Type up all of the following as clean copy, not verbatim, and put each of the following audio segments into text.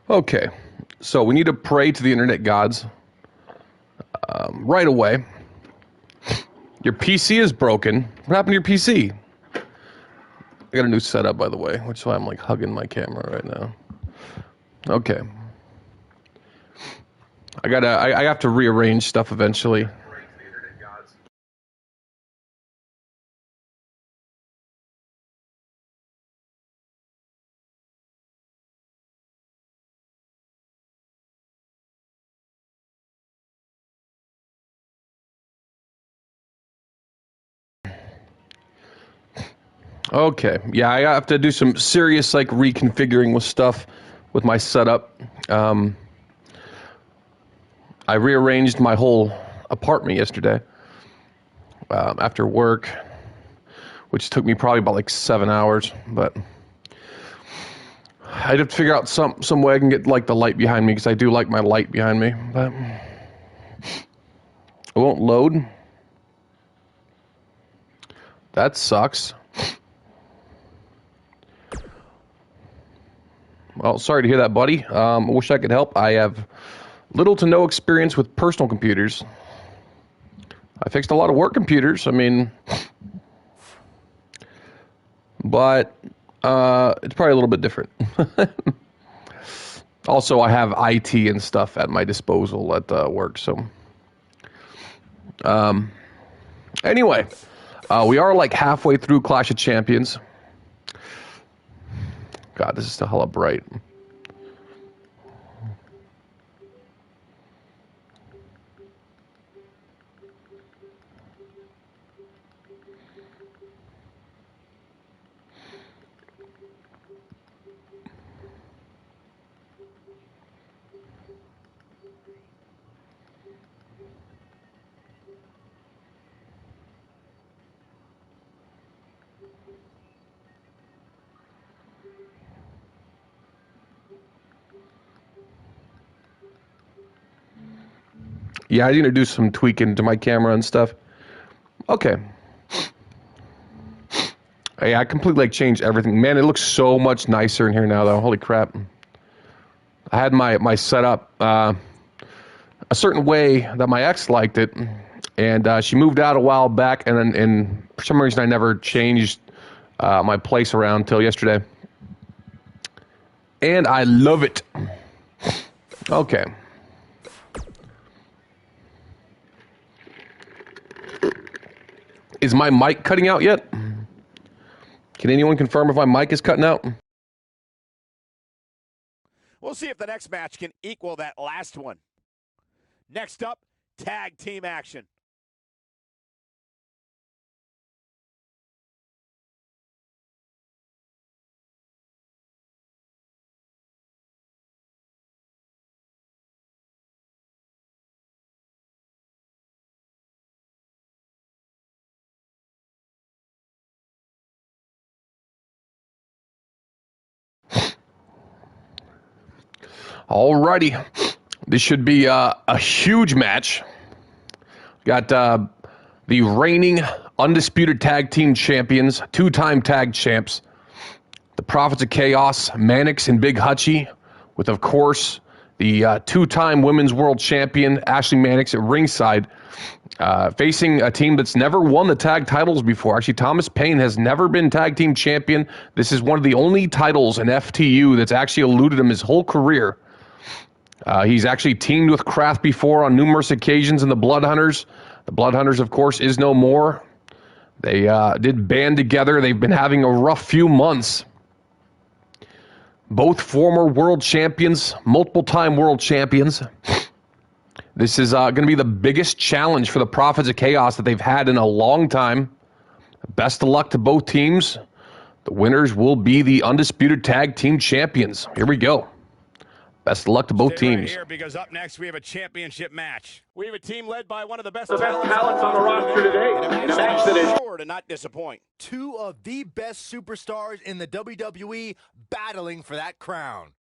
Okay, so we need to pray to the internet gods right away. Your PC is broken. What happened to your PC? I got a new setup, by the way, which is why I'm like hugging my camera right now. Okay. I have to rearrange stuff eventually. Okay, yeah, I have to do some serious like reconfiguring with stuff with my setup. I rearranged my whole apartment yesterday after work, which took me probably about like 7 hours. But I'd have to figure out some way I can get like the light behind me because I do like my light behind me, but it won't load. That sucks. Well, sorry to hear that, buddy. I wish I could help. I have little to no experience with personal computers. I fixed a lot of work computers. I mean, but it's probably a little bit different. Also, I have IT and stuff at my disposal at work. So, anyway, we are like halfway through Clash of Champions. God, this is still hella bright. Yeah, I need to do some tweaking to my camera and stuff. Okay. Yeah, I completely like changed everything. Man, it looks so much nicer in here now, though. Holy crap! I had my setup a certain way that my ex liked it, and she moved out a while back, and for some reason I never changed my place around till yesterday, and I love it. Okay. Is my mic cutting out yet? Can anyone confirm if my mic is cutting out? We'll see if the next match can equal that last one. Next up, tag team action. Alrighty. This should be a huge match. Got the reigning undisputed tag team champions, two-time tag champs, the Prophets of Chaos, Mannix and Big Hutchie, with, of course, the two-time women's world champion, Ashley Mannix, at ringside, facing a team that's never won the tag titles before. Actually, Thomas Paine has never been tag team champion. This is one of the only titles in FTU that's actually eluded him his whole career. He's actually teamed with Kraft before on numerous occasions in the Blood Hunters. The Blood Hunters, of course, is no more. They did band together. They've been having a rough few months. Both former world champions, multiple-time world champions. This is going to be the biggest challenge for the Prophets of Chaos that they've had in a long time. Best of luck to both teams. The winners will be the undisputed tag team champions. Here we go. Best of luck to both teams. Right here, because up next we have a championship match. We have a team led by one of the best talents on the roster today. In a match that is sure to not disappoint. Two of the best superstars in the WWE battling for that crown.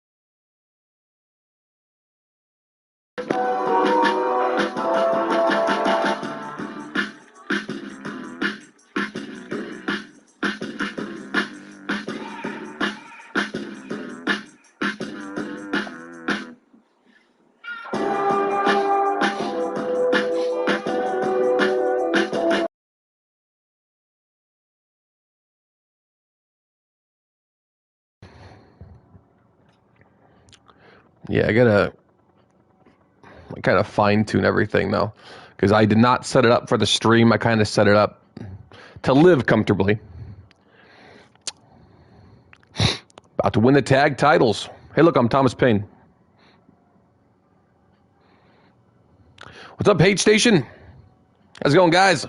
Yeah, I gotta kind of fine tune everything though, because I did not set it up for the stream. I kind of set it up to live comfortably. About to win the tag titles. Hey, look, I'm Thomas Paine. What's up, Hate Station? How's it going, guys?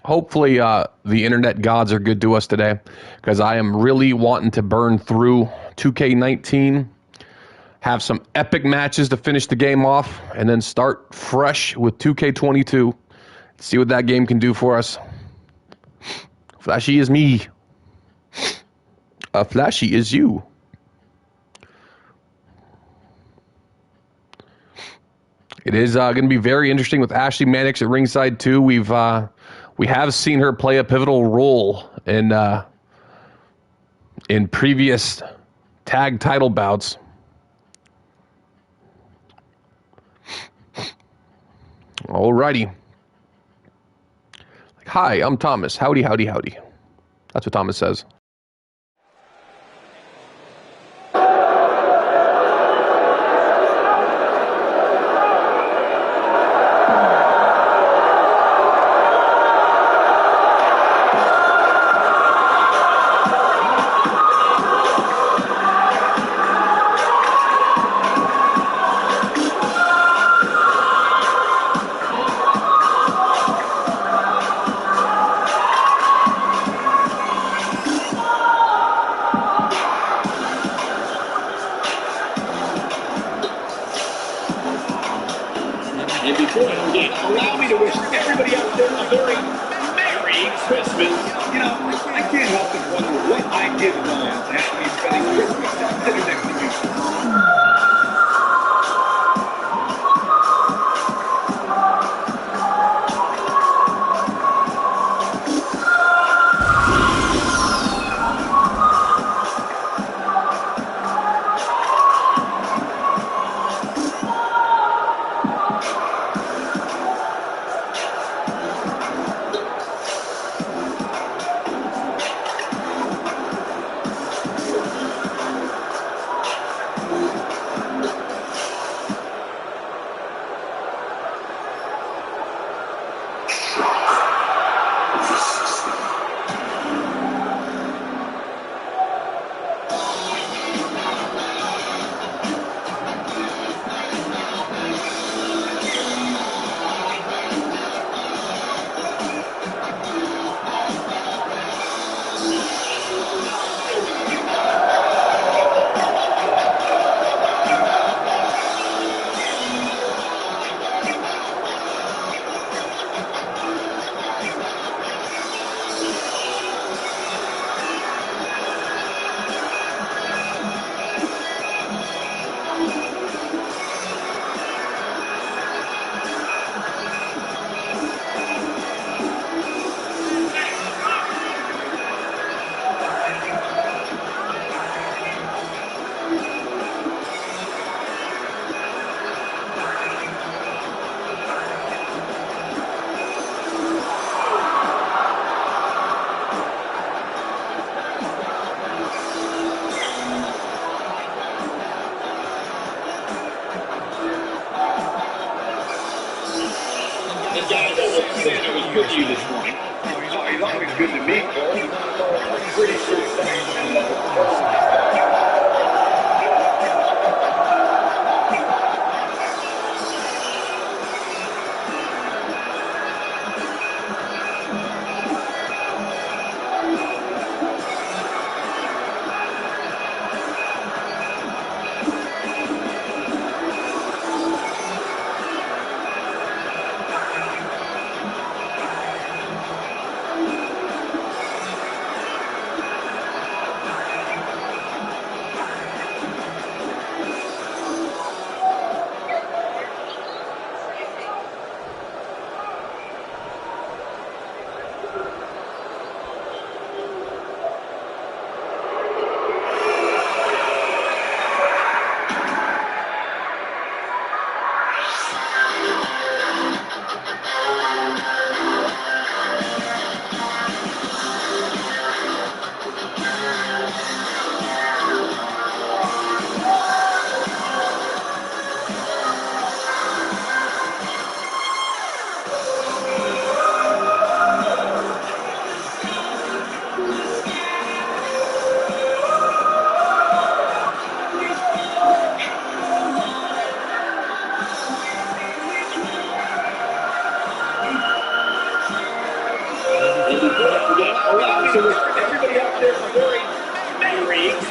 Hopefully, the internet gods are good to us today, because I am really wanting to burn through 2K19, have some epic matches to finish the game off, and then start fresh with 2K22. See what that game can do for us. Flashy is me. Flashy is you. It is going to be very interesting with Ashley Mannix at ringside too. We have seen her play a pivotal role in previous tag title bouts. Alrighty. Hi, I'm Thomas. Howdy, howdy, howdy. That's what Thomas says. And before I begin, allow me to wish everybody out there a very Merry Christmas. You know, I can't help but wonder what I did wrong to have to be spending Christmas dinner next to you. And guys, I wasn't saying I was good to you this morning. He's always good to me, Cole. I'm pretty sure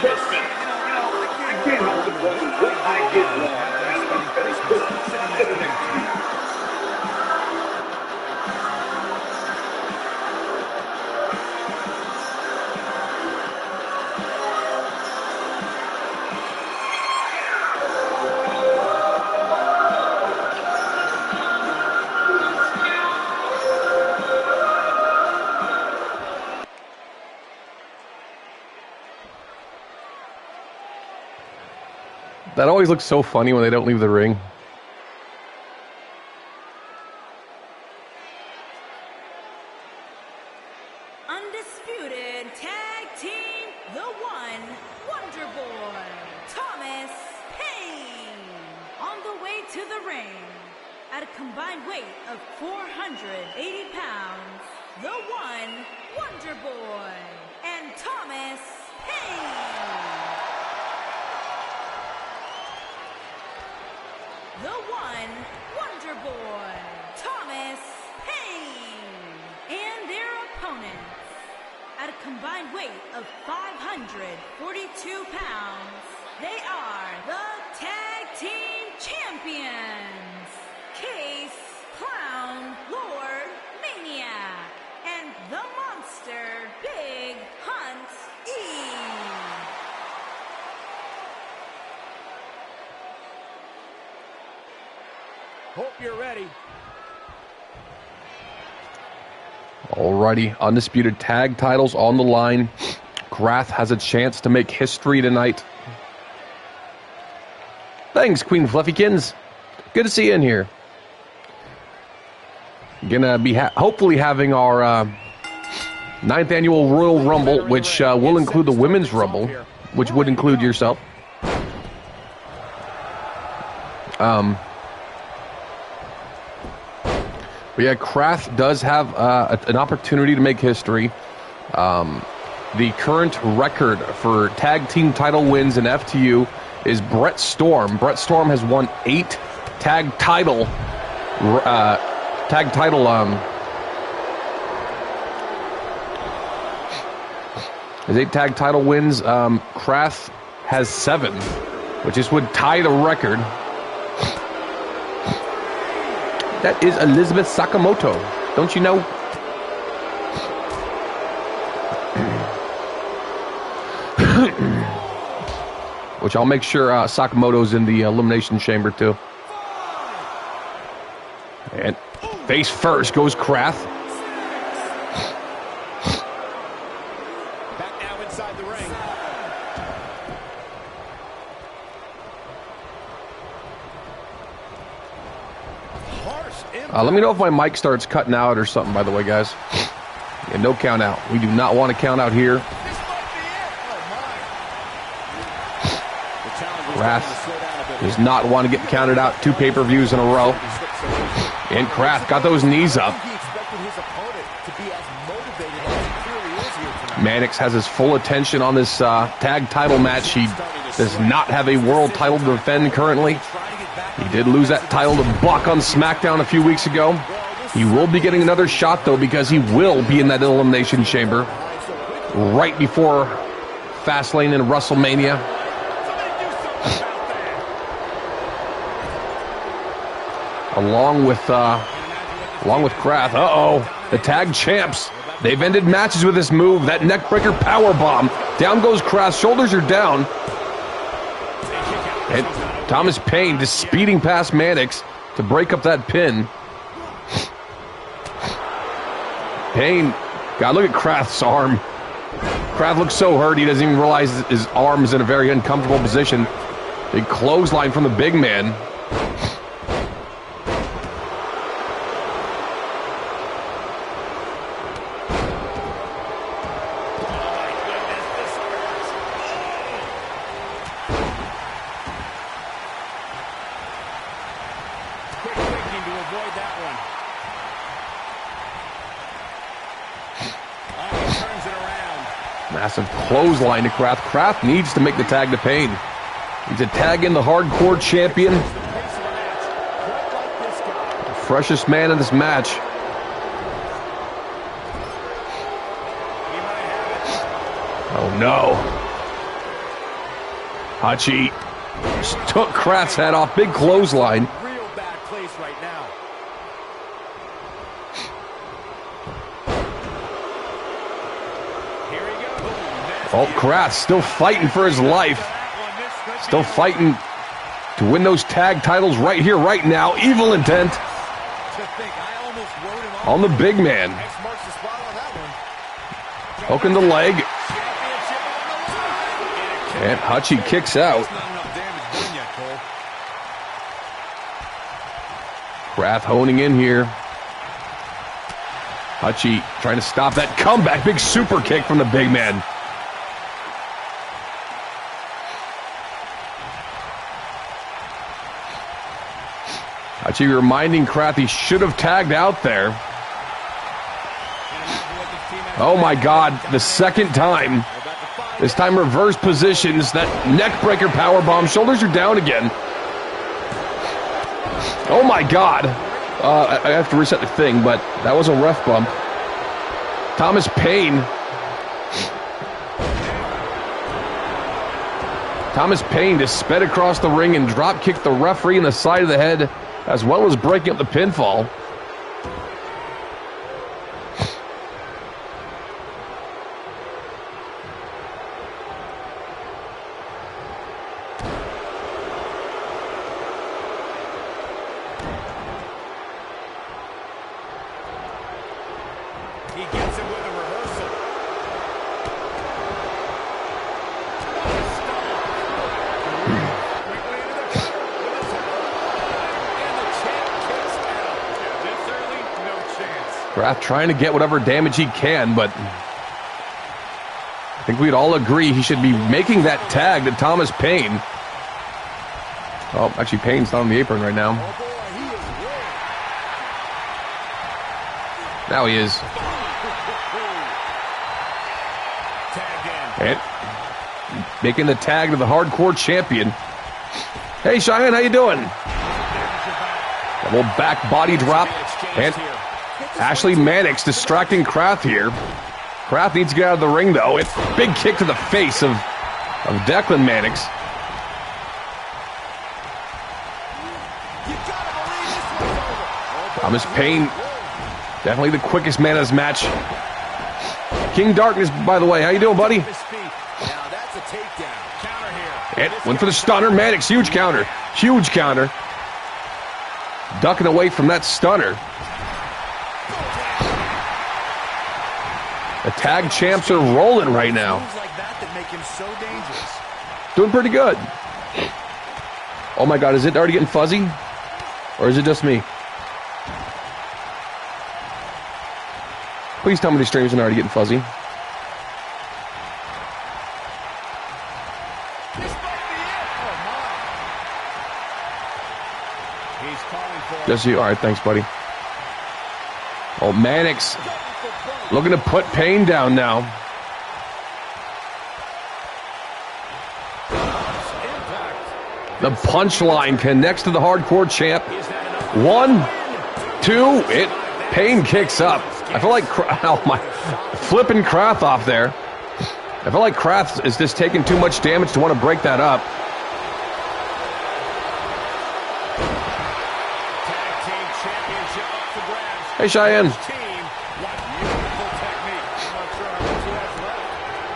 Christmas. I can't help but wonder what I did wrong to have him spending Christmas instead of next week. That always looks so funny when they don't leave the ring. Undisputed Tag Team, the one, Wonder Boy, Thomas Paine. On the way to the ring, at a combined weight of 480 pounds, the one, Wonder Boy, and Thomas Paine. The one, Wonder Boy, Thomas Paine, and their opponents, at a combined weight of 542 pounds, they are the Tag Team Champions, Case Clown Lord Maniac, and the Monster Big Hunt E. Hope you're ready. Alrighty, undisputed tag titles on the line. Grath has a chance to make history tonight. Thanks, Queen Fluffykins. Good to see you in here. Gonna be hopefully having our 9th annual Royal Rumble, which will include the Women's Rumble, which would include yourself. But yeah, Kraft does have an opportunity to make history. The current record for tag team title wins in FTU is Brett Storm. Brett Storm has won 8 tag title his 8 tag title wins. Kraft has 7, which just would tie the record. That is Elizabeth Sakamoto. Don't you know? Which I'll make sure Sakamoto's in the Elimination Chamber too. And face first goes Kraft. Back now inside the ring. Let me know if my mic starts cutting out or something, by the way, guys. Yeah, no count out. We do not want to count out here. Kraft does not want to get counted out 2 pay-per-views in a row. And Kraft got those knees up. Mannix has his full attention on this tag title match. He does not have a world title to defend currently. He did lose that title to Buck on SmackDown a few weeks ago. He will be getting another shot, though, because he will be in that Elimination Chamber right before Fastlane and WrestleMania. Along with Kraft. The tag champs. They've ended matches with this move. That neckbreaker powerbomb. Down goes Kraft. Shoulders are down. And Thomas Paine just speeding past Mannix to break up that pin. Paine, God, look at Kraft's arm. Kraft looks so hurt he doesn't even realize his arm is in a very uncomfortable position. Big clothesline from the big man. Massive clothesline to Kraft. Kraft needs to make the tag to Paine. He's a tag in the hardcore champion. The freshest man in this match. Oh no. Hachi took Kraft's head off. Big clothesline. Real bad place right now. Here he goes. Oh, Kraft still fighting for his life. Still fighting to win those tag titles right here, right now. Evil Intent To think, I almost wrote him off. on the big man. X marks the spot on that one. Poking the leg. Championship on the line. And Hachi kicks out. Not enough damage done yet, Cole. Kraft honing in here. Hachi trying to stop that comeback. Big super kick from the big man. Hachi reminding Kraft he should have tagged out there. Oh my God, the second time. This time reverse positions, that neck breaker power bomb. Shoulders are down again. Oh my God. I have to reset the thing, but that was a ref bump. Thomas Paine. Thomas Paine just sped across the ring and drop kicked the referee in the side of the head, as well as breaking up the pinfall. He gets it with a reversal. Quickly into the cover with a towel. And the champ kicks out. Yeah, this early, no chance. Kraft trying to get whatever damage he can, but I think we'd all agree he should be making that tag to Thomas Paine. Oh, actually, Payne's not on the apron right now. Oh boy, he is rolling. Now he is. Tagged in. And making the tag to the hardcore champion. Hey, Cheyenne, how you doing? A little back body drop. And Ashley Mannix distracting Kraft here. Kraft needs to get out of the ring, though. It's a big kick to the face of Declan Mannix. You gotta believe this one's over. Thomas Paine, definitely the quickest man in this match. King Darkness, by the way, how you doing, buddy? His feet. Now that's a takedown. Counter here. And went for the stunner. Mannix, huge counter. Huge counter. Ducking away from that stunner. The tag champs are rolling right now. Moves like that make him so dangerous. Doing pretty good. Oh my God, is it already getting fuzzy? Or is it just me? Please tell me the stream isn't already getting fuzzy. This might be it. Oh, my. He's calling for it. Just you. All right, thanks, buddy. Oh, Mannix looking to put Paine down now. The punchline connects to the hardcore champ. 1, 2, Paine kicks up. I feel like, oh my, flipping Kraft off there. I feel like Kraft is just taking too much damage to want to break that up. Tag team championship up for grabs. Hey, Cheyenne. Team, what beautiful technique. I'm not sure how much he has left.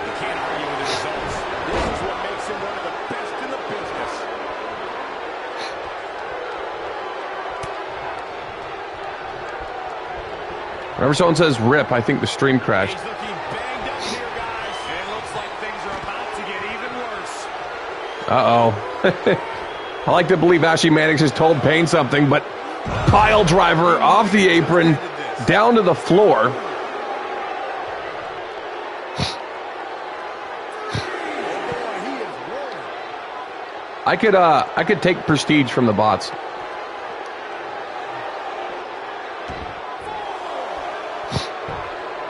You can't argue with the results. This is what makes him one of the best in the business. Whenever someone says rip, I think the stream crashed. He's looking banged up here, guys. It looks like things are about to get even worse. Uh-oh. I like to believe Ashley Mannix has told Paine something, but pile driver off the apron, down to the floor. I could take prestige from the bots. A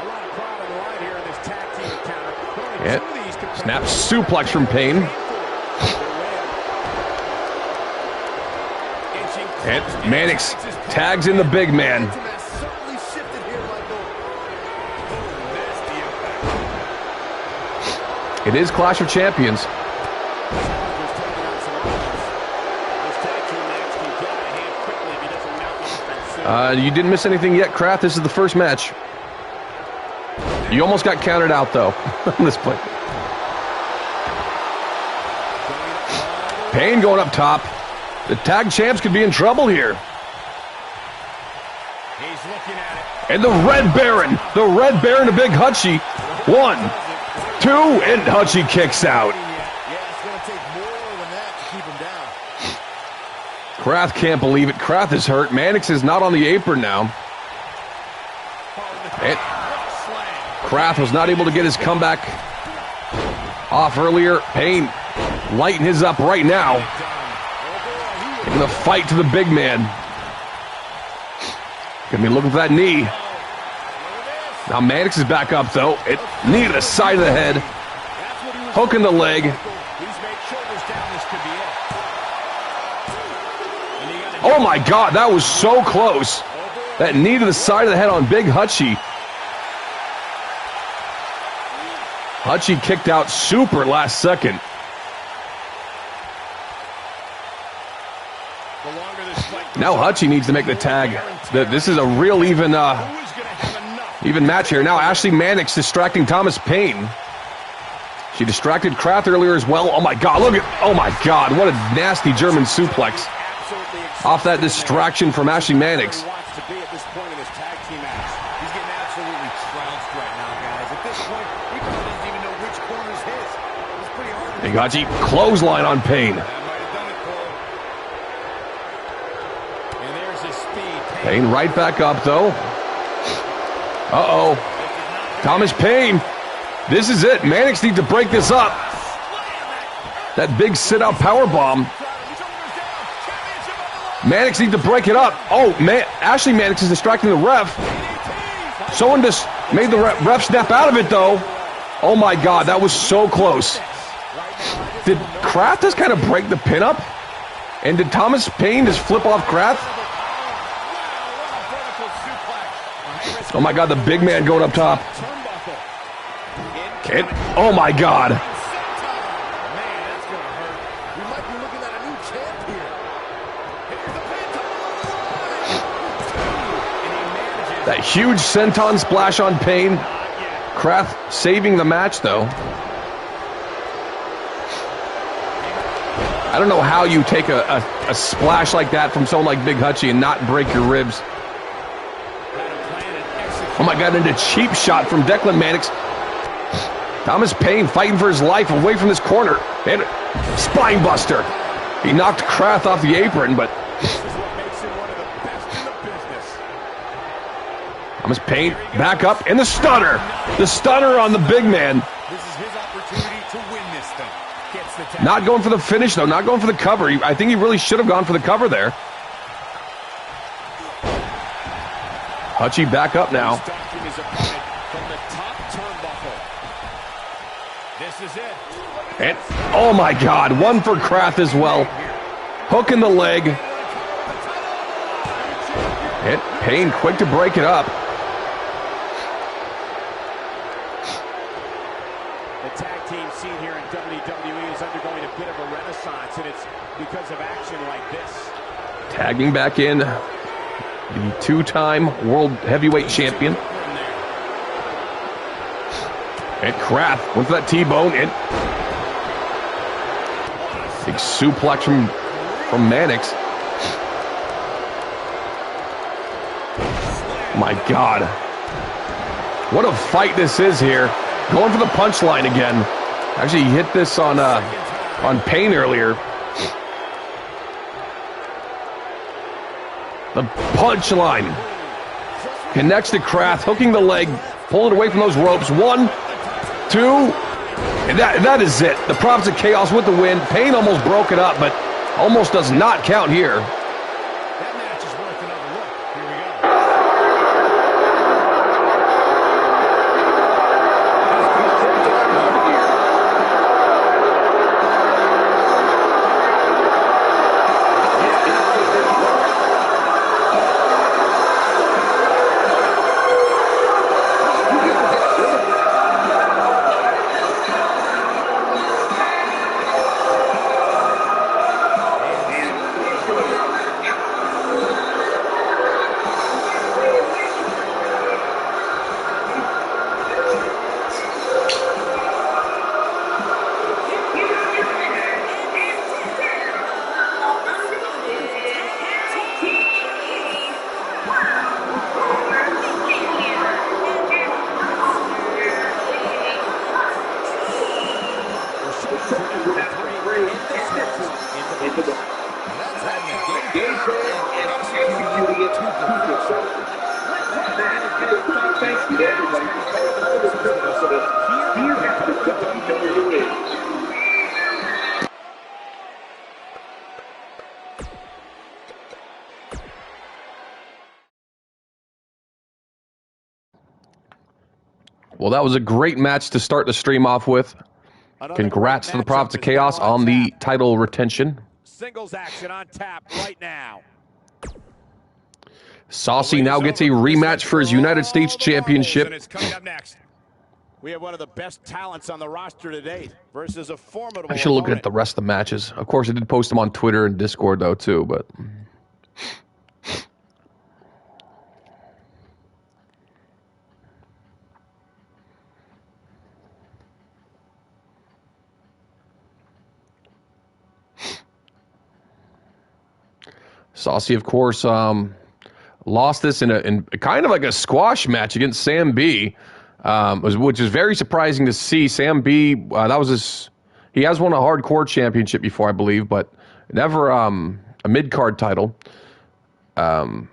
lot of crowd on the line here in this tag team encounter. Only Yeah. two of these competitors- Snap suplex from Paine. Inching And close to Mannix Texas Paul. tags in the big man. Momentum has certainly shifted here, Michael. Nasty impact. It is Clash of Champions. Challenger's You didn't miss anything yet, Kraft. This is the first match. You almost got counted out, though, on this play. Payne going up top. The tag champs could be in trouble here. He's looking at it. And the Red Baron to Big Hutchie. 1, 2, and Hutchie kicks out. Yeah, it's going to take more than that to keep him down. Kraft can't believe it. Kraft is hurt. Mannix is not on the apron now. And Kraft was not able to get his comeback off earlier. Payne lighting his up right now. In the fight to the big man. Gonna be looking for that knee. Now Mannix is back up though. Knee to the side of the head. Hook in the leg. Oh my God, that was so close. That knee to the side of the head on Big Hutchie. Hutchie kicked out super last second. Now Hutchie needs to make the tag. This is a real even match here. Now Ashley Mannix distracting Thomas Payne. She distracted Kraft earlier as well. Oh my God, look at, oh my God, what a nasty German suplex. Off that distraction from Ashley Mannix. Big Hutchie clothesline on Payne. Payne right back up, though. Uh-oh. Thomas Payne. This is it. Mannix needs to break this up. That big sit-out powerbomb. Mannix needs to break it up. Oh, Ashley Mannix is distracting the ref. Someone just made the ref snap out of it, though. Oh, my God. That was so close. Did Kraft just kind of break the pin up? And did Thomas Payne just flip off Kraft? Oh my God, the big man going up top. Oh my God. That huge senton splash on Payne. Kraft saving the match though. I don't know how you take a splash like that from someone like Big Hutchie and not break your ribs. Oh my God, and a cheap shot from Declan Mannix. Thomas Payne fighting for his life away from this corner. And spine buster. He knocked Kraft off the apron, but Thomas Payne back up, and the stunner. The stunner on the big man. This is his opportunity to win this thing. Gets the tag. Not going for the finish, though. Not going for the cover. I think he really should have gone for the cover there. Hutchie back up now. And, oh my God, one for Kraft as well. Hook in the leg. And Payne quick to break it up. The tag team scene here in WWE is undergoing a bit of a renaissance, and it's because of action like this. Tagging back in. The two-time World Heavyweight Champion. And Kraft went for that T-bone. And big suplex from Mannix. My God. What a fight this is here. Going for the punchline again. Actually, he hit this on Payne earlier. The punchline connects to Kraft, hooking the leg, pulling away from those ropes. 1, 2, and that is it. The Prophets of Chaos with the win. Payne almost broke it up, but almost does not count here. That match is worth another look. Here we go. into the That's having a game game plan and executing it to perfection. Thank you to everybody for spending all this Christmas with us here at the WWE. Well, that was a great match to start the stream off with. Congrats to the Prophets of Chaos on the title retention. Singles action on tap right now. Saucy now gets a rematch for his United States Championship. And it's coming up next. We have one of the best talents on the roster to date versus a formidable I should look opponent. at the rest of the matches. Of course, I did post them on Twitter and Discord, though, too, but... Saucy, of course, lost this in kind of like a squash match against Sam B, which is very surprising to see. Sam B, that was his... He has won a hardcore championship before, I believe, but never a mid-card title. Sam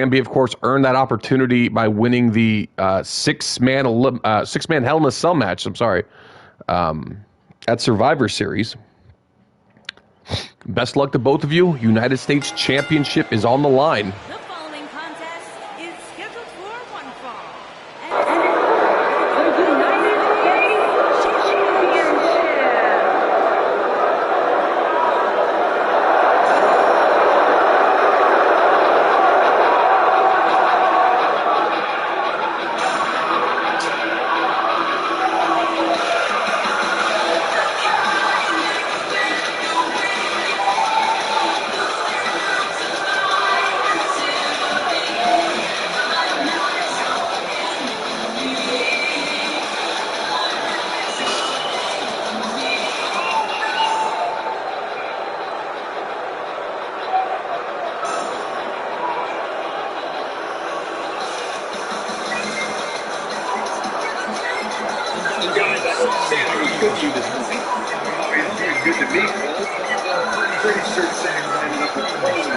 B, of course, earned that opportunity by winning the six-man Hell in a Cell match, at Survivor Series. Best luck to both of you. United States Championship is on the line. The following contest is scheduled for one fall. And the United States Championship. Good to this movie. It's very good to me, Cole. I'm pretty sure Sam ended up with Cole.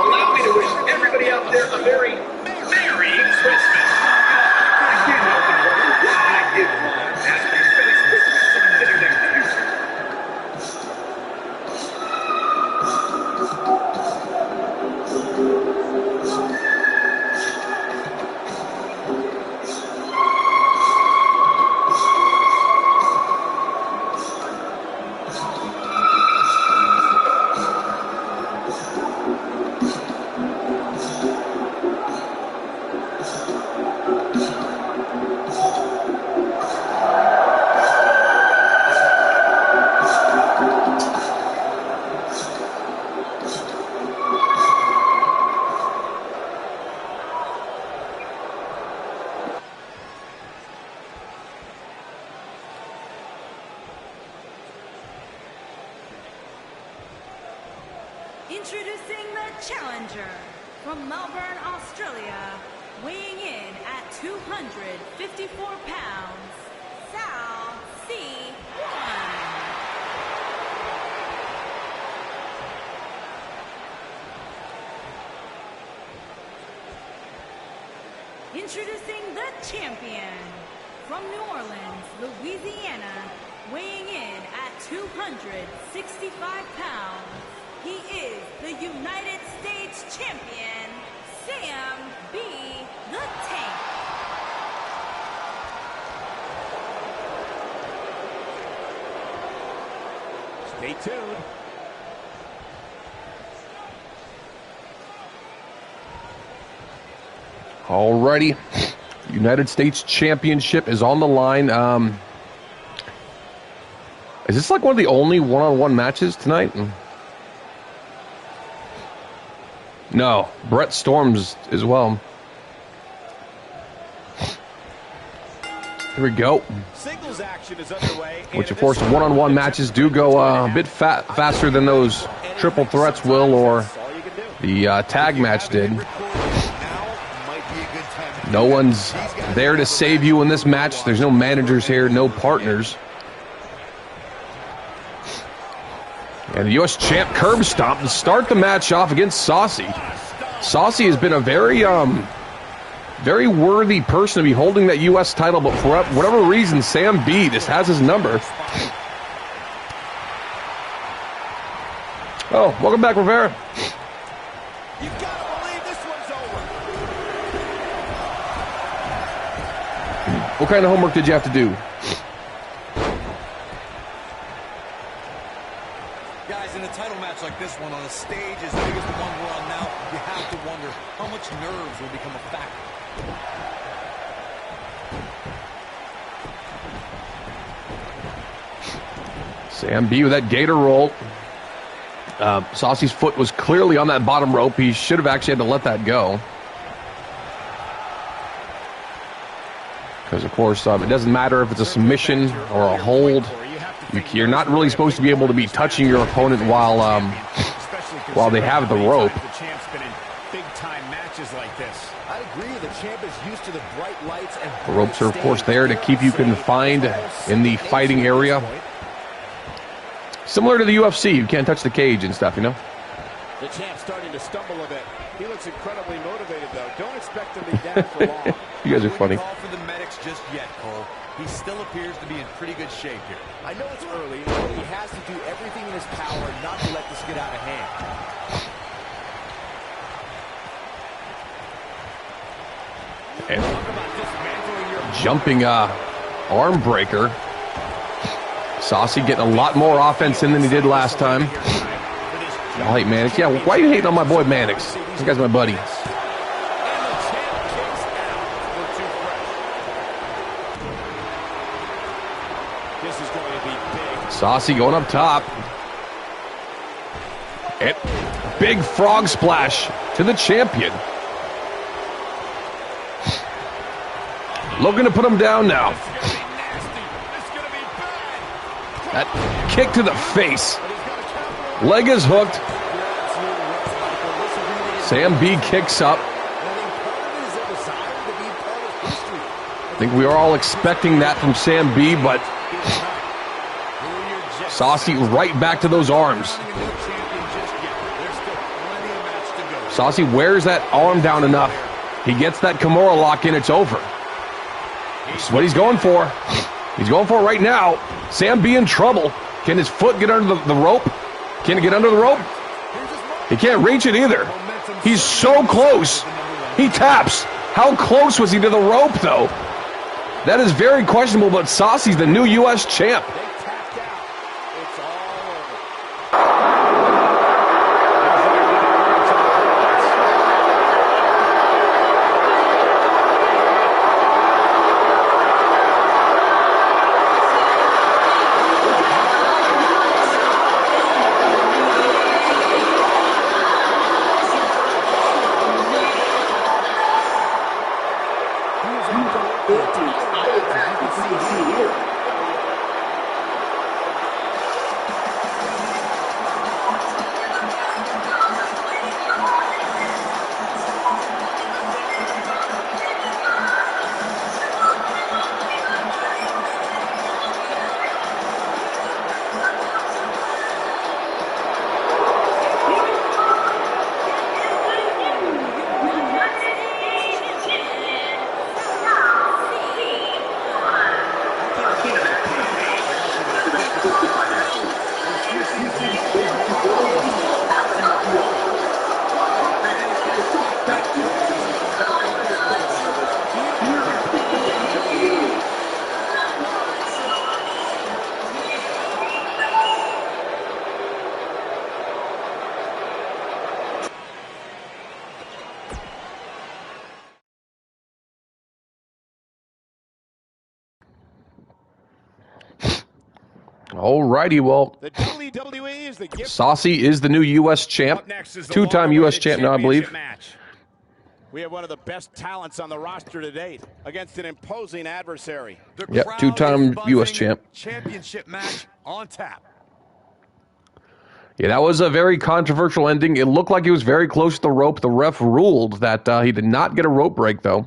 Allow me to wish everybody out there a very Merry Christmas. I can't help but wonder what I did wrong asking spending Christmas sitting next to you. Introducing the challenger from Melbourne, Australia, weighing in at 254 pounds, Saucy. Introducing the champion from New Orleans, Louisiana, weighing in at 265 pounds. He is the United States champion, Sam B. the Tank. Stay tuned. Alrighty. United States Championship is on the line. Is this like one of the only one-on-one matches tonight? No. Brett Storms as well. Here we go. Singles action is underway. Which, of course, one-on-one matches do go a bit faster than those triple threats will, or the tag match did. No one's there to save you in this match. There's no managers here, no partners. And the U.S. champ curb stomp to start the match off against Saucy. Saucy has been a very worthy person to be holding that U.S. title, but for whatever reason, Sam B just has his number. Oh, welcome back, Rivera. You've got to believe this one's over. What kind of homework did you have to do? Guys, in a title match like this one, on a stage as big as the one we're on now, you have to wonder how much nerves will become a factor. Sam B with that gator roll. Saucy's foot was clearly on that bottom rope. He should have actually had to let that go. Because, of course, it doesn't matter if it's a submission or a hold. You're not really supposed to be able to be touching your opponent while they have the rope. I agree, the champ is used to the bright lights and The ropes are, of course, there to keep you confined in the fighting area. Similar to the UFC, you can't touch the cage and stuff, you know? The champ's starting to stumble a bit. He looks incredibly motivated, though. Don't expect him to be down for long. You guys are funny. Call for the medics just yet, Cole. He still appears to be in pretty good shape here. I know it's early, but he has to do everything in his power not to let this get out of hand. And jumping arm breaker. Saucy getting a lot more offense in than he did last time. Y'all hate Mannix. Yeah, why are you hating on my boy Mannix? This guy's my buddy. Saucy going up top. And big frog splash to the champion. Looking to put him down now. That kick to the face. Leg is hooked. Sam B kicks up. I think we are all expecting that from Sam B, but Saucy right back to those arms. Saucy wears that arm down enough. He gets that Kimura lock in, it's over. That's what he's going for. He's going for it right now. Sam B in trouble. Can his foot get under the rope? Can he get under the rope? He can't reach it either. He's so close. He taps. How close was he to the rope, though? That is very questionable, but Saucy's the new U.S. champ. Alrighty, well, The WWE is the gift. Saucy is the new U.S. champ. Up next is the Two-time U.S. long-awaited champ now, I believe. championship match. We have one of the best talents on the roster to date against an imposing adversary. The Yep, crowd two-time is buzzing. U.S. champ. Championship match on tap. Yeah, that was a very controversial ending. It looked like he was very close to the rope. The ref ruled that he did not get a rope break, though.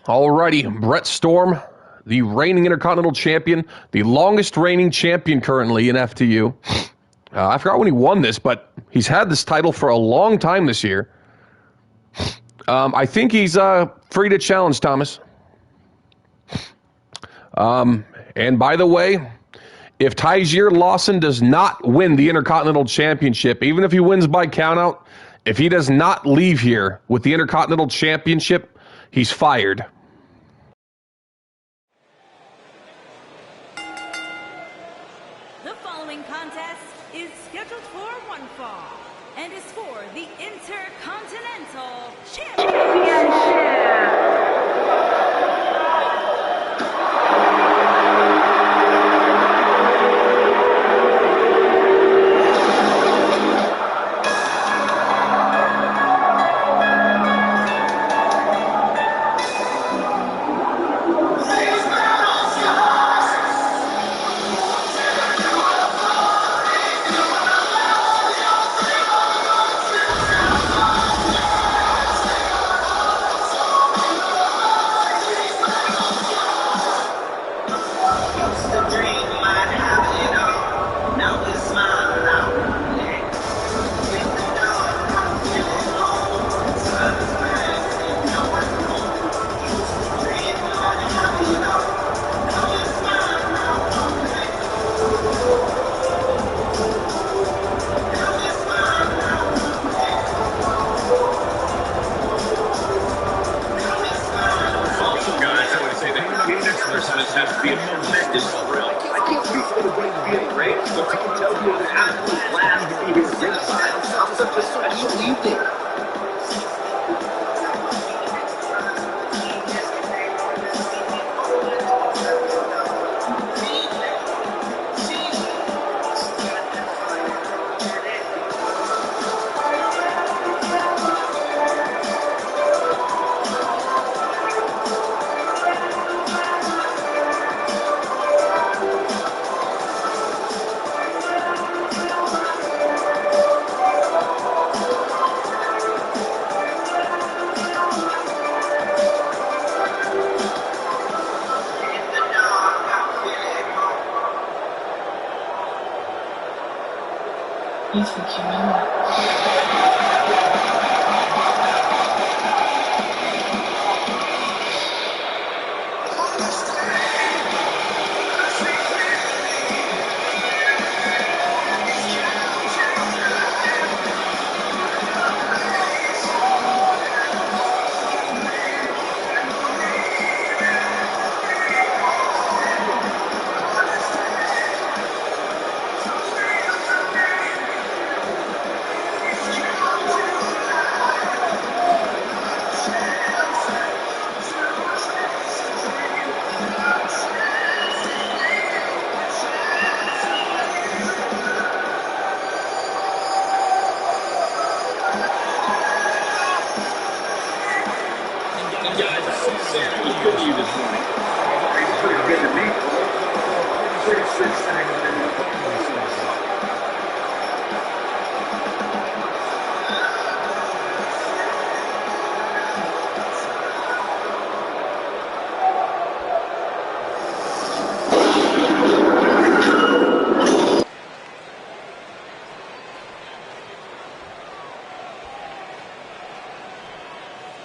Alrighty, Brett Storm, the reigning Intercontinental Champion, the longest reigning champion currently in FTU. I forgot when he won this, but he's had this title for a long time this year. I think he's free to challenge, Thomas. And by the way, if Tysier Lawson does not win the Intercontinental Championship, even if he wins by countout, if he does not leave here with the Intercontinental Championship, he's fired. The following contest is scheduled for one fall and is for the Intercontinental Championship.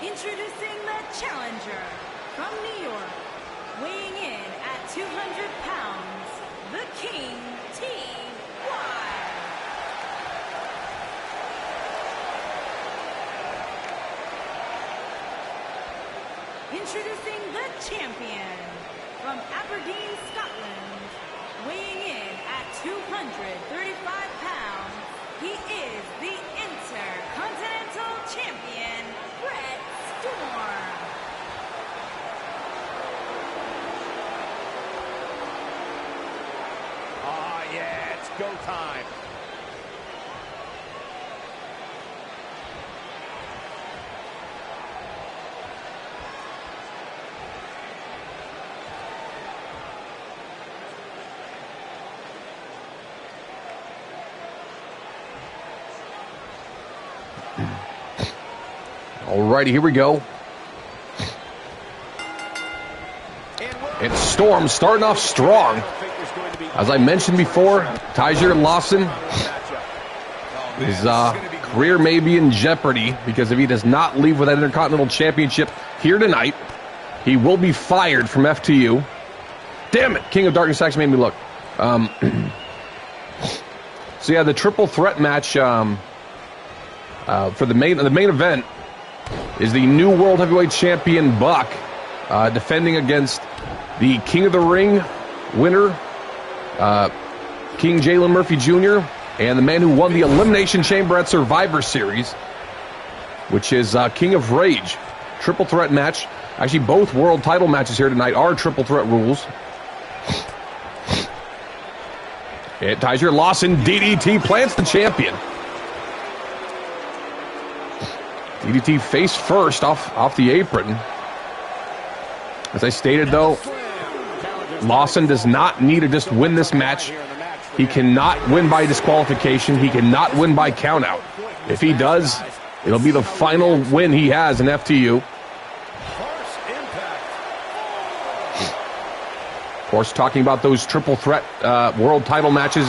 Introducing the challenger from New York, weighing in at 200 pounds, the King, T.Y. Introducing the champion from Aberdeen, Scotland, weighing in at 235 pounds, he is the Intercontinental Champion, Brett Storm. go time. Alrighty, here we go. And Storm starting off strong. As I mentioned before, Tyjer Lawson, his career may be in jeopardy because if he does not leave with that Intercontinental Championship here tonight, he will be fired from FTU. Damn it, King of Darkness actually made me look. So yeah, the triple threat match for the main event is the new World Heavyweight Champion Buck defending against the King of the Ring winner, King Jalen Murphy Jr., and the man who won the Elimination Chamber at Survivor Series, which is King of Rage. Triple threat match. Actually, both world title matches here tonight are triple threat rules. And Tyjer Lawson, DDT, plants the champion. DDT face first off the apron. As I stated, though, Lawson does not need to just win this match. He cannot win by disqualification. He cannot win by countout. If he does, it'll be the final win he has in FTU. Of course, talking about those triple threat world title matches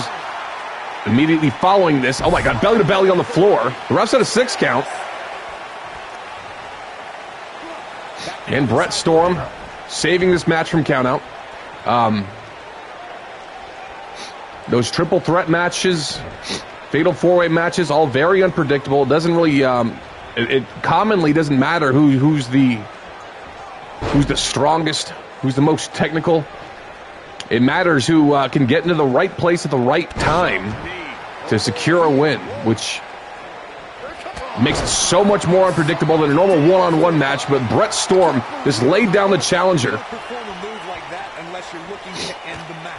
immediately following this. Oh my God, belly to belly on the floor. The ref's at a 6 count. And Brett Storm saving this match from countout. Those triple threat matches, fatal 4-way matches, all very unpredictable. It doesn't really, it commonly doesn't matter who's the strongest, who's the most technical. It matters who can get into the right place at the right time to secure a win, which makes it so much more unpredictable than a normal one-on-one match. But Brett Storm just laid down the challenger. Perform a move like that unless you're looking to end the match.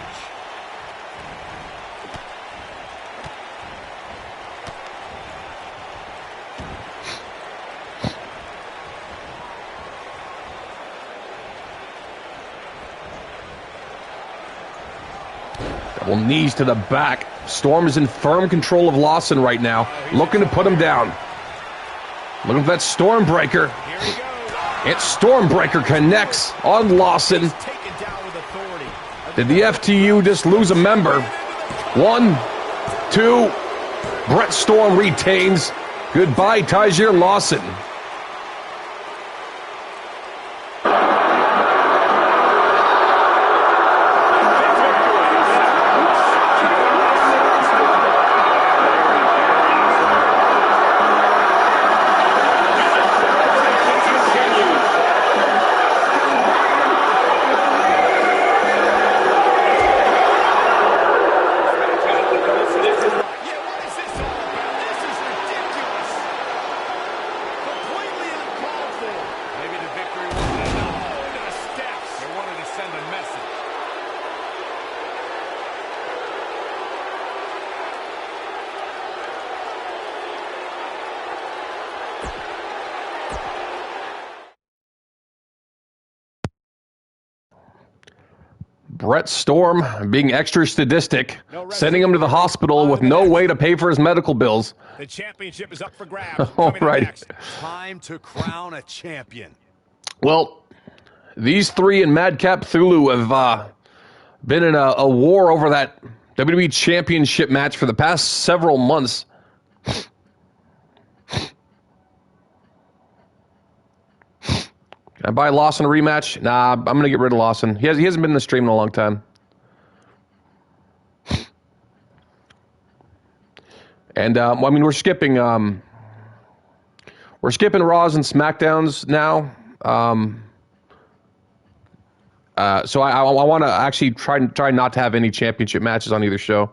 Double knees to the back. Storm is in firm control of Lawson right now, looking to put him down. Looking for that Stormbreaker. And Stormbreaker connects on Lawson. Did the FTU just lose a member? 1, 2. Brett Storm retains. Goodbye, Tyjer Lawson. Brett Storm being extra sadistic, sending him to the hospital with no way to pay for his medical bills. The championship is up for grabs. All right. Time to crown a champion. Well, these three and Madcap Thulu have been in a war over that WWE Championship match for the past several months. Can I buy Lawson a rematch? Nah, I'm going to get rid of Lawson. He hasn't been in the stream in a long time. And, I mean, we're skipping Raws and SmackDowns now. So I want to actually try not to have any championship matches on either show.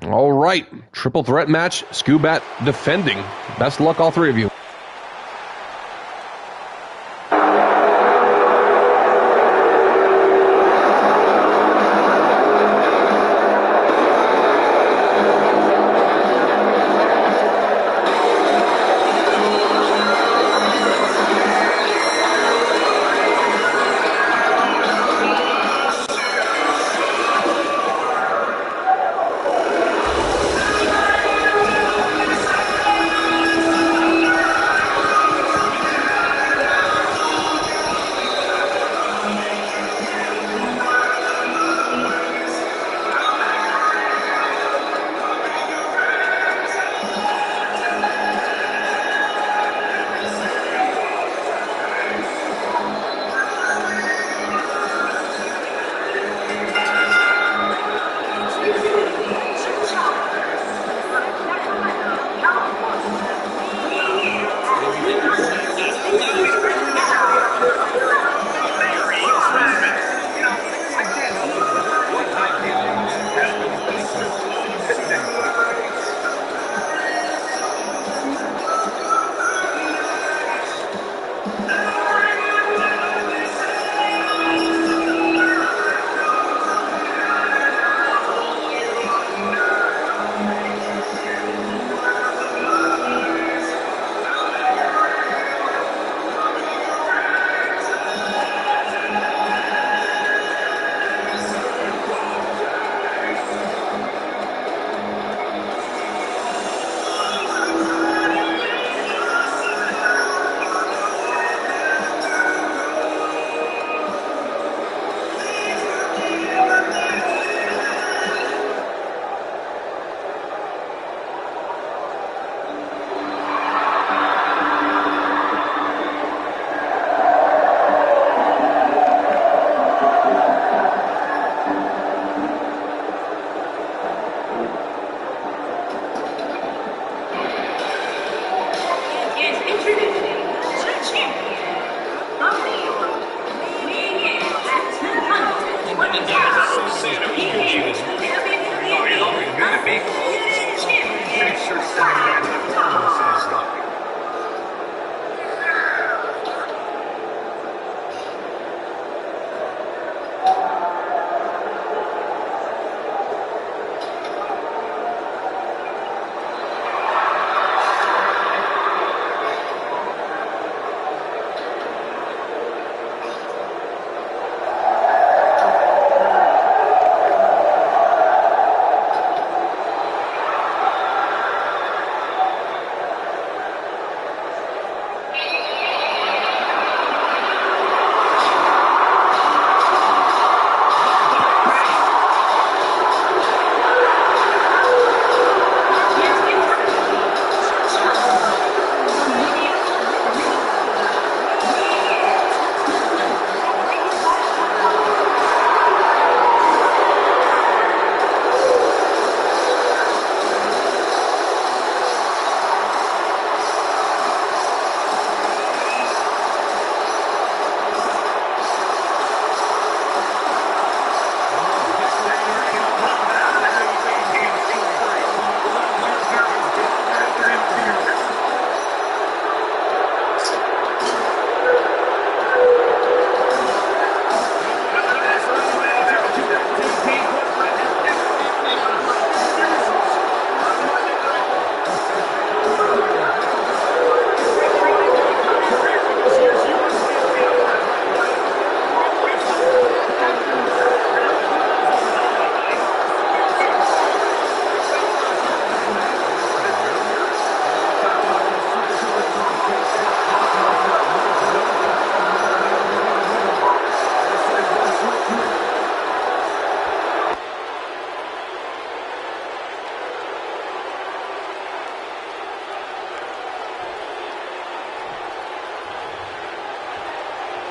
All right. Triple threat match. Skubat defending. Best of luck, all three of you.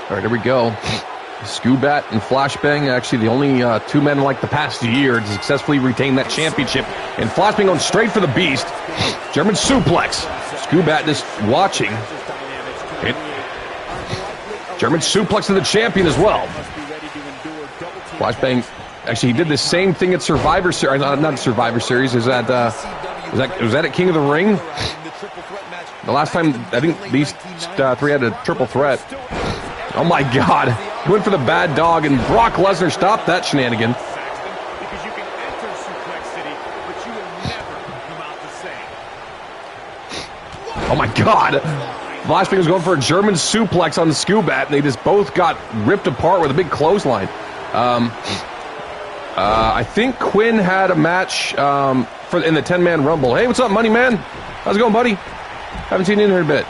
All right, here we go. Skubat and Flashbang, actually the only two men like the past year to successfully retain that championship. And Flashbang going straight for the beast. German suplex. Skubat just watching. German suplex to the champion as well. Flashbang, actually he did the same thing at Survivor Series, not Survivor Series, was that at King of the Ring? The last time, I think these three had a triple threat. Oh my God. He went for the bad dog, and Brock Lesnar stopped that shenanigan. Because you can enter Suplex City, but you will never come out the same. Oh my God. Flashbang was going for a German suplex on the Skubat, and they just both got ripped apart with a big clothesline. I think Quinn had a match in the 10-man Rumble. Hey, what's up, Money Man? How's it going, buddy? Haven't seen you in here in a bit.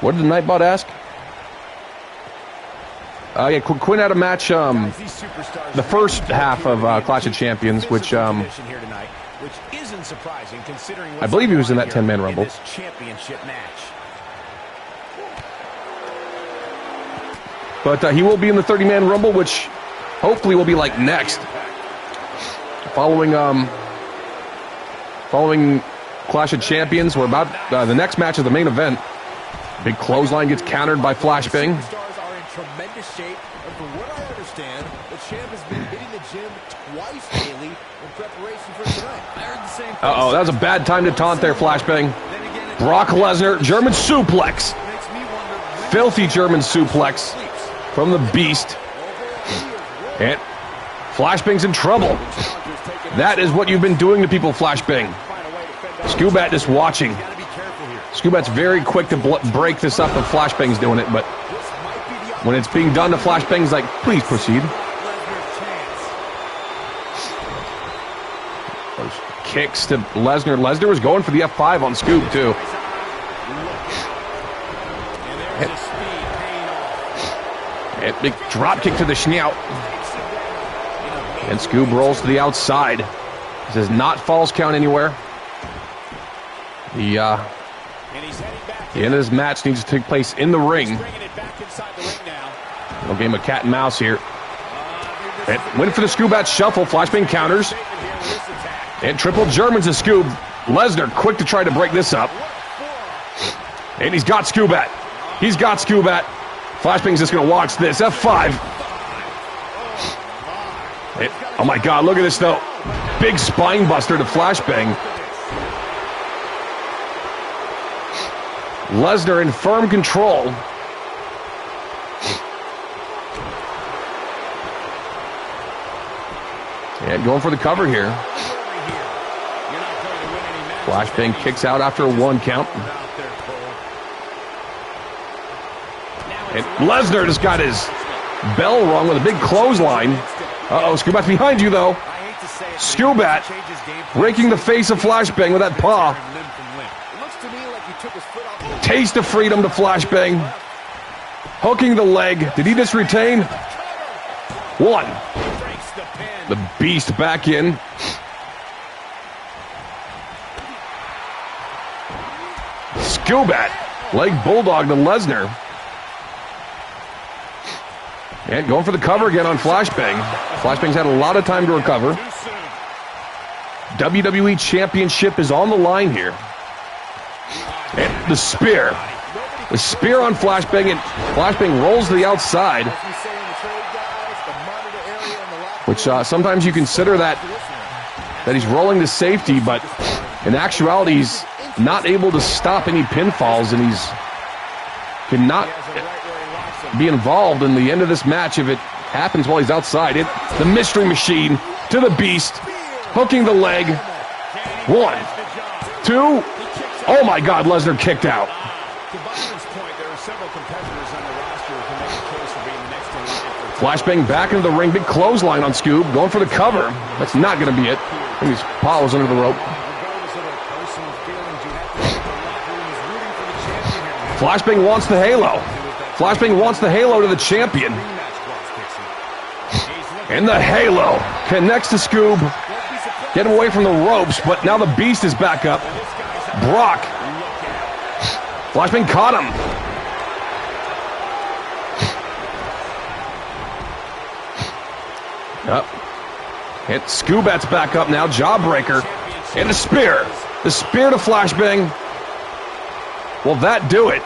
What did the Nightbot ask? Yeah, Quinn had a match the first half of Clash of Champions, which I believe he was in that 10-man Rumble. But he will be in the 30-man Rumble, which hopefully will be like next. Following Clash of Champions, we're about the next match of the main event. Big clothesline gets countered by Flashbang. Superstars are in tremendous shape, and from what I understand, the champ has been hitting the gym twice daily in preparation for tonight. I heard the same. Uh-oh, that was a bad time to taunt there, Flashbang. Brock Lesnar, German suplex. Filthy German suplex from the Beast. And Flashbang's in trouble. That is what you've been doing to people, Flashbang. Skubat just watching. Skubat's very quick to break this up if Flashbang's doing it, but when it's being done to Flashbang's like, please proceed. Those kicks to Lesnar. Lesnar was going for the F5 on Scoop, too. And big drop kick to the snout. And Scoop rolls to the outside. This is not false count anywhere. The end of this match needs to take place in the ring. No game of cat and mouse here. And went for the Skubat shuffle. Flashbang counters. And triple Germans to Scoop. Lesnar quick to try to break this up. And he's got Skubat. He's got Skubat. Flashbang's just going to watch this. F5. Oh my God, look at this though. Big spine buster to Flashbang. Lesnar in firm control. And going for the cover here. Flashbang kicks out after a 1 count. And Lesnar just got his bell rung with a big clothesline. Uh-oh, Skubat's behind you, though. Skubat breaking the face of Flashbang with that paw. Taste of freedom to Flashbang. Hooking the leg. Did he just retain? 1. The Beast back in. Skubat. Leg bulldog to Lesnar. And going for the cover again on Flashbang. Flashbang's had a lot of time to recover. WWE Championship is on the line here. And the spear. The spear on Flashbang, and Flashbang rolls to the outside. Which sometimes you consider that he's rolling to safety, but in actuality he's not able to stop any pinfalls, and he's cannot be involved in the end of this match if it happens while he's outside. The mystery machine to the Beast, hooking the leg. 1, 2. Oh my God, Lesnar kicked out. Flashbang back into the ring, big clothesline on Scoob, going for the cover. That's not going to be it. I think his paw was under the rope. Flashbang wants the halo. Flashbang wants the halo to the champion. And the halo connects to Scoob. Get him away from the ropes, but now the Beast is back up. Brock. Flashbang caught him. Up. Hit Skubat's back up now. Jawbreaker. And the spear. The spear to Flashbang. Will that do it?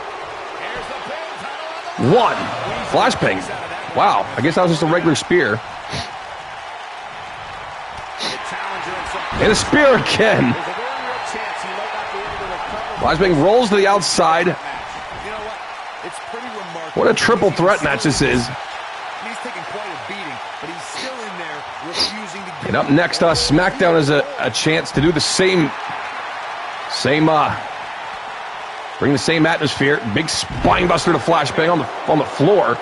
1. Flashbang. Wow. I guess that was just a regular spear. And a spear again. Flashbang rolls to the outside. What a triple threat match this is. And up next, SmackDown has a chance to do the same, bring the same atmosphere. Big spine buster to Flashbang on the floor.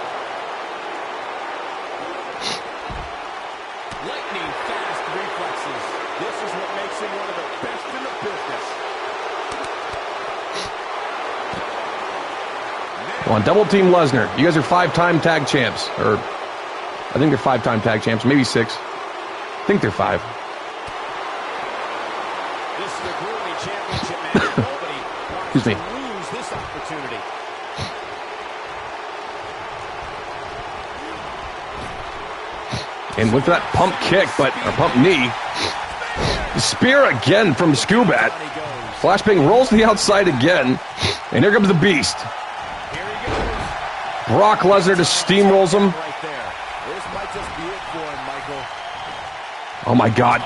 Lightning fast reflexes. This is what makes him one of the best in the business. On double team Lesnar. You guys are 5-time tag champs, or I think they're 5-time tag champs, maybe 6. I think they're 5. This is a grueling championship match. Nobody wants Excuse me. to lose this opportunity. And with that pump kick, or pump knee, the spear again from Skubat. Flashbang rolls to the outside again, and here comes the Beast. Here he goes. Brock Lesnar just steamrolls him. Right there. This might just be it for him, Michael. Oh my God.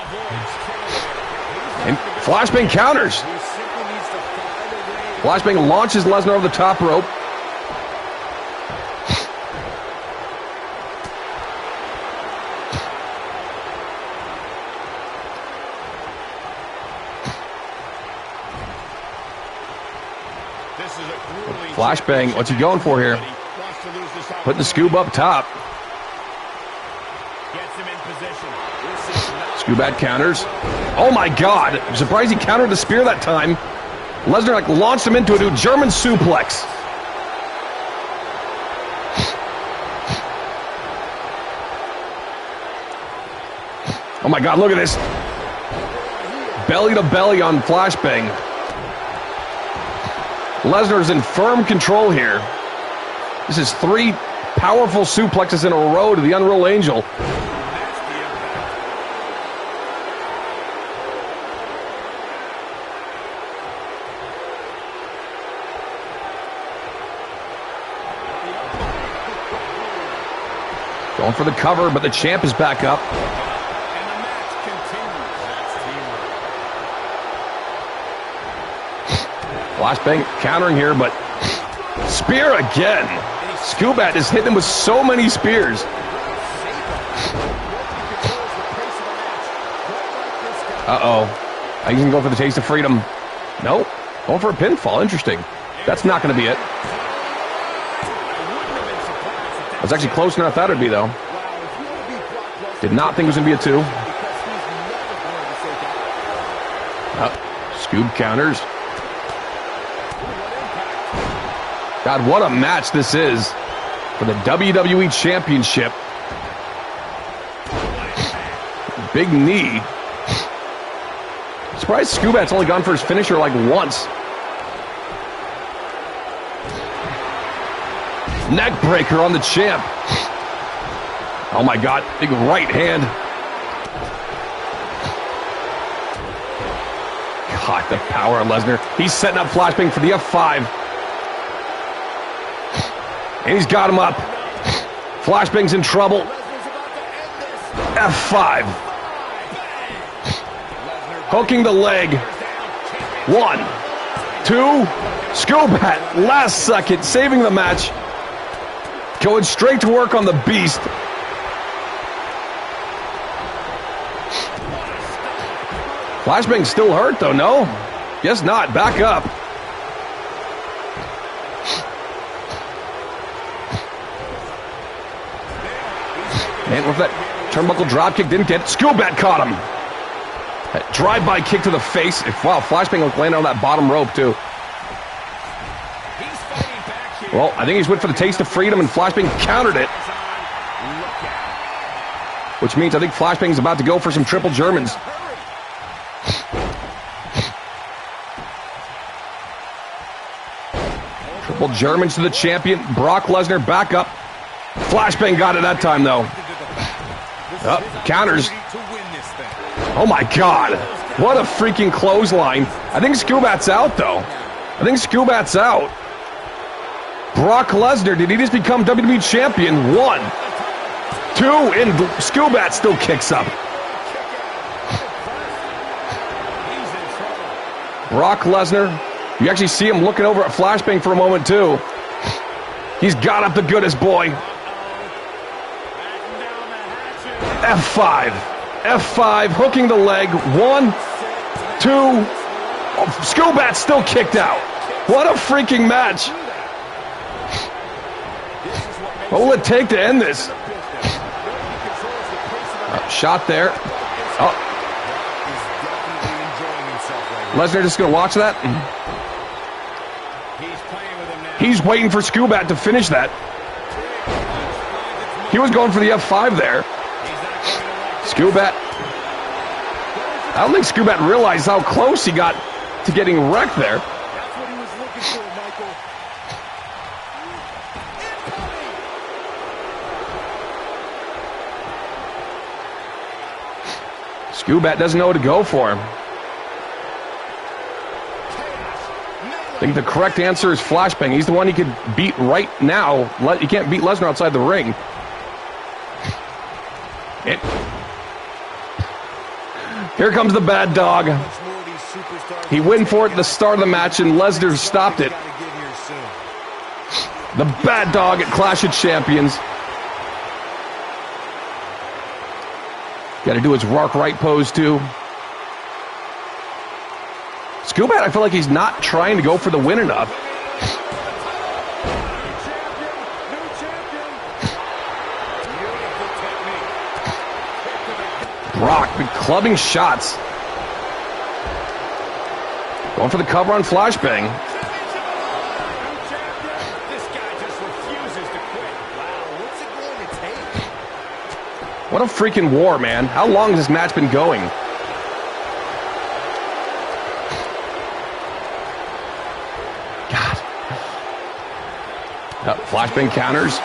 And Flashbang counters. He simply needs to find a way. Flashbang launches Lesnar over the top rope. This is a grueling Flashbang, what's he going for here? wants to lose this Putting the Scoob up top. Gets him in position. This is not Skubat counters. Oh my God. I'm surprised he countered the spear that time. Lesnar launched him into a new German suplex. Oh my God, look at this. Belly to belly on Flashbang. Lesnar's in firm control here. This is 3 powerful suplexes in a row to the Unreal Angel. Going for the cover, but the champ is back up. And the match continues. That's teamwork. Flashbang countering here, but spear again. Skubat is hitting him with so many spears. Uh-oh. I think he can go for the taste of freedom. Nope. Going for a pinfall. Interesting. That's not going to be it. That's actually closer than I thought it would be, though. Did not think it was going to be a 2. Scoob counters. God, what a match this is for the WWE Championship. Big knee. Surprised Skubat's only gone for his finisher like once. Neck breaker on the champ. Oh my God, big right hand. God, the power of Lesnar. He's setting up Flashbang for the F5. And he's got him up. Flashbang's in trouble. F5. Hooking the leg. 1, 2. Skubat, last second, saving the match. Going straight to work on the beast. Flashbang's still hurt, though, no? Guess not. Back up. And with that turnbuckle dropkick, didn't get it. Skubat caught him. That drive-by kick to the face. Wow, Flashbang was landing on that bottom rope, too. Well, I think he's went for the taste of freedom, and Flashbang countered it. Which means I think Flashbang's about to go for some triple Germans. Triple Germans to the champion. Brock Lesnar back up. Flashbang got it that time, though. Counters. Oh, my God. What a freaking clothesline. I think Skubat's out, though. I think Skubat's out. Brock Lesnar, did he just become WWE Champion? 1, 2, and Skubat still kicks up. Brock Lesnar, you actually see him looking over at Flashbang for a moment, too. He's got up the goodest boy. F5. F5, hooking the leg. 1, 2. Oh, Skubat still kicked out. What a freaking match. What will it take to end this? Shot there. Oh. Lesnar just going to watch that? He's waiting for Skubat to finish that. He was going for the F5 there. Skubat. I don't think Skubat realized how close he got to getting wrecked there. That's what he was looking for, Michael. Skubat doesn't know what to go for him. I think the correct answer is Flashbang. He's the one he could beat right now. You can't beat Lesnar outside the ring. Here comes the bad dog. He went for it at the start of the match, and Lesnar stopped it. The bad dog at Clash of Champions. Got to do his Rock Right pose, too. Skubat, I feel like he's not trying to go for the win enough. Brock, big clubbing shots. Going for the cover on Flashbang. This guy just refuses to quit. Wow, what's it going to take? What a freaking war, man. How long has this match been going? God. Flashbang counters.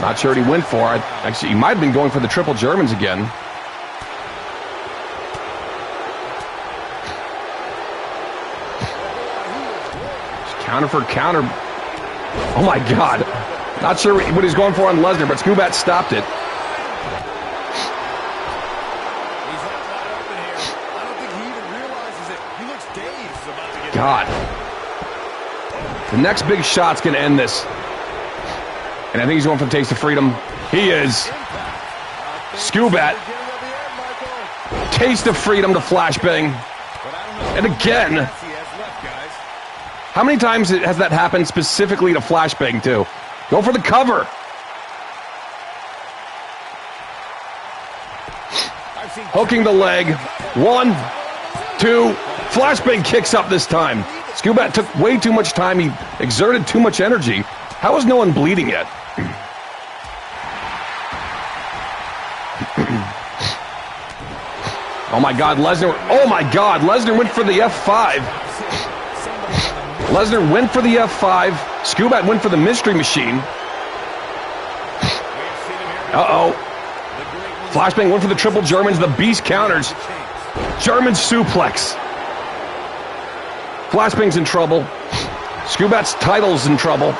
Not sure what he went for. Actually, he might have been going for the triple Germans again. Just counter for counter. Oh my God. Not sure what he's going for on Lesnar, but Skubat stopped it. He's left wide open here. I don't think he even realizes it. He looks dazed. About to get God. The next big shot's going to end this. And I think he's going for the taste of freedom. He is. Skubat. Taste of freedom to flashbang. And again. How many times has that happened specifically to flashbang too? Go for the cover. Hooking the leg. 1, 2. Flashbang kicks up this time. Skubat took way too much time. He exerted too much energy. How is no one bleeding yet? Oh my God, Lesnar. Oh my God, Lesnar went for the F5. Lesnar went for the F5. Skubat went for the mystery machine. Uh-oh. Flashbang went for the triple Germans. The Beast counters. German suplex. Flashbang's in trouble. Skubat's title's in trouble.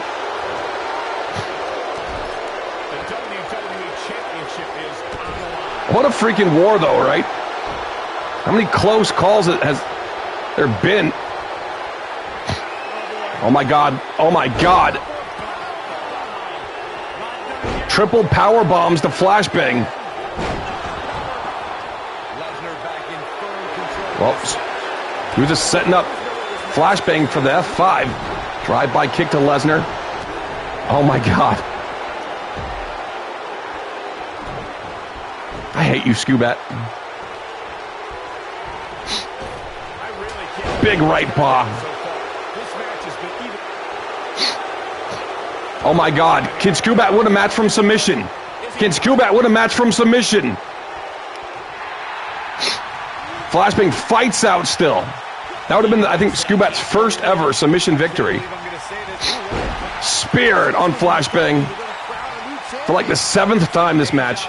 What a freaking war, though, right? How many close calls has there been? Oh, my God. Oh, my God. Triple power bombs to flashbang. Well, he was just setting up flashbang for the F5. Drive-by kick to Lesnar. Oh, my God. I hate you, Skubat. Big right paw. Oh my God. Can Skubat win a match from submission? Can Skubat win a match from submission? Flashbang fights out still. That would have been, I think, Skubat's first ever submission victory. Speared on Flashbang for like the 7th time this match.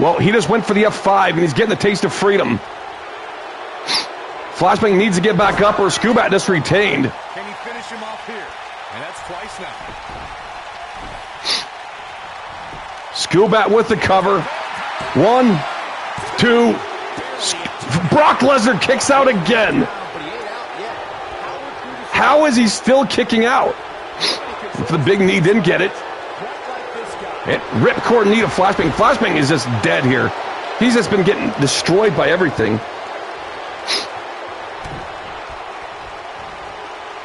Well, he just went for the F5 and he's getting the taste of freedom. Flashbang needs to get back up or Skubat just retained. Can he finish him off here? And that's twice now. Skubat with the cover. 1, 2. Brock Lesnar kicks out again. How is he still kicking out? If the big knee didn't get it. Ripcord knee to Flashbang. Flashbang is just dead here. He's just been getting destroyed by everything.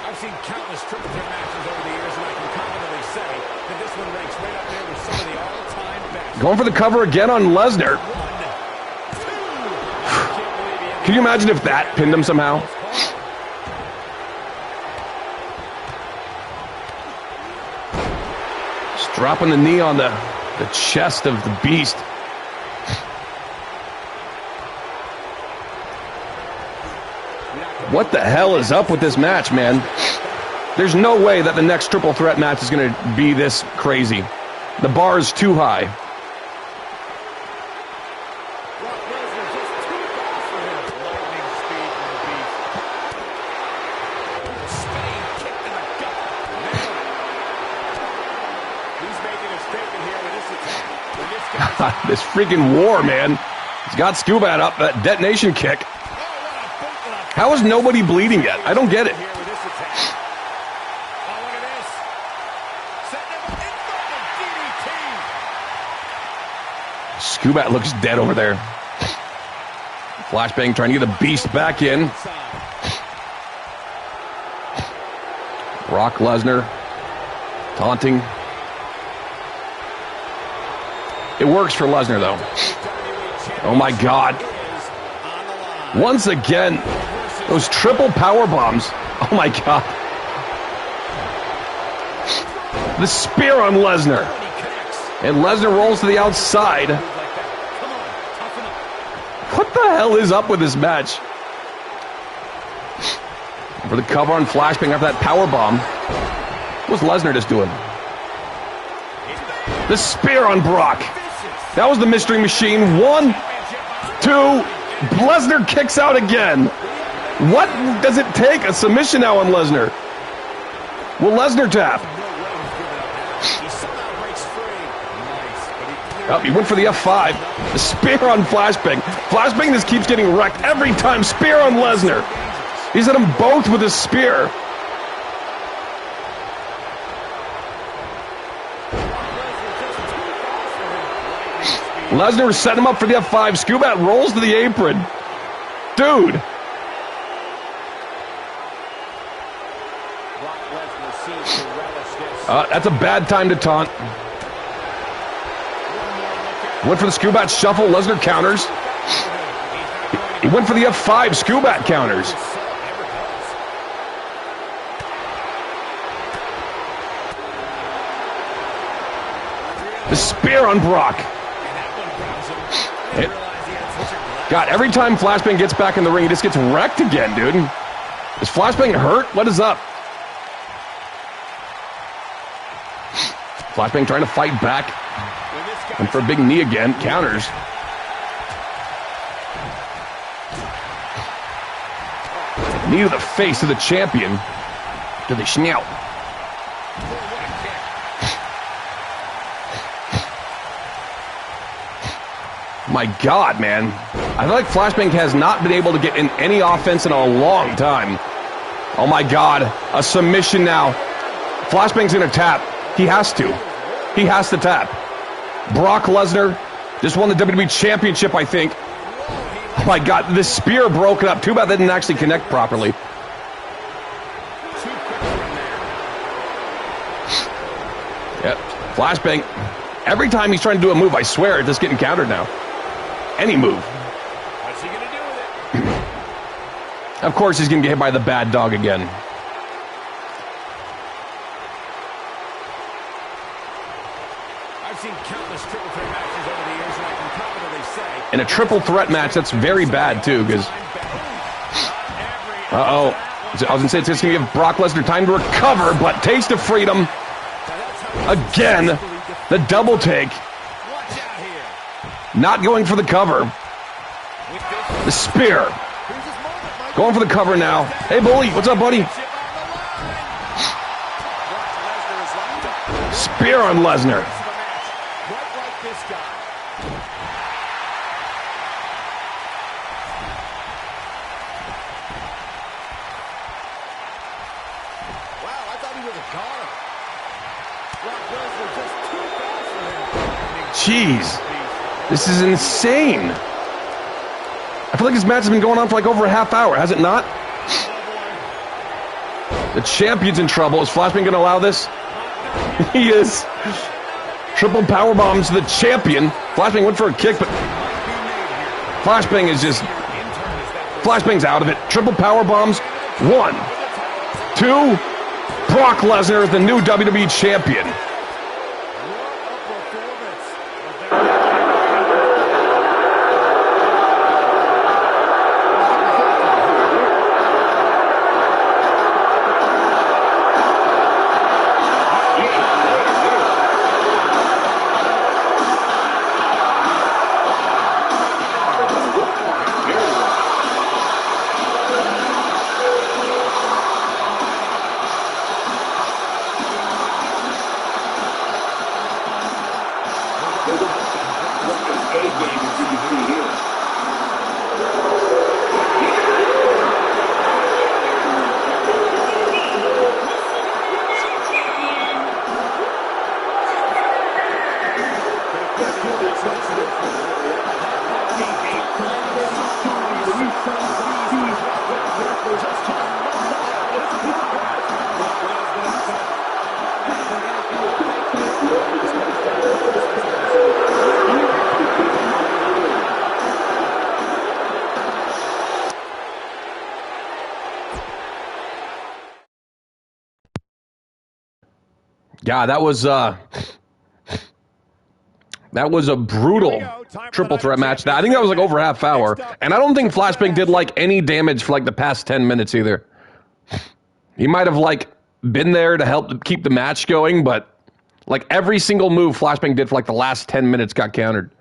I've seen countless triple threat matches over the years, and I can confidently say that this one ranks right up there with some of the all-time best. Going for the cover again on Lesnar. Can you imagine if that pinned him somehow? Just dropping the knee on the chest of the Beast. What the hell is up with this match, man? There's no way that the next triple threat match is going to be this crazy. The bar is too high. This freaking war, man. He's got Skubat up, that detonation kick. How is nobody bleeding yet? I don't get it. Skubat looks dead over there. Flashbang trying to get the Beast back in. Brock Lesnar taunting. It works for Lesnar, though. Oh, my God. Once again, those triple power bombs. Oh, my God. The spear on Lesnar. And Lesnar rolls to the outside. What the hell is up with this match? For the cover on Flashbang after that power bomb. What's Lesnar just doing? The spear on Brock. That was the mystery machine. 1, 2. Lesnar kicks out again. What does it take? A submission now on Lesnar. Will Lesnar tap? He somehow breaks free. Nice, but he clearly Oh, he went for the F5. The spear on Flashbang. Flashbang just keeps getting wrecked every time. Spear on Lesnar. He's hit them both with his spear. Lesnar set him up for the F5. Skubat rolls to the apron. Dude. Brock Lesnar seems to relish this. That's a bad time to taunt. Went for the Skubat shuffle. Lesnar counters. He went for the F5. Skubat counters. The spear on Brock. God, every time Flashbang gets back in the ring, he just gets wrecked again, dude. Is Flashbang hurt? What is up? Flashbang trying to fight back. Went for a big knee again. Counters. Knee to the face of the champion. To the snout. My God, man. I feel like Flashbang has not been able to get in any offense in a long time. Oh my God. A submission now. Flashbang's gonna tap. He has to. He has to tap. Brock Lesnar just won the WWE Championship, I think. Oh my God, the spear broken up. Too bad they didn't actually connect properly. Yep, Flashbang. Every time he's trying to do a move, I swear, it's just getting countered now. Any move. What's he going to do with it? Of course, he's going to get hit by the bad dog again. I've seen countless triple threat matches over the years, and I can confidently say... In a triple threat match, that's very bad, too, because... Uh-oh. I was going to say, it's just going to give Brock Lesnar time to recover, but Taste of Freedom. Again, the double take. Watch out here. Not going for the cover. The spear. Going for the cover now. Hey, Bully, what's up, buddy? Spear on Lesnar. Right like this guy. Wow, I thought he was a goner. Brock Lesnar just too fast for him. Jeez. This is insane. I feel like this match has been going on for like over a half hour, has it not? The champion's in trouble. Is Flashbang going to allow this? He is. Triple power bombs to the champion. Flashbang went for a kick, but Flashbang is just... Flashbang's out of it. Triple power bombs. 1, 2. Brock Lesnar is the new WWE champion. Yeah, that was a brutal triple threat match. I think that was like over a half hour. And I don't think Flashbang did like any damage for like the past 10 minutes either. He might have like been there to help keep the match going, but like every single move Flashbang did for like the last 10 minutes got countered.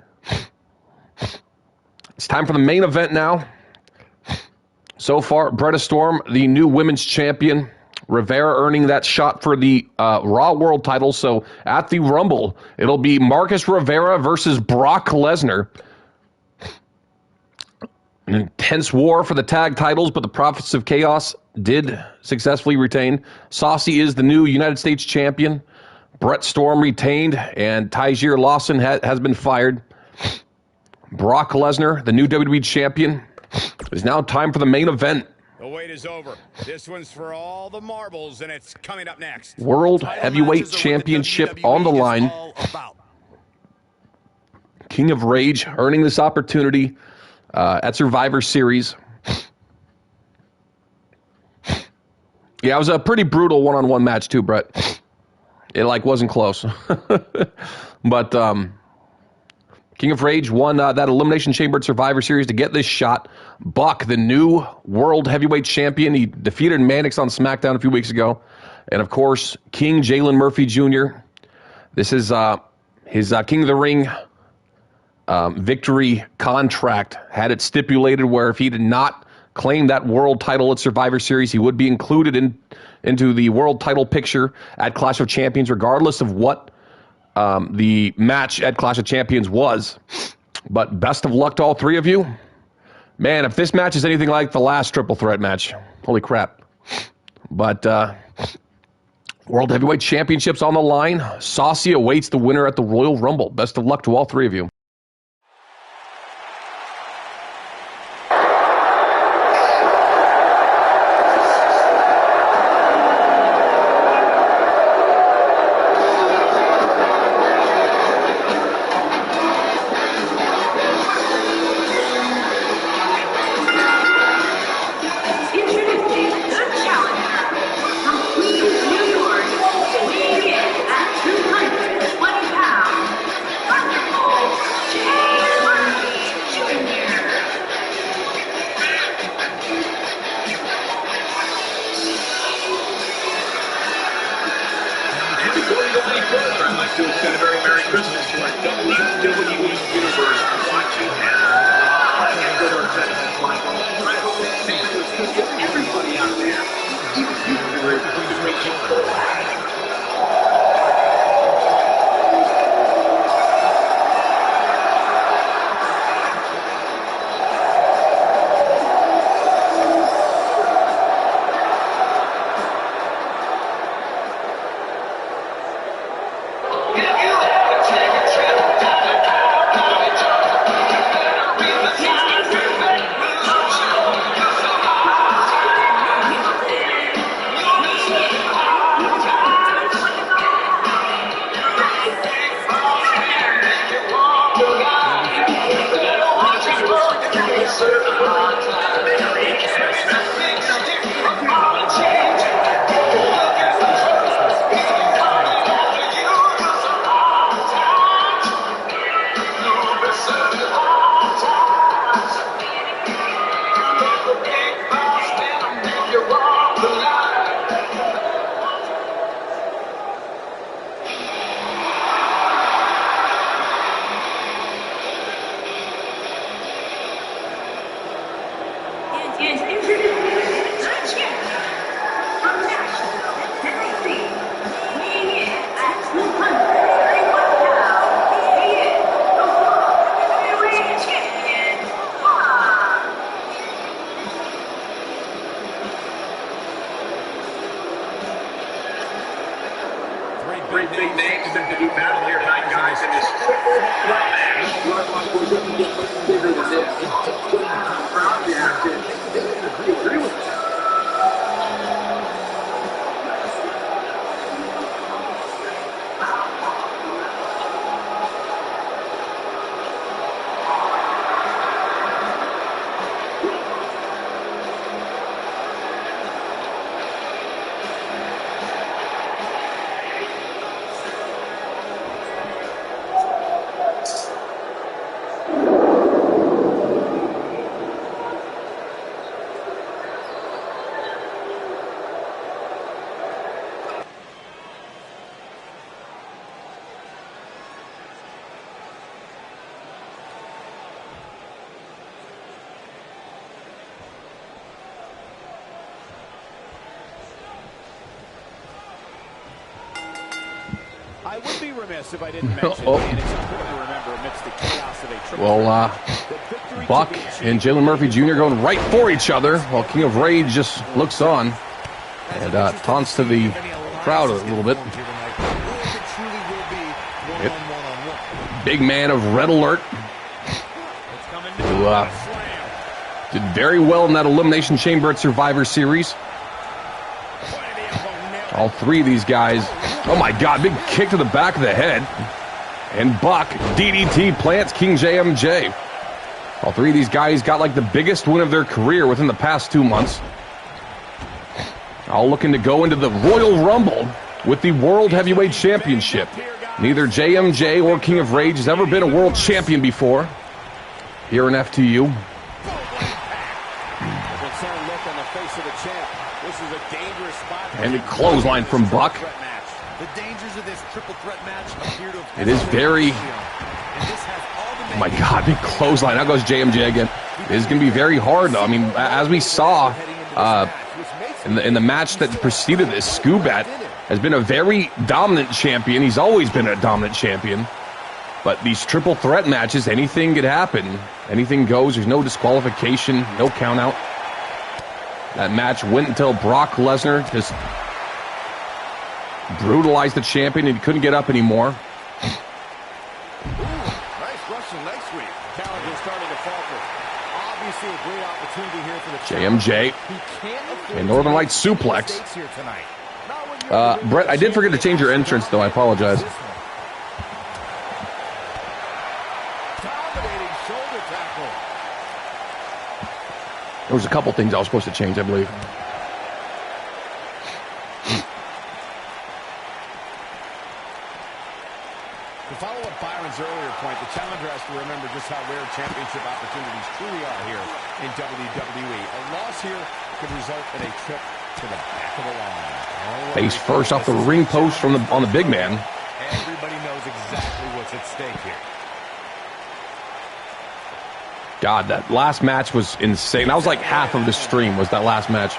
It's time for the main event now. So far, Bretta Storm, the new women's champion, Rivera earning that shot for the Raw World title. So at the Rumble, it'll be Marcus Rivera versus Brock Lesnar. An intense war for the tag titles, but the Prophets of Chaos did successfully retain. Saucy is the new United States champion. Brett Storm retained, and Tygier Lawson has been fired. Brock Lesnar, the new WWE champion. It is now time for the main event. The wait is over. This one's for all the marbles, and it's coming up next. World Heavyweight Championship on the line. King of Rage earning this opportunity at Survivor Series. Yeah, it was a pretty brutal one-on-one match too, Brett. It wasn't close. But King of Rage won that Elimination Chamber at Survivor Series to get this shot. Buck, the new World Heavyweight Champion, he defeated Mannix on SmackDown a few weeks ago. And of course, King Jalen Murphy Jr. This is his King of the Ring victory contract had it stipulated where if he did not claim that world title at Survivor Series, he would be included into the world title picture at Clash of Champions, regardless of what the match at Clash of Champions was. But best of luck to all three of you. Man, if this match is anything like the last triple threat match, holy crap. But World Heavyweight Championship's on the line. Saucy awaits the winner at the Royal Rumble. Best of luck to all three of you. I would be remiss if I didn't mention, and it's important to remember amidst the chaos of a triple threat, Buck and Jalen Murphy Jr. going right for each other, while King of Rage just looks on and taunts to the crowd a little bit. Big man of Red Alert, who did very well in that Elimination Chamber at Survivor Series. All three of these guys, oh my God, big kick to the back of the head. And Buck, DDT plants King JMJ. All three of these guys got like the biggest win of their career within the past 2 months. All looking to go into the Royal Rumble with the World Heavyweight Championship. Neither JMJ or King of Rage has ever been a world champion before here in FTU. And a clothesline from Buck. The dangers of this triple threat match appear to have it is very... Oh my God, big clothesline. Now goes JMJ again. It is going to be very hard, though. I mean, as we saw in the match that preceded this, Skubat has been a very dominant champion. He's always been a dominant champion. But these triple threat matches, anything could happen. Anything goes. There's no disqualification, no count out. That match went until Brock Lesnar just brutalized the champion and he couldn't get up anymore. Nice Russian leg sweep. Challenger starting to falter. Obviously a great opportunity here for the JMJ and Northern Lights suplex. Brett, I did forget to change your entrance, though. I apologize. There was a couple things I was supposed to change, I believe. To follow up Byron's earlier point, the challenger has to remember just how rare championship opportunities truly are here in WWE. A loss here could result in a trip to the back of the line. Face first off the ring post on the big man. Everybody knows exactly what's at stake here. God, that last match was insane. That was like half of the stream was that last match.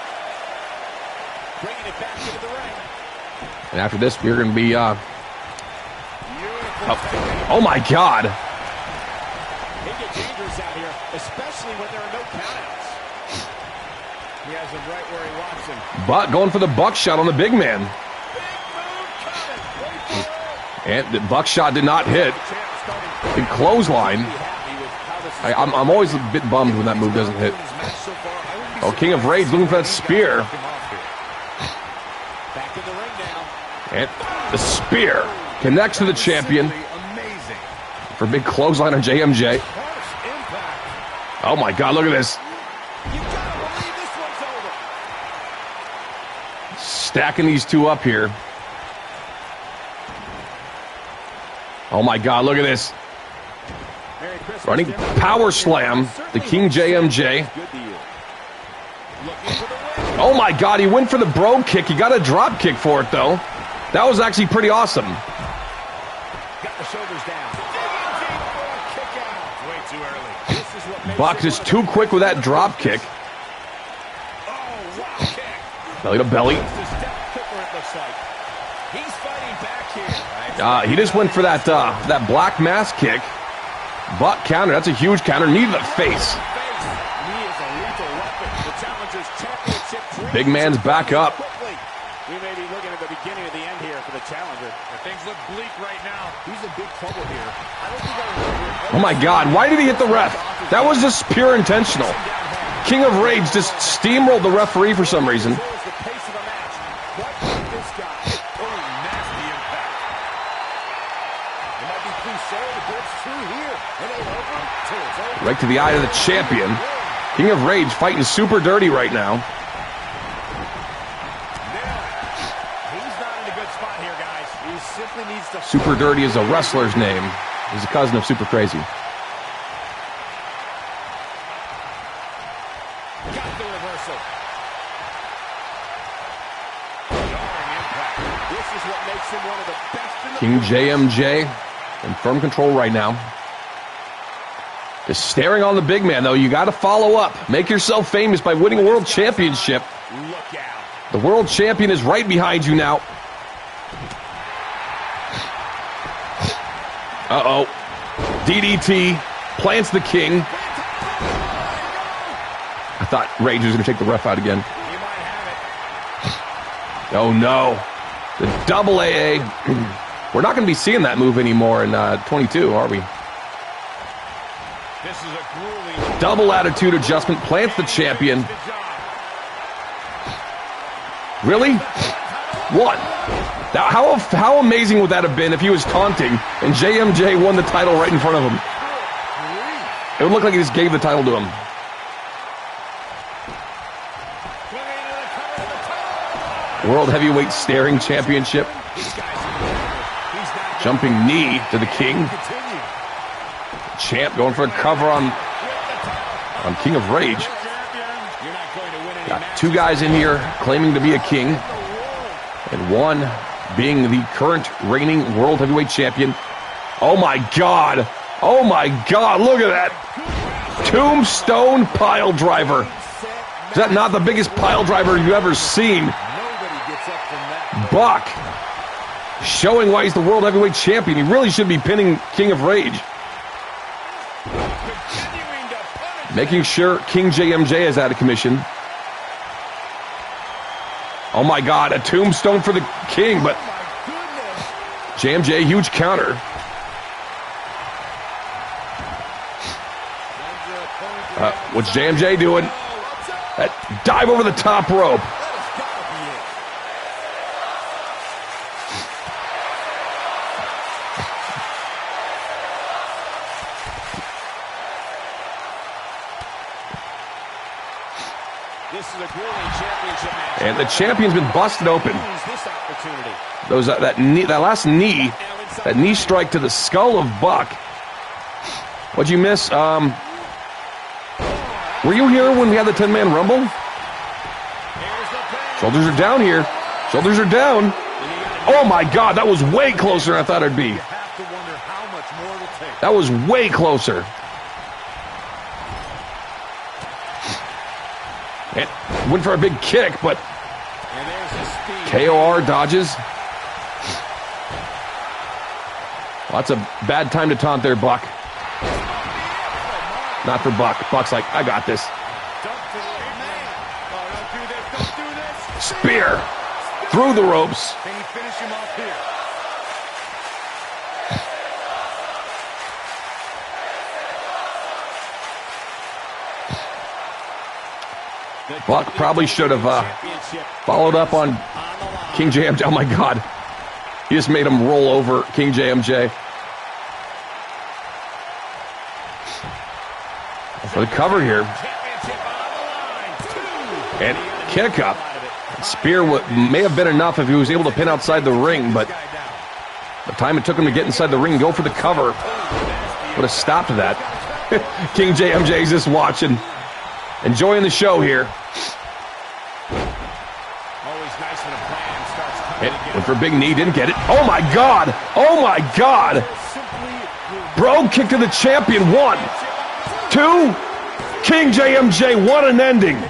Bringing it back into the ring. And after this, we're going to be... oh my God. He gets dangerous out here, especially when there are no countouts. He has him right where he wants him. But going for the buckshot on the big man. And the buckshot did not hit. Big clothesline. I'm always a bit bummed when that move doesn't hit. Oh, King of Rage looking for that spear. And the spear connects to the champion for a big clothesline on JMJ. Oh my God, look at this. Stacking these two up here. Oh my God, look at this. Running power slam to King JMJ. Oh my God, he went for the bro kick. He got a drop kick for it, though. That was actually pretty awesome. Got the shoulders down. Way too early. Buck is too quick with that drop kick. Belly to belly. He just went for that that black mass kick. Buck counter. That's a huge counter. Knee to the face. Big man's back up. We may be looking at the beginning of the end here for the challenger. Things look bleak right now. He's in big trouble here. Oh my God, why did he hit the ref? That was just pure intentional. King of Rage just steamrolled the referee for some reason. Right to the eye of the champion. King of Rage fighting super dirty right now. Super Dirty is a wrestler's name. He's a cousin of Super Crazy. Got the reversal. This is what makes him one of the best in the King JMJ in firm control right now. Just staring on the big man, though. You got to follow up. Make yourself famous by winning a world championship. Look out. The world champion is right behind you now. Uh-oh. DDT. Plants the King. I thought Rage was going to take the ref out again. Oh, no. The double AA. We're not going to be seeing that move anymore in 22, are we? This is a grueling Double attitude adjustment. Plants the champion. Really? What? Now, how amazing would that have been if he was taunting and JMJ won the title right in front of him? It would look like he just gave the title to him. World Heavyweight Staring Championship. Jumping knee to the King. Champ going for a cover on King of Rage. Got two guys in here claiming to be a king, and one being the current reigning World Heavyweight Champion. Oh my God! Oh my God! Look at that! Tombstone pile driver. Is that not the biggest pile driver you've ever seen? Buck showing why he's the World Heavyweight Champion. He really should be pinning King of Rage. Making sure King JMJ is out of commission. Oh my God, a tombstone for the King, but JMJ, huge counter. What's JMJ doing? That dive over the top rope. This is a grueling championship match. And the champion's been busted open. Those that last knee, that knee strike to the skull of Buck. What'd you miss? Were you here when we had the 10-man Rumble? Shoulders are down here. Shoulders are down. Oh my God, that was way closer than I thought it'd be. That was way closer. It went for a big kick, but KOR dodges. Well, that's a bad time to taunt there, Buck. Not for Buck. Buck's like, I got this. Spear through the ropes. Can he finish him off here? Buck probably should have followed up on King JMJ. Oh my God. He just made him roll over King JMJ. For the cover here. And kick up. Spear may have been enough if he was able to pin outside the ring, but the time it took him to get inside the ring and go for the cover would have stopped that. King JMJ's just watching. Enjoying the show here. Went for a big knee, didn't get it. Oh my God! Oh my God! Bro kick to the champion. 1, 2. King JMJ, what an ending.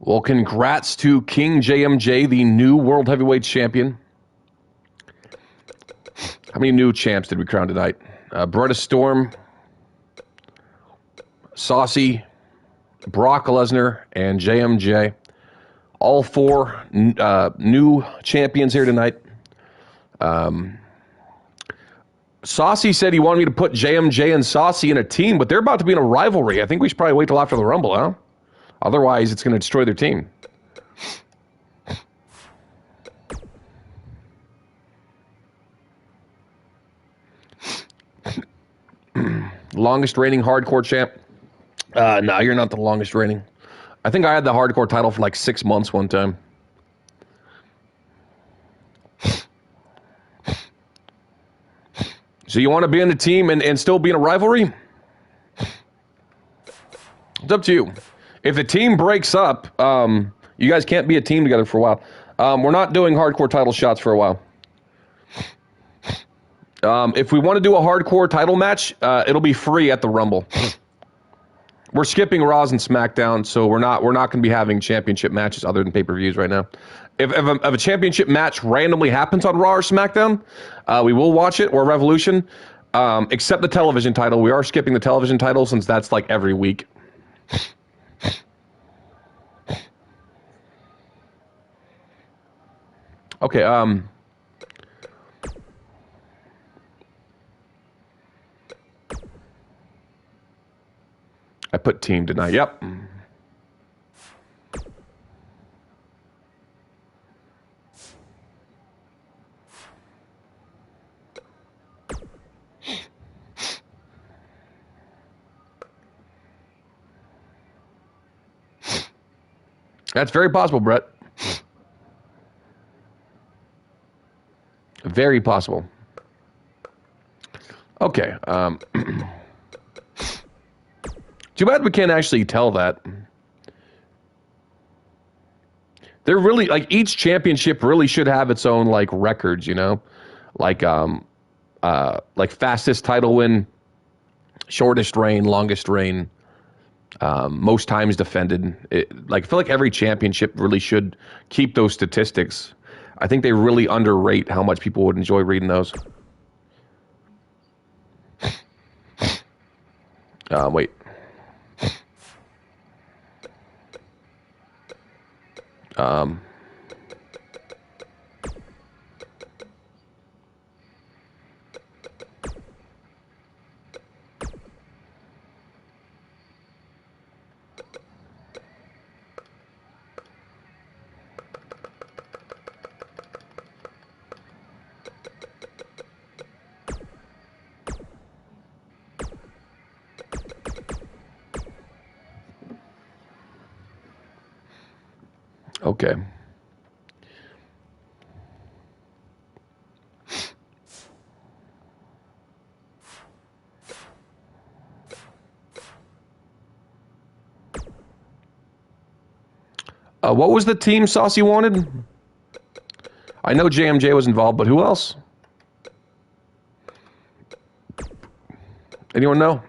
Well, congrats to King JMJ, the new World Heavyweight Champion. How many new champs did we crown tonight? Bretta Storm, Saucy, Brock Lesnar, and JMJ. All 4 new champions here tonight. Saucy said he wanted me to put JMJ and Saucy in a team, but they're about to be in a rivalry. I think we should probably wait till after the Rumble, huh? Otherwise, it's going to destroy their team. Longest reigning hardcore champ. No, you're not the longest reigning. I think I had the hardcore title for like 6 months one time. So you want to be in a team and still be in a rivalry? It's up to you. If the team breaks up, you guys can't be a team together for a while. We're not doing hardcore title shots for a while. If we want to do a hardcore title match, it'll be free at the Rumble. We're skipping Raws and SmackDown, so we're not going to be having championship matches other than pay-per-views right now. If a championship match randomly happens on Raw or SmackDown, we will watch it, or Revolution, except the television title. We are skipping the television title since that's like every week. Okay, I put team tonight. Yep. That's very possible, Brett. Very possible. Okay. Too bad we can't actually tell that. They're really, like, each championship really should have its own, like, records, you know? Like fastest title win, shortest reign, longest reign, most times defended. I feel like every championship really should keep those statistics. I think they really underrate how much people would enjoy reading those. Wait. Okay. What was the team Saucy wanted? I know JMJ was involved, but who else? Anyone know?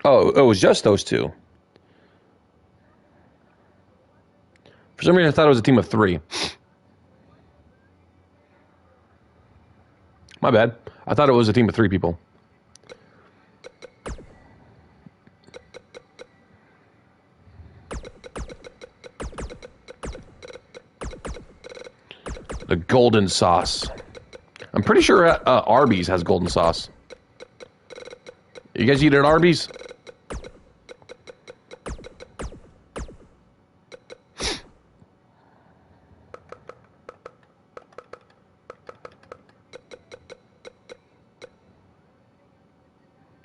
Oh, it was just those two. For some reason, I thought it was a team of 3. My bad. I thought it was a team of 3 people. The golden sauce. I'm pretty sure Arby's has golden sauce. You guys eat at Arby's?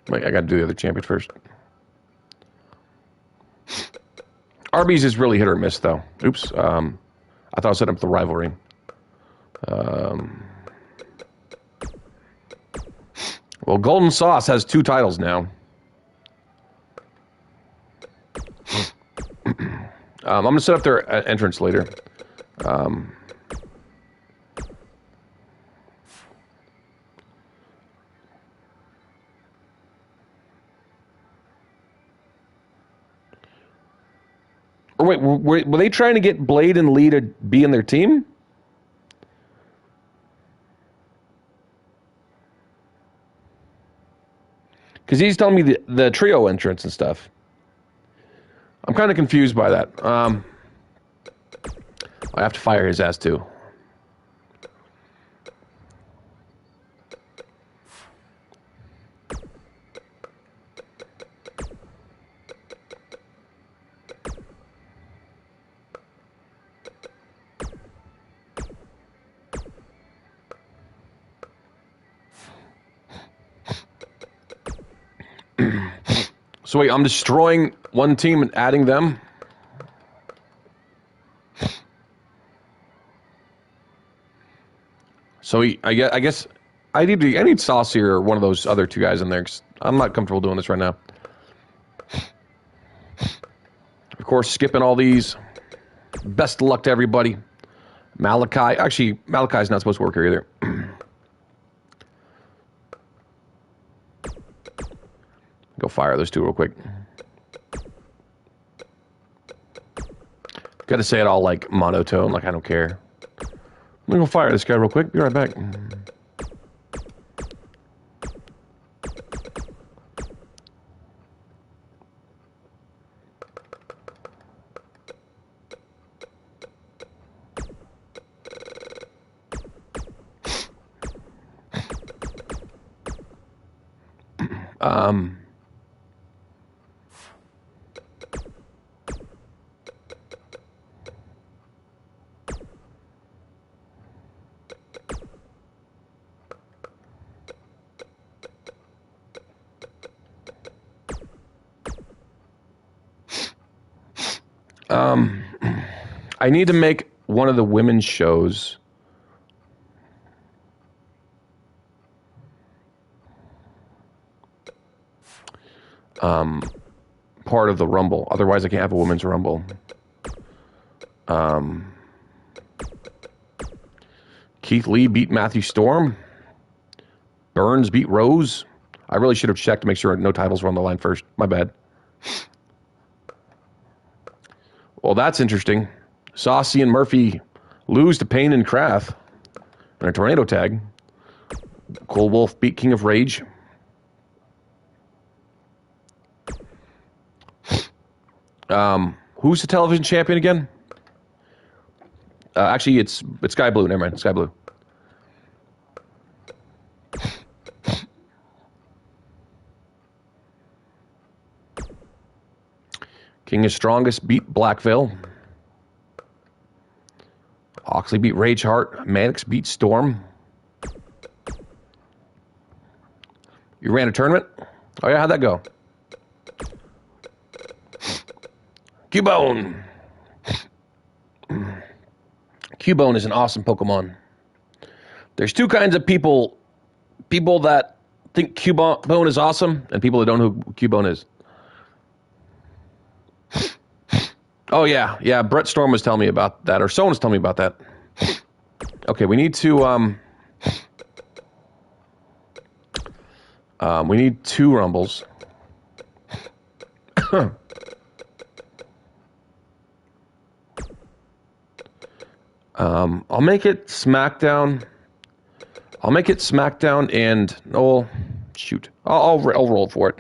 Wait, I got to do the other champion first. Arby's is really hit or miss, though. Oops. I thought I set up the rivalry. Well, Golden Sauce has 2 titles now. I'm going to set up their entrance later. Or wait, were they trying to get Blade and Lee to be in their team? Because he's telling me the trio entrance and stuff. I'm kind of confused by that. I have to fire his ass too. So wait, I'm destroying one team and adding them? So I guess I need Saucy or one of those other two guys in there, 'cause I'm not comfortable doing this right now. Of course, skipping all these. Best of luck to everybody. Malachi. Actually, Malachi's not supposed to work here either. Go fire those two real quick. Got to say it all like monotone, like I don't care. I'm gonna go fire this guy real quick. Be right back. I need to make one of the women's shows part of the Rumble. Otherwise, I can't have a women's Rumble. Keith Lee beat Matthew Storm. Burns beat Rose. I really should have checked to make sure no titles were on the line first. My bad. Well, that's interesting. Saucy and Murphy lose to Payne and Kraft in a tornado tag. Cole Wolf beat King of Rage. Who's the television champion again? Actually, it's Sky Blue. Never mind, Sky Blue. King is Strongest beat Blackville. Oxley beat Rage Hart. Mannix beat Storm. You ran a tournament? Oh yeah, how'd that go? Cubone. Cubone is an awesome Pokemon. There's two kinds of people. People that think Cubone is awesome and people that don't know who Cubone is. Oh, yeah. Brett Storm was telling me about that, or someone was telling me about that. Okay, we need to, we need 2 Rumbles. I'll make it SmackDown. And, oh, shoot. I'll roll for it.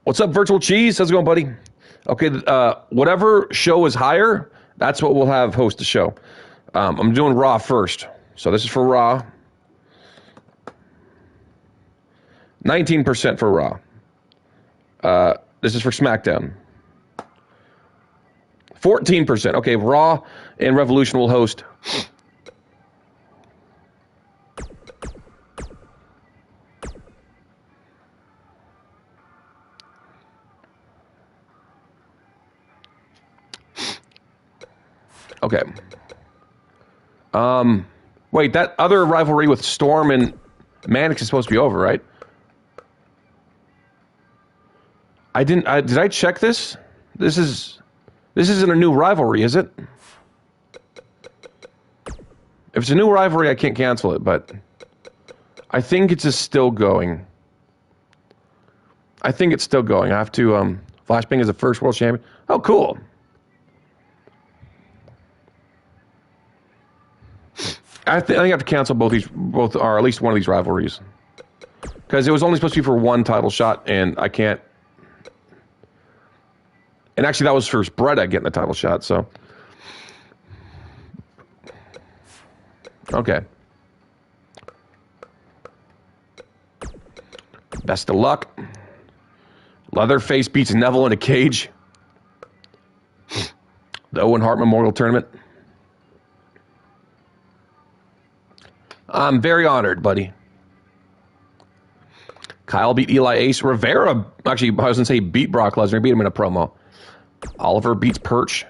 What's up, Virtual Cheese? How's it going, buddy? Okay, whatever show is higher, that's what we'll have host the show. I'm doing Raw first. So this is for Raw. 19% for Raw. This is for SmackDown. 14%. Okay, Raw and Revolution will host. Okay. Wait, that other rivalry with Storm and Mannix is supposed to be over, right? Did I check this? This isn't a new rivalry, is it? If it's a new rivalry, I can't cancel it, but I think it's just still going. I have to, Flashbang is the first world champion. Oh, cool. I think I have to cancel both or at least one of these rivalries. Because it was only supposed to be for one title shot, and I can't. And actually, that was for Bretta getting the title shot, so. Okay. Best of luck. Leatherface beats Neville in a cage. The Owen Hart Memorial Tournament. I'm very honored, buddy. Kyle beat Eli Ace. Rivera, actually, I was going to say beat Brock Lesnar. Beat him in a promo. Oliver beats Perch.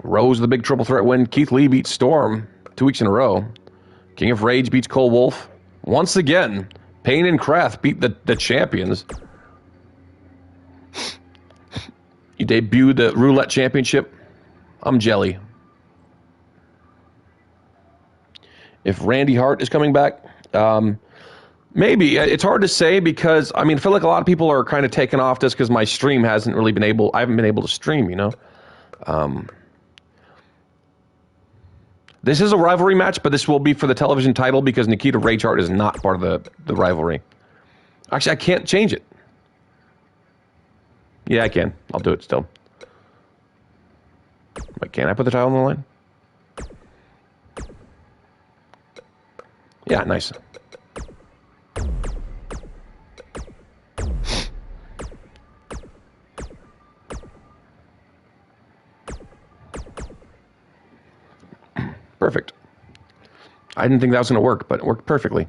Rose, the big triple threat win. Keith Lee beats Storm 2 weeks in a row. King of Rage beats Cole Wolf. Once again, Payne and Kraft beat the champions. You debuted the Roulette Championship. I'm jelly. If Randy Hart is coming back, maybe. It's hard to say because, I mean, I feel like a lot of people are kind of taken off this because my stream hasn't really been able, I haven't been able to stream, you know. This is a rivalry match, but this will be for the television title because Nikita Rage Hart is not part of the rivalry. Actually, I can't change it. Yeah, I can. I'll do it still. But can I put the title on the line? Yeah, nice. Perfect. I didn't think that was going to work, but it worked perfectly.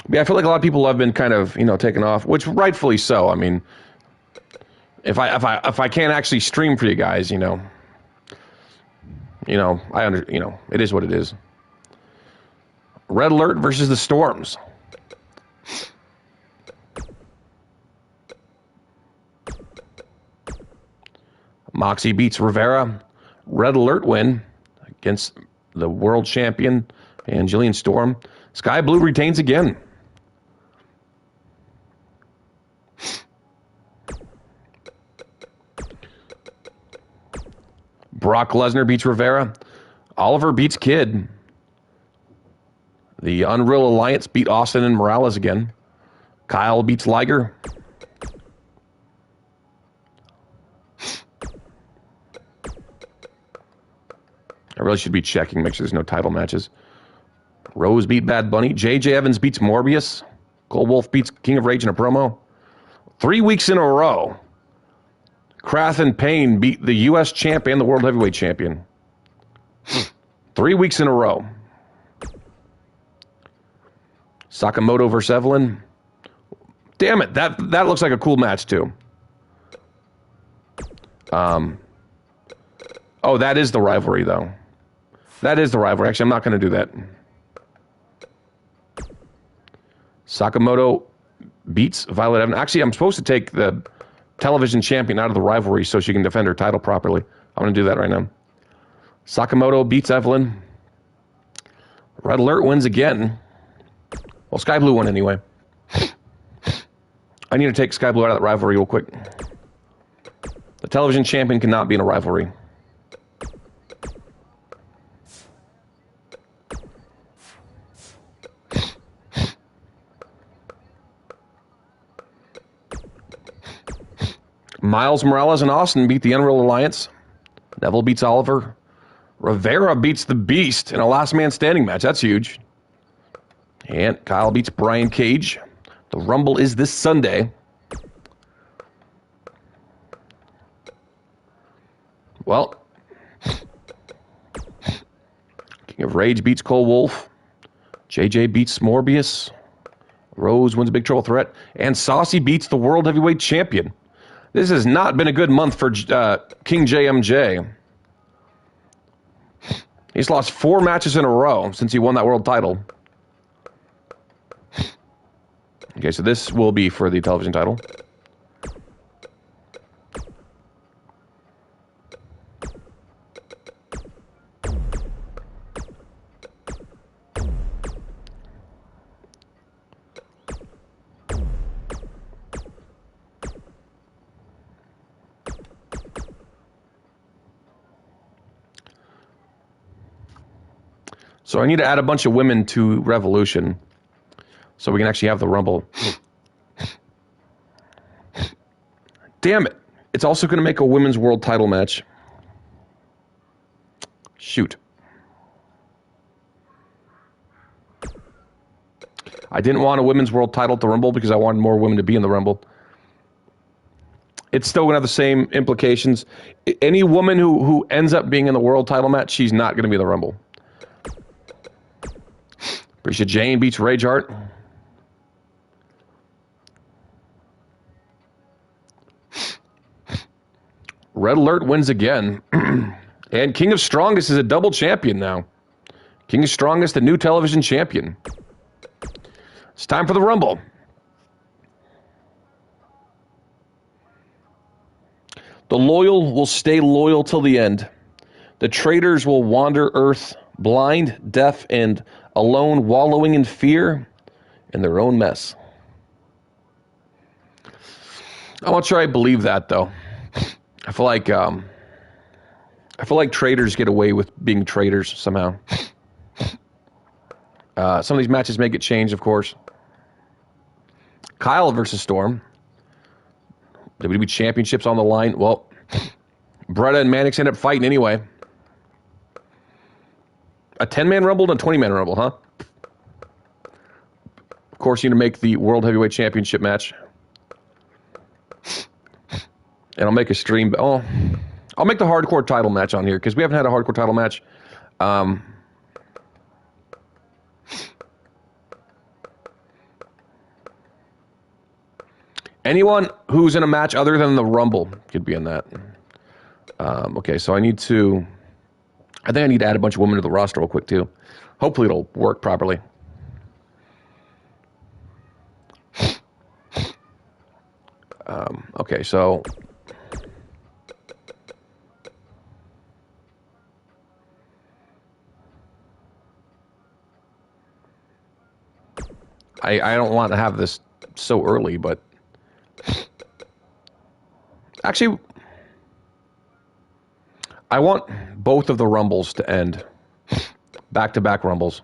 Yeah, I feel like a lot of people have been kind of, taken off, which rightfully so. I mean, if I can't actually stream for you guys, it is what it is. Red Alert versus the Storms. Moxie beats Rivera. Red Alert win against the world champion and Jillian Storm. Sky Blue retains again. Brock Lesnar beats Rivera. Oliver beats Kidd. The Unreal Alliance beat Austin and Morales again. Kyle beats Liger. I really should be checking, make sure there's no title matches. Rose beat Bad Bunny. J.J. Evans beats Morbius. Cole Wolf beats King of Rage in a promo. 3 weeks in a row, Kraft and Payne beat the U.S. champion, the World Heavyweight Champion. 3 weeks in a row. Sakamoto versus Evelyn. Damn it, that looks like a cool match too. Oh, that is the rivalry though. That is the rivalry. Actually, I'm not going to do that. Sakamoto beats Violet Evans. Actually, I'm supposed to take the television champion out of the rivalry so she can defend her title properly. I'm going to do that right now. Sakamoto beats Evelyn. Red Alert wins again. Well, Sky Blue won anyway. I need to take Sky Blue out of that rivalry real quick. The television champion cannot be in a rivalry. Miles Morales and Austin beat the Unreal Alliance. Neville beats Oliver. Rivera beats the Beast in a last man standing match. That's huge. And Kyle beats Brian Cage. The Rumble is this Sunday. Well, King of Rage beats Cole Wolf. JJ beats Morbius. Rose wins a big triple threat. And Saucy beats the World Heavyweight Champion. This has not been a good month for King JMJ. He's lost 4 matches in a row since he won that world title. Okay, so this will be for the television title. So I need to add a bunch of women to Revolution so we can actually have the Rumble. Damn it. It's also going to make a women's world title match. Shoot. I didn't want a women's world title at the Rumble because I wanted more women to be in the Rumble. It's still going to have the same implications. Any woman who ends up being in the world title match, she's not going to be in the Rumble. Brisha Jane beats Rage Hart. Red Alert wins again. And King of Strongest is a double champion now. King of Strongest, the new television champion. It's time for the Rumble. The loyal will stay loyal till the end. The traitors will wander Earth, blind, deaf, and alone, wallowing in fear in their own mess. I'm not sure I believe that, though. I feel like traitors get away with being traitors somehow. Some of these matches may get changed, of course. Kyle versus Storm. WWE Championships on the line. Well, Beretta and Mannix end up fighting anyway. A 10-man Rumble and a 20-man Rumble, huh? Of course, you need to make the World Heavyweight Championship match. And I'll make a stream. Oh, I'll make the hardcore title match on here because we haven't had a hardcore title match. Anyone who's in a match other than the Rumble could be in that. Okay, so I think I need to add a bunch of women to the roster real quick too. Hopefully it'll work properly. Okay, so I don't want to have this so early, but actually, I want both of the Rumbles to end. Back-to-back Rumbles.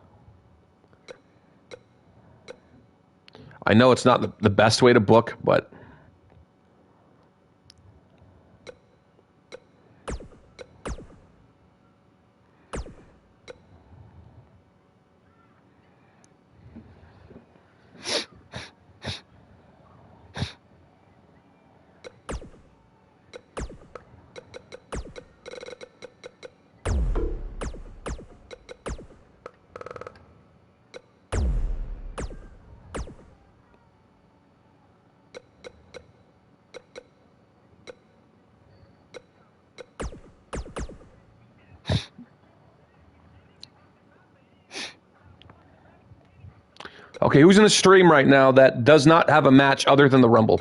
I know it's not the best way to book, but okay, who's in the stream right now that does not have a match other than the Rumble?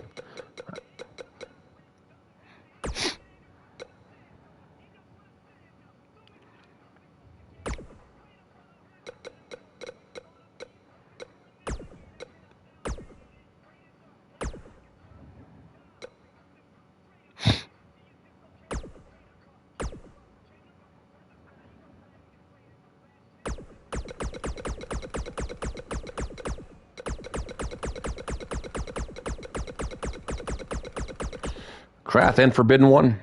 Krath and Forbidden One.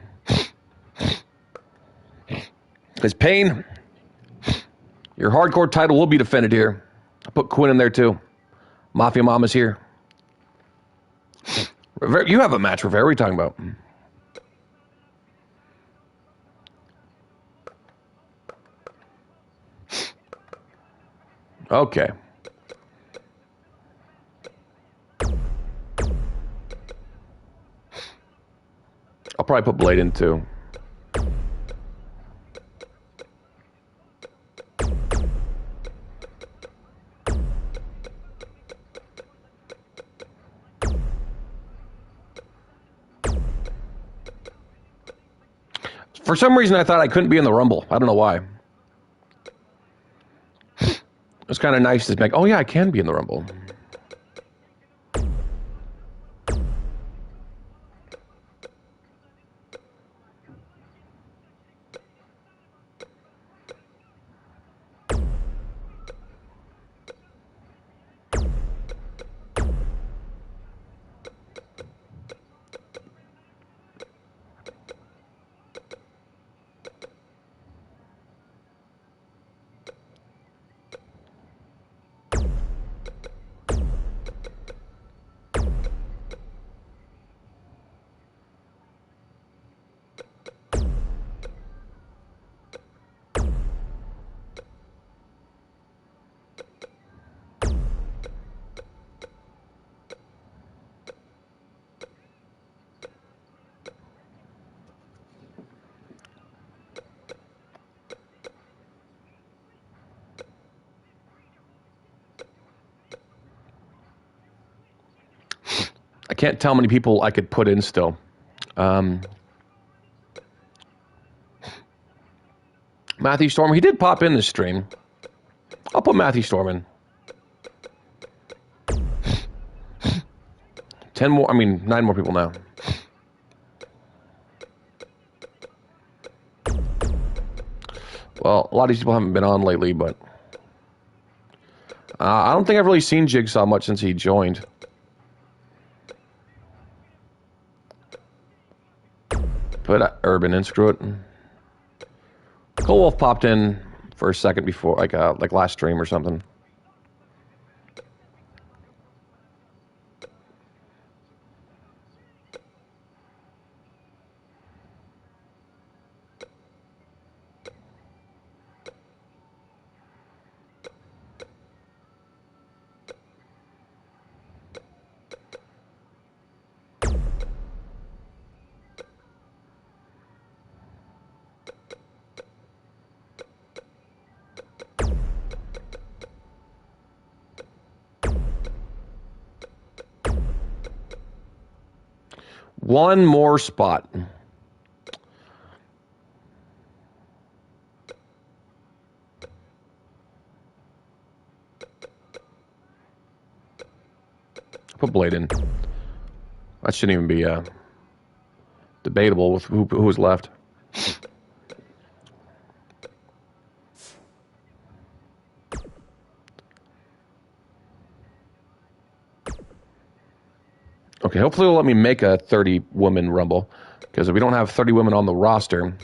Because Payne, your hardcore title will be defended here. I put Quinn in there too. Mafia Mama's here. You have a match, Rivera. What are you talking about? Okay. I'll probably put Blade in too. For some reason, I thought I couldn't be in the Rumble. I don't know why. It was kind of nice to make, oh yeah, I can be in the Rumble. I can't tell how many people I could put in still. Matthew Storm, he did pop in this stream. I'll put Matthew Storm in. 9 more people now. Well, a lot of these people haven't been on lately, but I don't think I've really seen Jigsaw much since he joined. Put Urban in, screw it. Cole Wolf popped in for a second before, like last stream or something. One more spot. Put Blade in. That shouldn't even be debatable with who's left. Okay, hopefully they'll let me make a 30-woman Rumble, because if we don't have 30 women on the roster,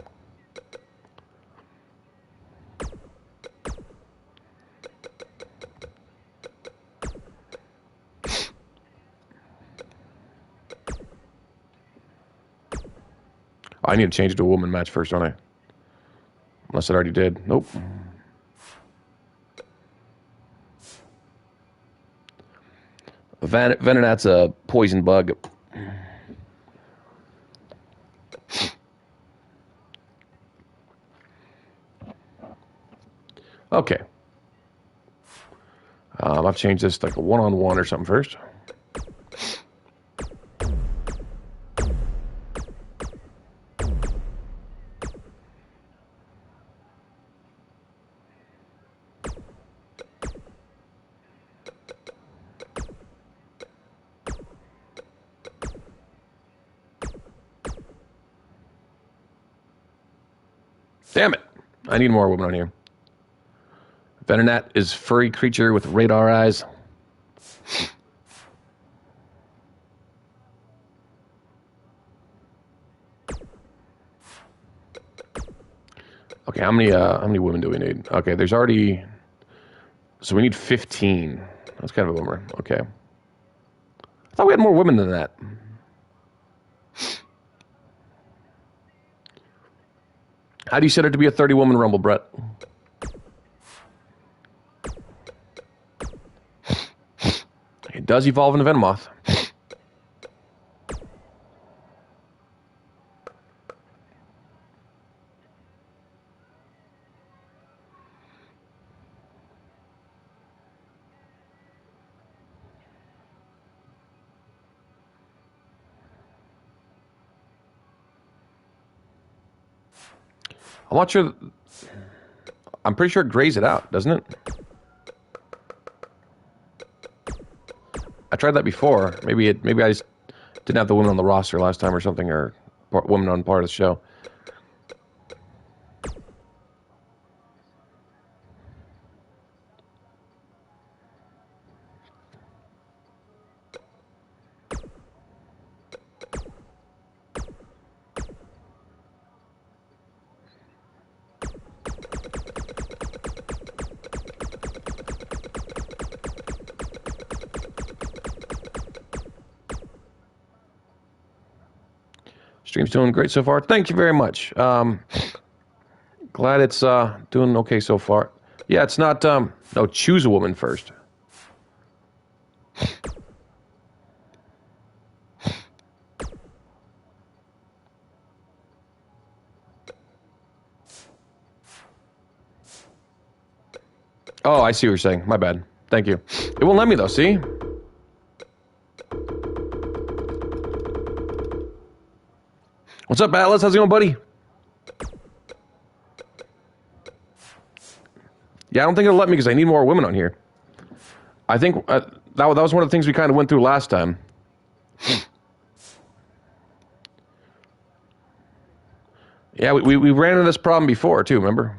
I need to change it to a woman match first, don't I? Unless it already did. Nope. Venonat's a poison bug. Okay. I've changed this to like a one-on-one or something first. Damn it. I need more women on here. Venonat is furry creature with radar eyes. Okay, how many women do we need? Okay, there's already, so we need 15. That's kind of a bummer. Okay. I thought we had more women than that. How do you set it to be a 30-woman Rumble, Brett? It does evolve into Venomoth. I'm not sure. I'm pretty sure it grays it out, doesn't it? I tried that before. Maybe I just didn't have the woman on the roster last time or something, or woman on part of the show. Stream's doing great so far. Thank you very much. Glad it's doing okay so far. Yeah, it's not. No, choose a woman first. Oh, I see what you're saying. My bad. Thank you. It won't let me though. See? What's up, Atlas? How's it going, buddy? Yeah, I don't think it'll let me because I need more women on here. I think that was one of the things we kind of went through last time. Yeah, we ran into this problem before, too, remember?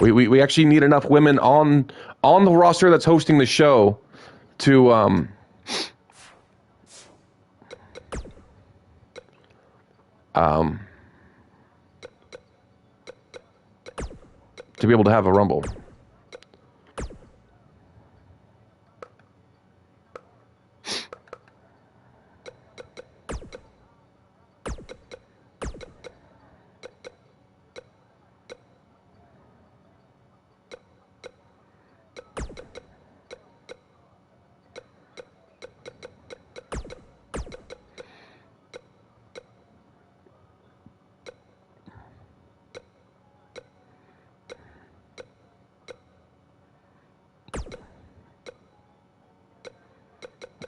We actually need enough women on the roster that's hosting the show to be able to have a Rumble.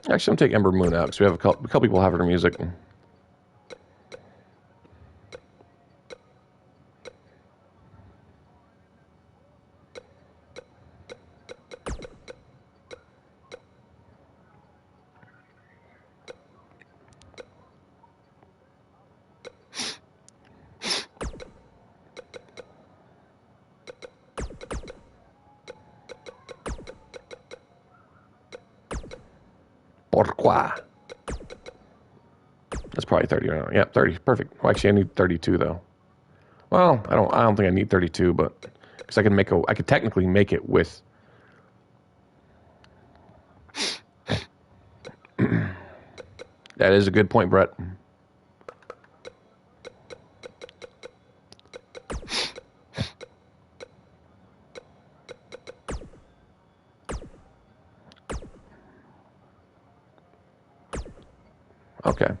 Actually, I'm taking Ember Moon out because we have a couple people have her music. Pourquoi? That's probably 30 right now. Yeah, 30. Perfect. Well, actually, I need 32 though. Well, I don't think I need 32, but because I could technically make it with. That is a good point, Brett. Okay.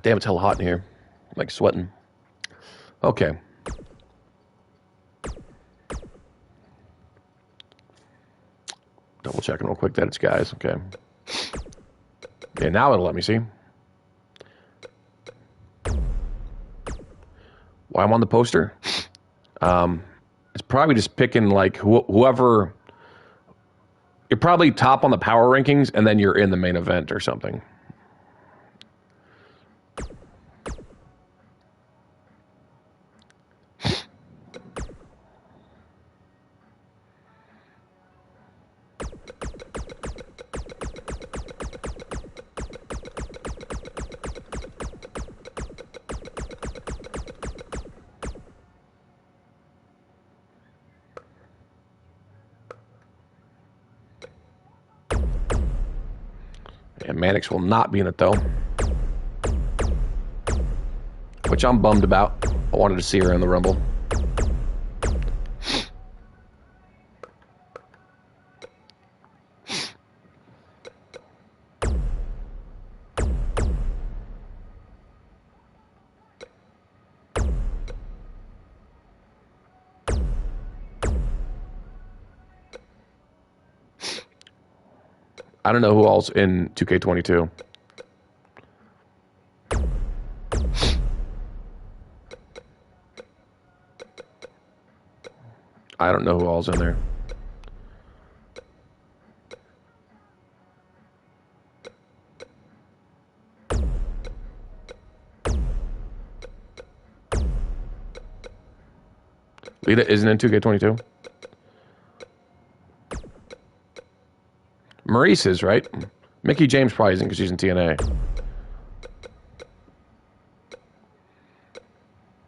Damn, it's hella hot in here. I'm like sweating. Okay. Double checking real quick that it's guys. Okay. Okay, now it'll let me see. Why I'm on the poster? It's probably just picking like whoever. You're probably top on the power rankings, and then you're in the main event or something. And Mannix will not be in it, though. Which I'm bummed about. I wanted to see her in the Rumble. I don't know who all's in 2K22. I don't know who all's in there. Lita isn't in 2K22? Maurice is, right? Mickey James probably isn't because she's in TNA.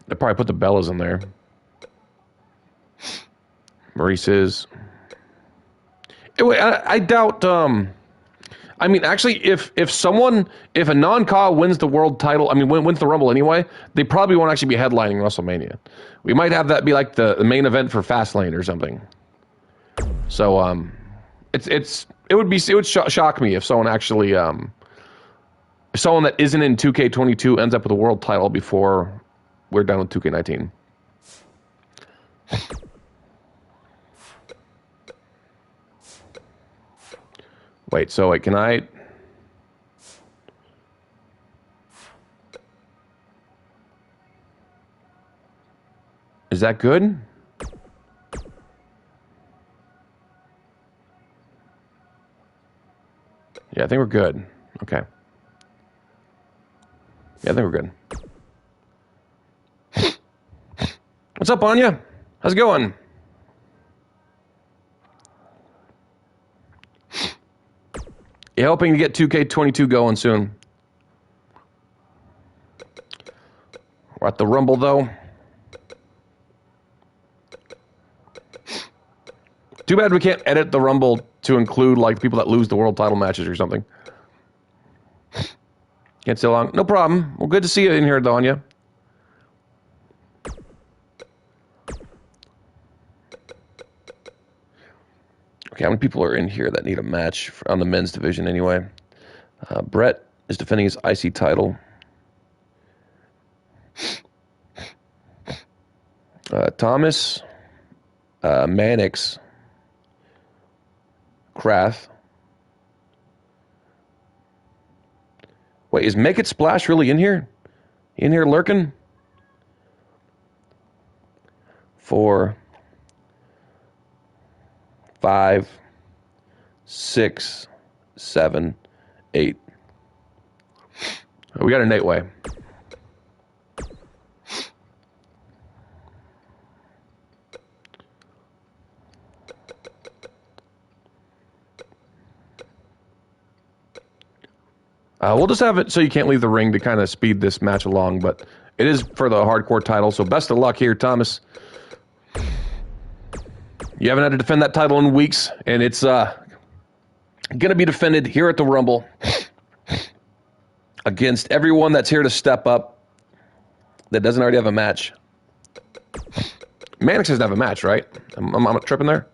They probably put the Bellas in there. Maurice is. I doubt. I mean, actually, if a non-Ka wins the world title, I mean, wins the Rumble anyway, they probably won't actually be headlining WrestleMania. We might have that be like the main event for Fastlane or something. So it would shock me if someone actually if someone that isn't in 2K22 ends up with a world title before we're done with 2K19. Wait, can I? Is that good? Yeah, I think we're good. Okay. Yeah, I think we're good. What's up, Anya? How's it going? You hoping to get 2K22 going soon? We're at the Rumble, though. Too bad we can't edit the Rumble to include, like, people that lose the world title matches or something. Can't stay long. No problem. Well, good to see you in here, Anya. Okay, how many people are in here that need a match on the men's division anyway? Brett is defending his IC title. Thomas, Mannix, Krath. Wait, is Make It Splash really in here? In here lurking? 4, 5, 6, 7, 8. We got a Nate Way. We'll just have it so you can't leave the ring to kind of speed this match along, but it is for the hardcore title, so best of luck here, Thomas. You haven't had to defend that title in weeks, and it's going to be defended here at the Rumble against everyone that's here to step up that doesn't already have a match. Mannix doesn't have a match, right? I'm tripping there?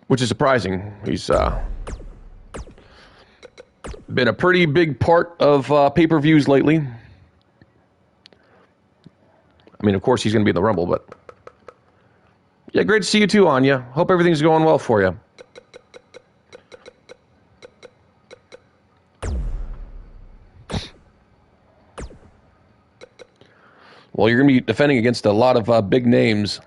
Which is surprising. He's been a pretty big part of pay-per-views lately. I mean, of course, he's going to be in the Rumble, but... Yeah, great to see you too, Anya. Hope everything's going well for you. Well, you're going to be defending against a lot of big names.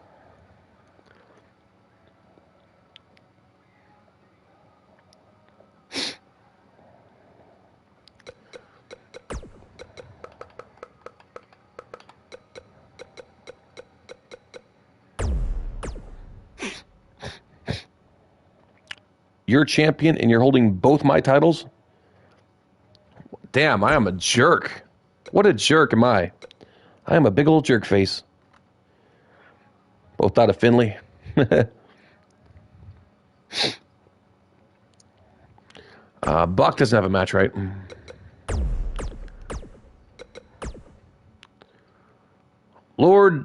You're champion and you're holding both my titles? Damn, I am a jerk. What a jerk am I? I am a big old jerk face. Both out of Finley. Buck doesn't have a match, right? Lord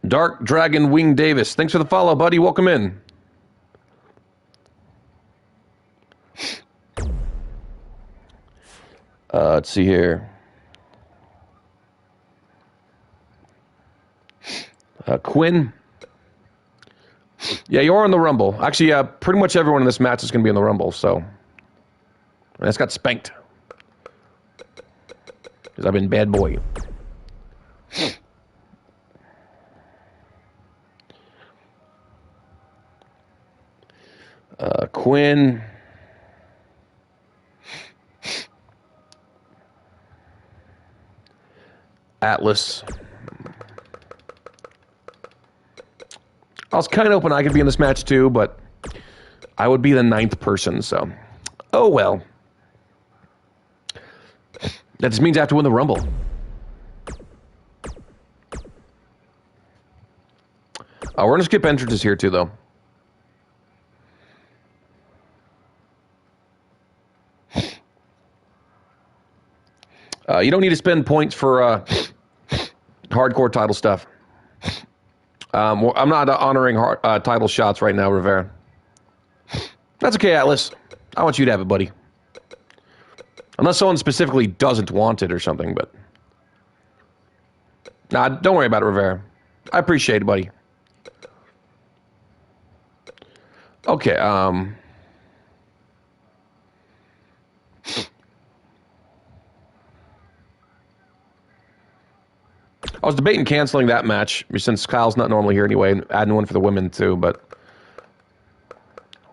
Dark Dragon Wing Davis. Thanks for the follow, buddy. Welcome in. Let's see here. Quinn. Yeah, you're in the Rumble. Actually, pretty much everyone in this match is going to be in the Rumble, so. And it's got spanked. Because I've been bad boy. Quinn. Atlas. I was kind of hoping I could be in this match too, but I would be the 9th person, so. Oh well. That just means I have to win the Rumble. We're going to skip entrances here too, though. You don't need to spend points for hardcore title stuff. Well, I'm not honoring title shots right now, Rivera. That's okay, Atlas. I want you to have it, buddy. Unless someone specifically doesn't want it or something, but... Nah, don't worry about it, Rivera. I appreciate it, buddy. Okay, I was debating canceling that match, since Kyle's not normally here anyway, and adding one for the women, too, but...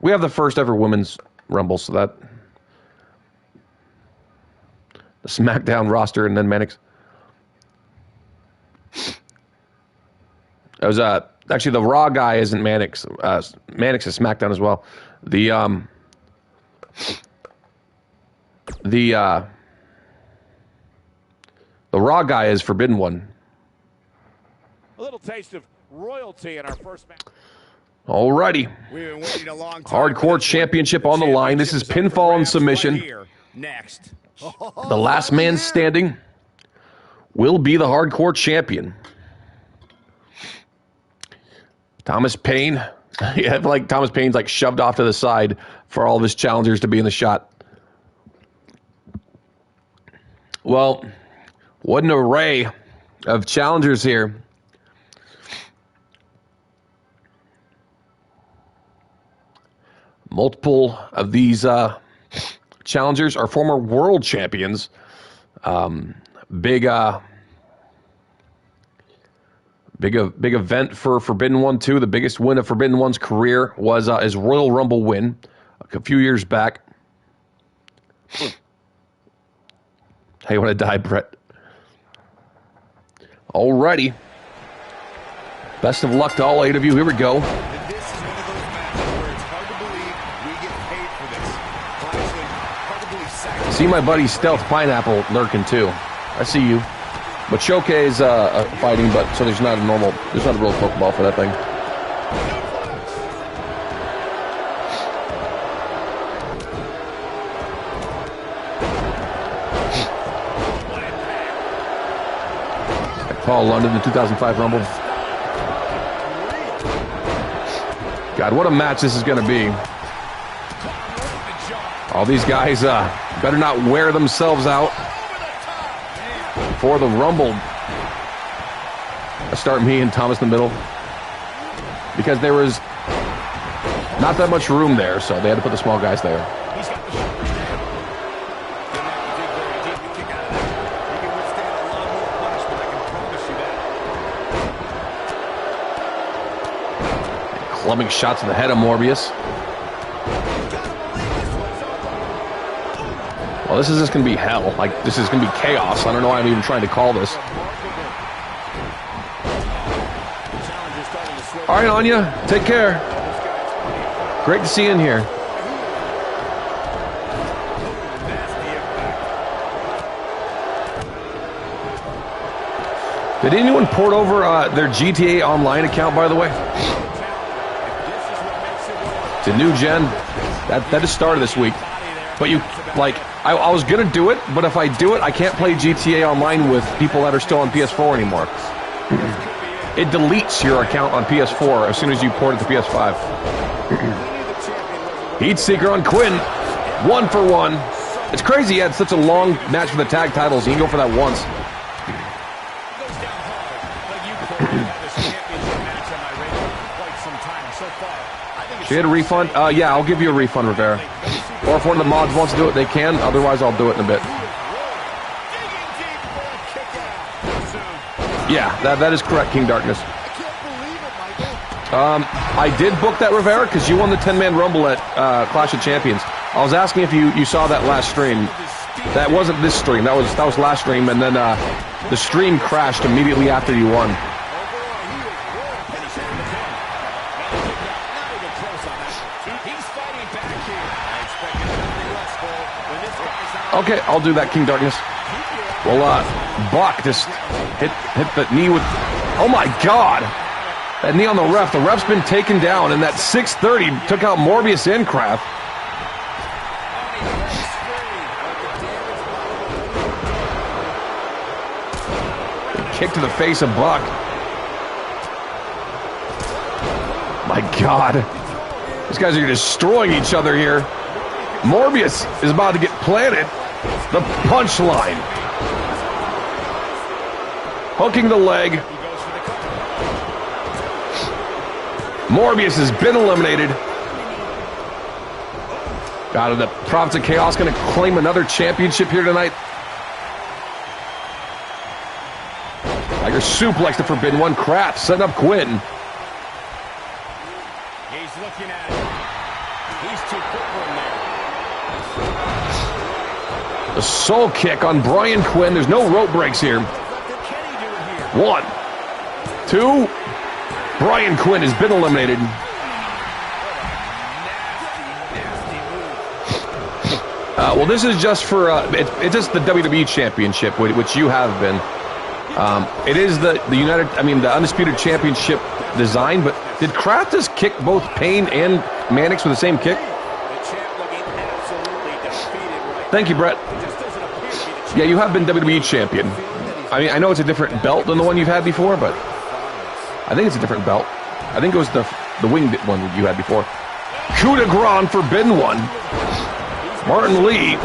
We have the first ever women's Rumble, so that... The SmackDown roster, and then Mannix. It was, actually, the Raw guy isn't Mannix. Mannix is SmackDown as well. The Raw guy is Forbidden One. A little taste of royalty in our first match. Alrighty. We've been waiting a long time. Hardcore championship on the line. This is pinfall and submission. Right here. Next. The last man standing will be the hardcore champion. Thomas Paine. Yeah, like Thomas Paine's like shoved off to the side for all of his challengers to be in the shot. Well, what an array of challengers here. Multiple of these challengers are former world champions. Big event for Forbidden One too. The biggest win of Forbidden One's career was his Royal Rumble win a few years back. How you want to die, Brett? Alrighty. Best of luck to all 8 of you. Here we go. This is one of those matches where it's hard to believe we get paid for this. Honestly, hard to believe sacrifice. See my buddy Stealth Pineapple lurking too. I see you. But Choke is fighting, but so there's not a real Pokeball for that thing. Paul London, the 2005 Rumble. God, what a match this is going to be. All these guys better not wear themselves out for the Rumble. I start me and Thomas in the middle because there was not that much room there, so they had to put the small guys there. Clubbing shots to the head of Morbius. Well, this is just going to be hell. Like, this is going to be chaos. I don't know why I'm even trying to call this. All right, Anya, take care. Great to see you in here. Did anyone port over their GTA Online account, by the way? To new gen. That just started this week. But you, like, I was going to do it, but if I do it, I can't play GTA Online with people that are still on PS4 anymore. It deletes your account on PS4 as soon as you port it to PS5. Heat Seeker on Quinn. 1 for 1. It's crazy he had such a long match for the tag titles. He can go for that once. Should you get a refund? Yeah, I'll give you a refund, Rivera. Or if one of the mods wants to do it, they can. Otherwise, I'll do it in a bit. Yeah, that is correct, King Darkness. I did book that, Rivera, because you won the 10-man Rumble at Clash of Champions. I was asking if you saw that last stream. That wasn't this stream. That was last stream, and then the stream crashed immediately after you won. Okay, I'll do that, King Darkness. Well, Buck just hit the knee with... Oh, my God! That knee on the ref. The ref's been taken down, and that 630 took out Morbius and Kraft. Kick to the face of Buck. My God. These guys are destroying each other here. Morbius is about to get planted. The punchline. Hooking the leg. Morbius has been eliminated. God, are the Prophets of Chaos going to claim another championship here tonight? Tiger suplex the Forbidden One. Kraft setting up Quinn. He's looking at it. He's too quick for him there. The soul kick on Brian Quinn. There's no rope breaks here. 1, 2. Brian Quinn has been eliminated. Well, this is just for it's just the WWE Championship, which you have been. It is the Undisputed Championship design. But did Kraft just kick both Payne and Mannix with the same kick? Thank you, Brett. Yeah, you have been WWE Champion. I mean, I know it's a different belt than the one you've had before, but I think it's a different belt. I think it was the winged one you had before. Coup de grace, Forbidden One. Martin Lee.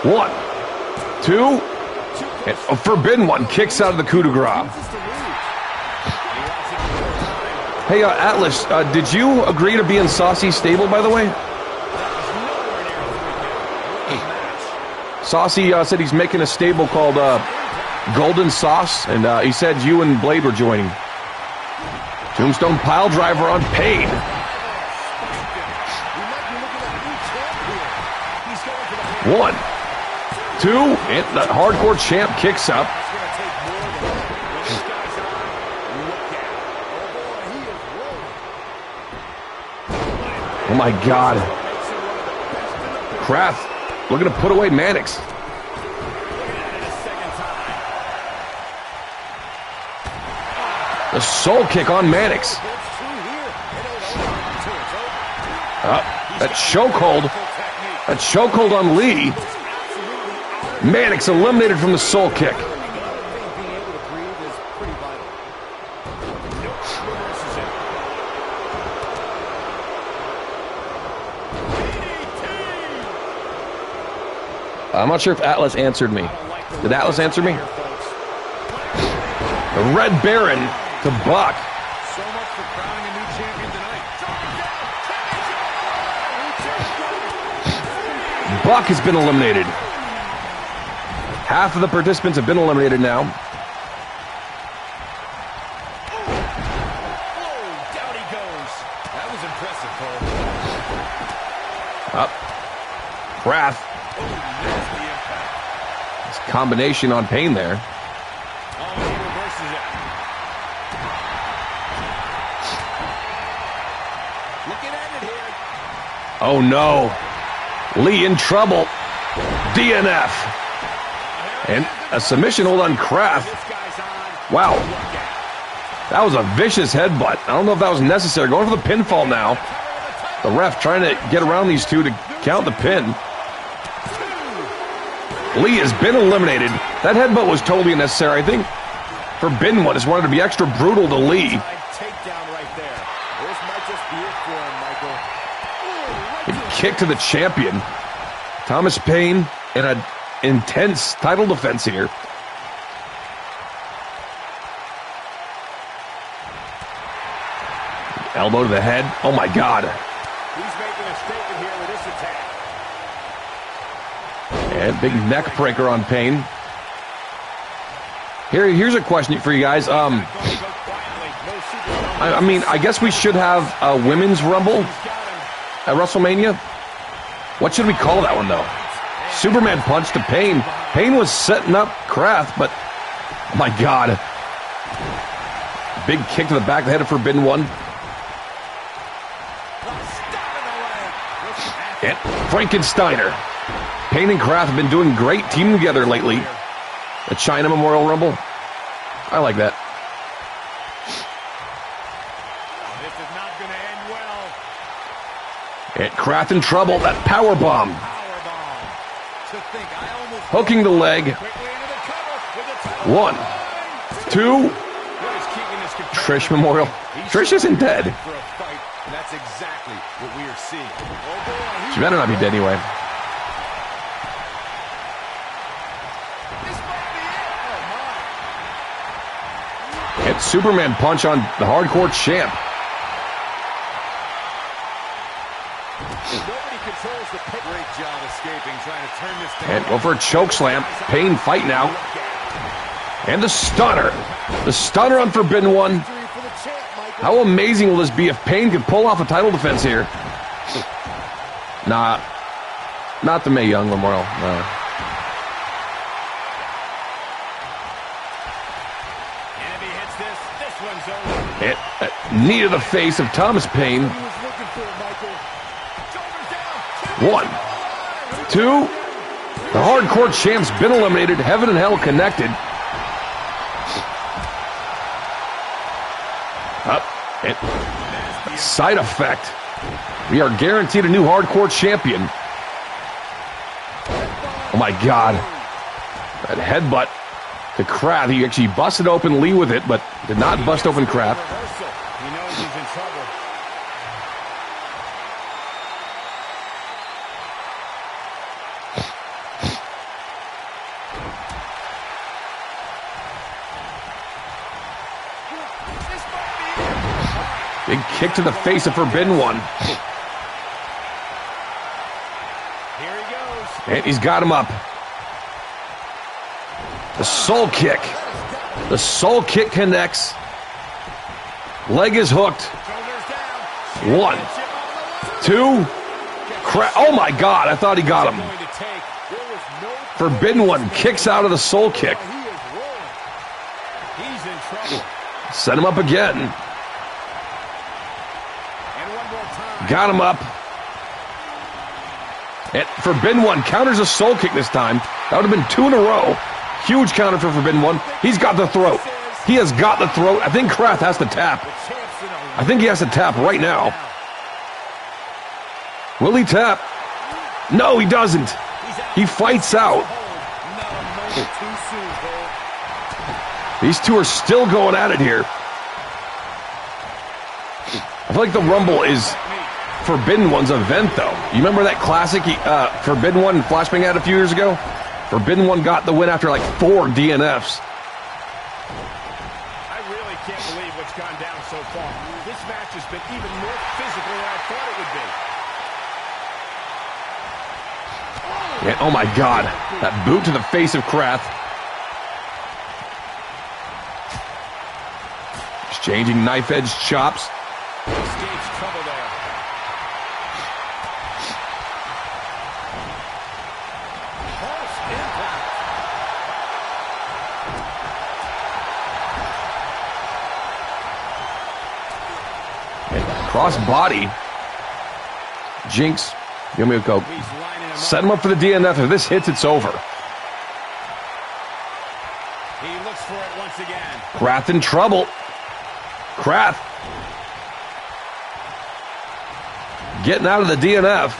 1, 2. And a Forbidden One kicks out of the coup de grace. Hey, Atlas, did you agree to be in Saucy's stable, by the way? Saucy said he's making a stable called Golden Sauce, and he said you and Blade were joining. Tombstone pile driver on Payne. 1, 2, and the hardcore champ kicks up. Oh my God. Kraft looking to put away Mannix. The soul kick on Mannix. That chokehold. That chokehold on Lee. Mannix eliminated from the soul kick. I'm not sure if Atlas answered me. Did Atlas answer me? The Red Baron to Buck. So much for crowning a new champion tonight. Buck has been eliminated. Half of the participants have been eliminated now. Whoa, down he goes. That was impressive, Cole. Up. Kraft. Oh, nasty impact. It's a combination on Payne there. Oh, he reverses it. Looking at it here. Oh no. Lee in trouble. DNF. And a submission hold on Kraft. Wow. That was a vicious headbutt. I don't know if that was necessary. Going for the pinfall now. The ref trying to get around these two to count the pin. Lee has been eliminated. That headbutt was totally unnecessary. I think Forbidden One just wanted to be extra brutal to Lee. Takedown right there. This might just be it for him, Michael. A kick to the champion. Thomas Payne in an intense title defense here. Elbow to the head. Oh my God. He's making a statement here with this attack. And big neck breaker on Payne. Here's a question for you guys. I mean, I guess we should have a women's rumble at WrestleMania. What should we call that one, though? Superman punch to Payne. Payne was setting up Kraft, but oh my God. Big kick to the back of the head of Forbidden One. And Frankensteiner. Payne and Kraft have been doing great teaming together lately. The China Memorial Rumble. I like that. This is not going to end well. And Kraft in trouble. That power bomb. Hooking the leg. 1, 2. Trish Memorial. Trish isn't dead. For a fight, and that's exactly what we are seeing. She better not be dead anyway. This might be it. Oh, my. Hit Superman punch on the hardcore champ. Nobody controls the pick. Great job escaping, trying to turn this thing. And go for a choke slam. Pain fight now. And the stunner. The stunner on Forbidden One. How amazing will this be if Pain could pull off a title defense here? Nah. Not the Mae Young Memorial. No. And if he hits this one's over. Hit knee to the face of Thomas Paine. He was looking for it, Michael. Shoulders down. 1, 2. The hardcore champ's been eliminated. Heaven and hell connected. Up. Side effect. We are guaranteed a new hardcore champion. Oh my God. That headbutt to Kraft. He actually busted open Lee with it, but did not bust open Kraft. He knows he's in trouble. Big kick to the face of Forbidden One. Here he goes. And he's got him up. The soul kick. The soul kick connects. Leg is hooked. Shoulders 1, down. 2. Oh my God, I thought he got him. Forbidden One kicks out of the soul kick. He is rolling. He's in trouble. Set him up again. And one more time. Got him up. And Forbidden One counters a soul kick this time. That would have been 2 in a row. Huge counter for Forbidden One. He's got the throat. He has got the throat. I think Kraft has to tap. I think he has to tap right now. Will he tap? No, he doesn't. He fights out. These two are still going at it here. I feel like the Rumble is Forbidden One's event, though. You remember that classic Forbidden One Flashbang had a few years ago? Forbidden One got the win after like 4 DNFs. I really can't believe what's gone down so far. This match has been even more physical than I thought it would be. And, oh my God, that boot to the face of Kraft. Exchanging knife-edge chops. Escapes trouble there. Harsh impact. And cross body. Jinx, give me a Coke. He's lining him Set him up for the DNF. If this hits, it's over. He looks for it once again. Kraft in trouble. Kraft getting out of the DNF.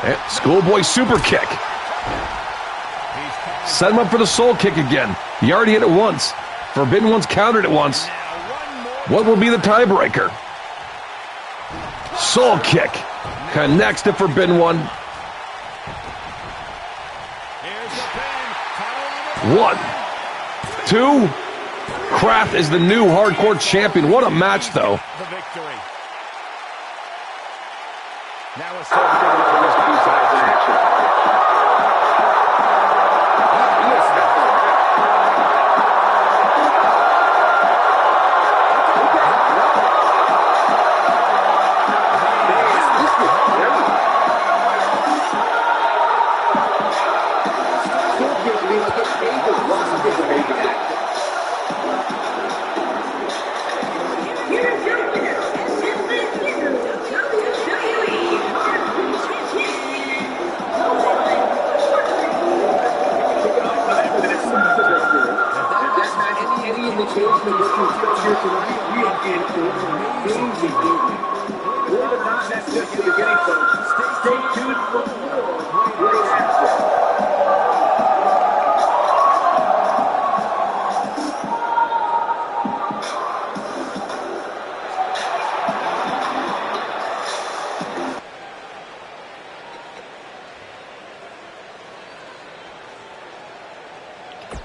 And schoolboy super kick. Set him up for the soul kick again. He already hit it once. Forbidden One's countered it once. What will be the tiebreaker? Soul kick connects to Forbidden One. Here's the pin. 1, 2. Kraft is the new hardcore champion. What a match, though. The victory. Now it's time to get into this piece of action.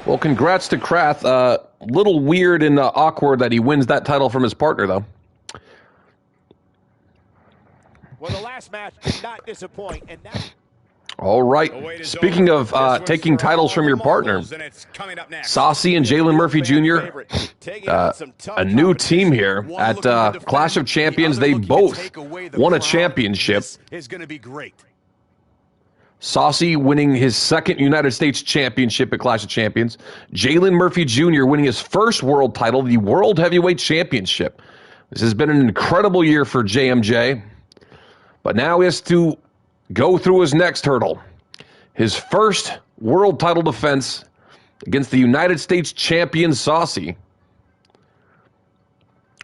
Well, congrats to Krath. Little weird and awkward that he wins that title from his partner, though. Well, the last match did not disappoint, and now... All right. Speaking of taking titles from your partner, Saucy and Jalen Murphy Jr., a new team here at Clash of Champions. They both won a championship. Is going to be great. Saucy winning his second United States Championship at Clash of Champions. Jalen Murphy Jr. winning his first world title, the World Heavyweight Championship. This has been an incredible year for JMJ. But now he has to go through his next hurdle. His first world title defense against the United States champion Saucy.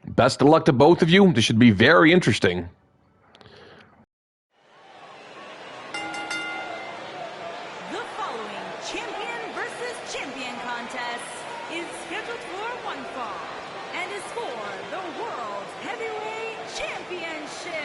Best of luck to both of you. This should be very interesting. The following champion versus champion contest is scheduled for one fall and is for the World Heavyweight Championship.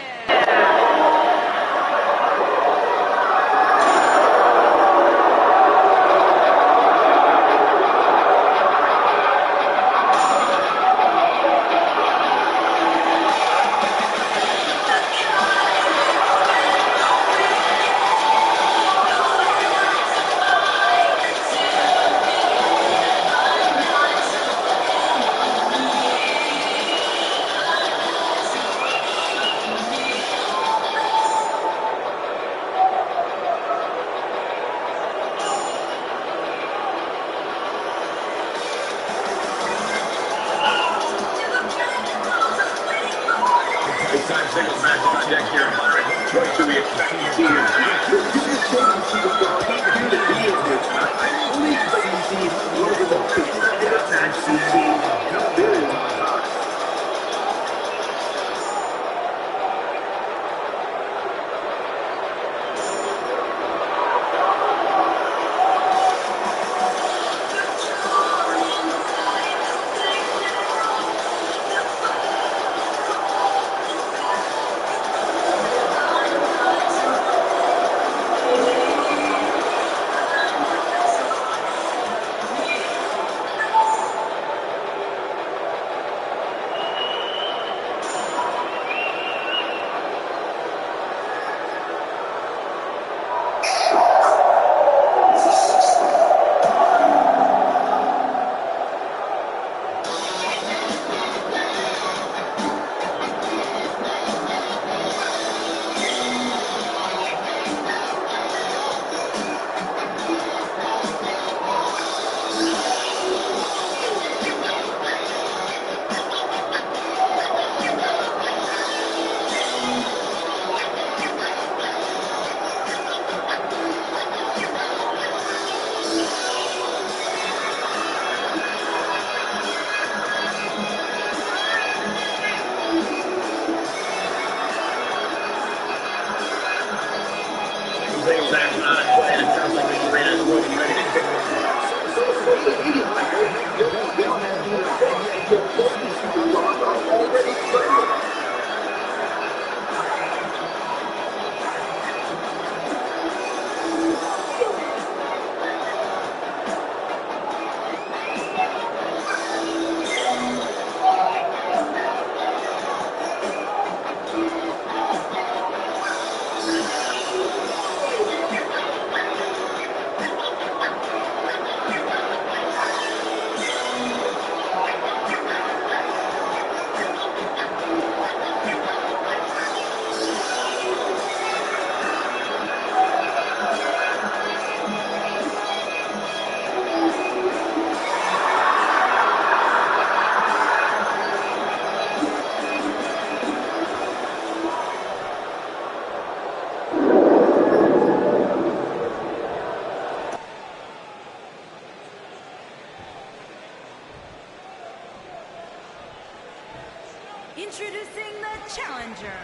Introducing the challenger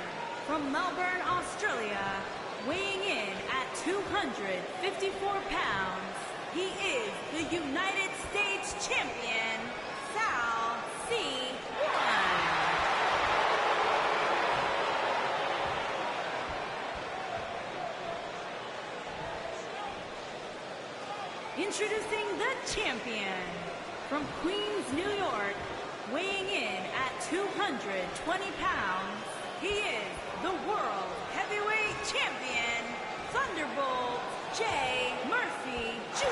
from Melbourne, Australia, weighing in at 254 pounds. He is the United States champion, Saucy. Introducing the champion from Queens, New York, weighing in at 220 pounds, he is the World Heavyweight Champion, Thunderbolt J. Murphy Jr.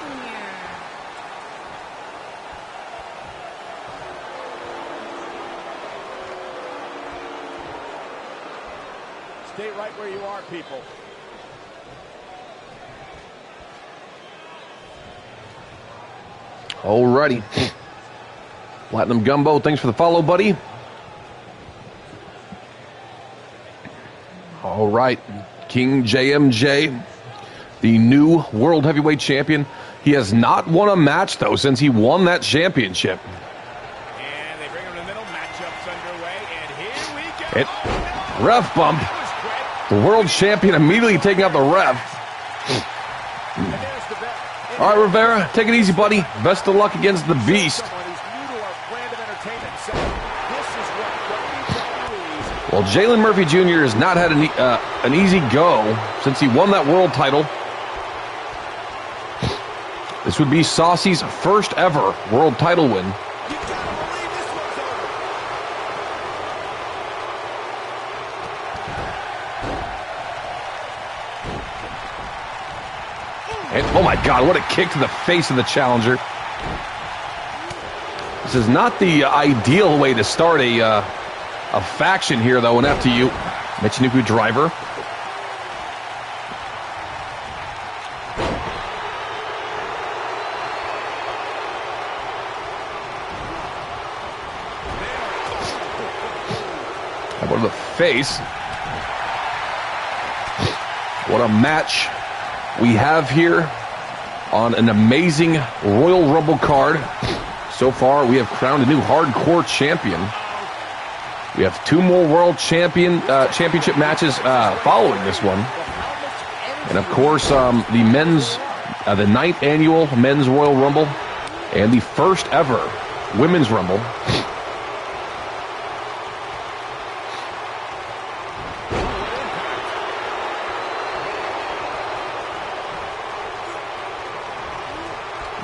Stay right where you are, people. Alrighty. Platinum Gumbo, thanks for the follow, buddy. All right. King JMJ, the new World Heavyweight Champion. He has not won a match, though, since he won that championship. And they bring him to the middle. Matchup's underway. And here we go. Oh, no. Ref bump. The world champion immediately taking out the ref. And there's the bell. All right, Rivera, take it easy, buddy. Best of luck against the Beast. Someone who's new to our brand of entertainment. So this is what WWE's. Well, Jalen Murphy Jr. has not had an easy go since he won that world title. This would be Saucy's first ever world title win. You gotta believe this one's over. And, oh my God, what a kick to the face of the challenger. This is not the ideal way to start a faction here, though, an FTU. Michinoku driver. How about the face? What a match we have here on an amazing Royal Rumble card. So far, we have crowned a new hardcore champion. We have two more World Championship matches following this one. And of course, the the 9th annual Men's Royal Rumble and the first ever Women's Rumble.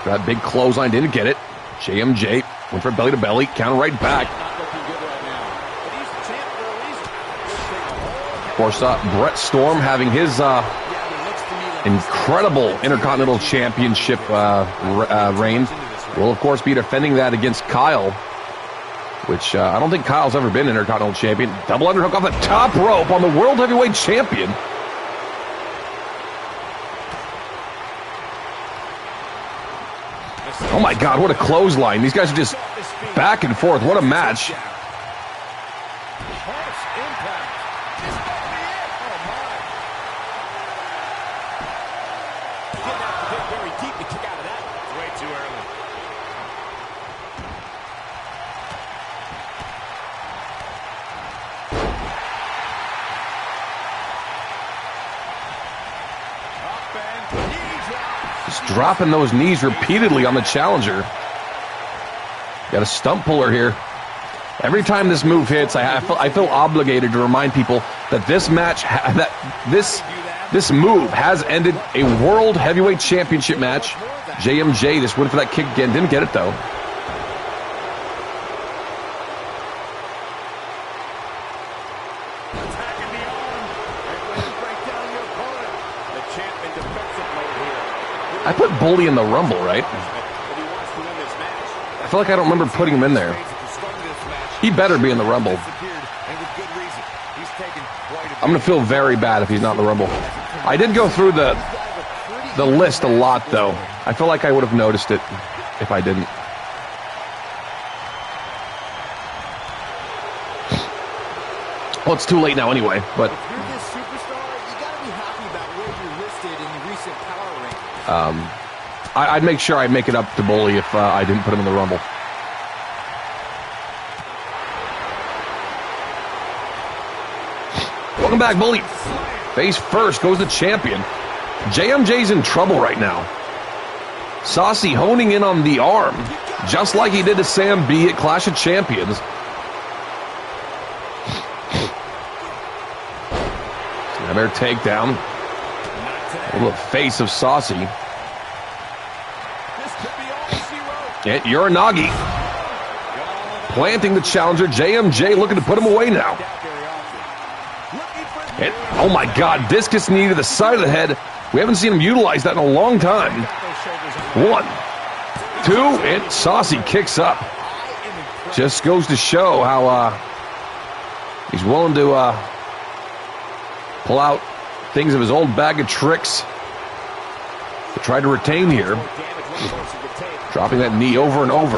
That big clothesline, didn't get it. JMJ went for belly to belly, counter right back. Of course, Brett Storm having his incredible Intercontinental Championship reign will, of course, be defending that against Kyle, which I don't think Kyle's ever been Intercontinental Champion. Double underhook off the top rope on the World Heavyweight Champion. Oh my God, what a clothesline. These guys are just back and forth. What a match. Just dropping those knees repeatedly on the challenger. Got a stump puller here. Every time this move hits, I feel obligated to remind people that this match, this move has ended a World Heavyweight Championship match. JMJ just went for that kick again, didn't get it though. I put Bully in the Rumble, right? I feel like I don't remember putting him in there. He better be in the Rumble. I'm going to feel very bad if he's not in the Rumble. I did go through the list a lot, though. I feel like I would have noticed it if I didn't. Well, it's too late now anyway, but... I'd make sure I make it up to Bully if I didn't put him in the Rumble. Welcome back, Bully. Face first goes the champion. JMJ's in trouble right now. Saucy honing in on the arm, just like he did to Sam B at Clash of Champions. Another takedown. A little face of Saucy. And Uranagi planting the challenger. JMJ looking to put him away now. And, oh my God, discus knee to the side of the head. We haven't seen him utilize that in a long time. 1, 2, and Saucy kicks up. Just goes to show how he's willing to pull out things of his old bag of tricks to try to retain here. Dropping that knee over and over.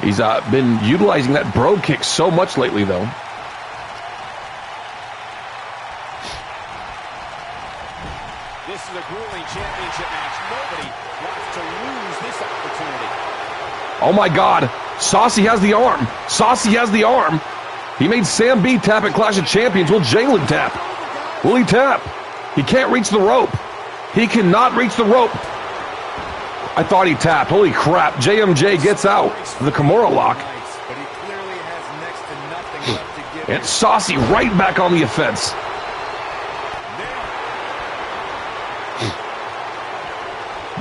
He's been utilizing that bro kick so much lately, though. This is a grueling championship match. Nobody wants to lose this opportunity. Oh my God, Saucy has the arm. Saucy has the arm. He made Sam B tap at Clash of Champions. Will Jalen tap? Will he tap? He can't reach the rope. He cannot reach the rope. I thought he tapped. Holy crap. JMJ gets out of the Kimura lock. But he clearly has next to nothing left to give. And Saucy right back on the offense.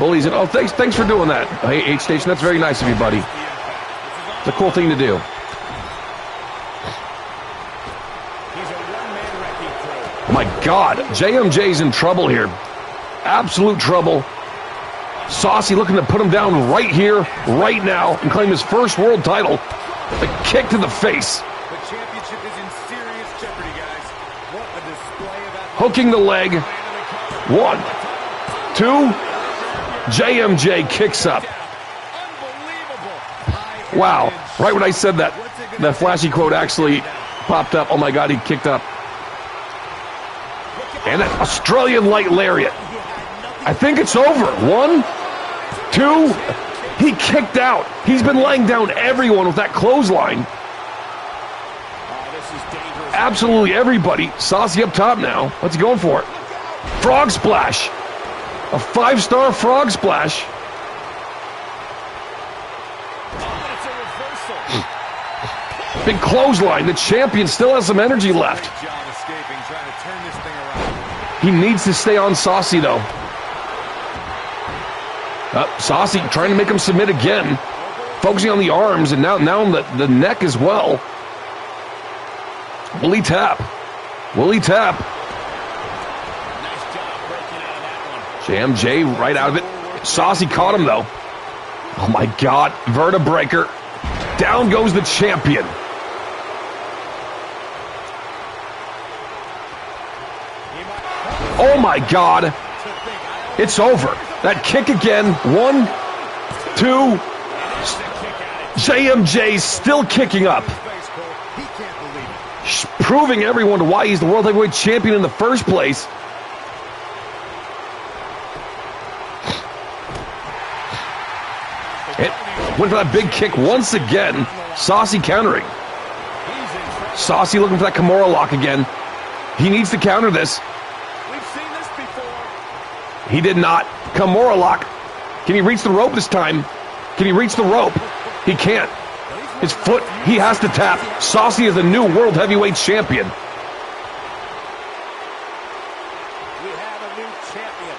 Bullies it. Oh, thanks for doing that. Hey, H-Station, that's very nice of you, buddy. It's a cool thing to do. Oh my God, JMJ's in trouble here. Absolute trouble. Saucy looking to put him down right here, right now, and claim his first world title. A kick to the face. The championship is in serious jeopardy, guys. What a display of athletic. Hooking the leg. 1, 2. JMJ kicks up. Wow. Right when I said that, that flashy quote actually popped up. Oh my God, he kicked up. And an Australian light lariat. I think it's over. 1, 2. He kicked out. He's been laying down everyone with that clothesline. Absolutely everybody. Saucy up top now. What's he going for? Frog splash. A 5-star frog splash. Big clothesline. The champion still has some energy left. He needs to stay on Saucy, though. Saucy trying to make him submit again. Focusing on the arms and now on the neck as well. Will he tap? Will he tap? JMJ right out of it. Saucy caught him, though. Oh, my God. Vertebreaker. Down goes the champion. Oh, my God. It's over. That kick again. 1, 2. JMJ still kicking up. Proving everyone why he's the World Heavyweight Champion in the first place. It went for that big kick once again. Saucy countering. Saucy looking for that Kimura lock again. He needs to counter this. We've seen this before. He did not. Kimura lock. Can he reach the rope this time? Can he reach the rope? He can't. His foot, he has to tap. Saucy is the new World Heavyweight Champion. We have a new champion.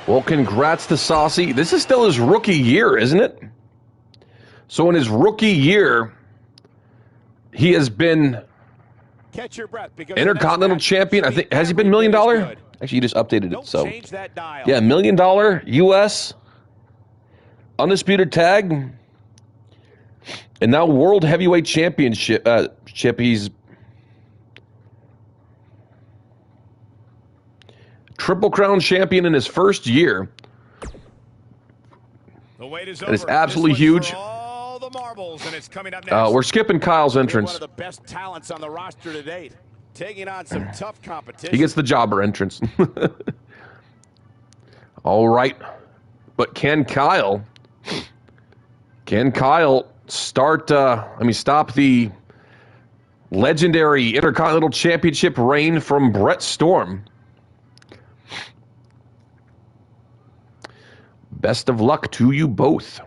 Well, congrats to Saucy. This is still his rookie year, isn't it? So in his rookie year, he has been Catch your breath because Intercontinental champion. I think, has he been $1 million? Actually, you just updated it. So change that dial. yeah, $1 million US undisputed tag, and now World Heavyweight Championship. He's Triple Crown champion in his first year. The wait is That is over. absolutely This one's huge. for all the marbles, and it's coming up next. We're skipping Kyle's entrance. One of the best talents on the roster to date, taking on some tough competition. He gets the jobber entrance. All right. But can Kyle stop the legendary Intercontinental Championship reign from Brett Storm? Best of luck to you both.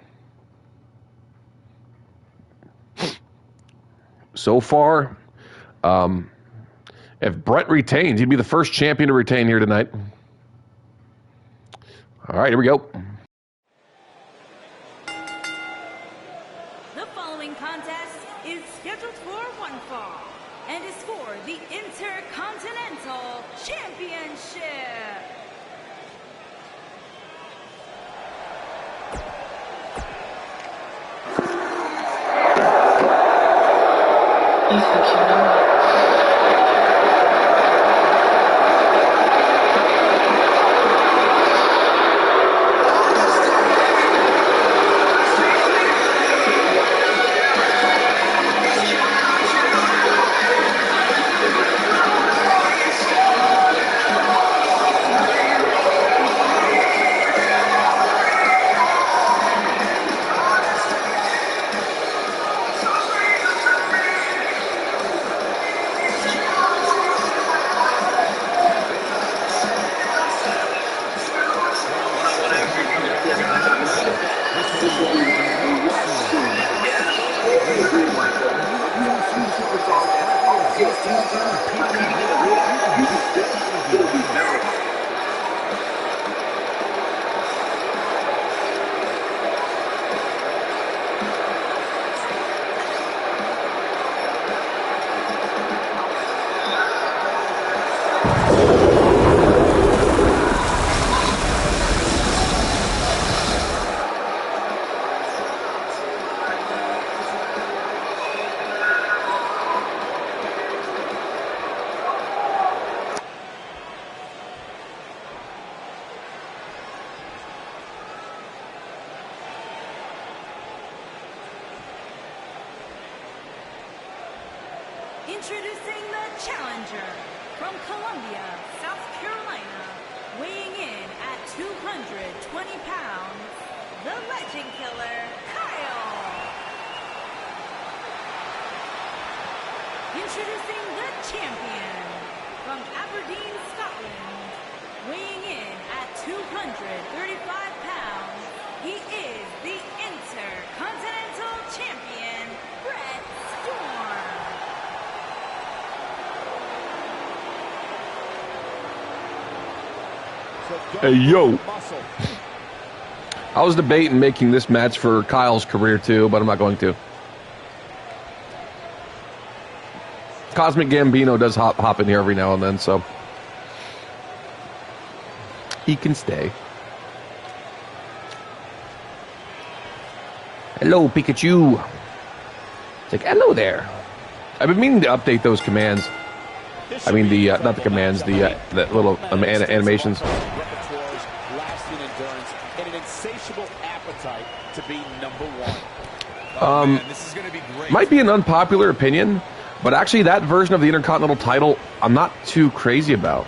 So far, if Brett retains, he'd be the first champion to retain here tonight. All right, here we go. The following contest is scheduled for one fall and is for the Intercontinental Championship. You think you know me? Introducing the challenger from Columbia, South Carolina, weighing in at 220 pounds, the Legend Killer, Kyle. Introducing the champion from Aberdeen, Scotland, weighing in at 235 pounds, he is the Intercontinental Champion, Brett Storm. Hey, yo. I was debating making this match for Kyle's career, too, but I'm not going to. Cosmic Gambino does hop in here every now and then, so he can stay. Hello, Pikachu. It's like, hello there. I've been meaning to update those commands. I mean, the not the commands, the little animations. Lasting endurance and an insatiable appetite to be number one. This is going to be great. Might be an unpopular opinion, but actually that version of the Intercontinental title, I'm not too crazy about.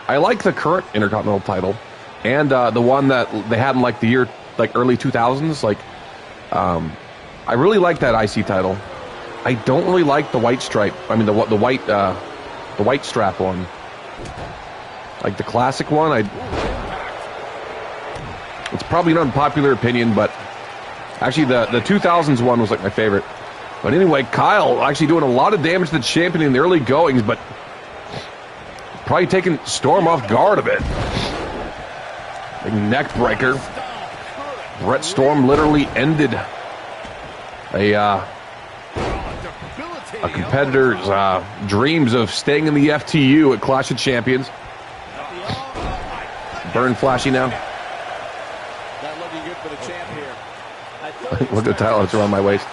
I like the current Intercontinental title, and the one that they had in like the year, like early 2000s. Like, I really like that IC title. I don't really like the white stripe. I mean, the white strap one. Like the classic one, it's probably an unpopular opinion, but actually the 2000s one was like my favorite. But anyway, Kyle actually doing a lot of damage to the champion in the early goings, but probably taking Storm off guard a bit. Big neck breaker. Brett Storm literally ended a competitor's dreams of staying in the FTU at Clash of Champions. Burn flashy now. Not looking good for the champ here. Look at the title, it's around my waist.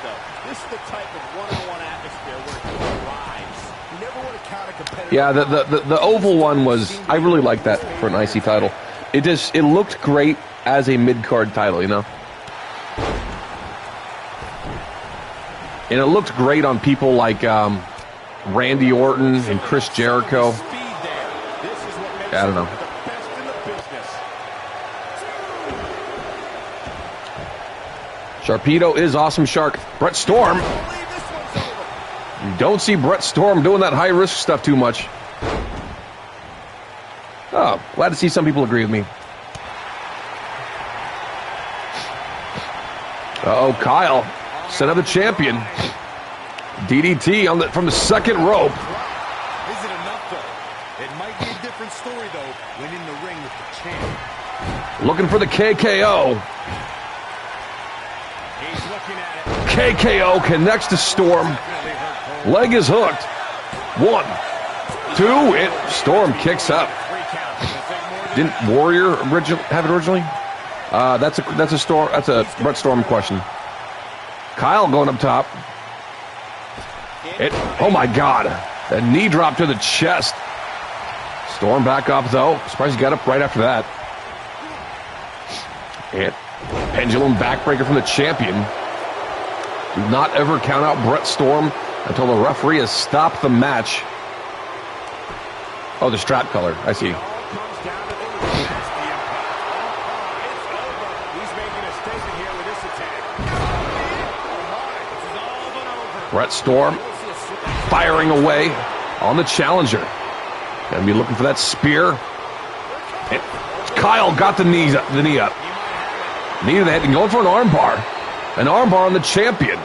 This is the type of one-on-one atmosphere where he thrives. You never want to count a competitor. Yeah, the oval one was, I really like that for an IC title. It looked great as a mid-card title, you know? And it looked great on people like Randy Orton and Chris Jericho. I don't know. Sharpedo is Awesome Shark. Brett Storm. You don't see Brett Storm doing that high-risk stuff too much. Oh, glad to see some people agree with me. Uh-oh, Kyle. Set up the champion. DDT from the second rope. Is it enough, though? It might be a different story, though, when in the ring with the champ. Looking for the KKO. He's looking at it. KKO connects to Storm. Leg is hooked. 1, 2, Storm kicks up. Didn't Warrior have it originally? That's a Brett Storm question. Kyle going up top. Oh my God! A knee drop to the chest. Storm back up though. Surprised he got up right after that. And pendulum backbreaker from the champion. Do not ever count out Brett Storm until the referee has stopped the match. Oh, the strap color. I see. Brett Storm firing away on the challenger. Gonna be looking for that spear. And Kyle got the knee up. Knee to the head and going for an armbar. An armbar on the champion.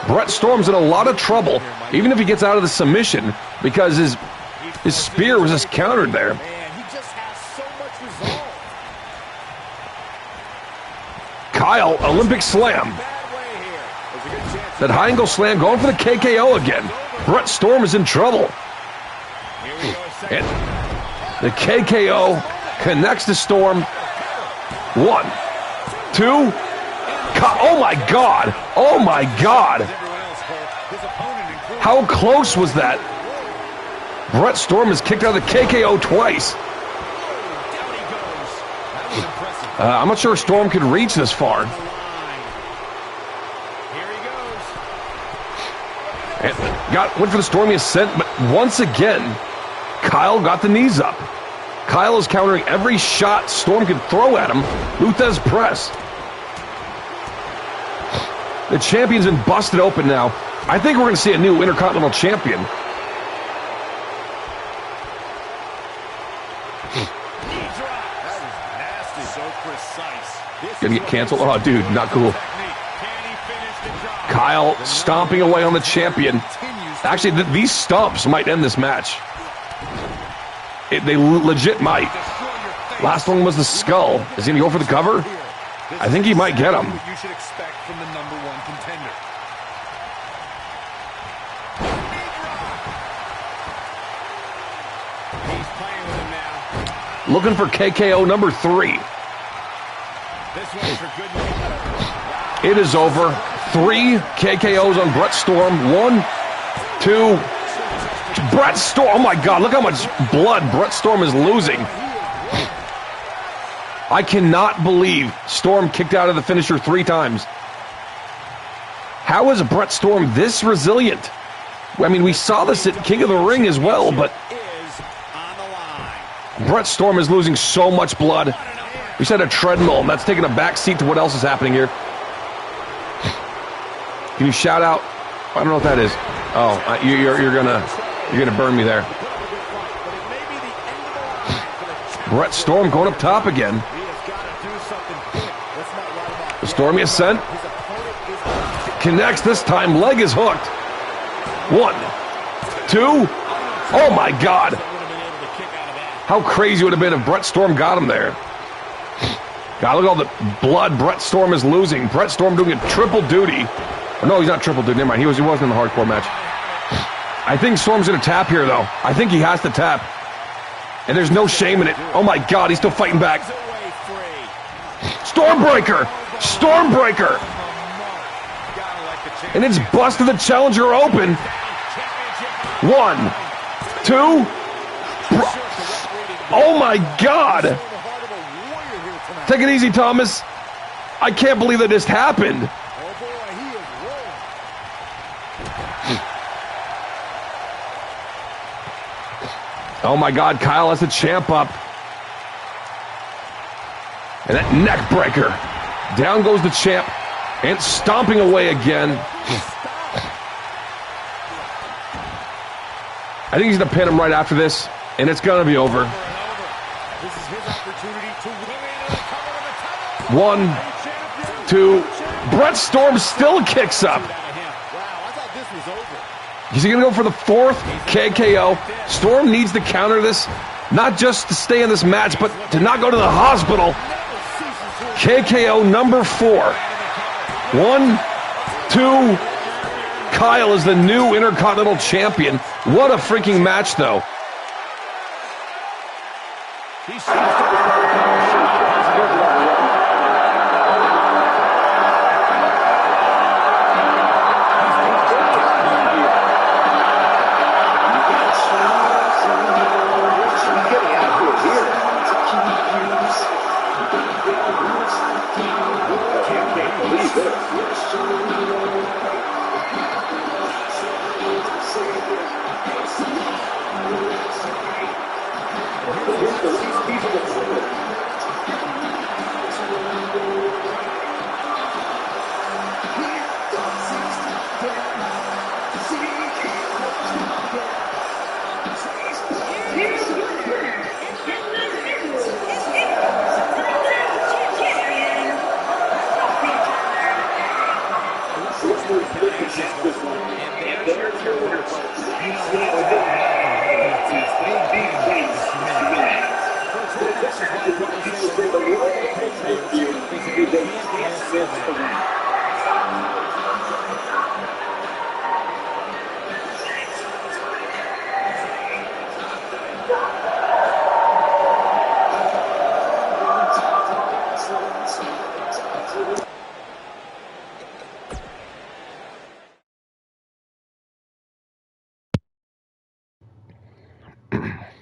Brett Storm's in a lot of trouble, even if he gets out of the submission, because his spear was just countered there. Kyle, Olympic slam. That high angle slam going for the KKO again. Brett Storm is in trouble. And the KKO connects to Storm. 1, 2. Oh my God. Oh my God. How close was that? Brett Storm is kicked out of the KKO twice. I'm not sure Storm could reach this far. And went for the Stormy Ascent, but once again, Kyle got the knees up. Kyle is countering every shot Storm could throw at him. Luthez press. The champion's been busted open now. I think we're going to see a new Intercontinental Champion. Gonna get canceled? Oh, dude, not cool. Kyle stomping away on the champion. Actually, these stomps might end this match. They legit might. Last one was the skull. Is he going to go for the cover? I think he might get him. You should expect from the #1 contender. He's playing with him now. Looking for KKO number 3. This one's for good news. It is over. 3 KKOs on Brett Storm. 1, 2. Brett Storm. Oh my God, look how much blood Brett Storm is losing. I cannot believe Storm kicked out of the finisher 3 times. How is Brett Storm this resilient? I mean, we saw this at King of the Ring as well, but Brett Storm is losing so much blood. We said a treadmill, and that's taking a back seat to what else is happening here. Can you shout out? I don't know what that is. Oh, you're gonna burn me there. Brett Storm going up top again. The Stormy Ascent connects this time. Leg is hooked. 1, 2. Oh my God! How crazy would it have been if Brett Storm got him there? God, look at all the blood Brett Storm is losing. Brett Storm doing a triple duty. Oh, no, he's not triple duty. Never mind. He wasn't in the hardcore match. I think Storm's going to tap here, though. I think he has to tap. And there's no shame in it. Oh, my God. He's still fighting back. Stormbreaker. Stormbreaker. And it's busted the challenger open. 1, 2. Oh, my God. Take it easy, Thomas. I can't believe that just happened. Oh my God, Kyle has the champ up. And that neck breaker. Down goes the champ. And stomping away again. I think he's going to pin him right after this. And it's going to be over. This is his opportunity to win. 1, 2. Brett Storm still kicks up. Wow, I thought this was over. Is he going to go for the 4th KKO? Storm needs to counter this, not just to stay in this match, but to not go to the hospital. KKO number 4. 1, 2. Kyle is the new Intercontinental Champion. What a freaking match, though.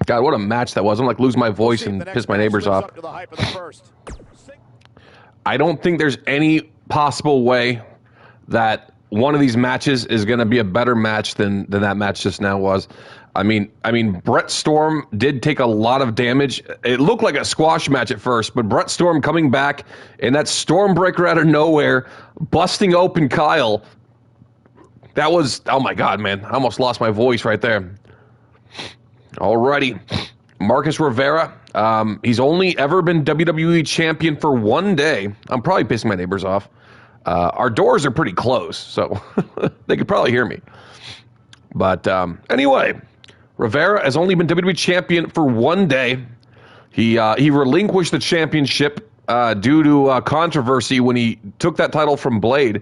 God, what a match that was. I'm like lose my voice and piss my neighbors off. I don't think there's any possible way that one of these matches is going to be a better match than that match just now was. I mean, Brett Storm did take a lot of damage. It looked like a squash match at first, but Brett Storm coming back and that Stormbreaker out of nowhere, busting open Kyle. That was, oh my God, man. I almost lost my voice right there. Alrighty. Marcus Rivera, he's only ever been WWE champion for 1 day. I'm probably pissing my neighbors off. Our doors are pretty close, so they could probably hear me. But anyway, Rivera has only been WWE champion for 1 day. He relinquished the championship due to controversy when he took that title from Blade.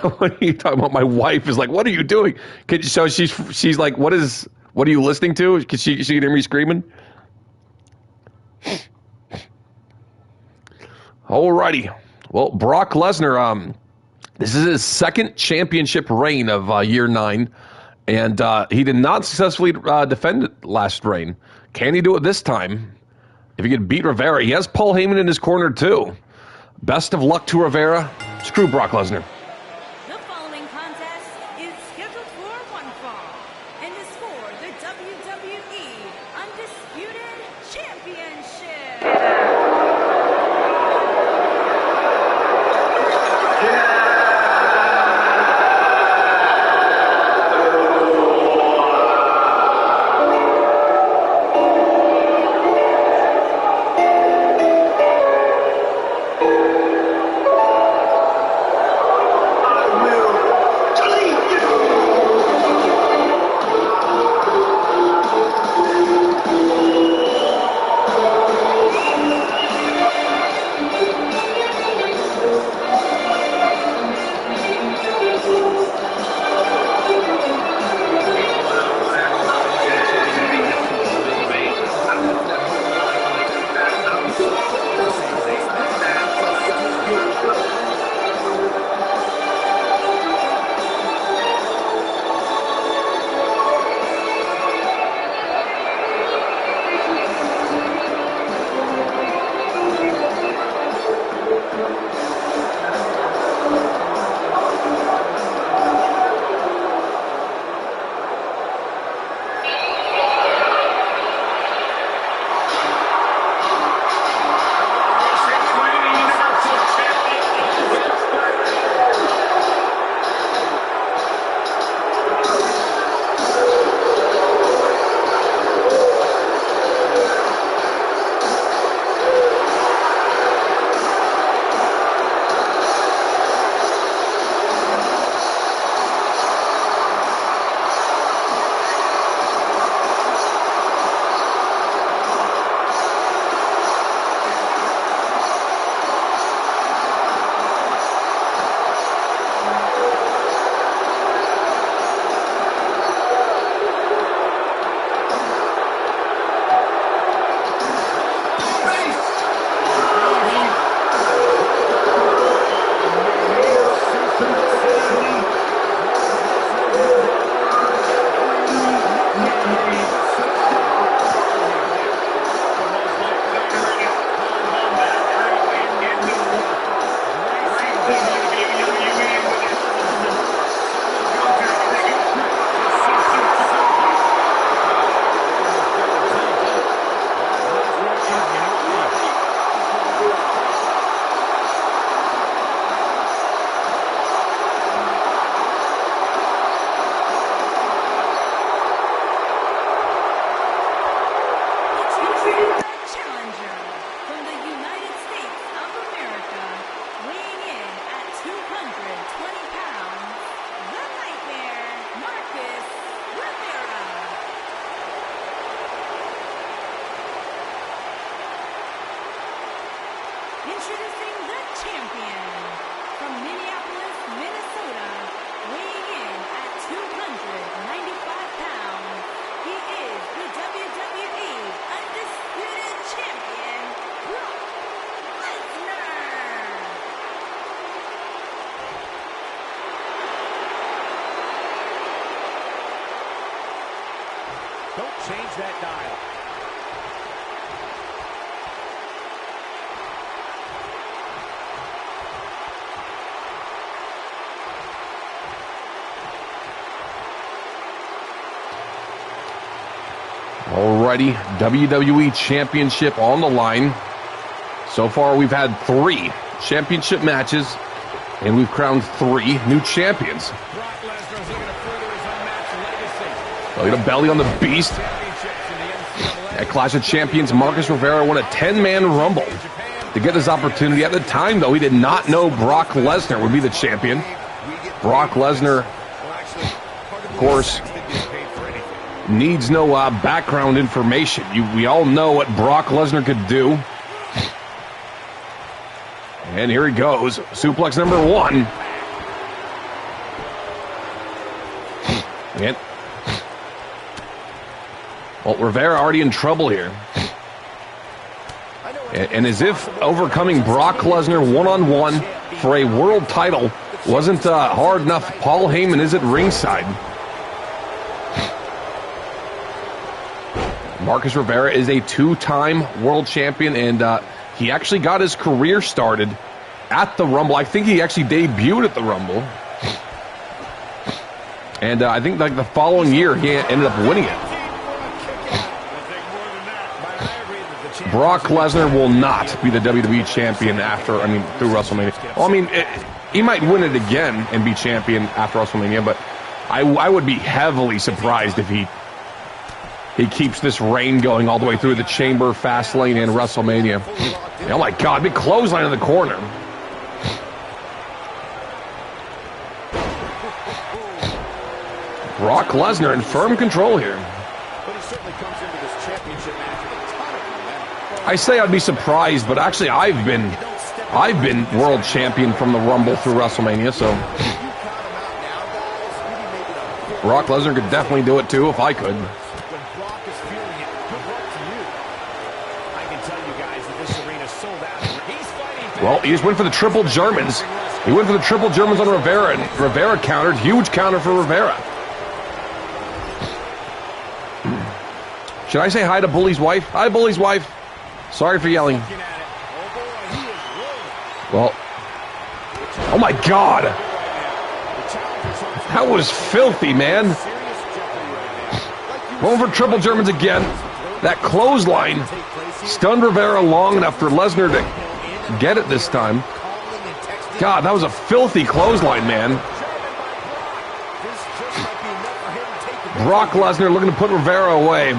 What are you talking about? My wife is like, "What are you doing?" So she's like, "What are you listening to?" Can she hear me screaming? Alrighty. Well, Brock Lesnar, this is his second championship reign of year 9, and he did not successfully defend it last reign. Can he do it this time? If he could beat Rivera, he has Paul Heyman in his corner too. Best of luck to Rivera. Screw Brock Lesnar. The following contest is scheduled for one fall and is for the WWE Undisputed Championship. Introducing the champion from Minneapolis, Minnesota, weighing in at 295 pounds. He is the WWE Undisputed Champion, Brock Lesnar. Don't change that dial. Alrighty, WWE Championship on the line. So far, we've had 3 championship matches, and we've crowned 3 new champions. Brock Lesnar is looking to further his unmatched legacy. Look at a belly on the beast. Championships in the NCAA. At Clash of Champions, Marcus Rivera won a 10-man rumble to get this opportunity. At the time, though, he did not know Brock Lesnar would be the champion. Brock Lesnar, of course, needs no background information. We all know what Brock Lesnar could do. And here he goes. Suplex number 1. And, well, Rivera already in trouble here. And as if overcoming Brock Lesnar one-on-one for a world title wasn't hard enough, Paul Heyman is at ringside. Marcus Rivera is a 2-time world champion, and he actually got his career started at the Rumble. I think he actually debuted at the Rumble. And I think like the following year, he ended up winning it. Brock Lesnar will not be the WWE champion through WrestleMania. Well, he might win it again and be champion after WrestleMania, but I would be heavily surprised if he keeps this reign going all the way through the Chamber, Fastlane, and WrestleMania. Oh my God, big clothesline in the corner. Brock Lesnar in firm control here. But he certainly comes into this championship match with a ton of momentum. I say I'd be surprised, but actually I've been world champion from the Rumble through WrestleMania, so Brock Lesnar could definitely do it too if I could. When Brock is feeling it, good luck to you. I can tell you guys that this arena is sold out. He's fighting. Well, he just went for the triple Germans. He went for the triple Germans on Rivera, and Rivera countered. Huge counter for Rivera. Should I say hi to Bully's wife? Hi, Bully's wife. Sorry for yelling. Well, oh my God. That was filthy, man. Going for triple Germans again. That clothesline stunned Rivera long enough for Lesnar to get it this time. God, that was a filthy clothesline, man. Brock Lesnar looking to put Rivera away.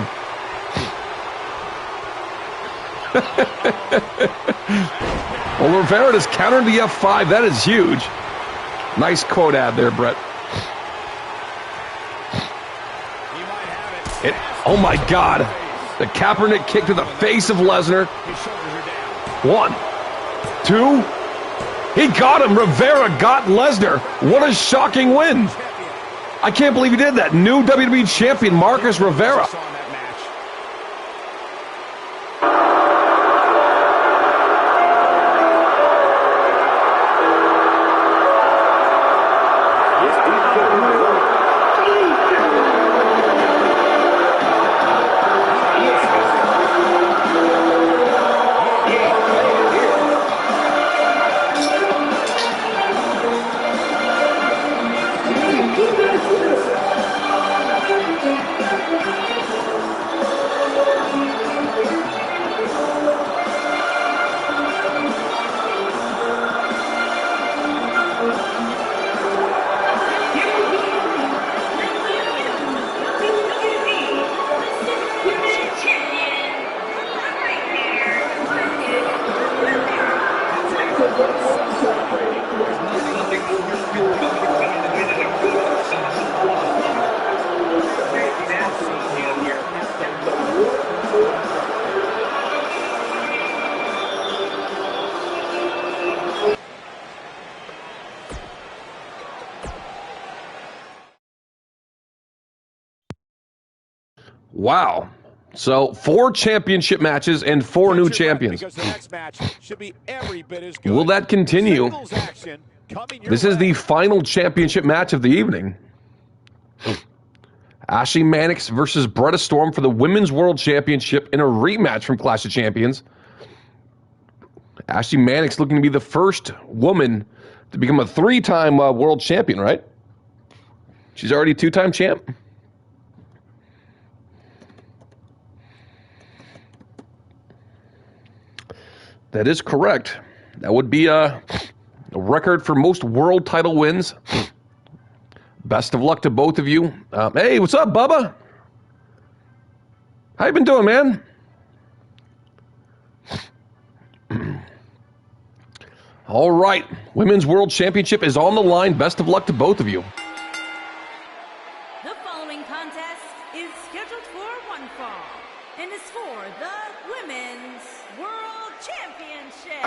Well, Rivera just countered the F5. That is huge. Nice quote ad there, Brett. Oh my God. The Kaepernick kick to the face of Lesnar. 1, 2. He got him. Rivera got Lesnar. What a shocking win. I can't believe he did that. New WWE champion Marcus Rivera. Wow. So 4 championship matches and 4 new champions. Because the next match should be every bit as good. Will that continue? Singles action coming your This is way. the final championship match of the evening. Ashley Mannix versus Bretta Storm for the Women's World Championship in a rematch from Clash of Champions. Ashley Mannix looking to be the first woman to become a 3-time world champion, right? She's already a 2-time champ. That is correct. That would be a record for most world title wins. Best of luck to both of you. Hey, what's up, Bubba? How you been doing, man? All right. Women's World Championship is on the line. Best of luck to both of you. The following contest is scheduled for one fall and is for the Women's World Championship.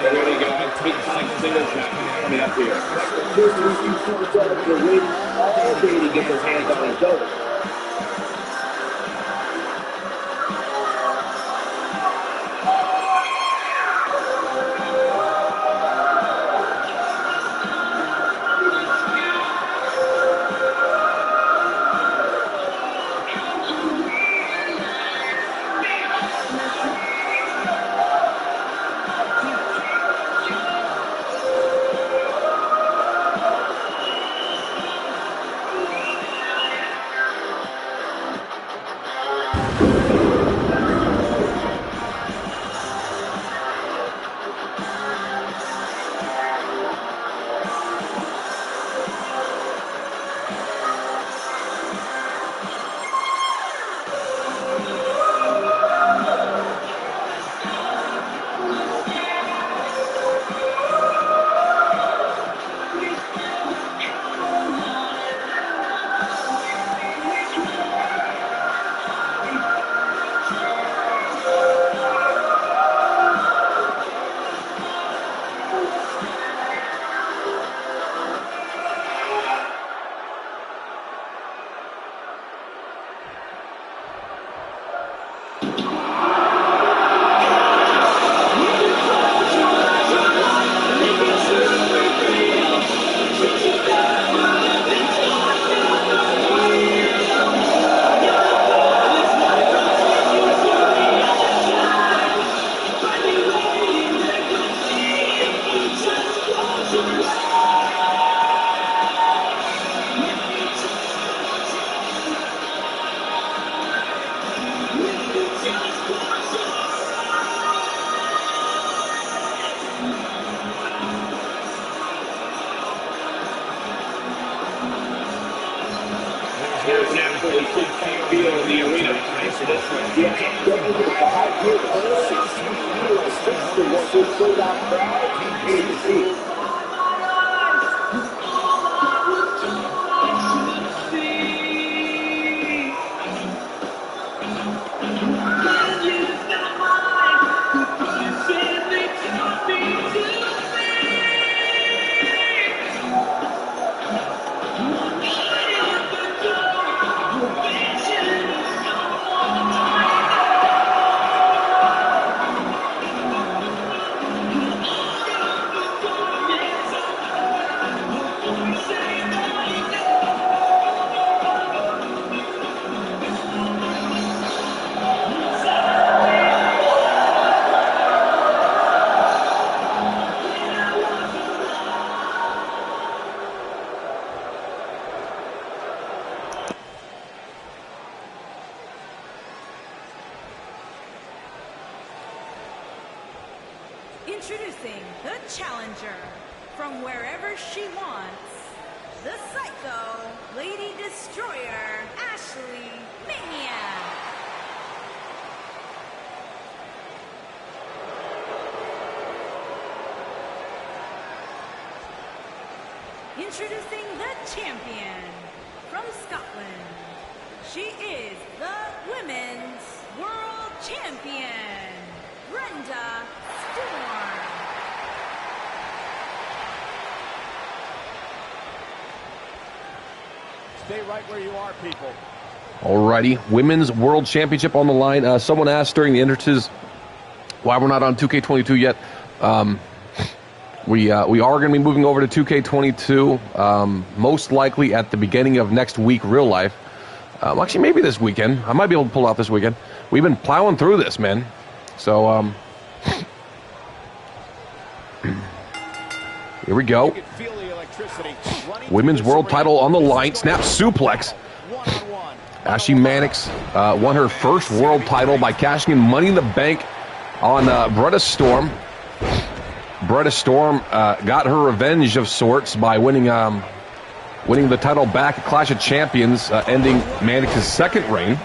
There we go. Big time singles match coming up here. Here's the superstars that are waiting all day to get their hands on each other. There's an absolutely full feel in the arena tonight for this one. Yeah, sold out crowd. Great to see. Introducing the challenger from wherever she wants, the Psycho Lady Destroyer, Ashley Maniac. Introducing the champion from Scotland. She is the Women's World Champion, Brenda Storm. Stay right where you are, people. Alrighty, Women's World Championship on the line. Someone asked during the entrances why we're not on 2K22 yet. We are going to be moving over to 2K22, most likely at the beginning of next week, real life. Actually, maybe this weekend. I might be able to pull out this weekend. We've been plowing through this, man. So, here we go. You can feel the electricity running Women's through World this title arena. on the line. Snap suplex. One-on-one. Ashley Mannix won her first world title by cashing in Money in the Bank on Brenda Storm. Brenda Storm got her revenge of sorts by winning the title back at Clash of Champions, ending Mannix's second reign.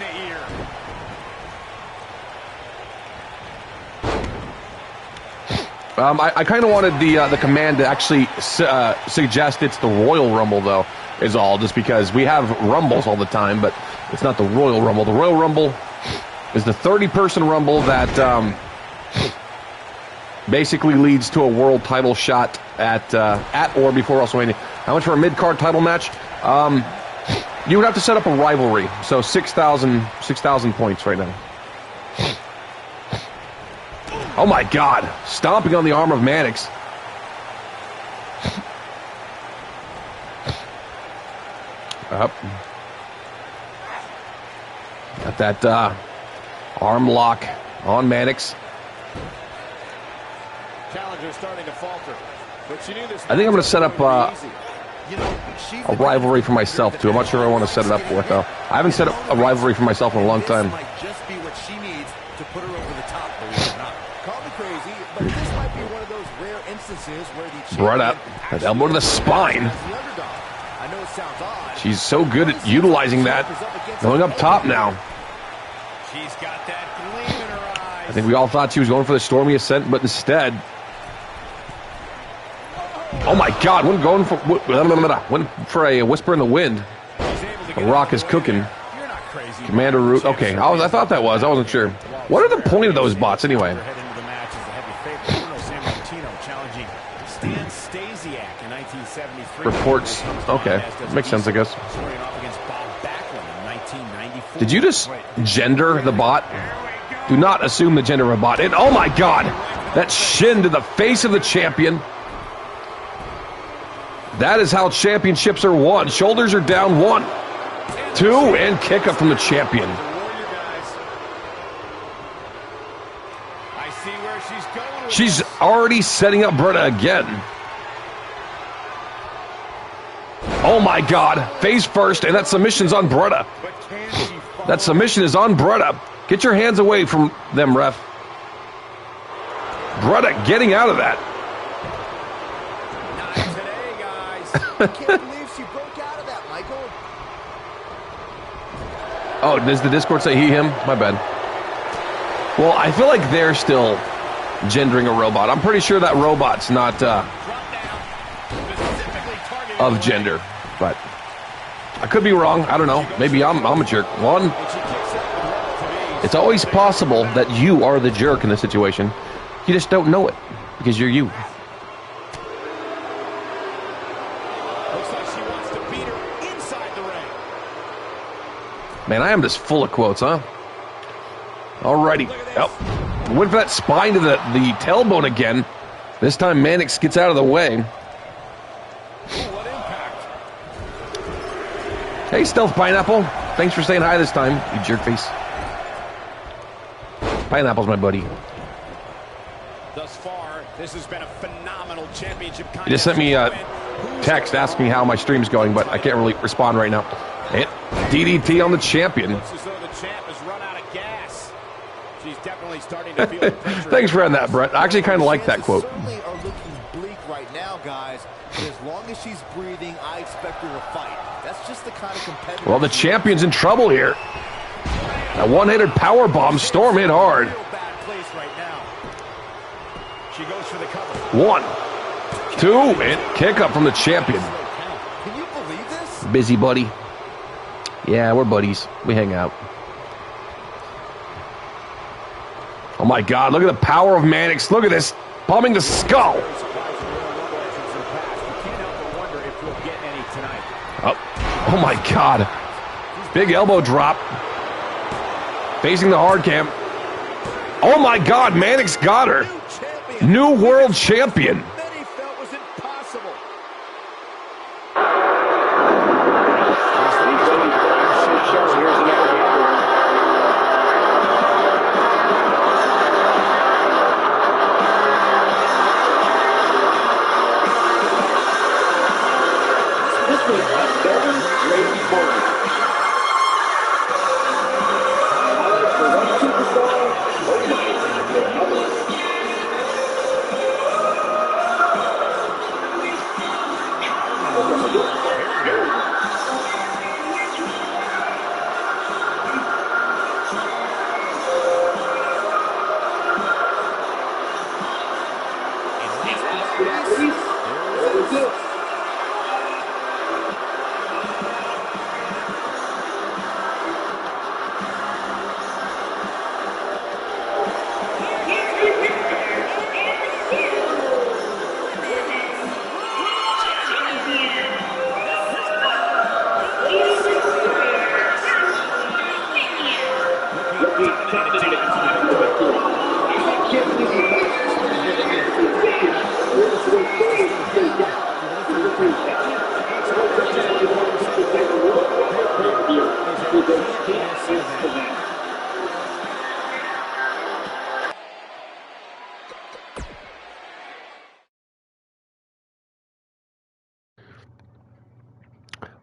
I kind of wanted the command to actually suggest it's the Royal Rumble, though, is all, just because we have Rumbles all the time, but it's not the Royal Rumble. The Royal Rumble is the 30-person Rumble that basically leads to a world title shot at or before WrestleMania. How much for a mid-card title match? You would have to set up a rivalry, so 6,000 points right now. Oh my God! Stomping on the arm of Mannix. Up. Got that arm lock on Mannix. Challenger starting to falter. But she knew this I think I'm going to set up You know, she's a rivalry for myself too. I'm not sure I want to set it up for it though. I haven't set up a rivalry for myself in a long time. This might just be what she needs to put her over the top, believe it or not. Call me crazy, but this might be one of those rare instances where the Right up. That elbow to the spine. the underdog. I know it sounds odd. She's so good at utilizing that. Going up top now. She's got that gleam in her eyes. I think we all thought she was going for the Stormy Ascent, but instead, oh my God! Went for a Whisper in the Wind. The Rock is cooking. You're not crazy. Commander Root. Okay, I thought that was. I wasn't sure. What are the point of those bots anyway? Head into the match as the heavy favorite. Bruno Sammartino challenging Stan Stasiak in 1973. Reports. Okay, makes sense, I guess. Squaring off against Bob Backlund in 1994. Did you just gender the bot? Do not assume the gender of a bot. And oh my God! That shin to the face of the champion. That is how championships are won. Shoulders are down. 1, 2, and kick up from the champion. Warrior guys. I see where she's going with She's this. already setting up Brenda again. Oh my God. Face first, and that submission's on Brenda. But can she follow? That submission is on Brenda. Get your hands away from them, ref. Brenda getting out of that. Not today, guys. I can't believe she broke out of that, Michael. Oh, does the Discord say he, him? My bad. Well, I feel like they're still gendering a robot. I'm pretty sure that robot's not Drop down. Specifically targeting of the gender, but I could be wrong. I don't know. Maybe I'm a jerk. One, leg. And she kicks out with relative ease. it's always possible that you are the jerk in this situation. You just don't know it because you're you. Looks like she wants to beat her inside the ring. Man, I am just full of quotes, huh? Alrighty. Yep. Went for that spine to the tailbone again. This time Mannix gets out of the way. Ooh, what impact. Hey, Stealth Pineapple. Thanks for saying hi this time, you jerk face. Pineapple's my buddy. Thus far, this has been a phenomenal championship contest. He just sent me a text asking me how my stream's going, but I can't really respond right now. And DDT on the champion. Looks as though the champ has run out of gas. She's definitely definitely starting to feel the pressure. Thanks for adding that, Brett. I actually kind of like that quote. Certainly are looking bleak right now, guys. But as long as she's breathing, I expect her to fight. That's just the kind of competitor. Well, the champion's in trouble here. A one-handed power bomb. Storm hit hard. Real bad place right now. She goes for the cover. 1, 2, and kick up from the champion. Can you believe this? Busy buddy. Yeah, we're buddies. We hang out. Oh my God, look at the power of Mannix. Look at this. Bombing the skull. Oh my God. Big elbow drop. Facing the hard cam. Oh my God, Mannix got her. New world champion. Many felt was impossible.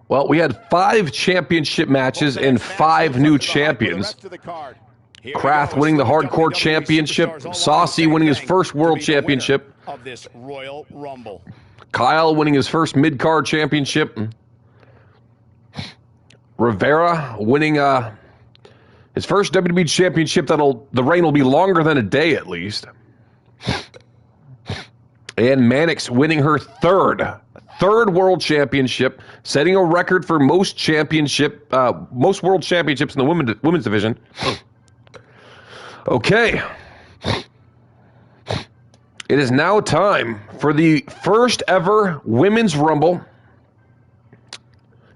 Well, we had 5 championship matches and 5 new champions. Kraft winning the Hardcore Championship. Saucy winning his first World Championship. Of this Royal Rumble. Kyle winning his first Mid-Card Championship. Rivera winning his first WWE Championship. The reign will be longer than a day at least. And Mannix winning her third World Championship, setting a record for most World Championships in the women's division. Okay. It is now time for the first ever Women's Rumble.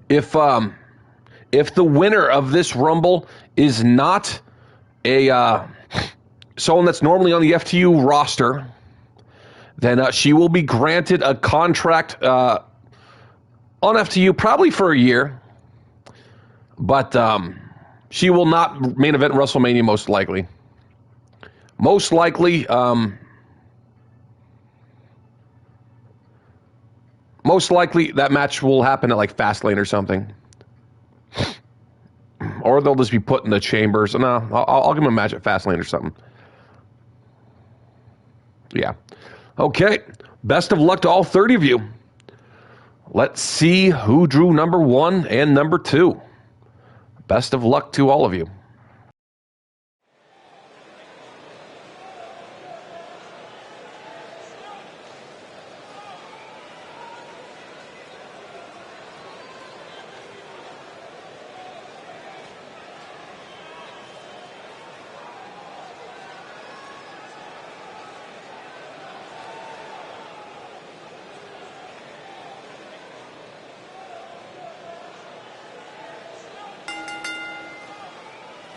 If the winner of this Rumble is not someone that's normally on the FTU roster, then she will be granted a contract on FTU probably for a year. But she will not main event WrestleMania most likely. Most likely that match will happen at like Fastlane or something. Or they'll just be put in the chambers. No, I'll give them a match at Fastlane or something. Yeah. Okay. Best of luck to all 30 of you. Let's see who drew number 1 and number 2. Best of luck to all of you.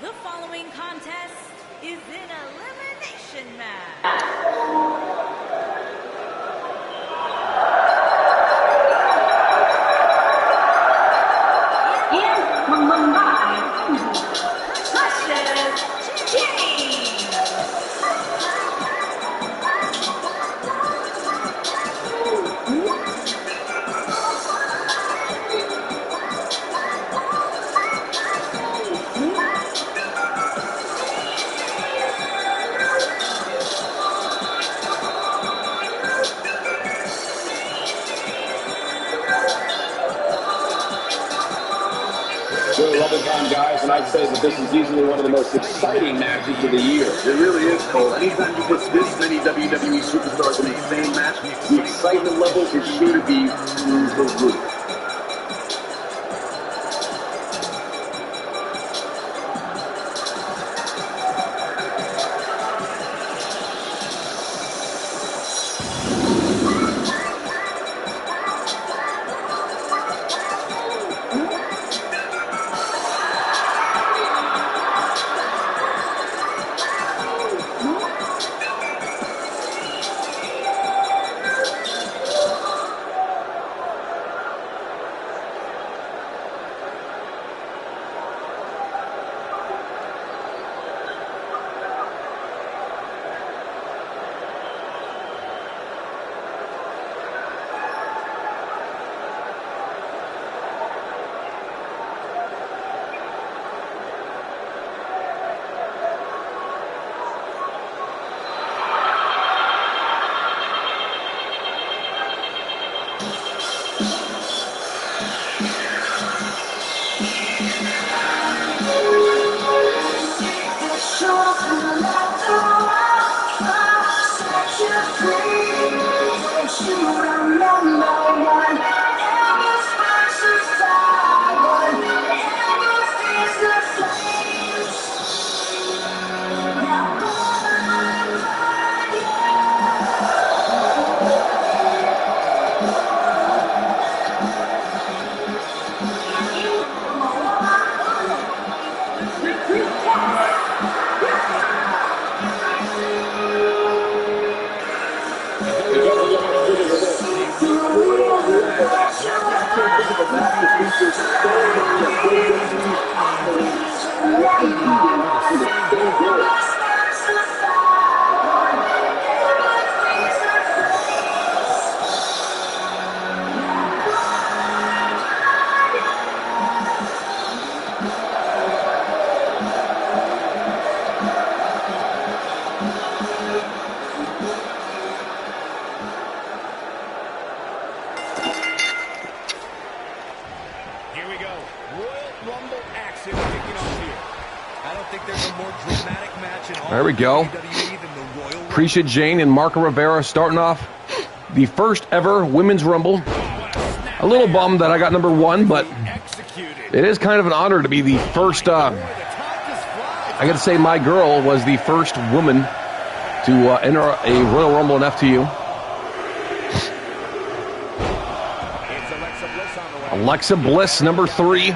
The following contest is an elimination match. And from Mumbai, Sasha James. Well, Rumble time, guys, and I'd say that this is easily one of the most exciting matches of the year. It really is, Cole. Anytime you put this many WWE superstars in the same match, the excitement level is sure to be through the roof. Here we go. Royal Rumble action kicking off here. I don't think there's a more dramatic match in all There we go. WWE than the Royal Rumble. Prisha Jane and Marco Rivera starting off the first ever Women's Rumble. A little bummed that I got number 1, but it is kind of an honor to be the first. I got to say, my girl was the first woman to enter a Royal Rumble in FTU. Alexa Bliss, number 3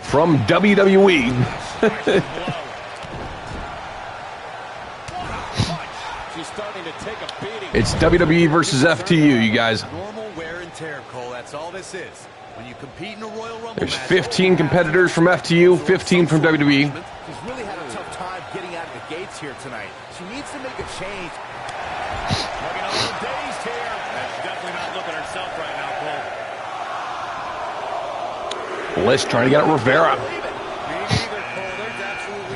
from WWE. It's WWE versus FTU, you guys. Normal wear and tear, Cole. That's all this is. When you compete in a Royal Rumble There's match, 15 competitors from FTU, 15 from WWE. She's really had a tough time getting out of the gates here tonight. She needs to make a change. Looking a little dazed here. That's definitely not looking herself right now, Cole. Bliss trying to get at Rivera.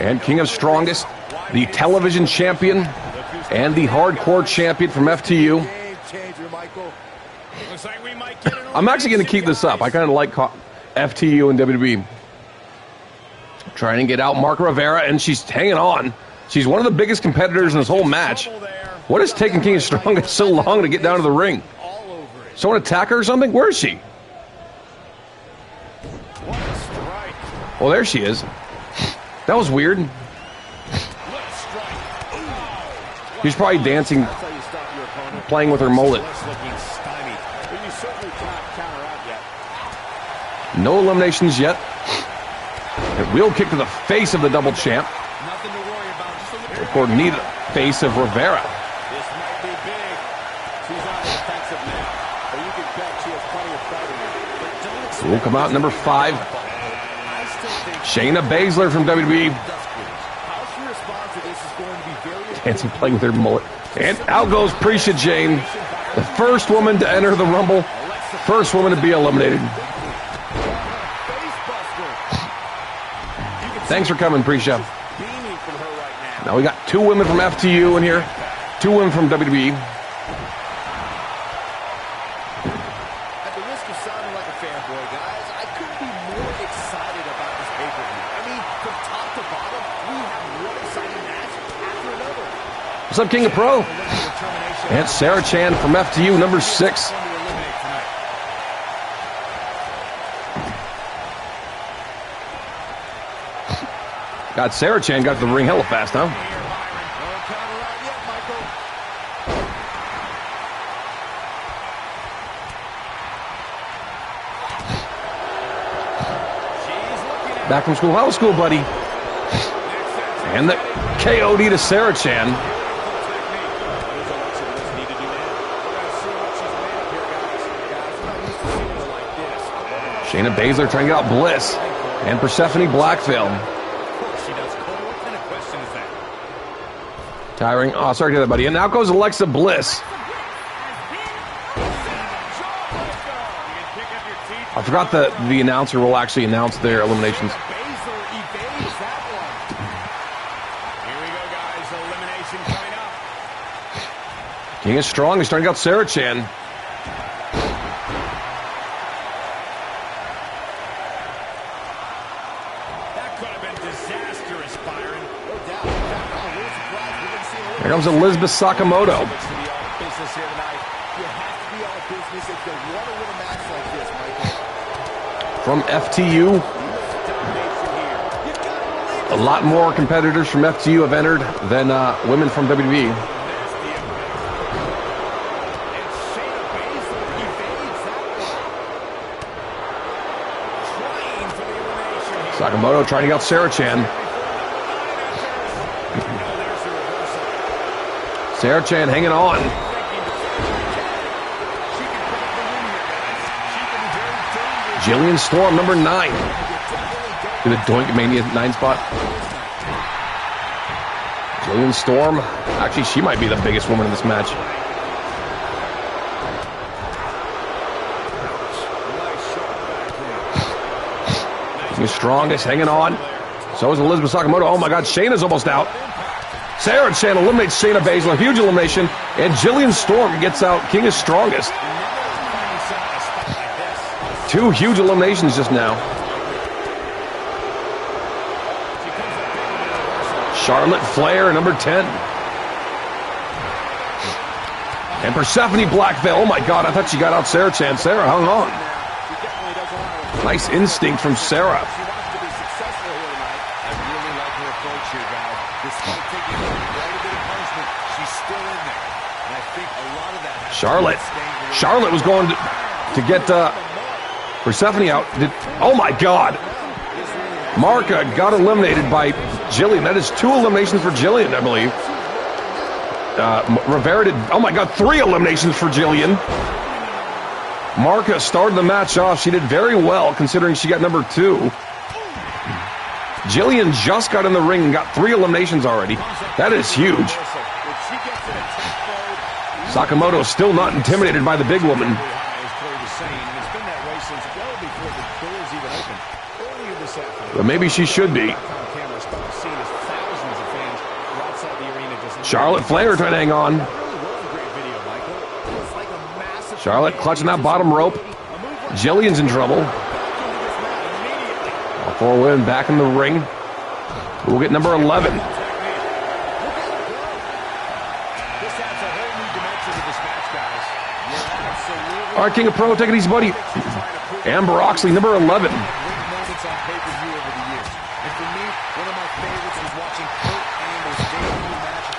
And King of Strongest, the television champion, and the hardcore champion from FTU. I'm actually going to keep this up. I kind of like FTU and WWE. Trying to get out Marco Rivera, and she's hanging on. She's one of the biggest competitors in this whole match. What is taking King of Strongest so long to get down to the ring? Someone attack her or something? Where is she? Well, there she is. That was weird. She's probably dancing, playing with her mullet. No eliminations yet. A wheel kick to the face of the double champ. Or knee to the face of Rivera. This might be big. She's on the defensive now, but you can bet she has plenty of fight in her. We'll come out number 5. Shayna Baszler from WWE. How she responds to this is going to be very Dancing, playing with her mullet. And out goes Prisha Jane. The first woman to enter the Rumble. First woman to be eliminated. Thanks for coming, Prisha. Now we got 2 women from FTU in here. 2 women from WWE. At the risk of sounding like a fanboy, guys. I couldn't be more excited about this pay-per-view. I mean, from top to bottom, we have one exciting match after another. What's up, King of Pro? And Sarah Chan from FTU, number 6. God, Sarah Chan got to the ring hella fast, huh? Back from school. How was school, buddy? And the KOD to Sarah Chan. Shayna Baszler trying to get out Bliss. And Persephone Blackville. Tiring. Oh, sorry to hear that, buddy. And now goes Alexa Bliss. I forgot that the announcer will actually announce their eliminations. King is strong. He's starting to get Sarah Chan. That could have been disastrous, Byron. No doubt. Here comes Elizabeth Sakamoto. Business here tonight. You have to be all business if you want to win a match like this, Michael. From FTU. A lot more competitors from FTU have entered than women from WWE. Sakamoto trying to get out Sarah Chan. Sarah Chan hanging on. Jillian Storm, number 9. To the Doink Mania 9 spot. Jillian Storm. Actually, she might be the biggest woman in this match. She's strongest, hanging on. So is Elizabeth Sakamoto. Oh my God, Shayna's almost out. Sarah Chan eliminates Shayna Baszler. Huge elimination. And Jillian Storm gets out. King is strongest. 2 huge eliminations just now. Charlotte Flair, number 10. And Persephone Blackville. Oh my God, I thought she got out Sarah Chan. Sarah hung on. Nice instinct from Sarah. Charlotte was going to get Persephone out. Oh my God. Marka got eliminated by Jillian. That is 2 eliminations for Jillian, I believe. Rivera did, oh my God, 3 eliminations for Jillian. Marka started the match off. She did very well considering she got number 2. Jillian just got in the ring and got 3 eliminations already. That is huge. Sakamoto still not intimidated by the big woman. But maybe she should be. Charlotte Flair trying to hang on. Charlotte clutching that bottom rope. Jillian's in trouble. All 4 women back in the ring. We'll get number 11. All right, King of Pro, take it easy, buddy. Amber Oxley, number 11.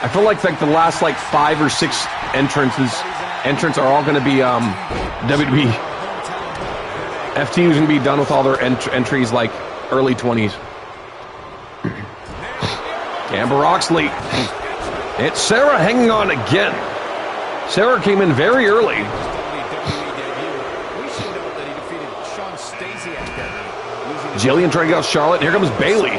I feel like the last 5 or 6 entrants are all going to be WWE. FTU is going to be done with all their entries early 20s. Amber Oxley. It's Sarah hanging on again. Sarah came in very early. Jillian trying to get out Charlotte. Here comes Bayley.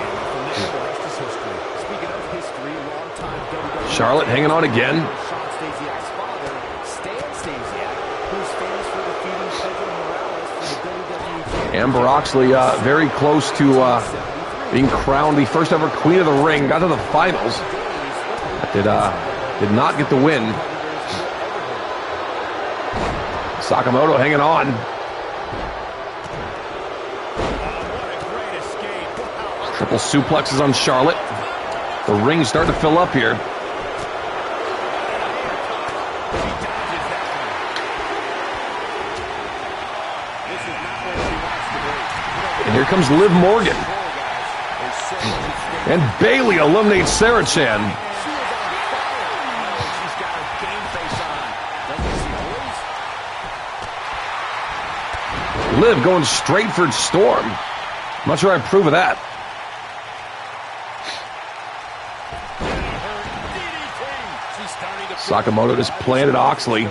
Charlotte hanging on again. Amber Oxley very close to being crowned the first ever Queen of the Ring. Got to the finals. Did not get the win. Sakamoto hanging on. Triple suplexes on Charlotte. The ring's starting to fill up here. And here comes Liv Morgan. And Bayley eliminates Sarah Chan. Liv going straight for Storm. I'm not sure I approve of that. Sakamoto just planted Oxley.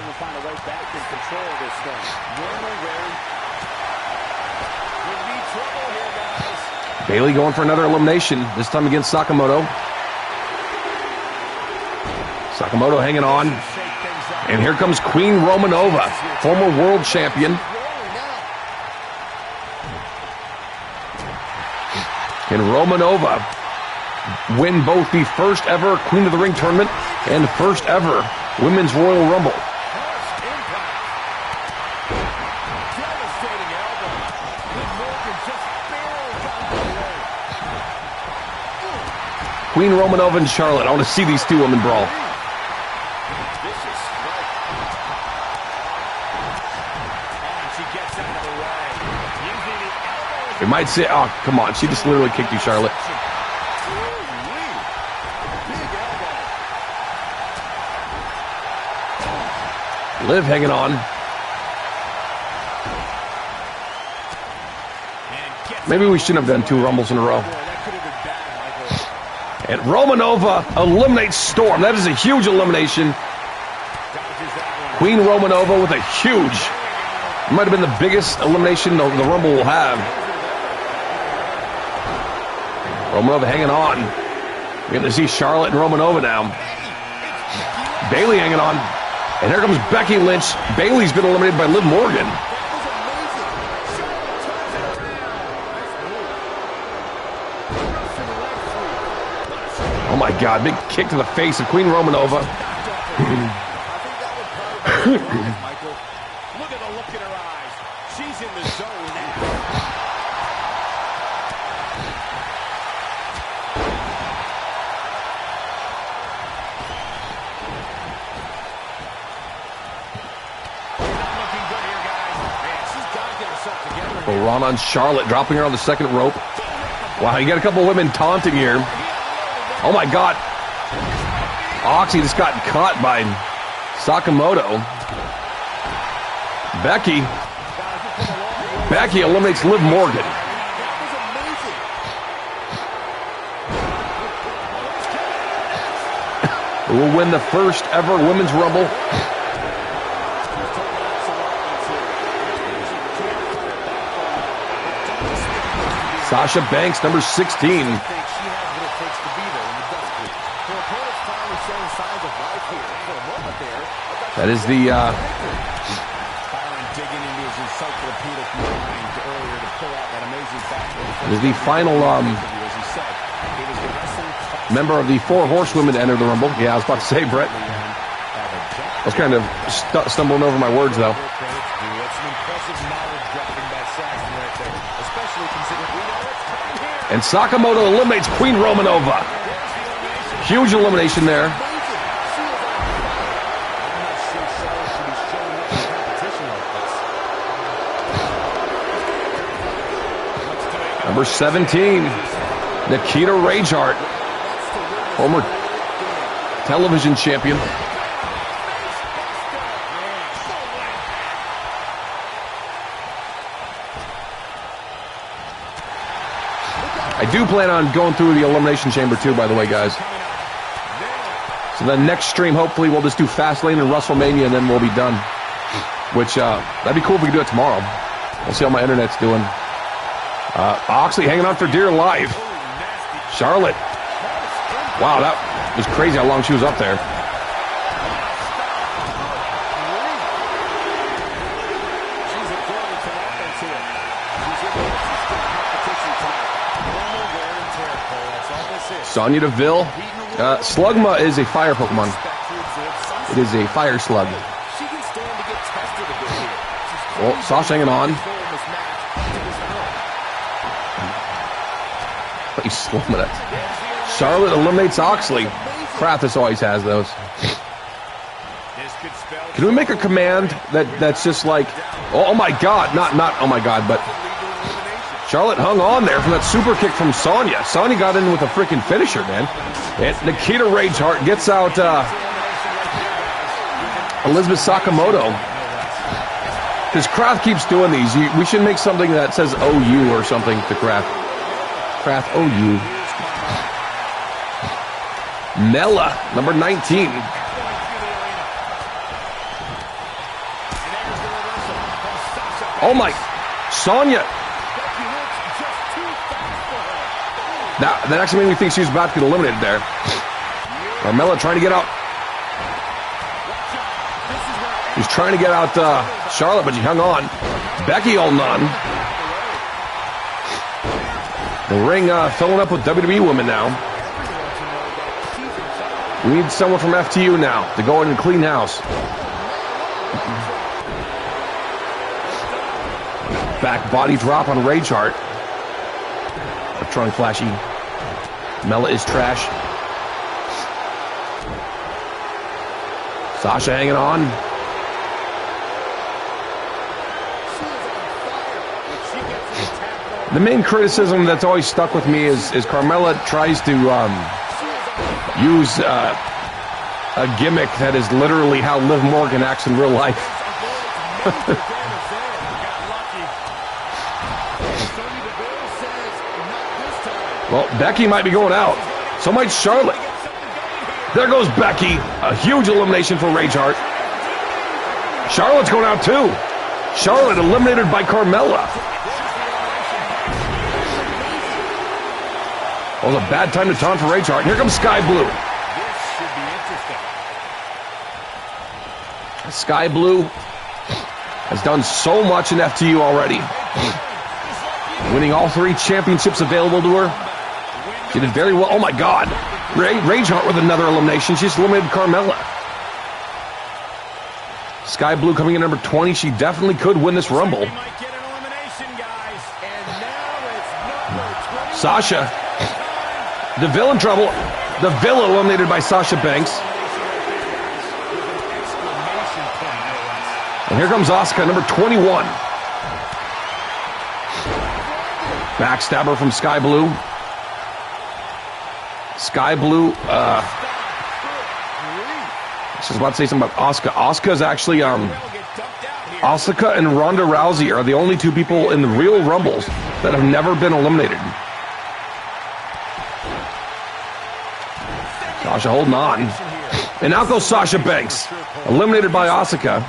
Bayley going for another elimination, this time against Sakamoto. Sakamoto hanging on. And here comes Queen Romanova, former world champion. Can Romanova win both the first ever Queen of the Ring tournament and first ever Women's Royal Rumble? Queen Romanova and Charlotte. I want to see these two women brawl. You might say, oh, come on. She just literally kicked you, Charlotte. Liv hanging on. Maybe we shouldn't have done 2 Rumbles in a row. And Romanova eliminates Storm. That is a huge elimination. Queen Romanova with a huge, might have been the biggest elimination the Rumble will have. Romanova hanging on. We're going to see Charlotte and Romanova now. Bayley hanging on. And here comes Becky Lynch. Bayley's been eliminated by Liv Morgan. Oh my God, big kick to the face of Queen Romanova. Look at the look in her eyes. She's in the zone now. Run on Charlotte, dropping her on the second rope. Wow, you got a couple of women taunting here. Oh my God. Oxy just got caught by Sakamoto. Becky eliminates Liv Morgan. Who will win the first ever Women's Rumble? Sasha Banks, number 16. That is the final member of the 4 horsewomen to enter the Rumble. Yeah, I was about to say, Brett. I was kind of stumbling over my words, though. And Sakamoto eliminates Queen Romanova. Huge elimination there. Number 17, Nikita Rayhart, former television champion. I do plan on going through the Elimination Chamber too, by the way, guys. So the next stream, hopefully, we'll just do Fastlane and WrestleMania, and then we'll be done. Which, that'd be cool if we could do it tomorrow. We'll see how my internet's doing. Oxley hanging on for dear life. Charlotte. Wow, that was crazy how long she was up there. Sonya Deville. Slugma is a fire Pokemon. It is a fire slug. Well, Sasha hanging on. He's slumming it. Charlotte eliminates Oxley. Kratos always has those. Can we make a command that's just like, oh my God, not oh my God, but Charlotte hung on there from that super kick from Sonya. Sonya got in with a freaking finisher, man. And Nikita Rageheart gets out Elizabeth Sakamoto. Because Kraft keeps doing these. We should make something that says OU or something to Kraft. Kraft OU. Mella, number 19. Oh my, Sonya. That actually made me think she was about to get eliminated there. Carmella trying to get out. She's trying to get out Charlotte, but she hung on. Becky holding on. The ring filling up with WWE women now. We need someone from FTU now to go in and clean house. Back body drop on Rageheart. Electronic flashy. Mella is trash. Sasha hanging on. The main criticism that's always stuck with me is Carmella tries to use a gimmick that is literally how Liv Morgan acts in real life. Well, Becky might be going out. So might Charlotte. There goes Becky. A huge elimination for Rageheart. Charlotte's going out too. Charlotte eliminated by Carmella. Well, it was a bad time to taunt for Rageheart. Here comes Sky Blue. Sky Blue has done so much in FTU already. Winning all 3 championships available to her. She did very well. Oh my God. Rageheart with another elimination. She just eliminated Carmella. Sky Blue coming in number 20. She definitely could win this Rumble. Sasha. Deville in trouble. Deville eliminated by Sasha Banks. And here comes Asuka, number 21. Backstabber from Sky Blue. Sky Blue, I was about to say something about Asuka. Asuka's actually, Asuka and Ronda Rousey are the only 2 people in the real Rumbles that have never been eliminated. Sasha holding on. And out goes Sasha Banks, eliminated by Asuka.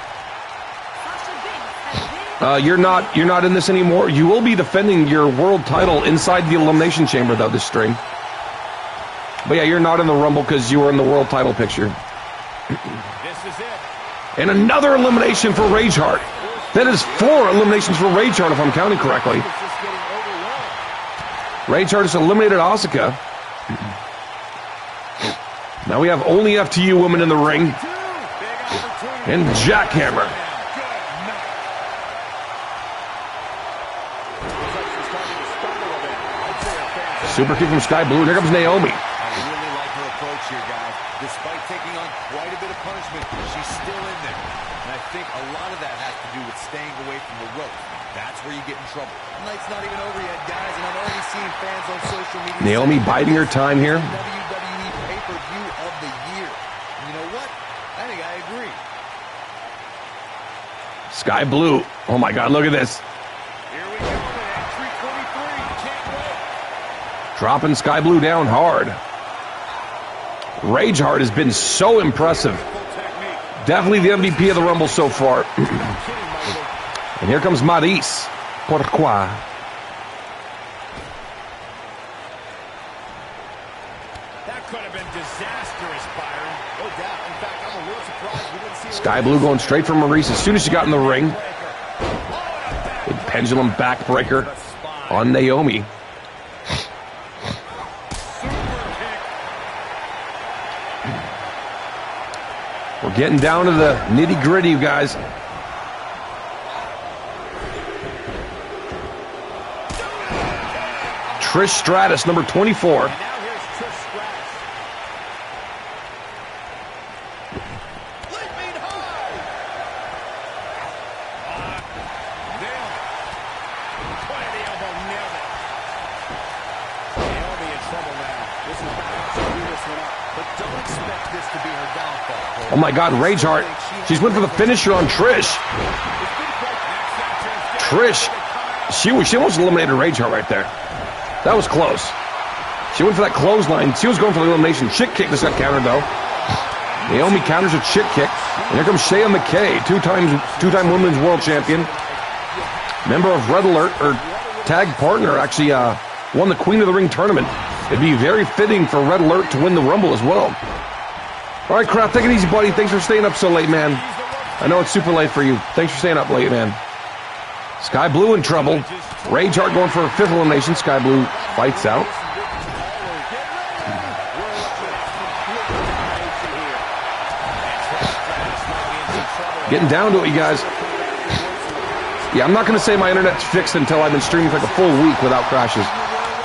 You're not in this anymore. You will be defending your world title inside the Elimination Chamber, though, this string. But yeah, you're not in the Rumble because you were in the world title picture. This is it. And another elimination for Rageheart. That is 4 eliminations for Rageheart, if I'm counting correctly. Rageheart has eliminated Asuka. Now we have only FTU women in the ring. And Jackhammer. Super kick from Sky Blue. Here comes Naomi. Despite taking on quite a bit of punishment, she's still in there. And I think a lot of that has to do with staying away from the rope. That's where you get in trouble. The night's not even over yet, guys, and I'm already seeing fans on social media. Naomi biding her time here. WWE pay-per-view of the year. And you know what? I think I agree. Sky Blue. Oh my God, look at this. Here we go, entry 23. Can't wait. Dropping Sky Blue down hard. Rageheart has been so impressive. Definitely the MVP of the Rumble so far. And here comes Maryse. Pourquoi? That could have been disastrous, Byron. No doubt. In fact, I'm a little surprised we didn't see Sky Blue going straight for Maryse as soon as she got in the ring. Big pendulum backbreaker on Naomi. We're getting down to the nitty-gritty, you guys. Trish Stratus, number 24. And now here's Trish Stratus. Leaping high. Nailed it. Point of the elbow, nailed it. Naomi in trouble now. This is going to have to do this one up. But don't expect this to be her downfall. Oh my God, Rageheart. She's went for the finisher on Trish. Trish, she almost eliminated Rageheart right there. That was close. She went for that clothesline. She was going for the elimination. Chick kick just got countered though. Naomi counters a chick kick. And here comes Shea McKay, two-time women's world champion. Member of Red Alert, or tag partner, actually won the Queen of the Ring tournament. It'd be very fitting for Red Alert to win the Rumble as well. All right, crowd, take it easy, buddy. Thanks for staying up so late, man. I know it's super late for you. Thanks for staying up late, man. Sky Blue in trouble. Rageheart going for a 5th elimination. Sky Blue fights out. Getting down to it, you guys. Yeah, I'm not going to say my internet's fixed until I've been streaming for like a full week without crashes.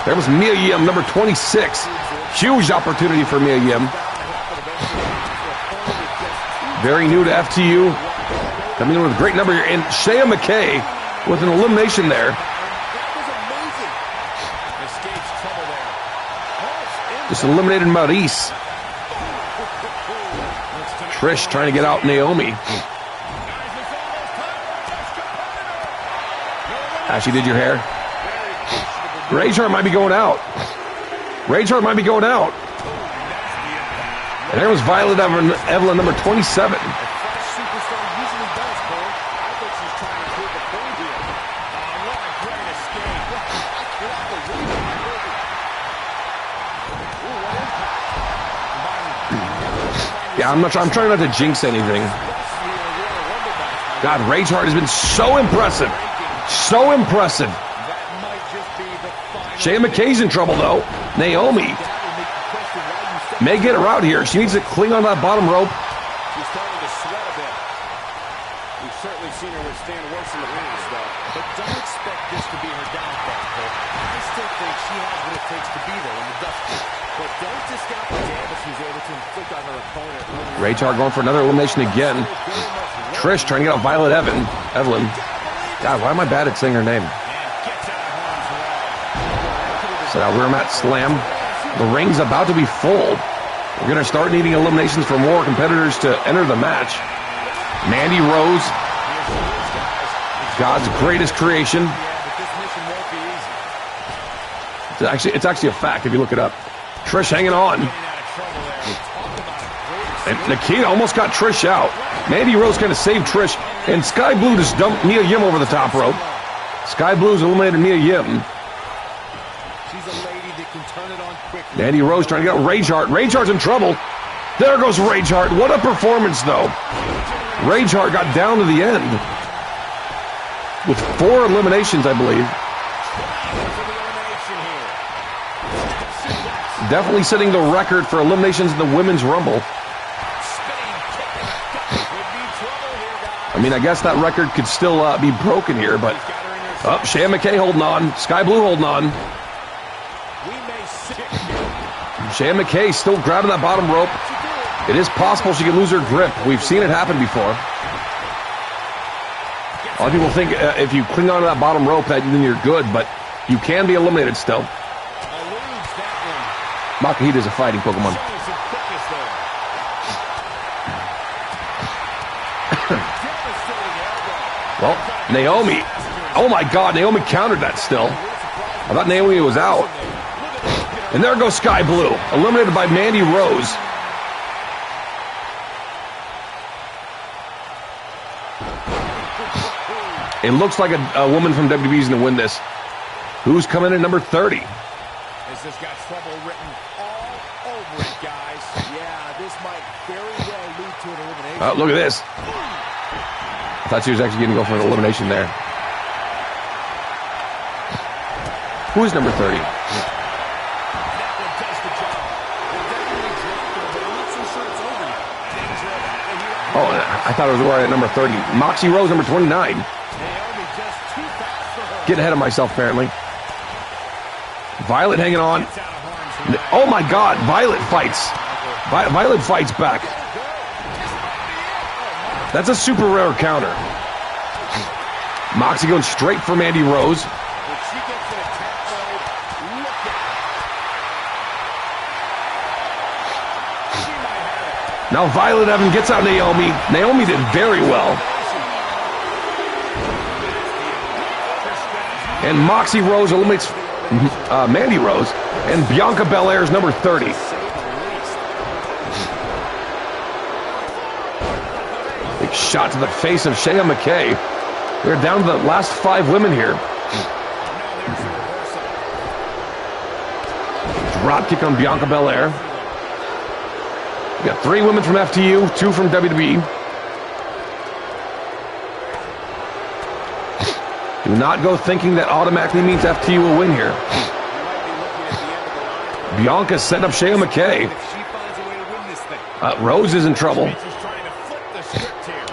There was Mia Yim, number 26. Huge opportunity for Mia Yim. Very new to FTU. Coming in with a great number here. And Shea McKay with an elimination there. Just eliminated Maurice. Trish trying to get out Naomi. Ashley, did your hair? Rageheart might be going out. Rageheart might be going out. And there was Violet Evelyn, number 27. Yeah, I'm trying not to jinx anything. God, Rageheart has been so impressive. So impressive. Shea McKay's in trouble, though. Naomi may get her out here. She needs to cling on that bottom rope. She's starting to sweat a bit. We've certainly seen her withstand worse in the past, though. But don't expect this to be her downfall, Cole. I still think she has what it takes to be there when the dust comes. But don't discount the damage she's able to inflict on her opponent. Rageheart going for another elimination again. Trish trying to get out Violet Evelyn. God, why am I bad at saying her name? So now we're at Slam. The ring's about to be full. We're going to start needing eliminations for more competitors to enter the match. Mandy Rose, God's greatest creation. It's actually a fact if you look it up. Trish hanging on. And Nikita almost got Trish out. Mandy Rose kind of saved Trish. And Sky Blue just dumped Mia Yim over the top rope. Sky Blue's eliminated Mia Yim. Mandy Rose trying to get out Rageheart. Rageheart's in trouble. There goes Rageheart. What a performance, though. Rageheart got down to the end. With 4 eliminations, I believe. Definitely setting the record for eliminations in the Women's Rumble. I mean, I guess that record could still be broken here, but... Oh, Shea McKay holding on. Sky Blue holding on. Shea McKay still grabbing that bottom rope. It is possible she could lose her grip. We've seen it happen before. A lot of people think if you cling onto that bottom rope, then you're good, but you can be eliminated still. Makahita is a fighting Pokemon. Well, Naomi. Oh my God, Naomi countered that still. I thought Naomi was out. And there goes Sky Blue, eliminated by Mandy Rose. It looks like a woman from WWE is going to win this. Who's coming in at number 30? This has got trouble written all over it, guys. Yeah, this might very well lead to an elimination. Oh, look at this. I thought she was actually going to go for an elimination there. Who is number 30? Oh, I thought it was right at number 30. Moxie Rose, number 29. Getting ahead of myself, apparently. Violet hanging on. Oh my God, Violet fights. Violet fights back. That's a super rare counter. Moxie going straight for Mandy Rose. Now Violet Evan gets out Naomi. Naomi did very well. And Moxie Rose eliminates Mandy Rose. And Bianca Belair is number 30. Big shot to the face of Shea McKay. We're down to the last 5 women here. Drop kick on Bianca Belair. We got 3 women from FTU, 2 from WWE. Do not go thinking that automatically means FTU will win here. Bianca set up Shea McKay. Rose is in trouble.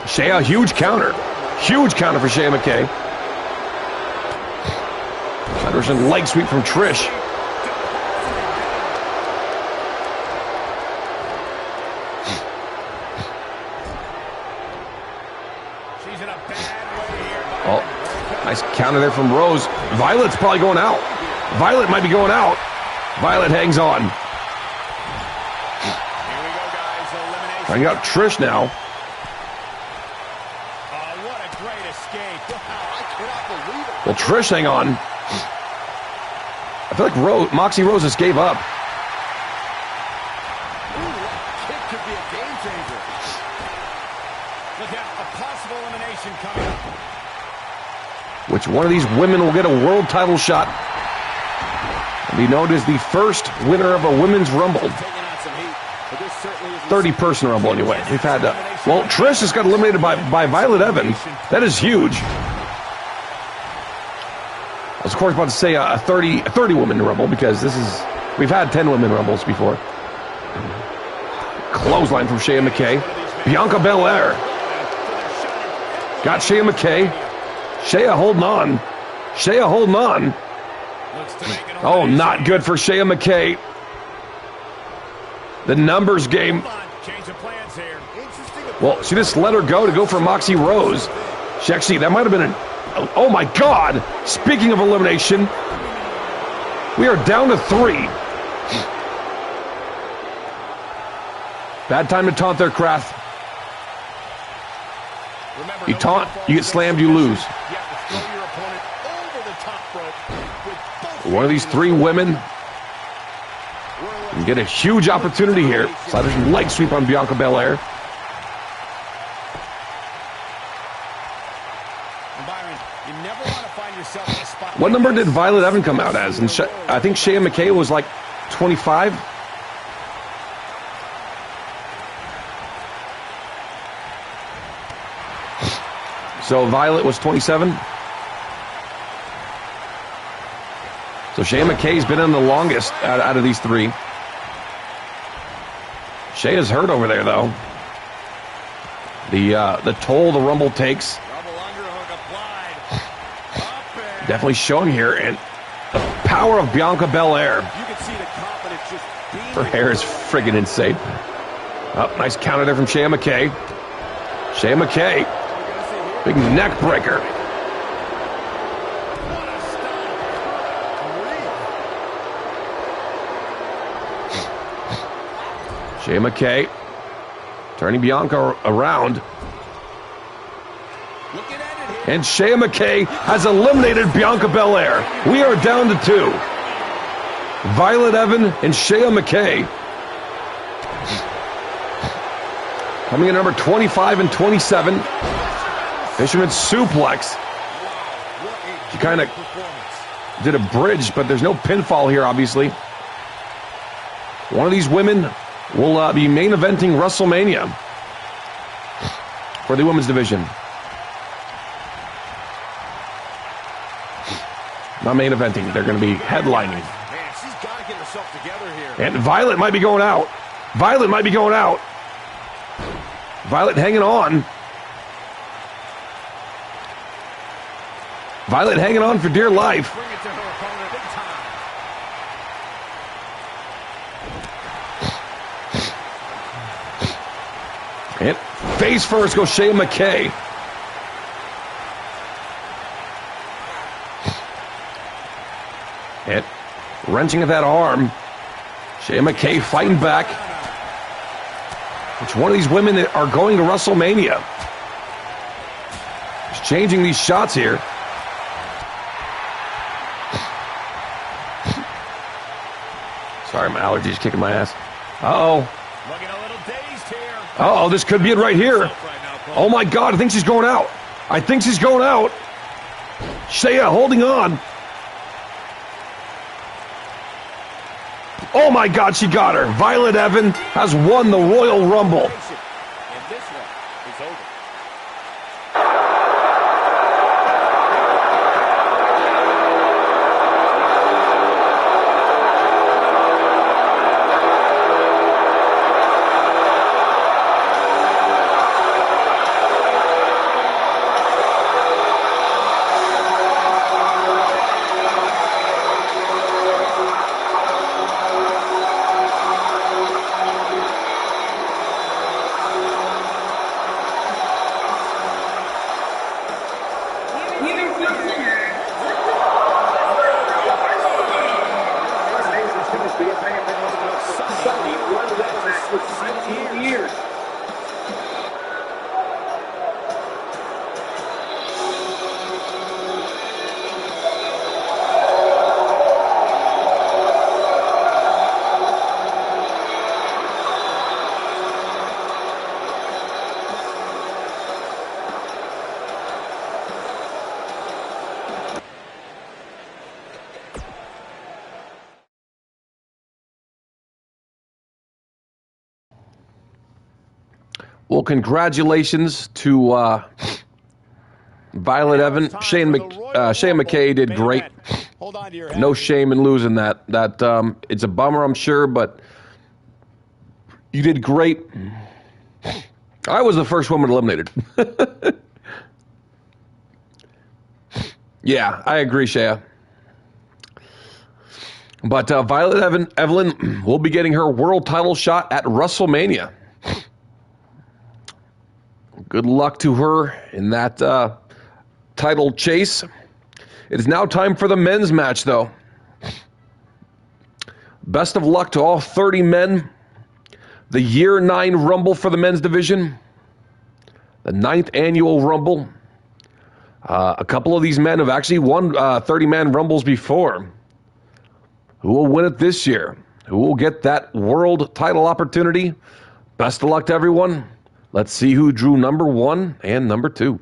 Shea, a huge counter. Huge counter for Shea McKay. Anderson leg sweep from Trish. Oh, nice counter there from Rose. Violet's probably going out. Violet might be going out. Violet hangs on. Trying out Trish now. What a great escape. Wow, I cannot believe it. Well, Trish hang on. I feel like Moxie Roses gave up. Ooh, that kick could be a game changer. Look at a possible elimination coming up. Which one of these women will get a world title shot and be known as the first winner of a women's rumble? 30-person rumble anyway. We've had well, Trish just got eliminated by Violet Evan. That is huge. I was of course about to say a 30 woman rumble because we've had 10 women rumbles before. Clothesline from Shea McKay. Bianca Belair got Shea McKay. Shea holding on. Shea holding on. Oh, not good for Shea McKay. The numbers game. Well, she just let her go to go for Moxie Rose. She actually, that might have been an... Oh my God! Speaking of elimination, we are down to 3. Bad time to taunt there, Kraft. You taunt, you get slammed, you lose. One of these 3 women can get a huge opportunity here. Sliders leg sweep on Bianca Belair. What number did Violet Evan come out as? And I think Shea McKay was like 25. So Violet was 27. So Shea McKay's been in the longest out of these 3. Shea is hurt over there, though. The toll the Rumble takes. Definitely showing here, and the power of Bianca Belair. Her hair is friggin' insane. Oh, nice counter there from Shea McKay. Shea McKay. Big neck breaker. Shea McKay turning Bianca around. And Shea McKay has eliminated Bianca Belair. We are down to 2. Violet Evan and Shea McKay. Coming in number 25 and 27. Fisherman suplex. She kind of did a bridge, but there's no pinfall here, obviously. One of these women will be main eventing WrestleMania for the women's division. Not main eventing. They're going to be headlining. Man, she's got to get herself together here. And Violet might be going out. Violet might be going out. Violet hanging on. Violet hanging on for dear life. Face first goes Shea McKay. Hit. Wrenching at that arm. Shea McKay fighting back. Which one of these women that are going to WrestleMania? She's changing these shots here. Sorry, my allergies kicking my ass. Uh-oh. Looking a little dazed here. Uh-oh, this could be it right here. Oh, my God, I think she's going out. I think she's going out. Shea holding on. Oh, my God, she got her. Violet Evan has won the Royal Rumble. And this one is over. Well, congratulations to Violet Evan. Shea McKay did great. Hold on to your No shame in losing that. It's a bummer, I'm sure, but you did great. I was the first woman eliminated. Yeah, I agree, Shea. But Violet Evelyn will be getting her world title shot at WrestleMania. Good luck to her in that title chase. It is now time for the men's match, though. Best of luck to all 30 men. The Year 9 Rumble for the men's division. The 9th annual Rumble. A couple of these men have actually won 30-man Rumbles before. Who will win it this year? Who will get that world title opportunity? Best of luck to everyone. Let's see who drew number 1 and number 2.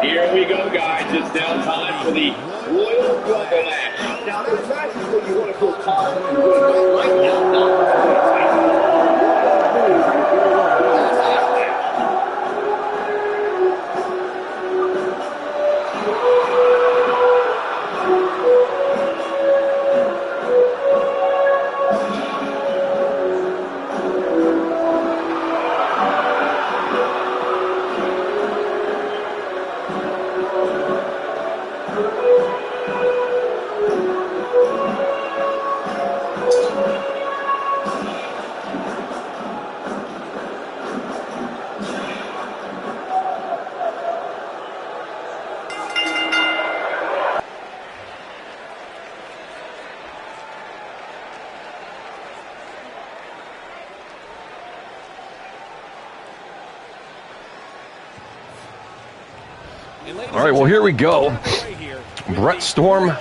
Here we go, guys. It's now time for the Royal Rumble match. Now, this match is what you want to feel confident and good about right now, not All right, well, here we go. Brett Storm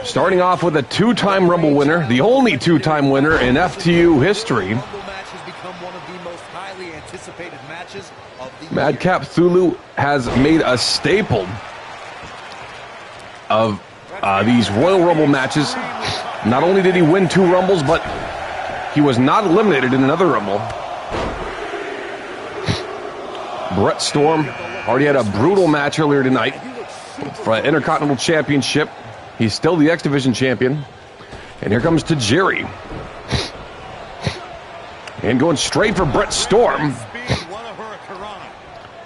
starting off with a two-time Rumble winner, the only two-time winner in FTU history. Madcap Thulu has made a staple of these Royal Rumble matches. Not only did he win 2 Rumbles, but he was not eliminated in another Rumble. Brett Storm already had a brutal match earlier tonight for an Intercontinental Championship. He's still the X Division champion. And here comes Tajiri. And going straight for Brett Storm.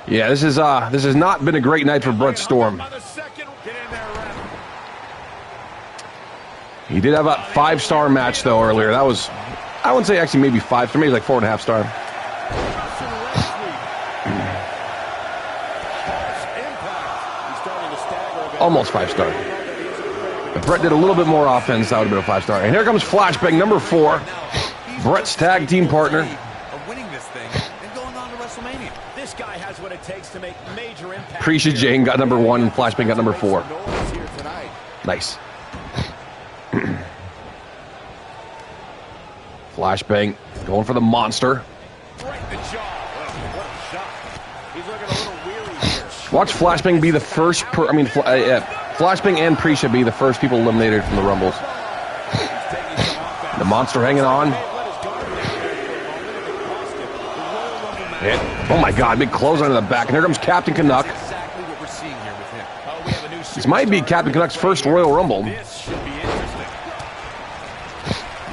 Yeah, this has not been a great night for Brett Storm. He did have a 5-star match though earlier. That was, I wouldn't say actually maybe 5, maybe like 4.5 star. Almost 5-star. If Brett did a little bit more offense, that would have been a 5-star. And here comes Flashbang, number 4. Brett's tag team partner. This guy has what it takes to make major impact. Prisha Jane got number 1 and Flashbang got number 4. Nice. Flashbang going for the monster. Watch Flashbang be the first, Flashbang and Prisha be the first people eliminated from the Rumbles. The monster hanging on. Hit. Oh my God, big close onto the back. And here comes Captain Canuck. This might be Captain Canuck's first Royal Rumble.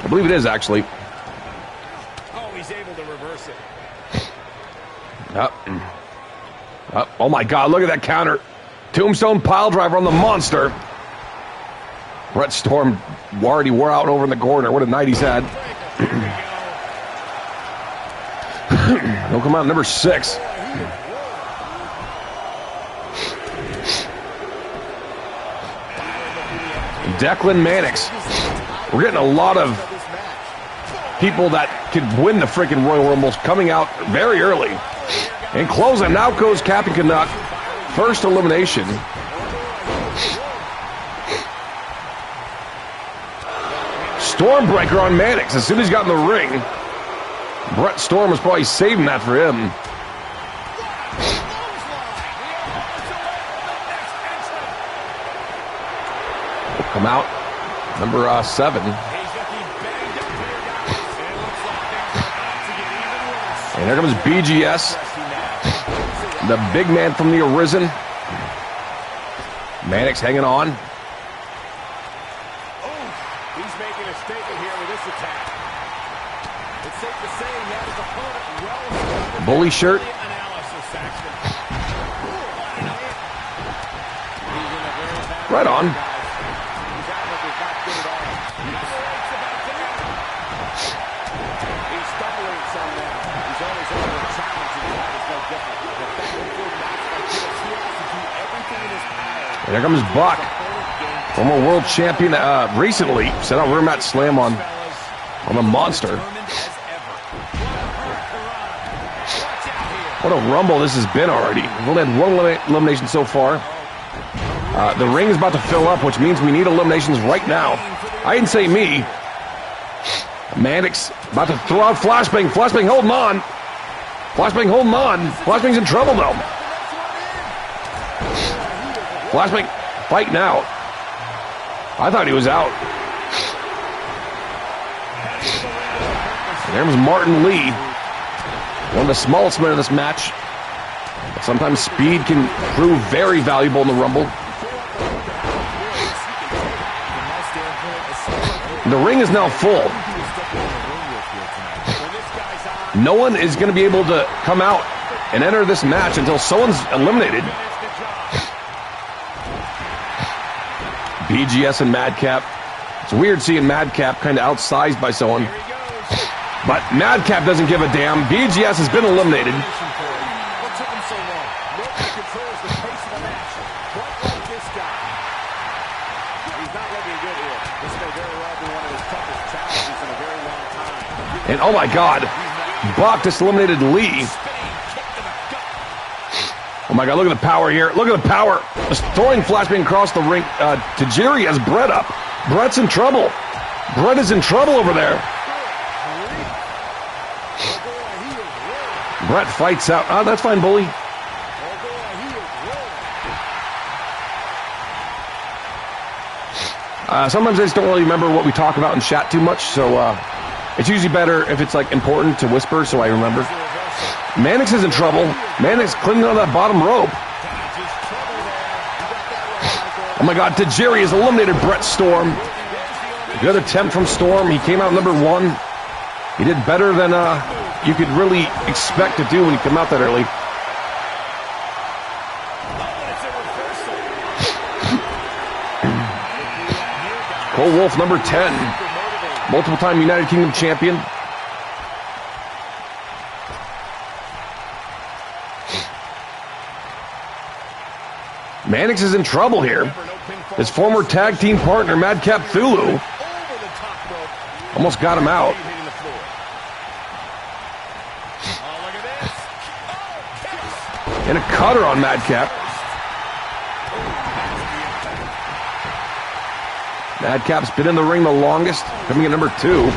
I believe it is, actually. Oh, he's able to reverse it. Oh my God, look at that counter. Tombstone piledriver on the monster. Brett Storm already wore out over in the corner. What a night he's had. He'll come out number 6. Declan Mannix. We're getting a lot of people that could win the freaking Royal Rumbles coming out very early. And closing, now goes Captain Canuck. First elimination. Stormbreaker on Mannix. As soon as he got in the ring, Brett Storm was probably saving that for him. Come out, number 7. And here comes BGS, the big man from the Arisen. Mannix hanging on. He's making a statement here with this attack. It's safe to say he had his opponent well. Bully shirt. Right on. He's stumbling some now. He's always under a challenge, and that is no different. The back and forth match like this, he has to do everything in his power. And here comes Buck, former world champion recently. Set out rear mat slam on the monster. What a rumble this has been already. We've only had one elimination so far. The ring is about to fill up, which means we need eliminations right now. I didn't say me. Mannix about to throw out Flashbang. Flashbang holding on. Flashbang holding on. Flashbang's in trouble, though. Flashbang fighting out. I thought he was out. There's Martin Lee. One of the smallest men in this match. But sometimes speed can prove very valuable in the Rumble. The ring is now full. No one is going to be able to come out and enter this match until someone's eliminated. BGS and Madcap. It's weird seeing Madcap kind of outsized by someone. But Madcap doesn't give a damn. BGS has been eliminated. What took him so long? Nobody controls the pace of the match. Quite like this guy. He's not looking good here. This may very well be one of his toughest challenges in a very long time. And oh my God, Buck just eliminated Lee. Oh my God, look at the power here. Look at the power. Just throwing Flashbang across the ring. Tajiri has Brett up. Brett's in trouble. Brett is in trouble over there. Brett fights out. Oh, that's fine, bully. Sometimes I just don't really remember what we talk about in chat too much, so it's usually better if it's like important to whisper so I remember. Mannix is in trouble. Mannix clinging on that bottom rope. Oh my God, Tajiri has eliminated Brett Storm. Good attempt from Storm. He came out number 1. He did better than you could really expect to do when you come out that early. Cole Wolf, number 10. Multiple-time United Kingdom champion. Mannix is in trouble here. His former tag team partner, Madcap Thulu, almost got him out. And a cutter on Madcap. Madcap's been in the ring the longest, coming in number 2.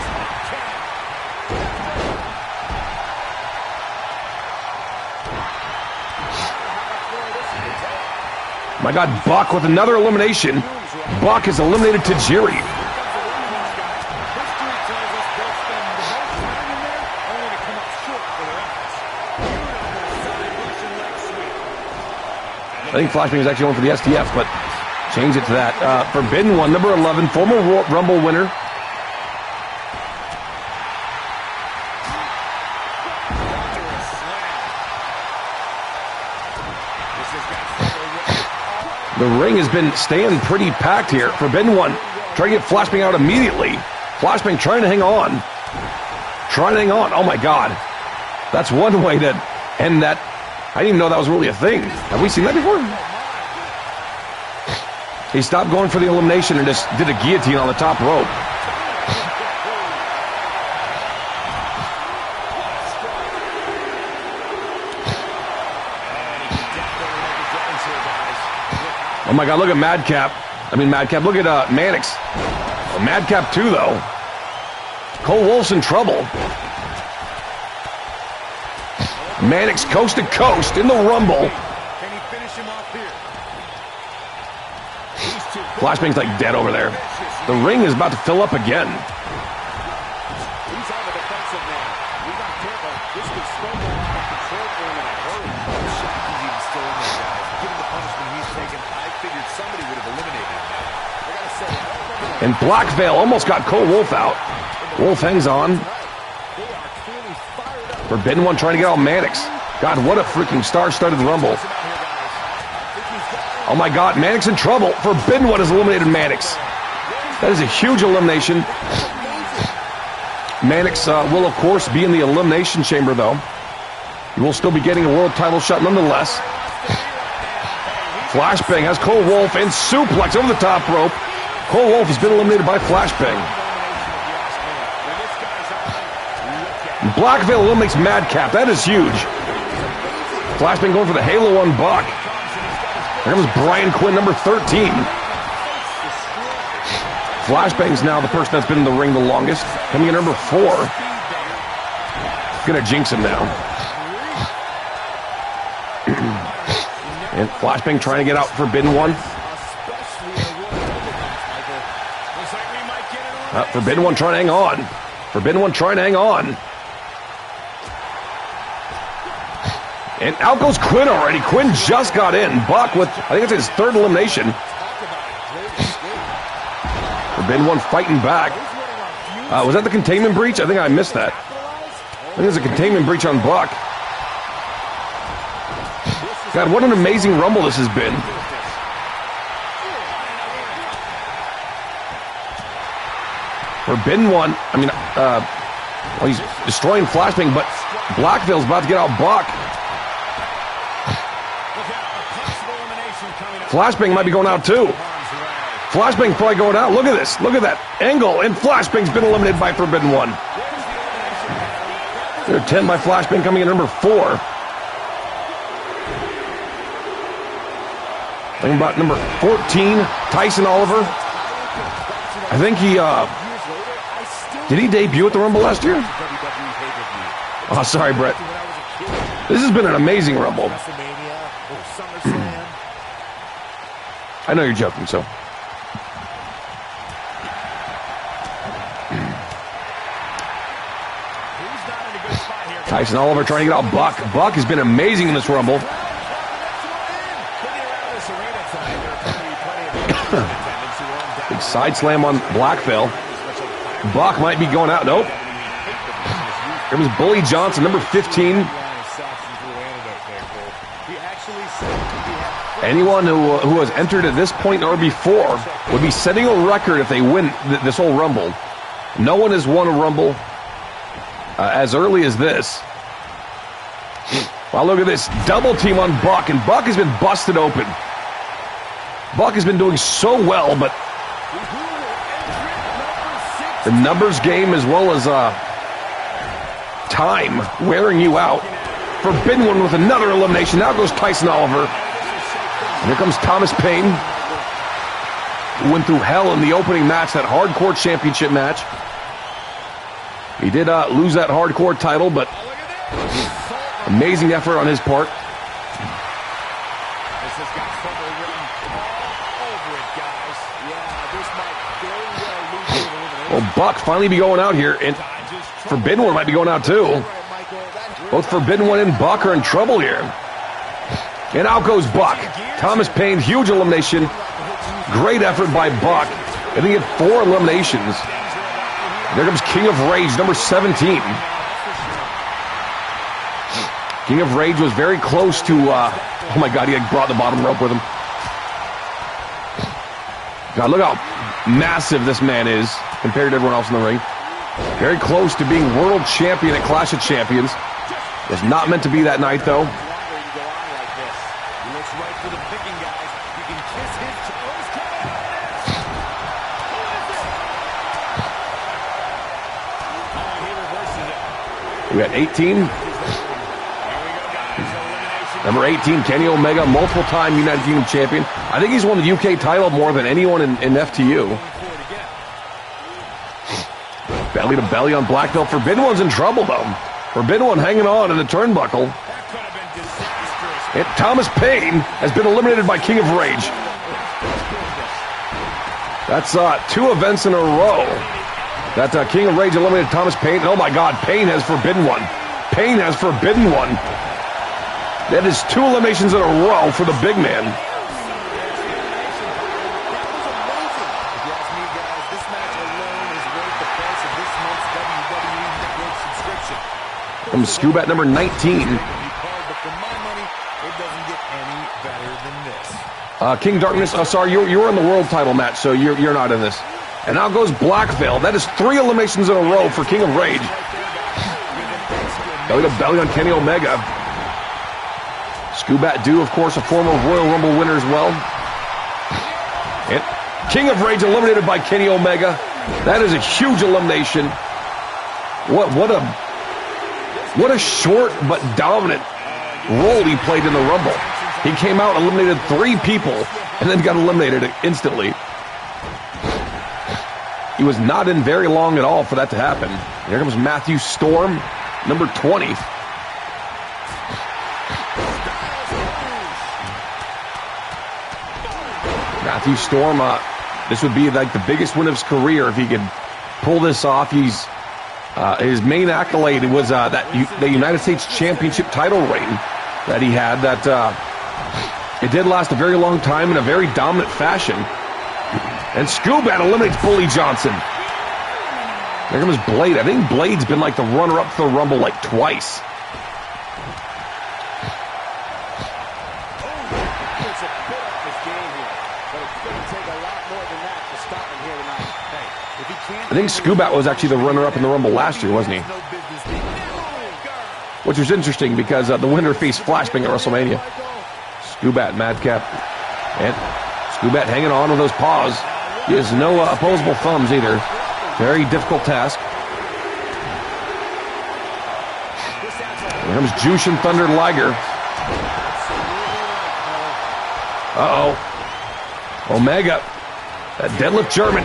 My God, Buck with another elimination. Buck has eliminated Tajiri. I think Flashbang is actually going for the STF, but change it to that. Forbidden One, number 11, former Rumble winner. The ring has been staying pretty packed here. Forbidden One trying to get Flashbang out immediately. Flashbang trying to hang on. Trying to hang on. Oh my God. That's one way to end that. I didn't even know that was really a thing. Have we seen that before? He stopped going for the elimination and just did a guillotine on the top rope. Oh my God, look at Madcap. Look at Mannix. Oh, Madcap too, though. Cole Wolf's in trouble. Mannix coast to coast in the Rumble. Can he finish him off here? Flashbang's like dead over there. The ring is about to fill up again. He's on the defensive now. He's not careful. This could snowball out of control for him in a hurry. I'm shocked he's even still in there, guys. Given the punishment he's taken, I figured somebody would have eliminated him now. I gotta say, I don't remember. And Black Veil almost got Cole Wolf out. Wolf hangs on. They are clearly fired up. Forbidden One trying to get on Mannix. God, what a freaking star-studded Rumble. Oh Oh my God, Mannix in trouble. Forbidden One has eliminated Mannix. That is a huge elimination. Mannix will, of course, be in the Elimination Chamber, though. He will still be getting a world title shot nonetheless. Flashbang has Cole Wolf and suplex over the top rope. Cole Wolf has been eliminated by Flashbang. Black Veil eliminates Madcap. That is huge. Flashbang going for the Halo on Buck. Here comes Brian Quinn, number 13. Flashbang's now the person that's been in the ring the longest. Coming in number 4. Gonna jinx him now. And Flashbang trying to get out Forbidden One. Forbidden One trying to hang on. Forbidden One trying to hang on. And out goes Quinn already. Quinn just got in. Buck with, I think it's his 3rd elimination. Forbidden One fighting back. Was that the containment breach? I think I missed that. I think there's a containment breach on Buck. God, what an amazing Rumble this has been. Forbidden One, I mean, well, he's destroying Flashbang, but Black Veil's about to get out Buck. Flashbang might be going out too. Flashbang probably going out. Look at this. Look at that angle. And Flashbang's been eliminated by Forbidden One. They're 10 by Flashbang coming in number 4. Talking about number 14, Tyson Oliver. I think he, did he debut at the Rumble last year? Oh, sorry, Brett. This has been an amazing Rumble. I know you're joking, so. Tyson Oliver trying to get out Buck. Buck has been amazing in this Rumble. Big side slam on Black Veil. Buck might be going out. Nope. Here was Bully Johnson, number 15. Anyone who has entered at this point or before would be setting a record if they win this whole Rumble. No one has won a Rumble as early as this. Wow, look at this. Double team on Buck, and Buck has been busted open. Buck has been doing so well, but the numbers game as well as time wearing you out. Forbidden One with another elimination. Now goes Tyson Oliver. And here comes Thomas Paine, who went through hell in the opening match, that Hardcore Championship match. He did lose that Hardcore title, but amazing effort on his part. Well, Buck finally be going out here, and Forbidden One might be going out too. Both Forbidden One and Buck are in trouble here. And out goes Buck. Thomas Paine, huge elimination. Great effort by Buck. I think he had 4 eliminations. There comes King of Rage, number 17. King of Rage was very close to, oh my God, he had brought the bottom rope with him. God, look how massive this man is compared to everyone else in the ring. Very close to being world champion at Clash of Champions. Was not meant to be that night, though. We got 18. Number 18, Kenny Omega, multiple-time United Kingdom champion. I think he's won the UK title more than anyone in FTU. Belly to belly on Black Belt. Forbidden One's in trouble, though. Forbidden One hanging on in the turnbuckle. And Thomas Paine has been eliminated by King of Rage. That's 2 events in a row. That King of Rage eliminated Thomas Paine. Oh my God, Paine has Forbidden One. Paine has Forbidden One. That is 2 eliminations in a row for the big man. From Scoob at number 19. But for my money, it doesn't get any better than this. King Darkness, sorry, you were in the world title match, so you're not in this. And now goes Black Veil. That is 3 eliminations in a row for King of Rage. Belly to belly on Kenny Omega. Scoobat Doo, of course, a former Royal Rumble winner as well. And King of Rage eliminated by Kenny Omega. That is a huge elimination. What a short but dominant role he played in the Rumble. He came out, eliminated 3 people, and then got eliminated instantly. He was not in very long at all for that to happen. Here comes Matthew Storm, number 20. Matthew Storm, this would be like the biggest win of his career if he could pull this off. His main accolade was the United States Championship title reign that he had. It did last a very long time in a very dominant fashion. And Scoobat eliminates Bully Johnson. There comes Blade. I think Blade's been like the runner-up for the Rumble like twice. I think Scoobat was actually the runner-up in the Rumble last year, wasn't he? Which was interesting because the winner faced Flashbang at WrestleMania. Scoobat, Madcap, and Scoobat hanging on with those paws. He has no opposable thumbs either. Very difficult task. Here comes Jushin Thunder Liger. Uh-oh. Omega. That deadlift German.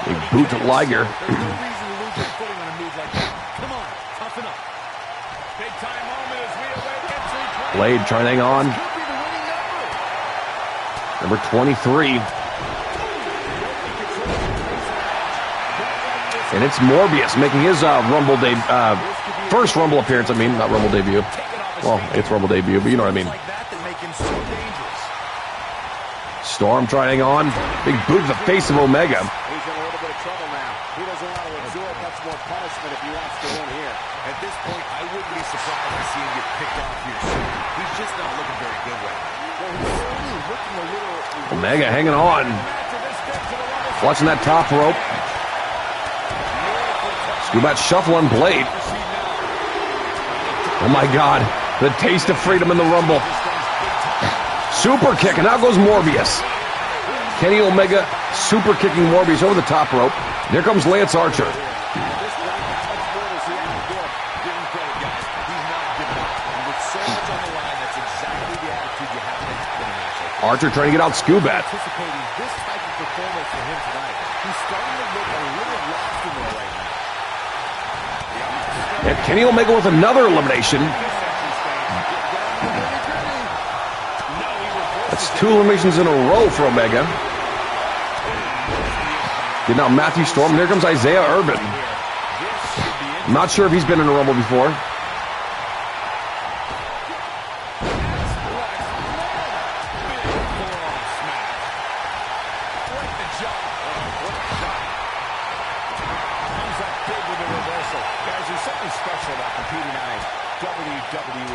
Big boot to Liger. Blade trying to hang on. Number 23. And it's Morbius making his Rumble first Rumble appearance. I mean, not Rumble debut. Well, it's Rumble debut, but you know what I mean. Storm trying to hang on. Big boot to the face of Omega. He's in a little bit of trouble now. He doesn't want to absorb much more punishment if he wants to win here. At this point, I wouldn't be surprised to see him get picked off here soon. He's just not looking very good right now. Omega hanging on. Watching that top rope. Scoobat shuffle on Blade. Oh my God. The taste of freedom in the Rumble. Super kick, and out goes Morbius. Kenny Omega super kicking Morbius over the top rope. Here comes Lance Archer. Archer trying to get out Scoobat. And Kenny Omega with another elimination. That's 2 eliminations in a row for Omega. Getting out Matthew Storm. And there comes Isaiah Urban. I'm not sure if he's been in a Rumble before.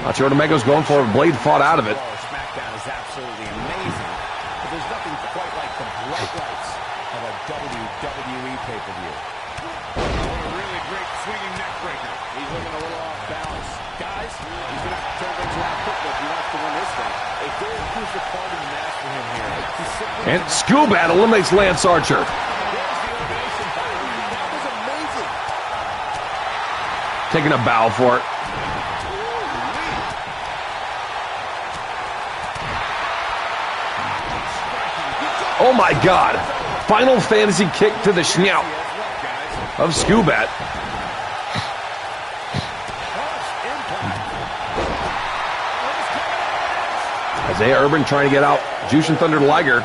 Not sure what Omega's going for. Blade fought out of it. SmackDown is absolutely amazing, but there's nothing quite like the bright lights of a WWE pay-per-view. What a really great swinging neck breaker. He's looking a little off balance. Guys, he's going to have to turn things around quickly if he wants to win this thing. A very crucial part of the match for him here. And Scoobat eliminates Lance Archer. There's the elimination. That was amazing. Taking a bow for it. Oh my God. Final Fantasy kick to the schnout of Scoobat. Isaiah Urban trying to get out Jushin Thunder Liger.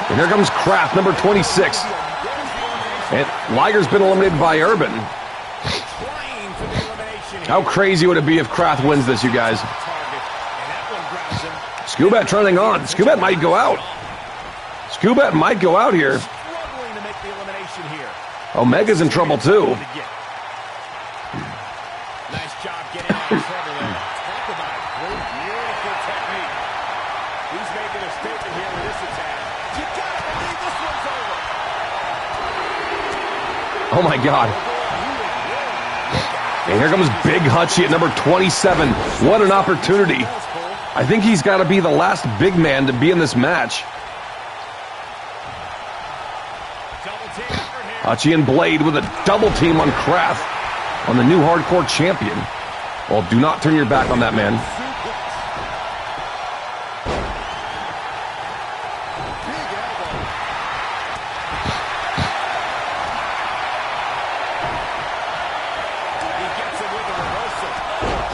And here comes Kraft, number 26. And Liger's been eliminated by Urban. How crazy would it be if Kraft wins this, you guys? Skubat trending on. Skubat might go out. Skubat might go out here. Struggling to make the elimination here. Omega's in trouble too. Nice job getting out of trouble there. Talk about great, beautiful technique. He's making a statement here with this attack. You gotta believe this one's over. Oh my God. And here comes Big Hutchie at number 27. What an opportunity. I think he's got to be the last big man to be in this match. Hutchie and Blade with a double team on Kraft, on the new hardcore champion. Well, do not turn your back on that man.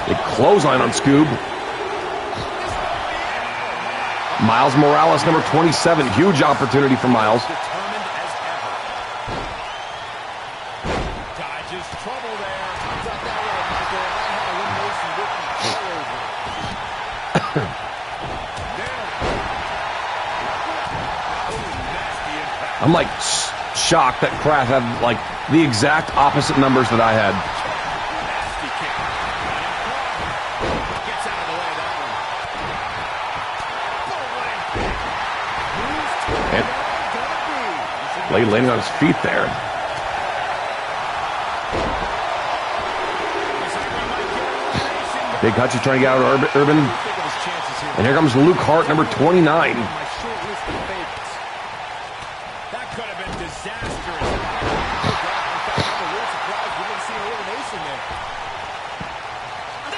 Big clothesline on Scoob. Miles Morales, number 27. Huge opportunity for Miles. Determined as ever. Dodges trouble there. Comes up that way, Michael. That had elimination written all over it. Nasty impact. I'm like shocked that Kraft had like the exact opposite numbers that I had. Nasty kick. Gets out of the way of that one. And Blade landing on his feet there. Big Hutchie trying to get out of Urban. And here comes Luke Hart, number 29. My short list of favorites. That could have been disastrous. In fact, I'm a little surprised we didn't see an elimination there.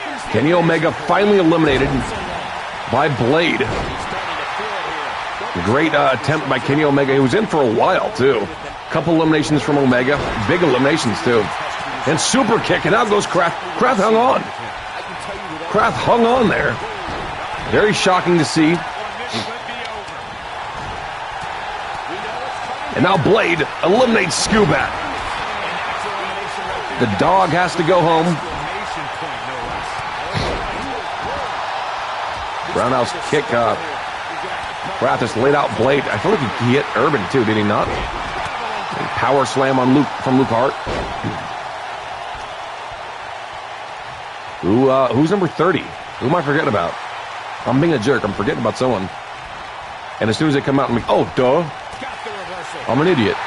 There's the Kenny Omega finally eliminated by Blade. He's starting to feel it here. Great attempt by Kenny Omega. He was in for a while, too. Couple eliminations from Omega. Big eliminations, too. And super kick, and out goes Kraft. Kraft hung on. Kraft hung on there. Very shocking to see. And now Blade eliminates Skubat. The dog has to go home. Roundhouse kick. Kraft just laid out Blade. I feel like he hit Urban too, did he not? And power slam on Luke from Luke Hart. Who's number 30? Who am I forgetting about? I'm being a jerk. I'm forgetting about someone. And as soon as they come out, I'm like, oh, duh. I'm an idiot.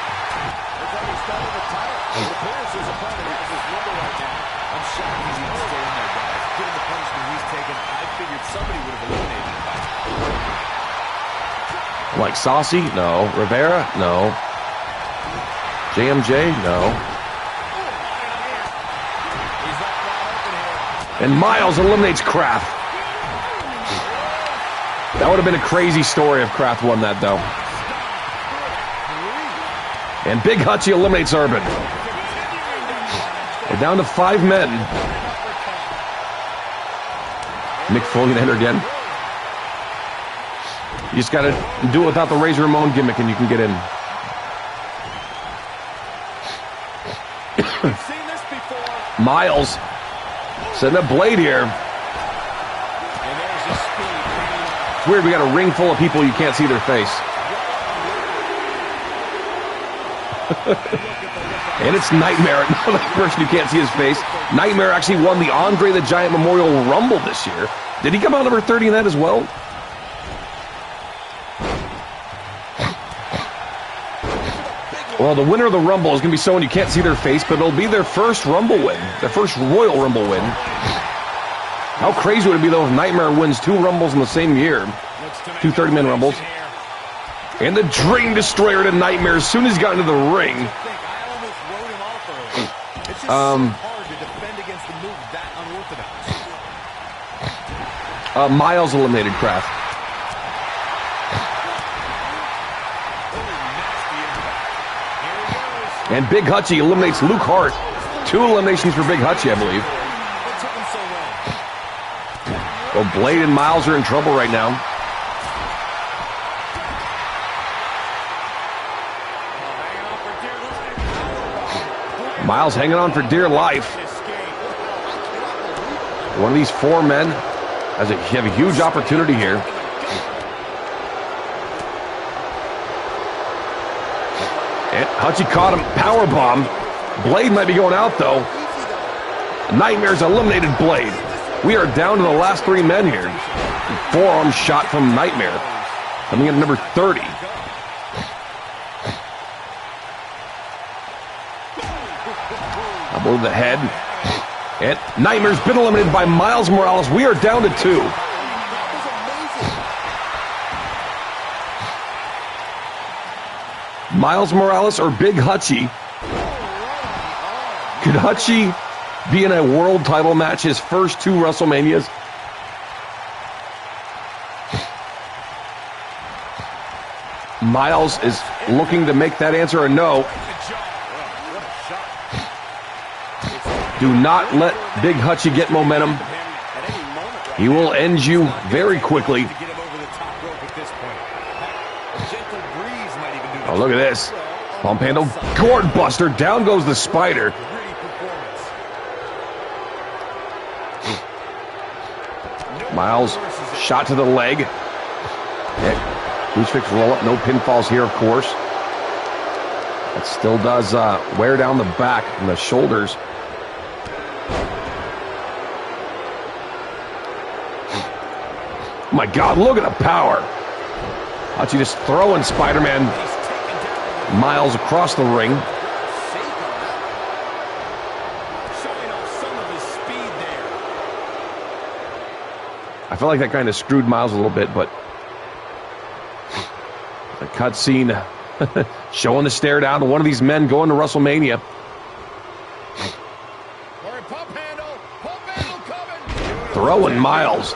Like Saucy? No. Rivera? No. JMJ? No. And Miles eliminates Kraft. That would have been a crazy story if Kraft won that, though. And Big Hutchie eliminates Urban. We're down to 5 men. Mick Foley to enter again. You just got to do it without the Razor Ramon gimmick and you can get in. Miles setting up Blade here. It's weird, we got a ring full of people, you can't see their face. And it's Nightmare, another person you can't see his face. Nightmare actually won the Andre the Giant Memorial Rumble this year. Did he come out number 30 in that as well? Well, the winner of the Rumble is going to be someone you can't see their face, but it'll be their first Rumble win. Their first Royal Rumble win. How crazy would it be, though, if Nightmare wins 2 Rumbles in the same year? 2 30-man Rumbles. And the Dream Destroyer to Nightmare as soon as he got into the ring. Miles eliminated Kraft. And Big Hutchie eliminates Luke Hart. 2 eliminations for Big Hutchie, I believe. Well, Blade and Miles are in trouble right now. Miles hanging on for dear life. One of these 4 men have a huge opportunity here. Hutchie caught him. Power bomb. Blade might be going out, though. Nightmare's eliminated Blade. We are down to the last 3 men here. Forearm shot from Nightmare. Coming in at number 30. Above the head. And Nightmare's been eliminated by Miles Morales. We are down to 2. Miles Morales or Big Hutchie? Could Hutchie be in a world title match his first 2 WrestleManias? Miles is looking to make that answer a no. Do not let Big Hutchie get momentum. He will end you very quickly. Oh, look at this. Pump handle, gourd buster. Down goes the Spider. Miles, shot to the leg. Huge fix roll up. No pinfalls here, of course. That still does wear down the back and the shoulders. My God, look at the power. Hutchie just throwing Spider-Man Miles across the ring. I feel like that kind of screwed Miles a little bit, but the cutscene showing the stare down to one of these men going to WrestleMania. Throwing Miles.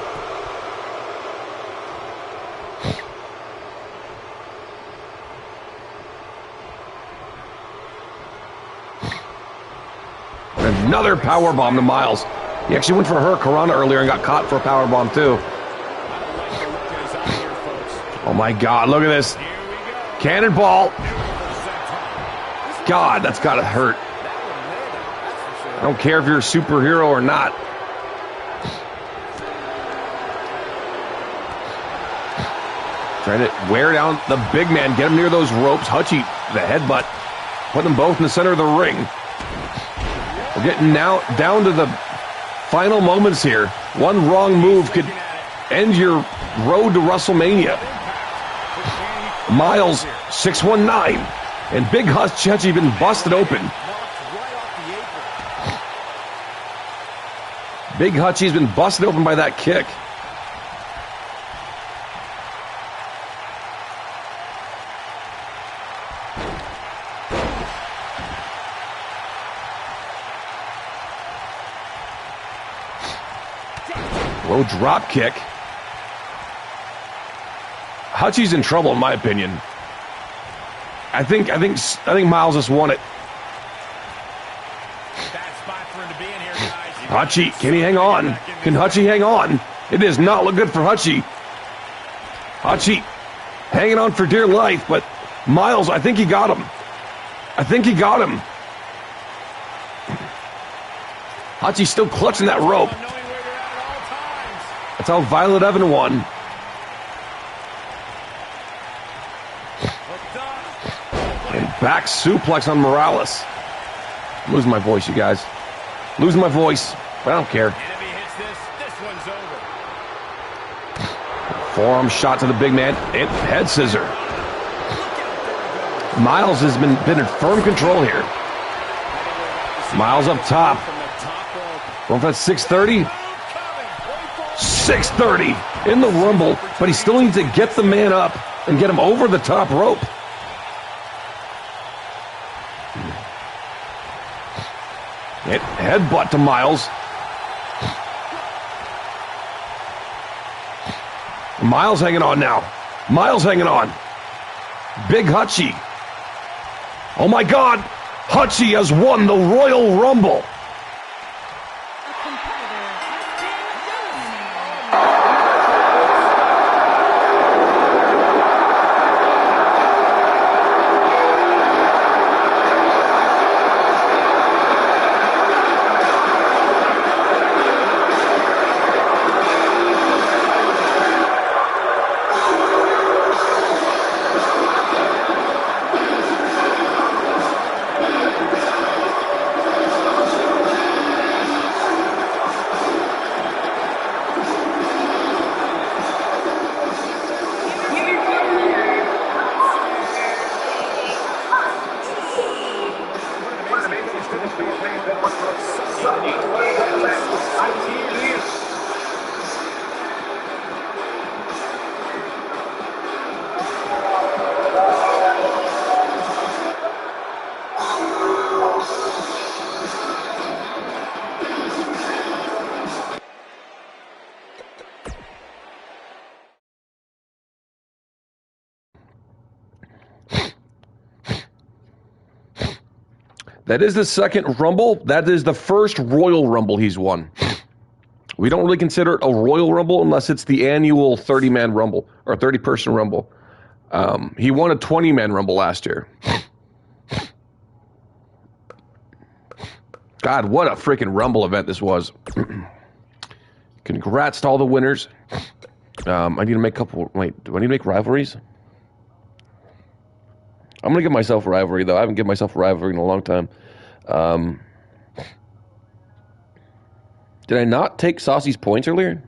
Another powerbomb to Miles. He actually went for a Hurricanrana earlier and got caught for a powerbomb too. Oh my God, look at this. Cannonball. God, that's gotta hurt. I don't care if you're a superhero or not. Trying to wear down the big man, get him near those ropes. Hutchie, the headbutt, put them both in the center of the ring. We're getting now down to the final moments here. One wrong move could end your road to WrestleMania. Miles, 619, and Big Hutchie been busted open. Big Hutchie's been busted open by that kick. Low drop kick. Hutchie's in trouble, in my opinion. I think Miles just won it. Hutchie, can he hang on? Can Hutchie hang on? It does not look good for Hutchie. Hutchie hanging on for dear life, but Miles, I think he got him. I think he got him. Hutchie's still clutching that rope. That's how Violet Evan won. And back suplex on Morales. I'm losing my voice, you guys. Losing my voice, but I don't care. Forearm shot to the big man and head scissor. Miles has been in firm control here. Miles up top. Going for that 630. 630 in the Rumble, but he still needs to get the man up and get him over the top rope. Headbutt to Miles. Miles hanging on now. Miles hanging on. Big Hutchie. Oh my God! Hutchie has won the Royal Rumble. That is the second Rumble. That is the first Royal Rumble he's won. We don't really consider it a Royal Rumble unless it's the annual 30-man Rumble or 30-person Rumble. He won a 20-man Rumble last year. God, what a freaking Rumble event this was. Congrats to all the winners. I need to make a couple... Wait, do I need to make rivalries? I'm going to give myself a rivalry, though. I haven't given myself a rivalry in a long time. Did I not take Saucy's points earlier?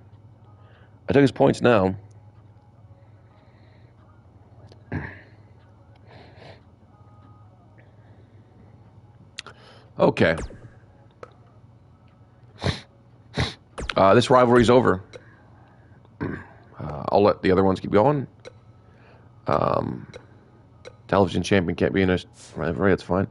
I took his points now. Okay. This rivalry's over. I'll let the other ones keep going. Television champion can't be in a rivalry. That's fine.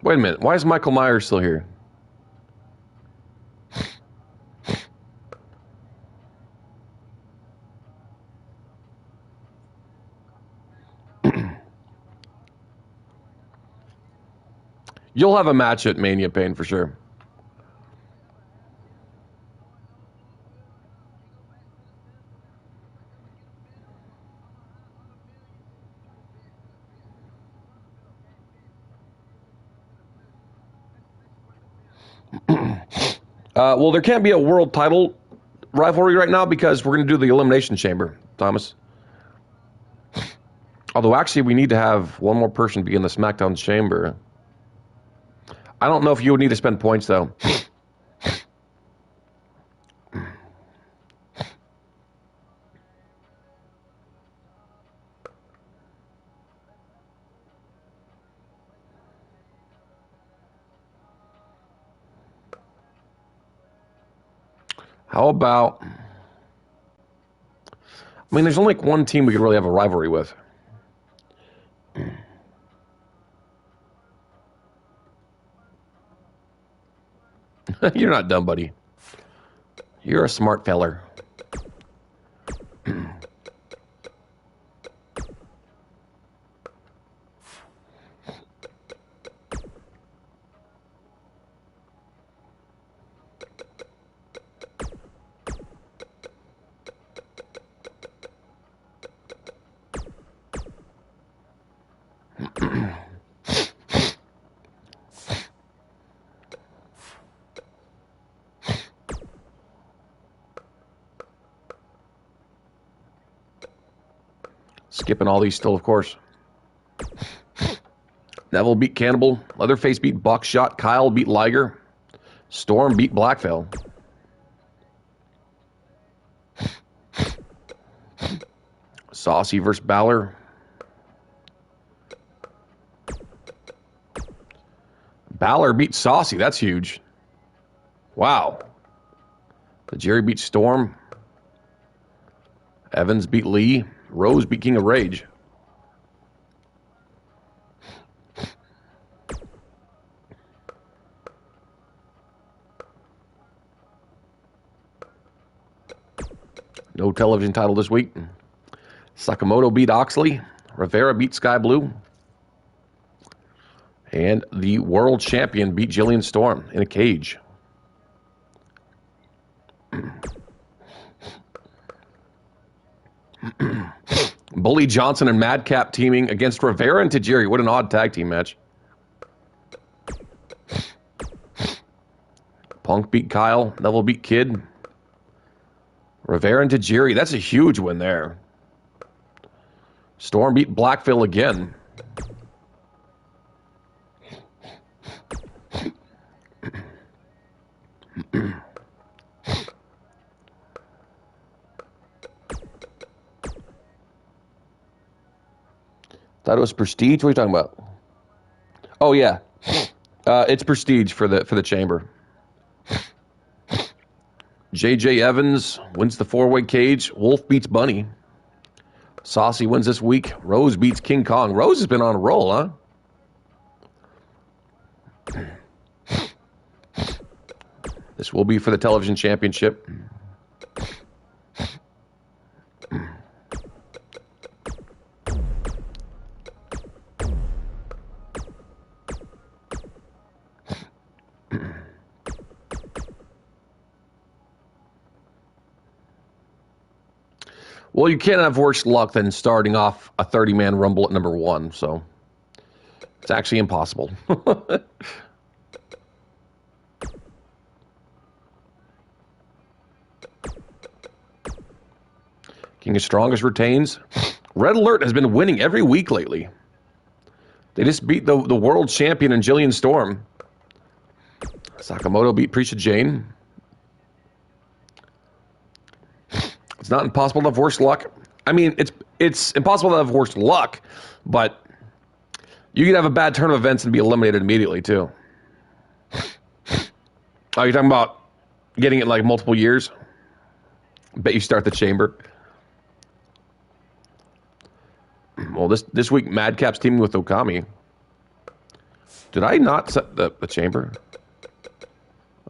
Wait a minute. Why is Michael Myers still here? You'll have a match at Mania Pain for sure. Well, there can't be a world title rivalry right now because we're going to do the Elimination Chamber, Thomas. Although, actually, we need to have one more person be in the SmackDown Chamber. I don't know if you would need to spend points, though. How about... I mean, there's only like one team we could really have a rivalry with. You're not dumb, buddy. You're a smart feller. Skipping all these still, of course. Neville beat Cannibal. Leatherface beat Buckshot. Kyle beat Liger. Storm beat Blackville. Saucy versus Balor. Balor beat Saucy. That's huge. Wow. The Jerry beat Storm. Evans beat Lee. Rose beat King of Rage. No television title this week. Sakamoto beat Oxley. Rivera beat Sky Blue. And the world champion beat Jillian Storm in a cage. Bully Johnson and Madcap teaming against Rivera and Tajiri. What an odd tag team match. Punk beat Kyle. Neville beat Kid. Rivera and Tajiri. That's a huge win there. Storm beat Blackville again. Thought it was Prestige. What are you talking about? Oh yeah, it's Prestige for the chamber. J.J. Evans wins the four-way cage. Wolf beats Bunny. Saucy wins this week. Rose beats King Kong. Rose has been on a roll, huh? This will be for the television championship. Well, you can't have worse luck than starting off a 30-man Rumble at number 1, so it's actually impossible. King of Strongest retains. Red Alert has been winning every week lately. They just beat the world champion in Jillian Storm. Sakamoto beat Prisha Jane. It's not impossible to have worse luck. I mean, it's impossible to have worse luck, but you could have a bad turn of events and be eliminated immediately, too. Oh, you're talking about getting it like multiple years? Bet you start the chamber. Well, this week, Madcap's teaming with Okami. Did I not set the chamber?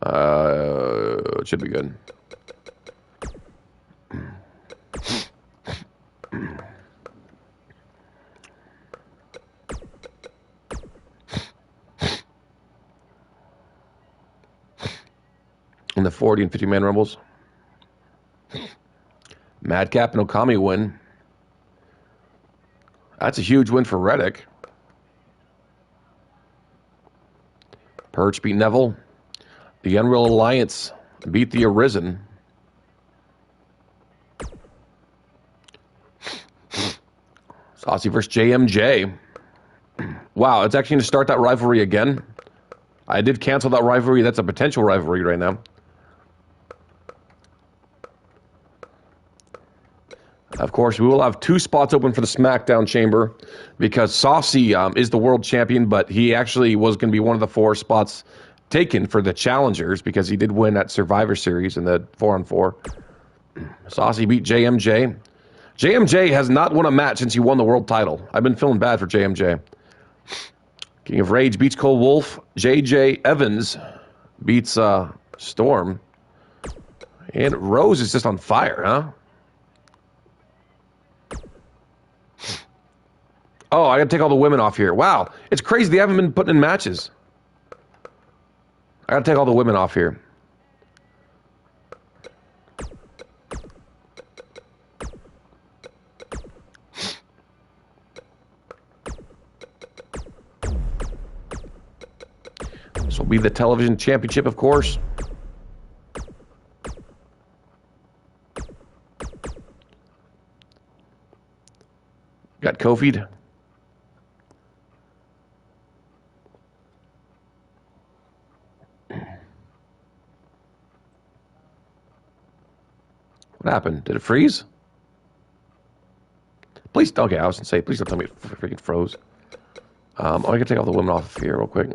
It should be good. In the 40 and 50-man rumbles. Madcap and Okami win. That's a huge win for Reddick. Perch beat Neville. The Unreal Alliance beat the Arisen. Saucy versus JMJ. Wow, it's actually going to start that rivalry again. I did cancel that rivalry. That's a potential rivalry right now. Of course, we will have 2 spots open for the SmackDown chamber because Saucy is the world champion, but he actually was going to be one of the 4 spots taken for the challengers because he did win at Survivor Series in the 4-on-4. Saucy beat JMJ. JMJ has not won a match since he won the world title. I've been feeling bad for JMJ. King of Rage beats Cole Wolf. JJ Evans beats Storm. And Rose is just on fire, huh? Oh, I got to take all the women off here. Wow, it's crazy. They haven't been putting in matches. I got to take all the women off here. This will be the television championship, of course. Got Kofi'd. What happened? Did it freeze? Please, okay, I was going to say, please don't tell me it freaking froze. I can take all the women off here real quick.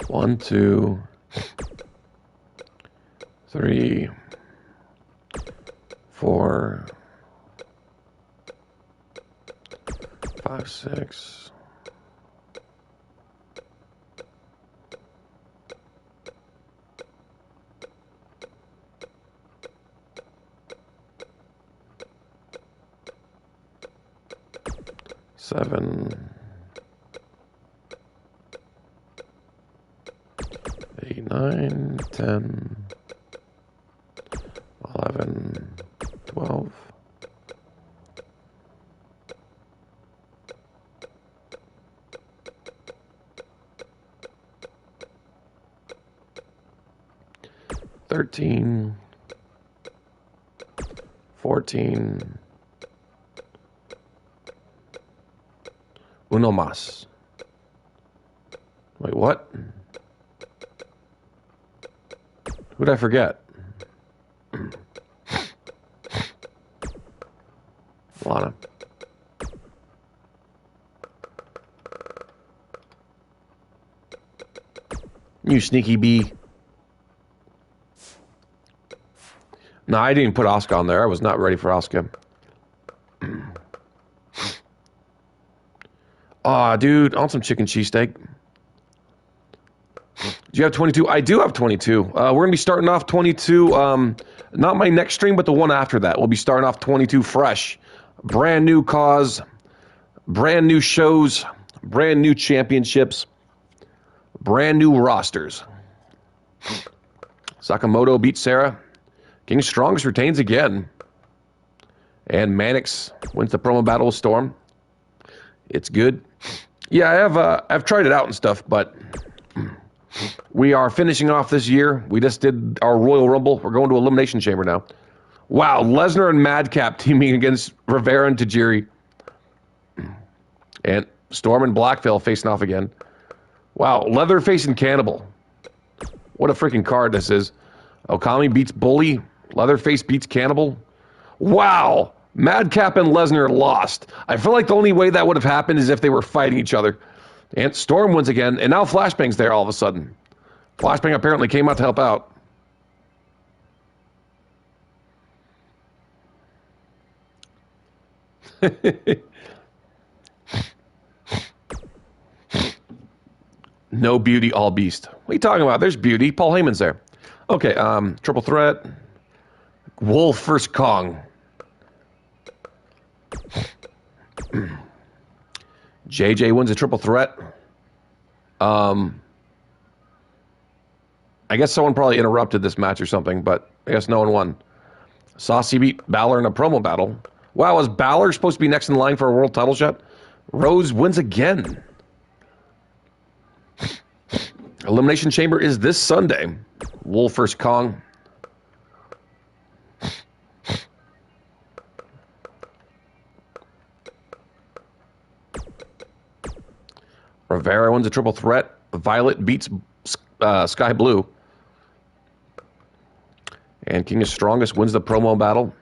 One, 2, 3, 4, 5, 6. Seven, 8, 9, 10, 11, 12. Thirteen, 14, uno más. Wait, what? Who did I forget? Lana. You sneaky bee. No, I didn't put Asuka on there. I was not ready for Asuka. Aw, dude, I want some chicken cheesesteak. Do you have 22? I do have 22. We're going to be starting off 22, not my next stream, but the one after that. We'll be starting off 22 fresh. Brand new cause, brand new shows, brand new championships, brand new rosters. Sakamoto beats Sarah. King Strongest retains again. And Mannix wins the promo battle with Storm. It's good. Yeah, I've tried it out and stuff, but we are finishing off this year. We just did our Royal Rumble. We're going to Elimination Chamber now. Wow, Lesnar and Madcap teaming against Rivera and Tajiri. And Storm and Blackville facing off again. Wow, Leatherface and Cannibal. What a freaking card this is. Okami beats Bully. Leatherface beats Cannibal. Wow, Madcap and Lesnar lost. I feel like the only way that would have happened is if they were fighting each other. And Storm wins again, and now Flashbang's there all of a sudden. Flashbang apparently came out to help out. No beauty, all beast. What are you talking about? There's beauty. Paul Heyman's there. Okay, triple threat. Wolf versus Kong. JJ wins a triple threat. I guess someone probably interrupted this match or something, but I guess no one won. Saucy beat Balor in a promo battle. Wow, is Balor supposed to be next in line for a world title shot? Rose wins again. Elimination Chamber is this Sunday. Wolf vs. Kong. Rivera wins a triple threat. Violet beats Sky Blue. And King is Strongest wins the promo battle.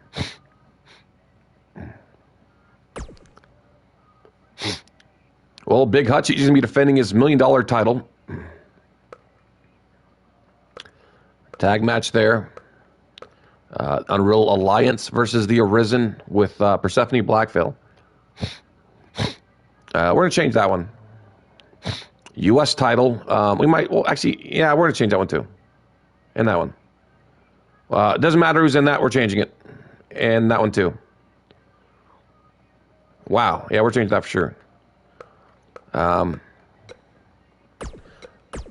Well, Big Hutch, he's going to be defending his $1 million title. Tag match there. Unreal Alliance versus the Arisen with Persephone Blackville. We're going to change that one. U.S. title. We might, well, actually, yeah, we're going to change that one too. And that one. It doesn't matter who's in that, we're changing it. And that one too. Wow. Yeah, we're changing that for sure.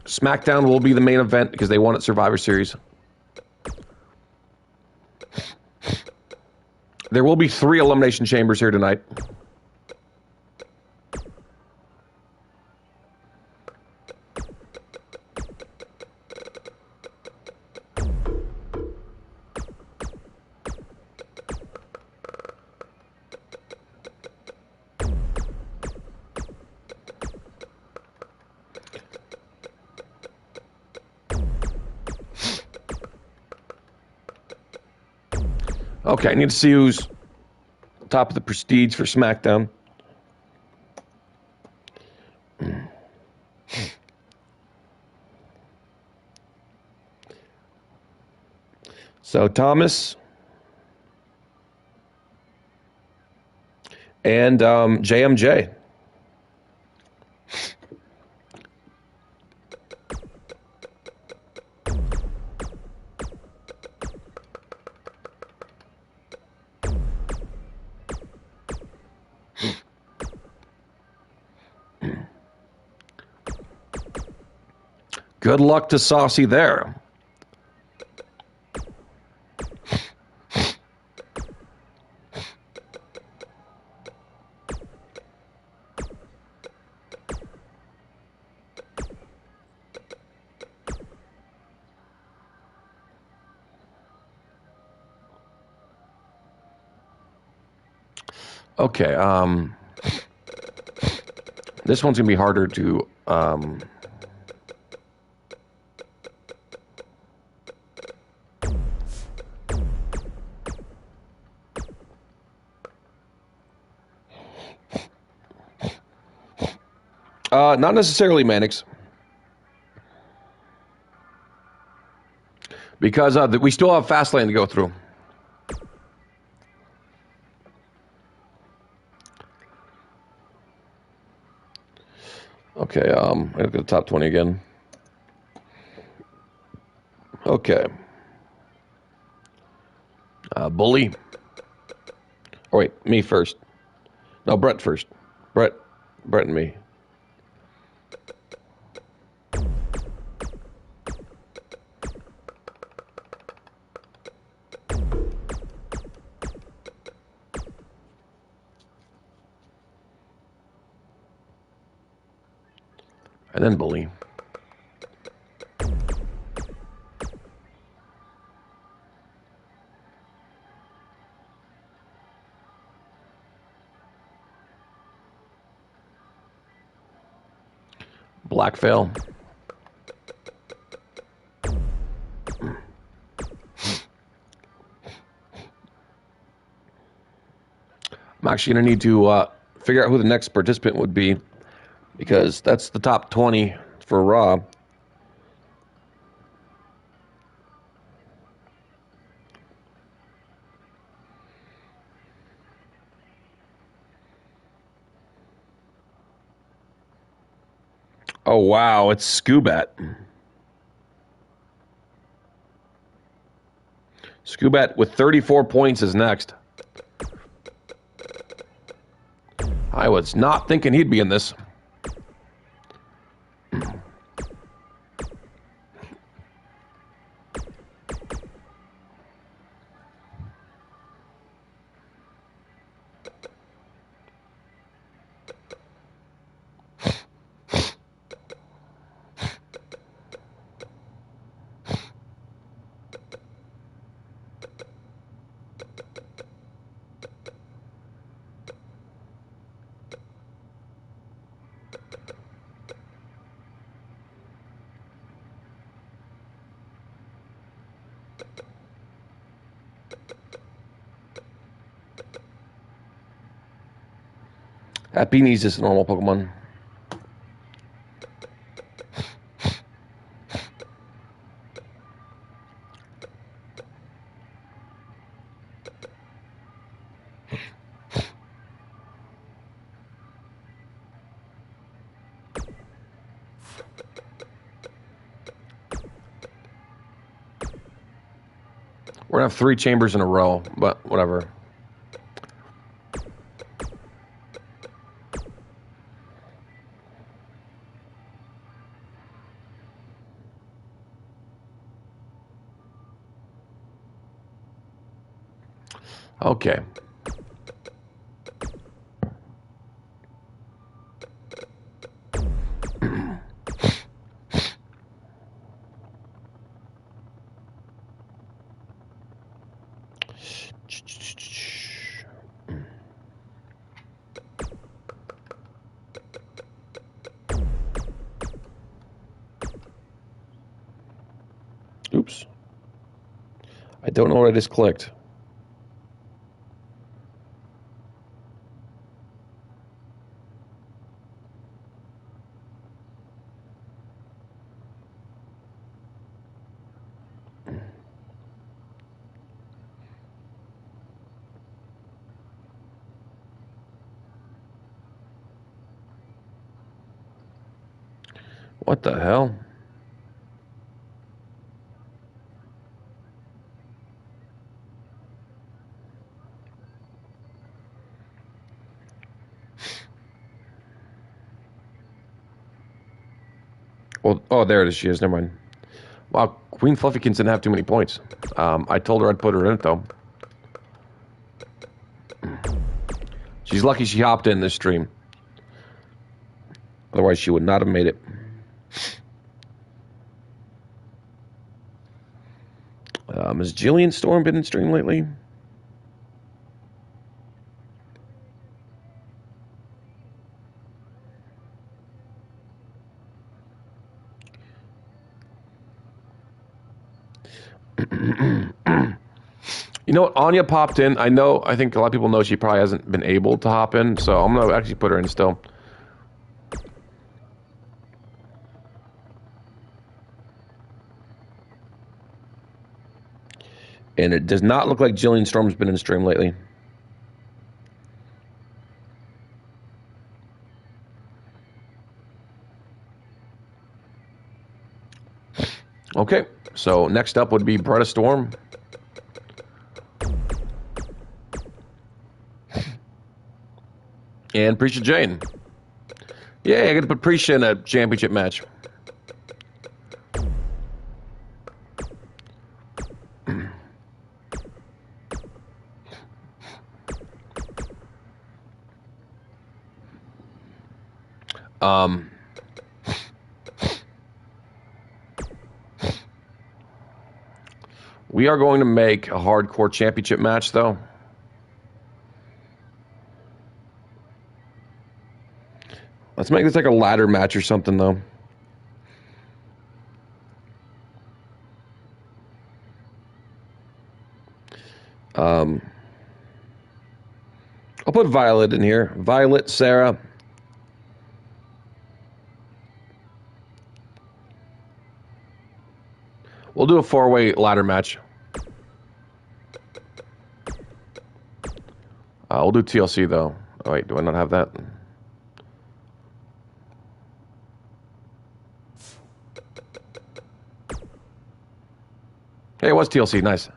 SmackDown will be the main event because they won at Survivor Series. There will be 3 Elimination Chambers here tonight. Okay, I need to see who's top of the prestige for SmackDown. So Thomas and JMJ. Good luck to Saucy there. Okay, this one's gonna be harder to not necessarily Mannix. because we still have Fastlane to go through. Okay, I gotta go to the top 20 again. Okay. Bully. Oh, wait, me first. No, Brett first. Brett and me. And then Bully. Black Veil. I'm actually going to need to figure out who the next participant would be, because that's the top 20 for Raw. Oh, wow, it's Scoobat. Scoobat with 34 points is next. I was not thinking he'd be in this. That Beanie's just a normal Pokemon. We're going to have 3 chambers in a row, but whatever. Okay. Oops. I don't know what I just clicked. What the hell? Well, oh, there it is. She is. Never mind. Wow, Queen Fluffykins didn't have too many points. I told her I'd put her in it, though. She's lucky she hopped in this stream. Otherwise, she would not have made it. Has Jillian Storm been in stream lately? You know what? Anya popped in. I think a lot of people know she probably hasn't been able to hop in, so I'm going to actually put her in still. And it does not look like Jillian Storm's been in the stream lately. Okay, so next up would be Bretta Storm. And Prisha Jane. Yeah, I got to put Prisha in a championship match. We are going to make a hardcore championship match, though. Let's make this like a ladder match or something, though. I'll put Violet in here. Violet, Sarah. We'll do a 4-way ladder match. We'll do TLC, though. Oh, wait, do I not have that? Hey, it was TLC. Nice.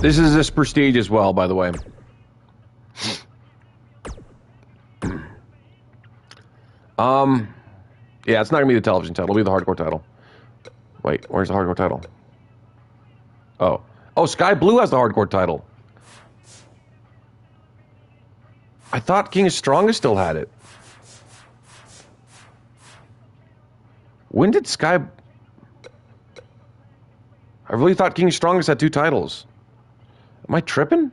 This is this Prestige as well, by the way. Yeah, it's not gonna be the television title. It'll be the hardcore title. Wait, where's the hardcore title? Oh, Sky Blue has the hardcore title. I thought King of Strongest still had it. When did Sky... I really thought King of Strongest had 2 titles. Am I tripping?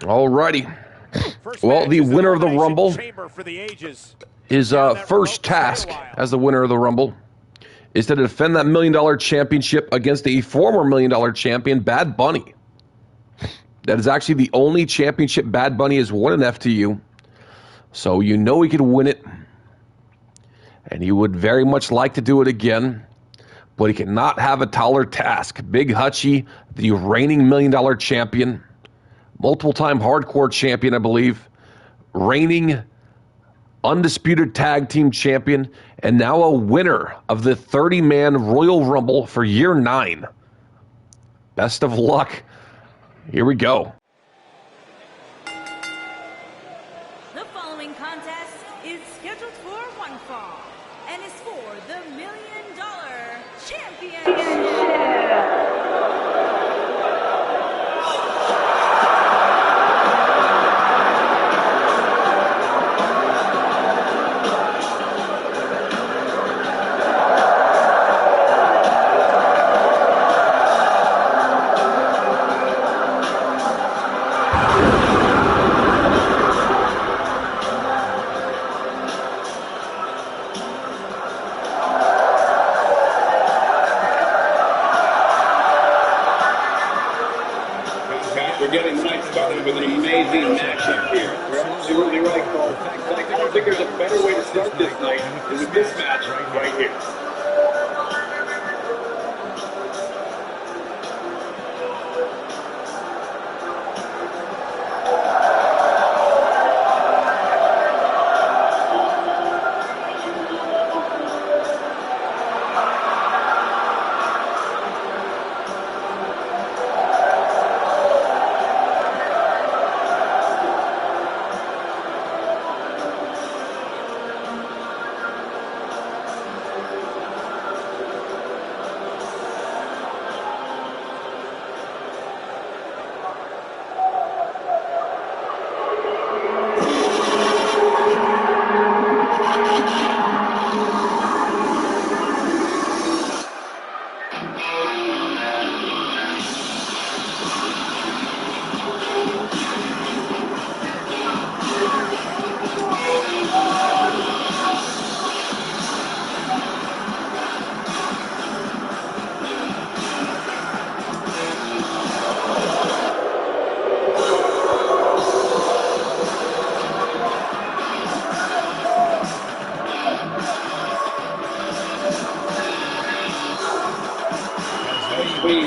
Alrighty. Well, the winner of the Rumble, his first task as the winner of the Rumble is to defend that $1 million championship against a former $1 million champion, Bad Bunny. That is actually the only championship Bad Bunny has won in FTU. So you know he could win it. And he would very much like to do it again. But he cannot have a taller task. Big Hutchie, the reigning $1 million champion, multiple-time hardcore champion, I believe, reigning undisputed tag team champion, and now a winner of the 30-man Royal Rumble for year 9. Best of luck. Here we go. The following contest is scheduled for one fall and is for the $1 million championship. We're getting the night started with an amazing matchup here. You're absolutely right, Cole. In fact, I don't think there's a better way to start this night than with this match right here.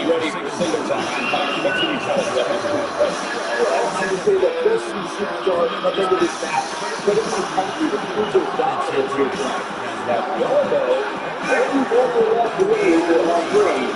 ready for single time. What can you tell us about I would say that both of these superstars come into this match incredibly hungry to prove their dominance here tonight. Now, we all know only one will walk away with all three.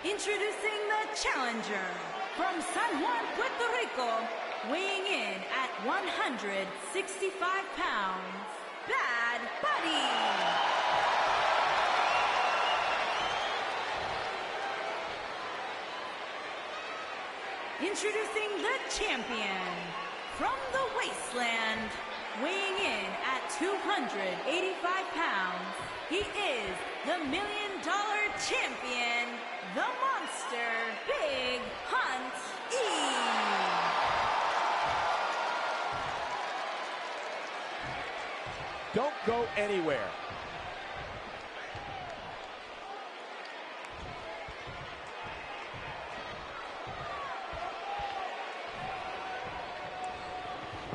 Introducing the challenger from San Juan, Puerto Rico, weighing in at 165 pounds, Bad Bunny. Introducing the champion from the wasteland, weighing in at 285 pounds, he is the $1 Million champion, the monster, Big Hunt E. Don't go anywhere.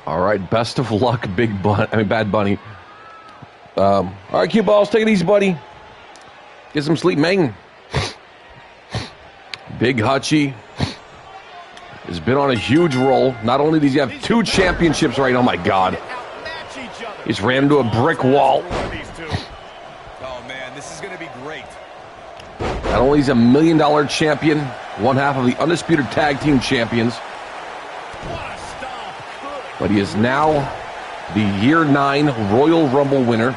All right, best of luck, Bad Bunny. All right, cue balls, take it easy, buddy. Get some sleep, man. Big Hutchie has been on a huge roll. Not only does he have 2 championships right, oh my God. He's ran into a brick wall. Oh man, this is going to be great. Not only is he a $1 Million champion, one half of the Undisputed Tag Team Champions, but he is now the Year 9 Royal Rumble winner.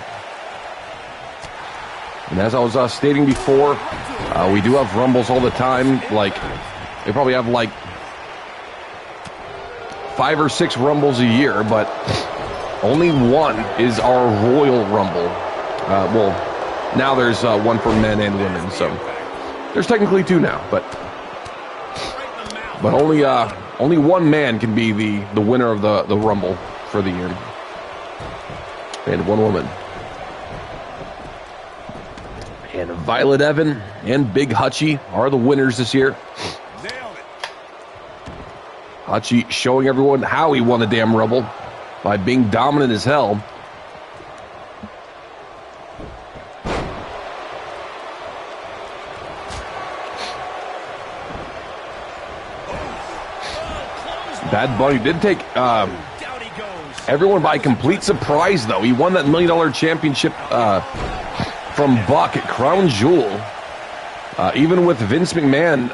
And as I was stating before, we do have Rumbles all the time. Like, we probably have like 5 or 6 Rumbles a year, but only one is our Royal Rumble. Well, now there's one for men and women, so there's technically 2 now, but only one man can be the winner of the Rumble for the year, and one woman. And Violet Evan and Big Hutchie are the winners this year. Hutchie showing everyone how he won the damn Rumble by being dominant as hell. Bad Bunny did take everyone by complete surprise, though. He won that $1 Million championship from Buck at Crown Jewel, even with Vince McMahon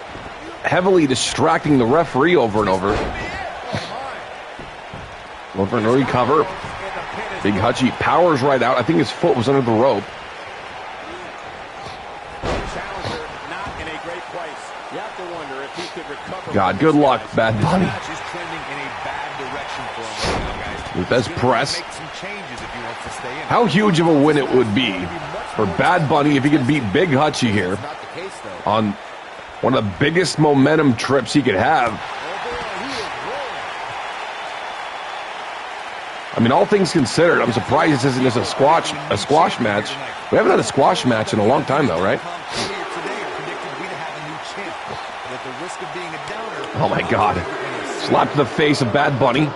heavily distracting the referee over and over. Over and recover. Big Hutchie powers right out. I think his foot was under the rope. God, good luck, Bad Bunny. With best press. How huge of a win it would be for Bad Bunny if he could beat Big Hutchie here on one of the biggest momentum trips he could have. I mean, all things considered, I'm surprised this isn't just a squash match. We haven't had a squash match in a long time, though, right? Oh, my God. Slap to the face of Bad Bunny.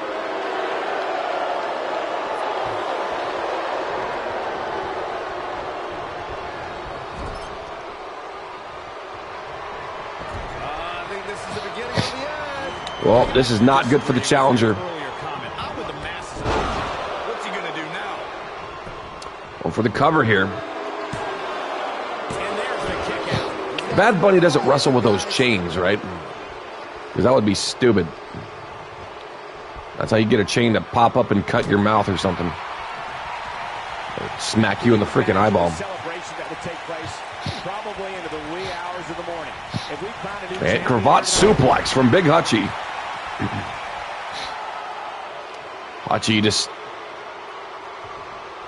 Well, this is not good for the challenger. Well, for the cover here. Bad Bunny doesn't wrestle with those chains, right? Because that would be stupid. That's how you get a chain to pop up and cut your mouth or something. Or smack you in the freaking eyeball. And cravat suplex from Big Hutchie. Hutchie just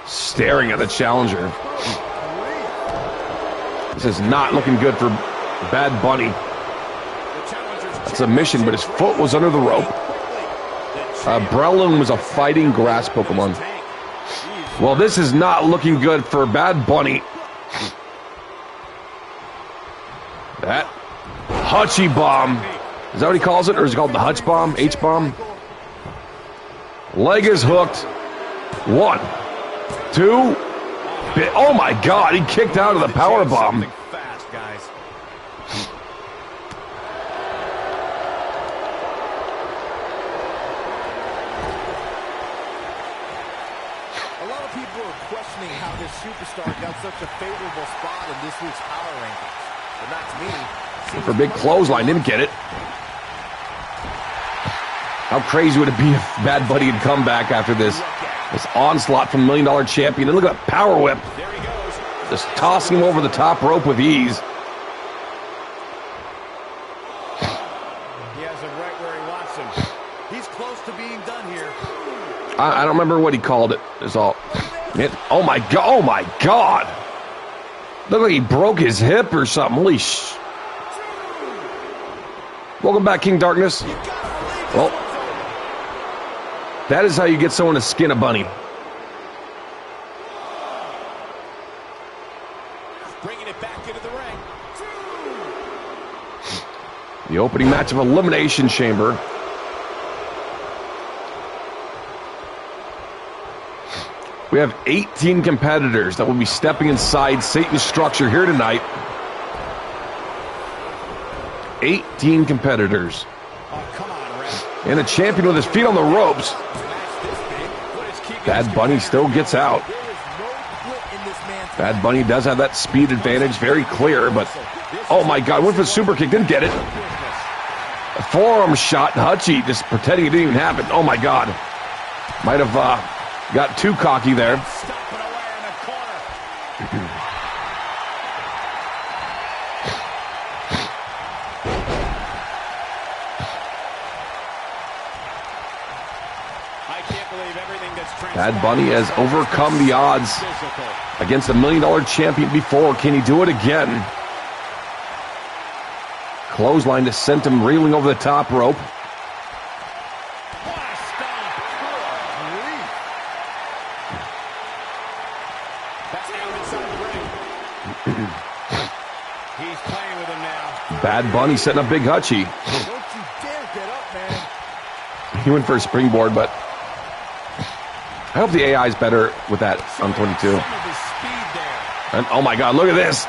staring at the challenger. This is not looking good for Bad Bunny. That's a mission, but his foot was under the rope. Brelin was a fighting grass Pokemon. Well, this is not looking good for Bad Bunny. That Hutchie bomb. Is that what he calls it? Or is it called the Hutch bomb? H-bomb? Leg is hooked. 1, 2. Oh my God, he kicked out of the power bomb. How this superstar got such a favorable spot in this week's power rankings. But not to me. For a big clothesline, didn't get it. How crazy would it be if Bad Bunny had come back after this onslaught from $1 Million Champion? And look at that power whip. There he goes. Just tossing him over the top rope with ease. He has him right where he wants him. He's close to being done here. I don't remember what he called it. It's all. Oh my God! Oh my God! Looked like he broke his hip or something. Holy sh! Welcome back, King Darkness. Well, that is how you get someone to skin a bunny. Bringing it back into the ring. The opening match of Elimination Chamber. We have 18 competitors that will be stepping inside Satan's structure here tonight. 18 competitors. Oh, come on, Red. And a champion with his feet on the ropes. Bad Bunny still gets out. Bad Bunny does have that speed advantage, very clear, but oh my God, went for the super kick, didn't get it. A forearm shot, Hutchie just pretending it didn't even happen. Oh my God. Might have got too cocky there. Stomping away in the corner. I can't believe everything that's transpired. Bad Bunny has overcome the odds against a $1 Million Champion before. Can he do it again? Clothesline to send him reeling over the top rope. He's playing with him now. Bad Bunny setting up Big Hutchie. Don't you dare get up, man. He went for a springboard, but I hope the AI is better with that on 22. Some of his speed there. And oh my God, look at this.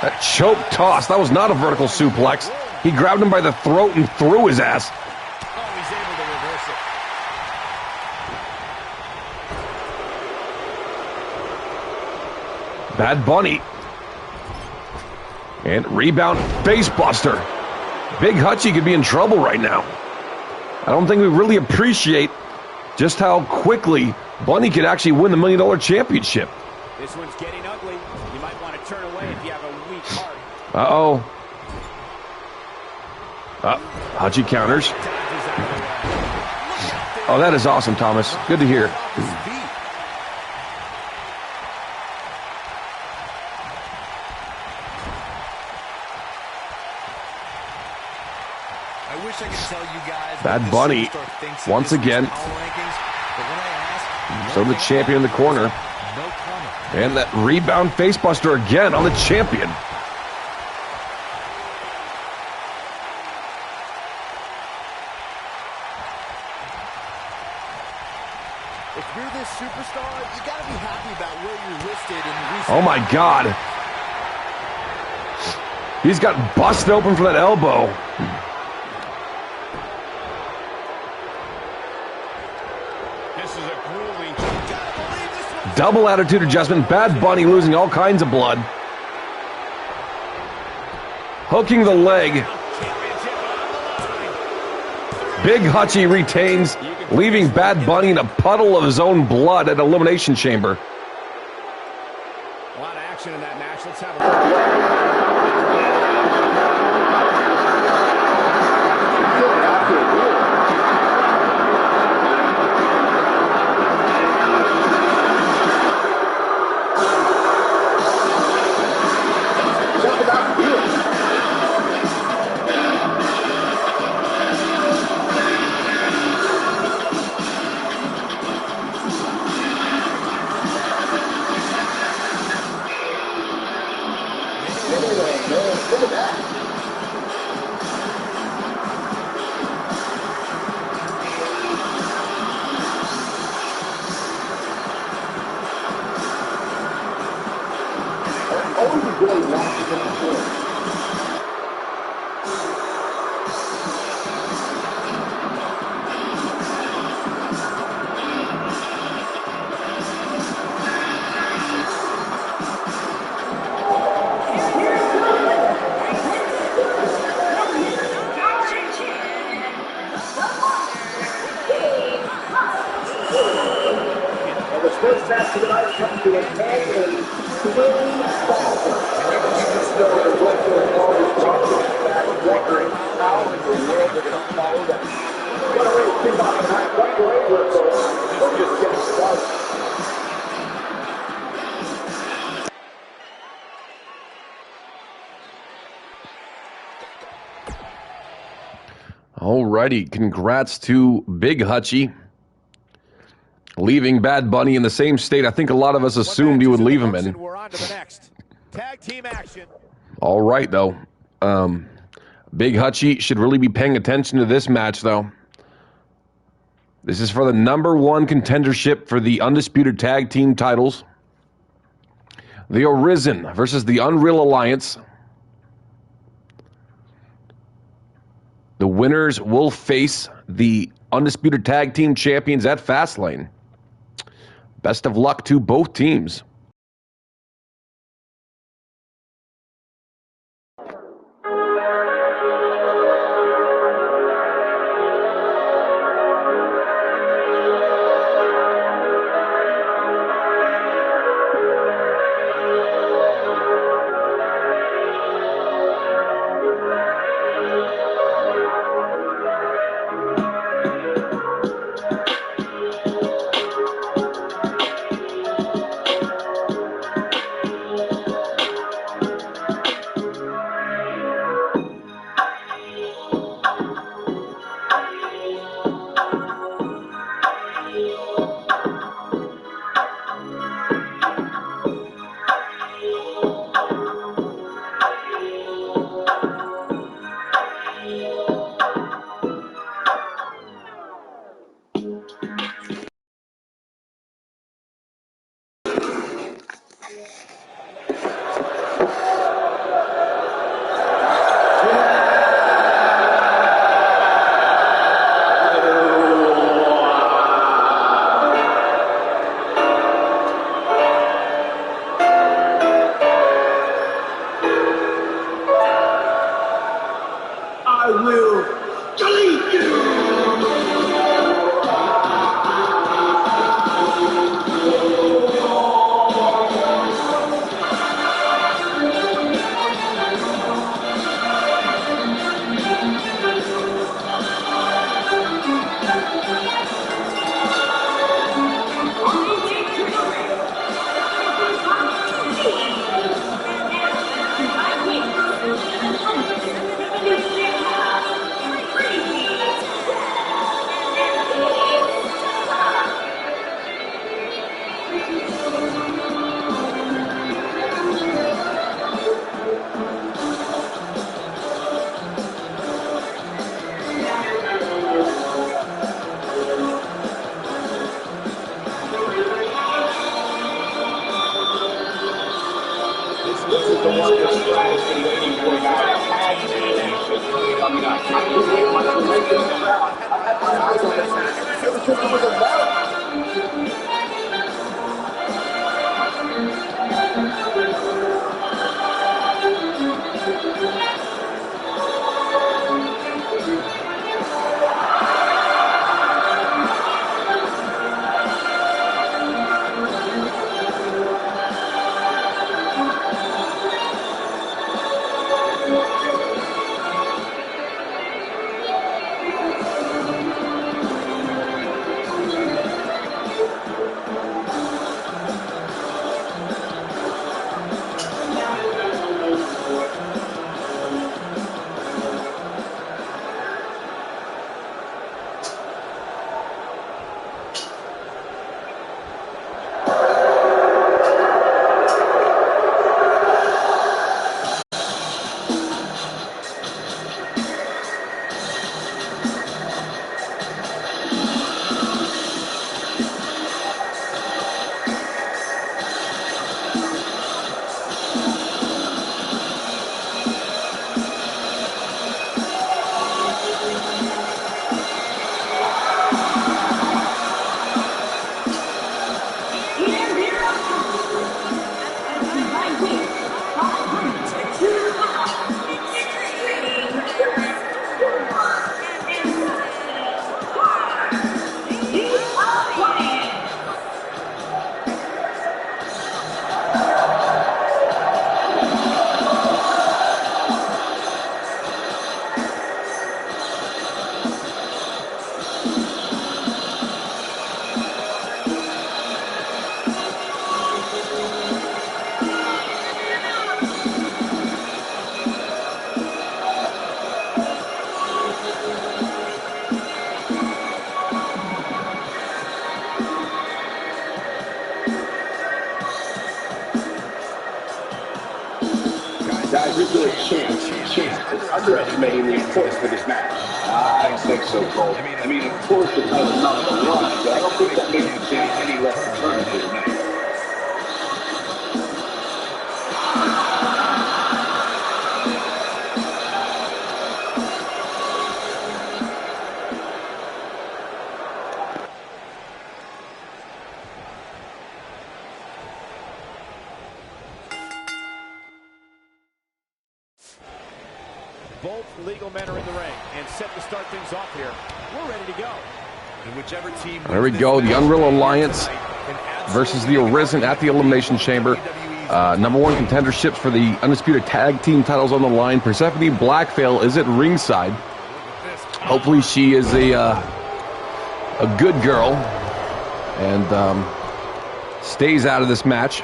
That choke toss. That was not a vertical suplex. He grabbed him by the throat and threw his ass. Oh, he's able to reverse it. Bad Bunny. And rebound facebuster. Big Hutchie could be in trouble right now. I don't think we really appreciate just how quickly Bunny could actually win the $1 Million Championship. This one's getting ugly. You might want to turn away if you have a weak heart. Uh-oh. Hutchie counters. Oh, that is awesome, Thomas. Good to hear. I wish I could tell you guys. Bad Bunny, once again, But when I ask, So the champion in the corner. no comment. And that rebound facebuster again on the champion. If you're this superstar, you got to be happy about where you're listed in recent. Oh my God. He's got busted open for that elbow. This is a grueling. Gotta believe this one. Double attitude adjustment. Bad Bunny losing all kinds of blood. Hooking the leg. Championship on the line. Big Hutchie retains, leaving Bad Bunny in a puddle of his own blood at Elimination Chamber. A lot of action in that match. Let's have a First match of the night comes to an end in swing battle. You just know the wrestler is always watching back, wondering how in the world they're going to follow that. What a way to kick off the night. What a great wrestle. We're just getting started. Alrighty, congrats to Big Hutchie. Leaving Bad Bunny in the same state I think a lot of us assumed he would leave him in. We're on to the next. Tag team action. All right, though. Big Hutchie should really be paying attention to this match, though. This is for the #1 contendership for the Undisputed Tag Team titles. The Arisen versus the Unreal Alliance. The winners will face the Undisputed Tag Team champions at Fastlane. Best of luck to both teams. I will delete you! guys been waiting for about a tag team action coming up. I've been waiting for this crowd. I've had my eyes on this match ever since it was announced. Guys, this is a chance. Underestimating the importance of this match. I don't think so, Cole. I mean, of course the title's not on the line, but I don't think that makes the chance any less important here tonight. Both legal men are in the ring and set to start things off here. We're ready to go. And whichever team There we go. The Unreal Alliance versus the Arisen at the Elimination Chamber. Number one contenderships for the Undisputed Tag Team titles on the line. Persephone Blackveil is at ringside. Hopefully she is a good girl and stays out of this match.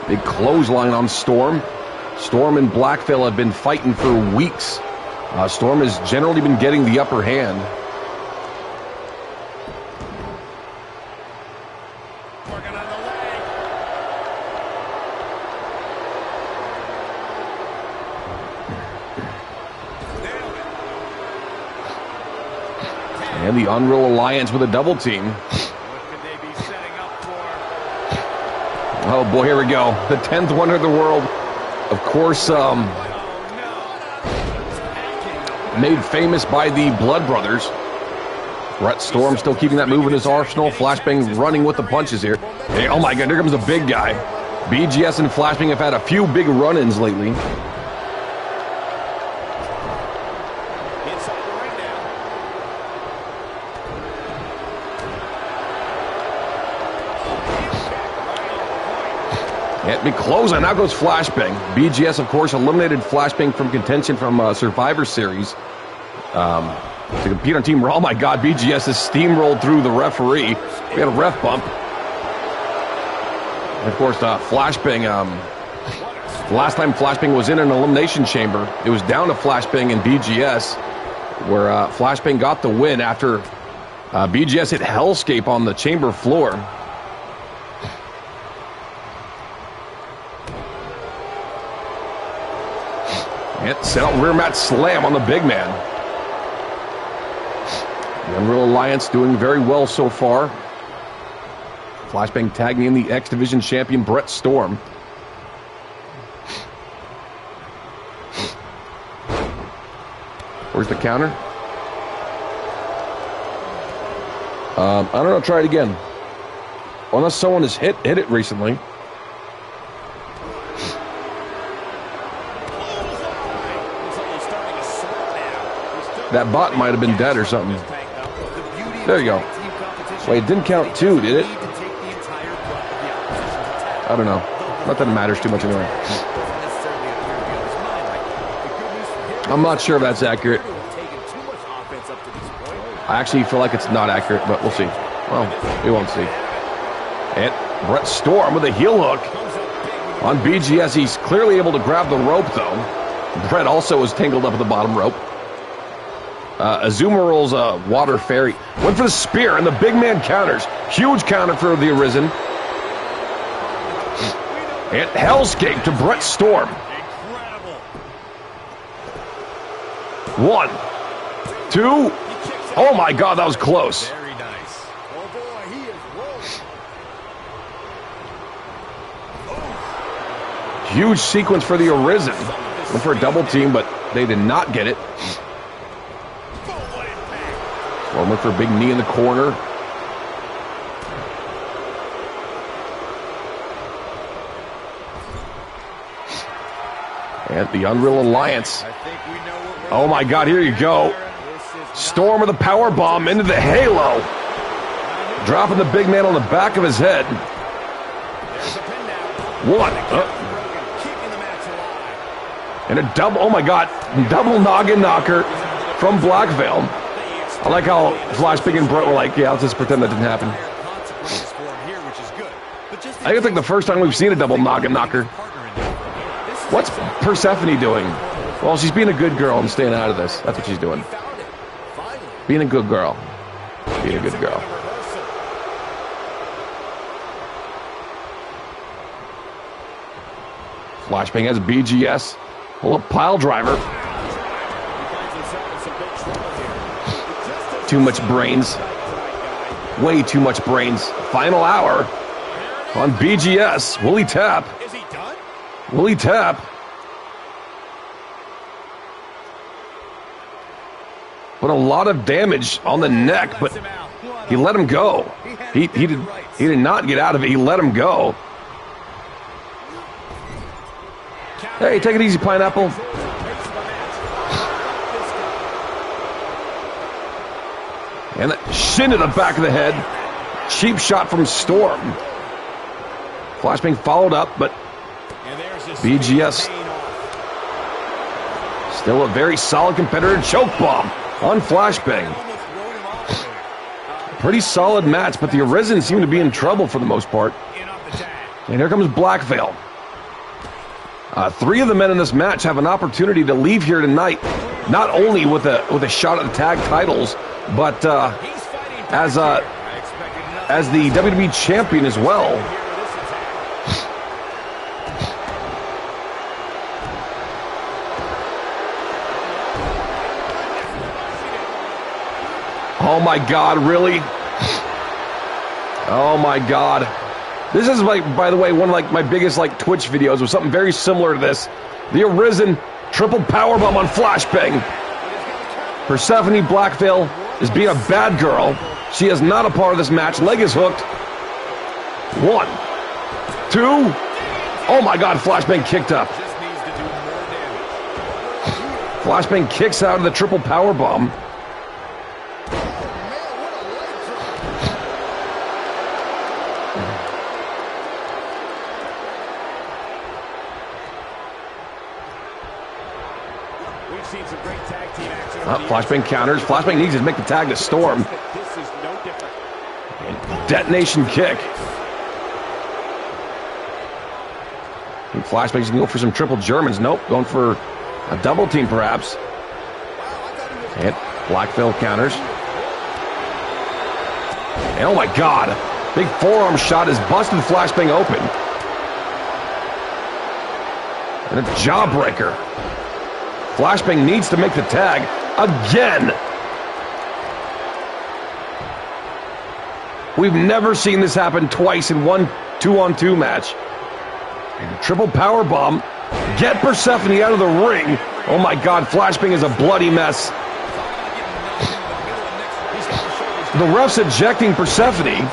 Big clothesline on Storm. Storm and Blackveil have been fighting for weeks. Storm has generally been getting the upper hand. Working on the leg. And the Unreal Alliance with a double team. What could they be setting up for? Oh boy, here we go. The 10th wonder of the world. Of course, made famous by the Blood Brothers. Brett Storm still keeping that move in his arsenal. Flashbang running with the punches here. Hey, oh my God, here comes the big guy. BGS and Flashbang have had a few big run-ins lately. Inside the ring now. Can't be closing. Now goes Flashbang. BGS, of course, eliminated Flashbang from contention from Survivor Series to compete on Team Raw. Oh my God, BGS has steamrolled through the referee. We had a ref bump. And of course, Flashbang. The last time Flashbang was in an elimination chamber, it was down to Flashbang and BGS, where Flashbang got the win after BGS hit Hellscape on the chamber floor. Set out rear mat slam on the big man. The Unreal Alliance doing very well so far. Flashbang tagging in the X Division champion Brett Storm. Where's the counter? I don't know. Try it again. Unless someone has hit it recently. That bot might have been dead or something. There you go. Wait, it didn't count 2, did it? I don't know. Not that it matters too much anyway. I'm not sure if that's accurate. I actually feel like it's not accurate, but we'll see. Well, we won't see. And Brett Storm with a heel hook on BGS. He's clearly able to grab the rope, though. Brett also is tangled up at the bottom rope. Azuma rolls a water fairy. Went for the spear, and the big man counters. Huge counter for the Arisen. And Hellscape to Brett Storm. 1, 2. Oh my God, that was close. Very nice. Oh boy, he is rolling. Huge sequence for the Arisen. Went for a double team, but they did not get it. Storm went for a big knee in the corner. And the Unreal Alliance. Oh my God, here you go. Storm with a power bomb into the halo. Dropping the big man on the back of his head. 1. And a double, oh my God, double noggin knocker from Black Veil. I like how Flashbang and Brett were like, yeah, let's just pretend that didn't happen. I think it's like the first time we've seen a double noggin knocker. What's Persephone doing? Well, she's being a good girl and staying out of this. That's what she's doing. Being a good girl. Being a good girl. Flashbang has BGS. Pull up pile driver. Too much brains. Way too much brains. Final hour on BGS. Will he tap? Is he done? Will he tap? But a lot of damage on the neck, but he let him go. He did not get out of it. He let him go. Hey, take it easy, Pineapple. And that shin to the back of the head. Cheap shot from Storm. Flashbang followed up, but BGS still a very solid competitor. Choke bomb on Flashbang. Pretty solid match, but the Arisen seem to be in trouble for the most part. And here comes Black Veil. 3 of the men in this match have an opportunity to leave here tonight, not only with a shot at the tag titles, but as the WWE champion as well. Oh my God, really? Oh my God. This is, like, by the way, one of my biggest Twitch videos with something very similar to this. The Arisen triple powerbomb on Flashbang. Persephone Black Veil is being a bad girl. She is not a part of this match. Leg is hooked. 1, 2. Oh my God, Flashbang kicked up. Flashbang kicks out of the triple powerbomb. Flashbang counters. Flashbang needs to make the tag to Storm. Detonation kick. And Flashbang's gonna go for some triple Germans. Nope, going for a double team perhaps. And Black Veil counters. And oh my God, big forearm shot has busted Flashbang open. And a jawbreaker. Flashbang needs to make the tag again. We've never seen this happen twice in one 2-on-2 match. And triple power bomb. Get Persephone out of the ring. Oh my God, Flashbang is a bloody mess. The ref's ejecting Persephone.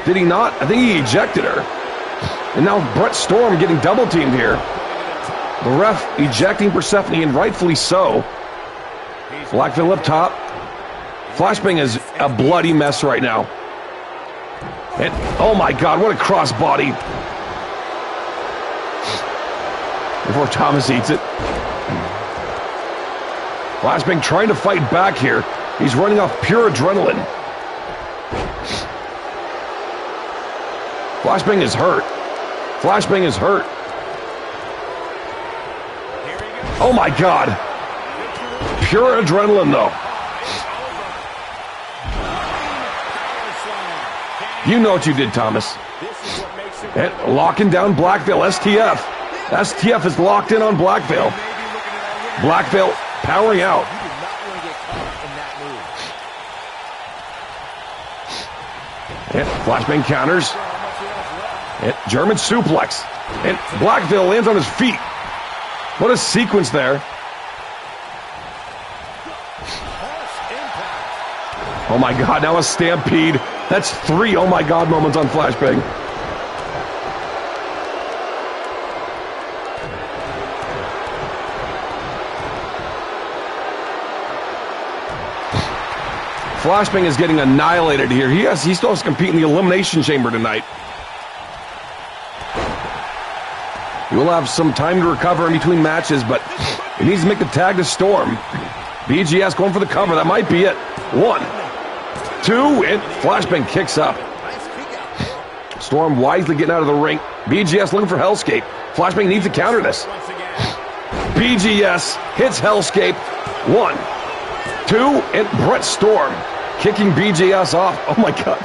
Did he not? I think he ejected her. And now Brett Storm getting double teamed here. The ref ejecting Persephone, and rightfully so. Blackville up top. Flashbang is a bloody mess right now. And oh my God, what a crossbody. Before Thomas eats it. Flashbang trying to fight back here. He's running off pure adrenaline. Flashbang is hurt. Flashbang is hurt. Oh my God. Pure adrenaline though. You know what you did, Thomas. And locking down Blackville. STF. STF is locked in on Blackville. Blackville powering out. And Flashbang counters. And German suplex. And Blackville lands on his feet. What a sequence there. Oh my God, now a stampede. That's 3 oh my God moments on Flashbang. Flashbang is getting annihilated here. He still has to compete in the Elimination Chamber tonight. He will have some time to recover in between matches, but he needs to make the tag to Storm. BGS going for the cover. That might be it. 1, 2, and Flashbang kicks up. Storm wisely getting out of the ring. BGS looking for Hellscape. Flashbang needs to counter this. BGS hits Hellscape. 1, 2, and Brett Storm kicking BGS off. Oh my God.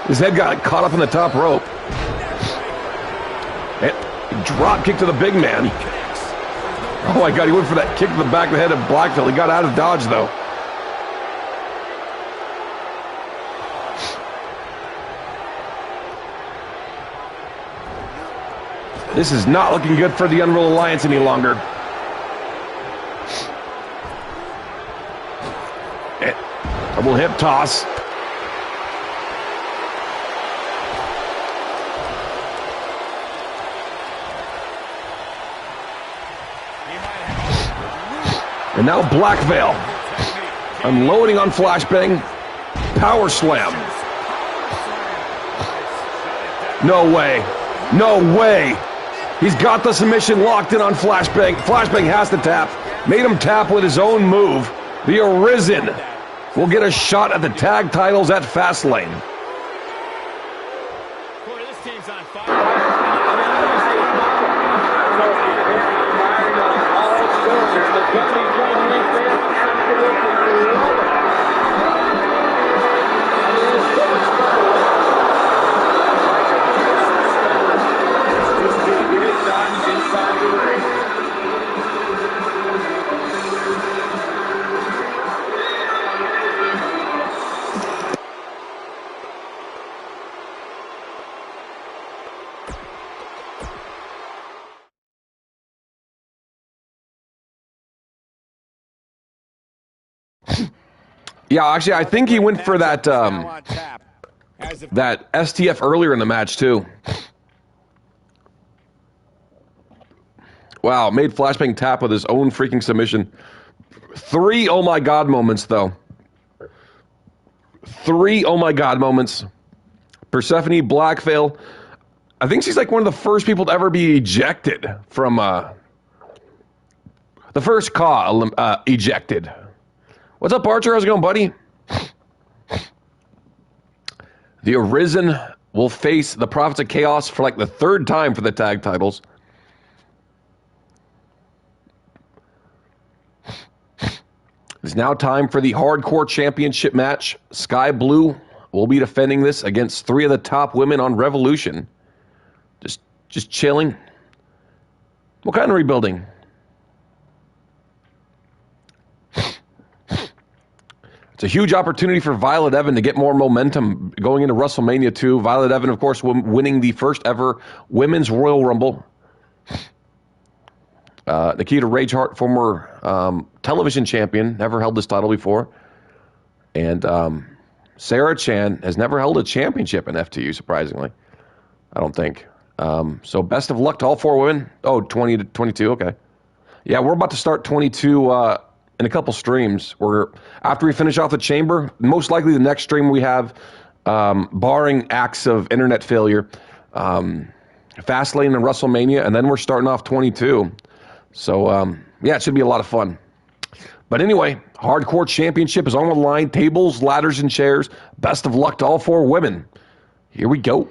His head got caught up in the top rope. And drop kick to the big man. Oh my God, he went for that kick to the back of the head of Blackville. He got out of dodge though. This is not looking good for the Unreal Alliance any longer. Double hip toss. And now Blackville unloading on Flashbang. Power slam. No way. No way. He's got the submission locked in on Flashbang. Flashbang has to tap. Made him tap with his own move. The Arisen will get a shot at the tag titles at Fastlane. Yeah, actually, I think he went for that that STF earlier in the match, too. Wow, made Flashbang tap with his own freaking submission. 3 oh my God moments, though. 3 oh my God moments. Persephone Blackville. I think she's like one of the first people to ever be ejected from the first ejected. What's up, Archer? How's it going, buddy? The Arisen will face the Prophets of Chaos for like the 3rd time for the tag titles. It's now time for the Hardcore Championship match. Sky Blue will be defending this against 3 of the top women on Revolution. Just chilling. What kind of rebuilding? It's a huge opportunity for Violet Evan to get more momentum going into WrestleMania 2. Violet Evan, of course, winning the first ever Women's Royal Rumble. Nikita Ragehart, former television champion, never held this title before. And Sarah Chan has never held a championship in FTU, surprisingly. I don't think. So best of luck to all 4 women. Oh, 20 to 22, okay. Yeah, we're about to start 22 in a couple streams. After we finish off the chamber, most likely the next stream we have, barring acts of internet failure, Fastlane and WrestleMania, and then we're starting off 22. So, yeah, it should be a lot of fun. But anyway, Hardcore Championship is on the line. Tables, ladders, and chairs. Best of luck to all 4 women. Here we go.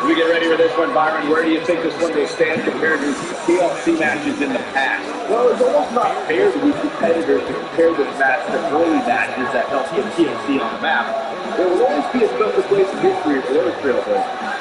We get ready for this one, Byron. Where do you think this one will stand compared to TLC matches in the past? Well, it's almost not fair to these competitors to compare this match to early matches that helped get TLC on the map. There will always be a special place in history for those trailblazers.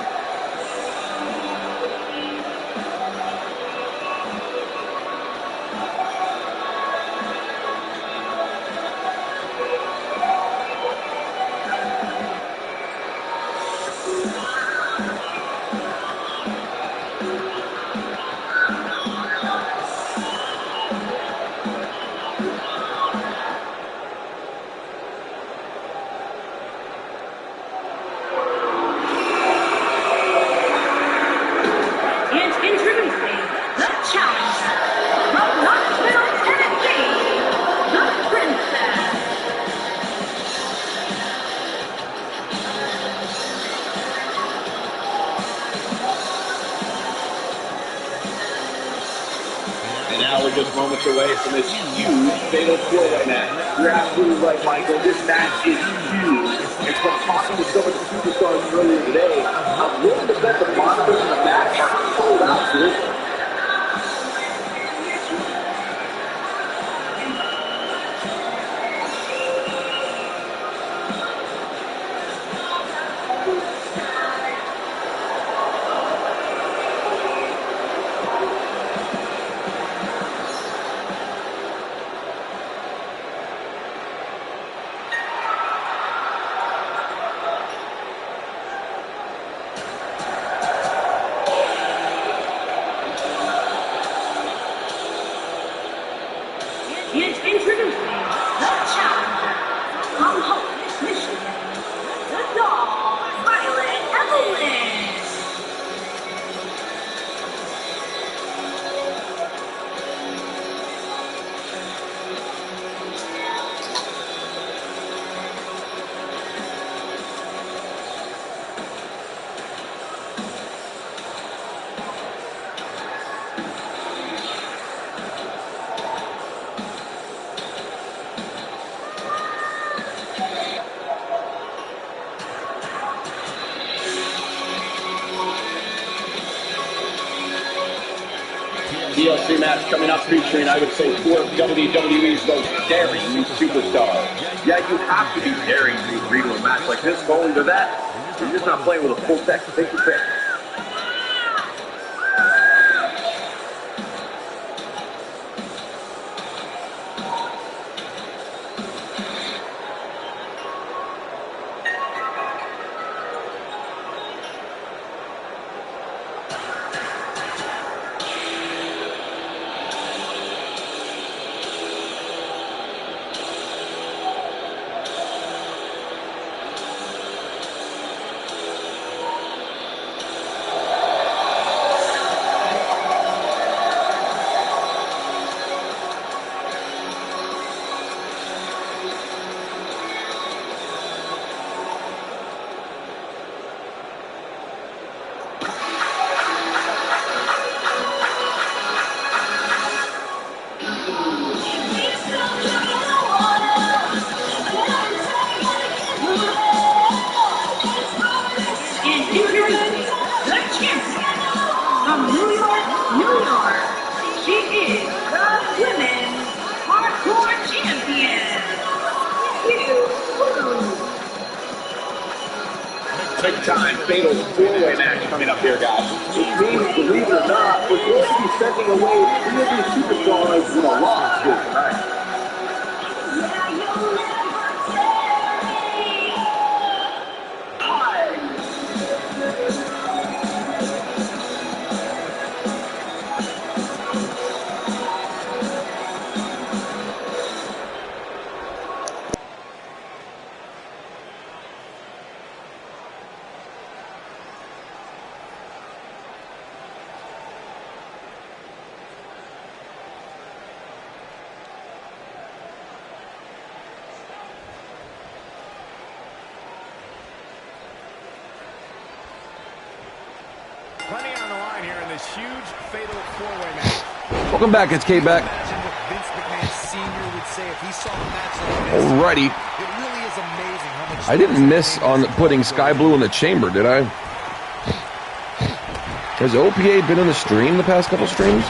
Now we're just moments away from this huge fatal four-way match. You're absolutely right, Michael. This match is huge. And from talking to some of the superstars earlier today, I'm willing to bet the monitors in the match are sold out for this one. TLC match coming up featuring, I would say, 4 of WWE's most daring new superstars. Yeah, you have to be daring to agree to a match like this. Going to that, you're just not playing with a full deck. Take your pick. New York, New York, she is the Women's Hardcore Champion. Big time fatal four-way match coming up here, guys. It seems, believe it or not, we're going to be sending away three of these superstars with a loss here tonight. Plenty on the line here in this huge fatal four-way match. Welcome back, it's K-Back. Imagine what Vince McMahon Sr. would say if he saw a match like this. Alrighty. It really is amazing how much... I didn't miss on putting Sky Blue in the chamber, did I? Has OPA been in the stream the past couple streams?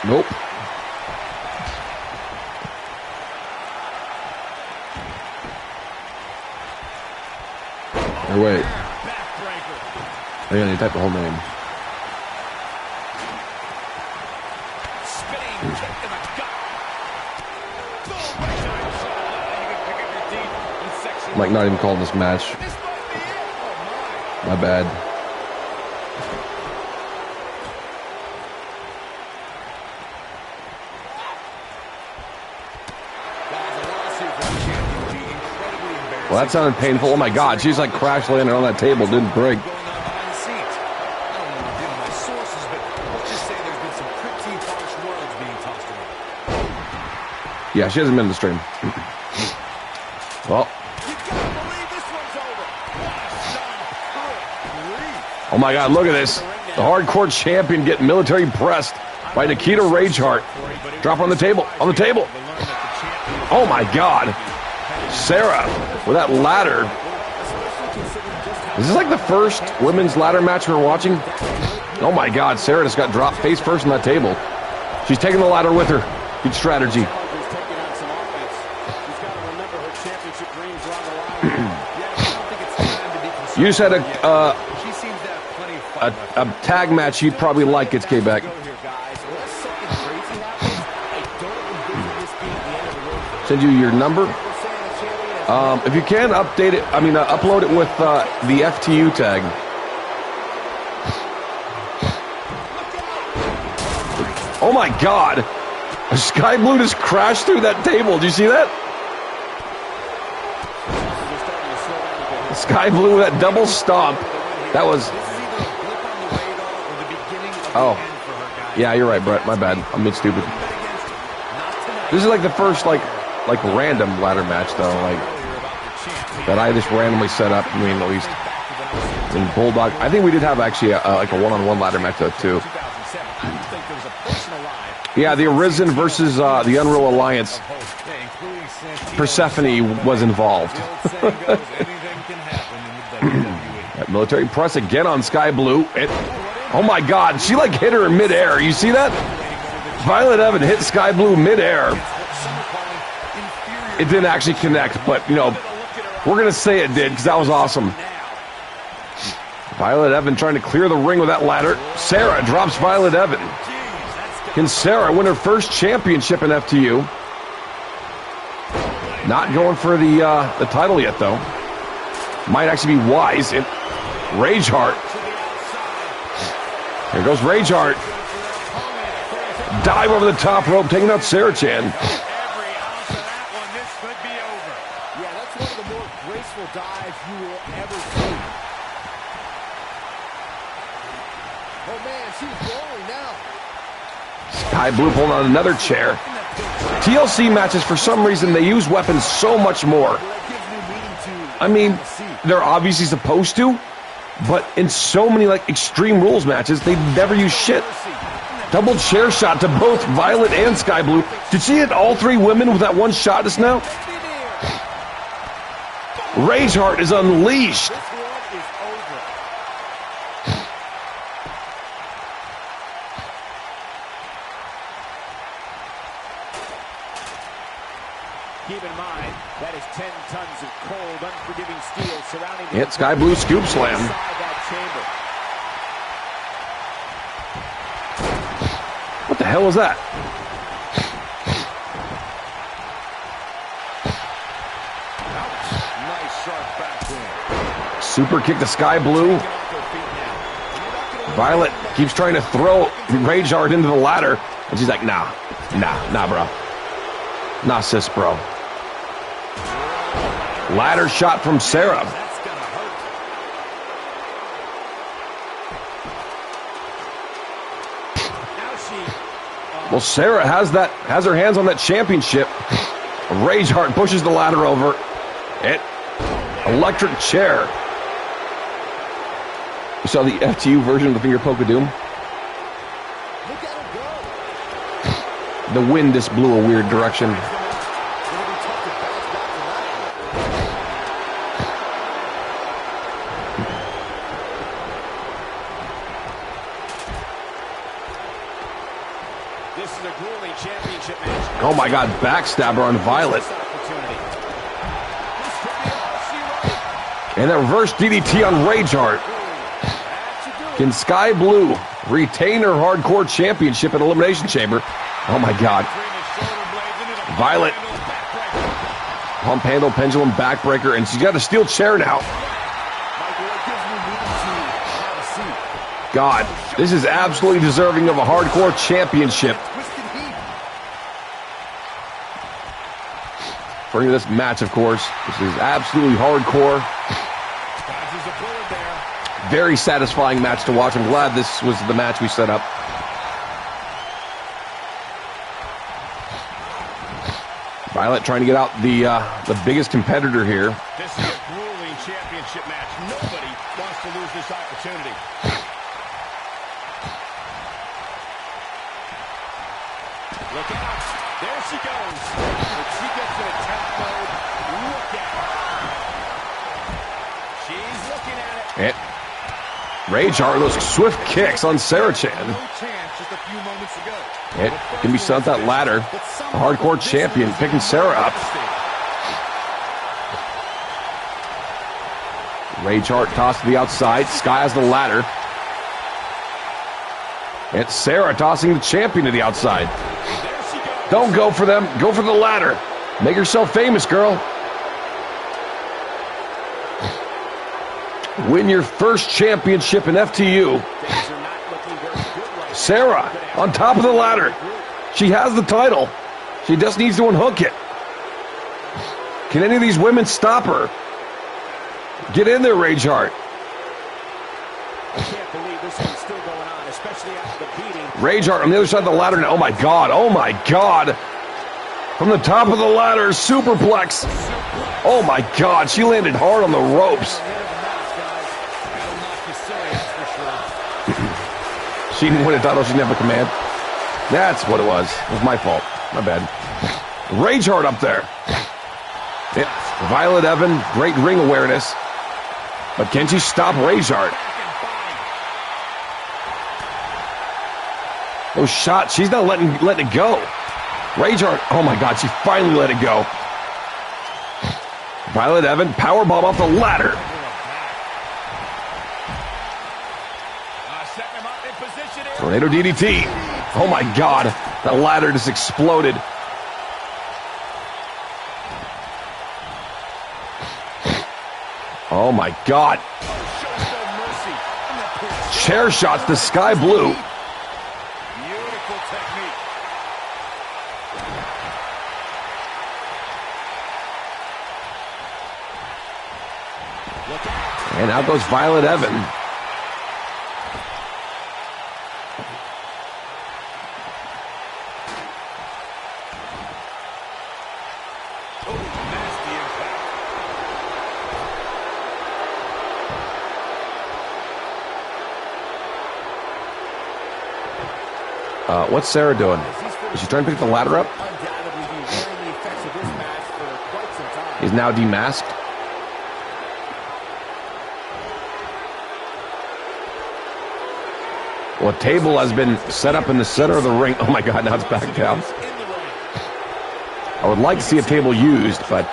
Nope. Or wait. I gotta type the whole name. I'm like not even calling this match. My bad. Well, that sounded painful. Oh my God, she's like crash landing on that table, didn't break. Yeah, she hasn't been in the stream. Well. Oh my God, look at this. The hardcore champion getting military pressed by Nikita Rageheart. Drop on the table, on the table. Oh my God. Sarah with that ladder. Is this like the first women's ladder match we're watching? Oh my God, Sarah just got dropped face first on that table. She's taking the ladder with her. Good strategy. You just had a tag match you'd probably like. It's K-Back. Send you your number. If you can, update it. I mean, upload it with the FTU tag. Oh my God! Sky Blue just crashed through that table. Did you see that? Sky Blue with that double stomp. That was. Oh, yeah, you're right, Brett. My bad. I'm being stupid. This is like the first like random ladder match though, like that I just randomly set up. I mean, at least in Bulldog. I think we did have actually like a one-on-one ladder match though too. Yeah, the Arisen versus the Unreal Alliance. Persephone was involved. That military press again on Sky Blue. Oh my God, she like hit her in midair. You see that? Violet Evan hit Sky Blue midair. It didn't actually connect, but you know, we're gonna say it did because that was awesome. Violet Evan trying to clear the ring with that ladder. Sarah drops Violet Evan. Can Sarah win her first championship in FTU? Not going for the title yet though. Might actually be wise. Rageheart. Here goes Rageheart. Dive over the top rope, taking out Sarah Chan. Every ounce of that one, this could be over. Yeah, that's one of the more graceful dives you will ever see. Oh man, she's rolling now. Sky Blue pulling on another chair. TLC matches, for some reason, they use weapons so much more. I mean, they're obviously supposed to, but in so many like Extreme Rules matches, they never use shit. Double chair shot to both Violet and Sky Blue. Did she hit all three women with that one shot just now? Rageheart is unleashed. This one is over. Keep in mind, that is 10 tons of cold, unforgiving steel surrounding the Sky Blue scoop slam. inside that chamber. What the hell was that? Nice sharp backhand. Super kick to Sky Blue. Get off their feet now. Violet keeps trying to throw Rageheart into the ladder. And she's like, nah, bro. Nah, sis, bro. Ladder shot from Sarah. That's gonna hurt. Now she Well, Sarah has her hands on that championship. Rageheart pushes the ladder over. Electric chair. You saw the FTU version of the finger poke of doom? look at her go. The wind just blew a weird direction. It's gonna be tough to bounce back from that. This is a grueling championship match. Oh my God, backstabber on Violet. This opportunity. This could be all she wrote. And a reverse DDT on Rageheart. That should do it. Can Sky Blue retain her hardcore championship at Elimination Chamber? Oh my God. Bring his shoulder blades into the Violet. handle backbreaker. Pump handle, pendulum, backbreaker, and she's got a steel chair now. Michael, it gives me room to have a seat. God, this is absolutely deserving of a hardcore championship. Twisted heat. For this match, of course, this is absolutely hardcore. Dodges a bullet there. Very satisfying match to watch. I'm glad this was the match we set up. Violet trying to get out the biggest competitor here. This is a grueling championship match. Nobody wants to lose this opportunity. Look out. There she goes. When she gets in attack mode, look at her. She's looking at it. Rageheart, those swift kicks on Sarah Chan. No chance just a few moments ago. It can be set up that ladder. The hardcore champion picking Sarah up. Rageheart tossed to the outside. Sky has the ladder. It's Sarah tossing the champion to the outside. There she goes. Don't go for them. Go for the ladder. Make yourself famous, girl. Win your first championship in FTU. Things are not looking very good right now. Sarah on top of the ladder. She has the title. She just needs to unhook it. Can any of these women stop her? Get in there, Rageheart. I can't believe this one's still going on, especially after the beating. Rageheart on the other side of the ladder now. Oh my God. Oh my God. From the top of the ladder, superplex. Oh my God. She landed hard on the ropes. She didn't win a title. She didn't have a command. That's what it was. It was my fault. My bad. Rageheart up there. Yeah. Violet Evan, great ring awareness. But can she stop Rageheart? Those shots, she's not letting it go. Rageheart, oh my God, she finally let it go. Violet Evan, powerbomb off the ladder. Setting him up in position here. Tornado DDT. Oh my God, that ladder just exploded. Oh my God. Shows no mercy. And that push. Chair shots to Sky Blue. Beautiful technique. Look out. And out goes Violet Evan. Nasty impact. What's Sarah doing? Is she trying to pick the ladder up? Undoubtedly be wearing the effects of this match for quite some some time. He's now demasked. Well, a table has been set up in the center of the ring. Oh my God, now it's back down. I would like to see a table used, but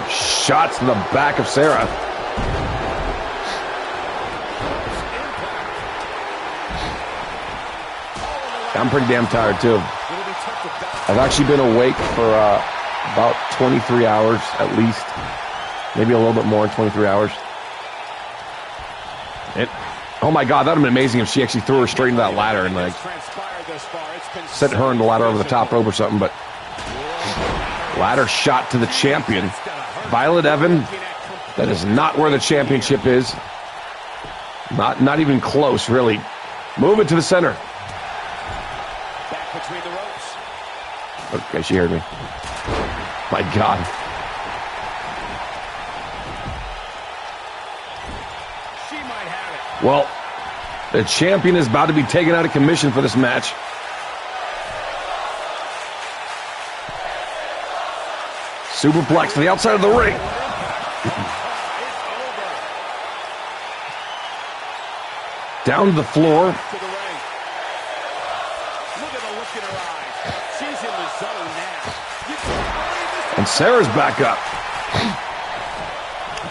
shots to the back of Sarah. I'm pretty damn tired too. I've actually been awake for about 23 hours at least. Maybe a little bit more than 23 hours. Oh my God, that would have been amazing if she actually threw her straight into that ladder and like sent her in the ladder over the top rope or something, but ladder shot to the champion. Violet Evan, that is not where the championship is. Not even close, really. Move it to the center. Back between the ropes. Okay, she heard me. My God. She might have it. Well, the champion is about to be taken out of commission for this match. Superplex to the outside of the ring. Down to the floor. To the ring. Look at the look in her eyes. She's in the zone now. You can't believe this. And Sarah's back up.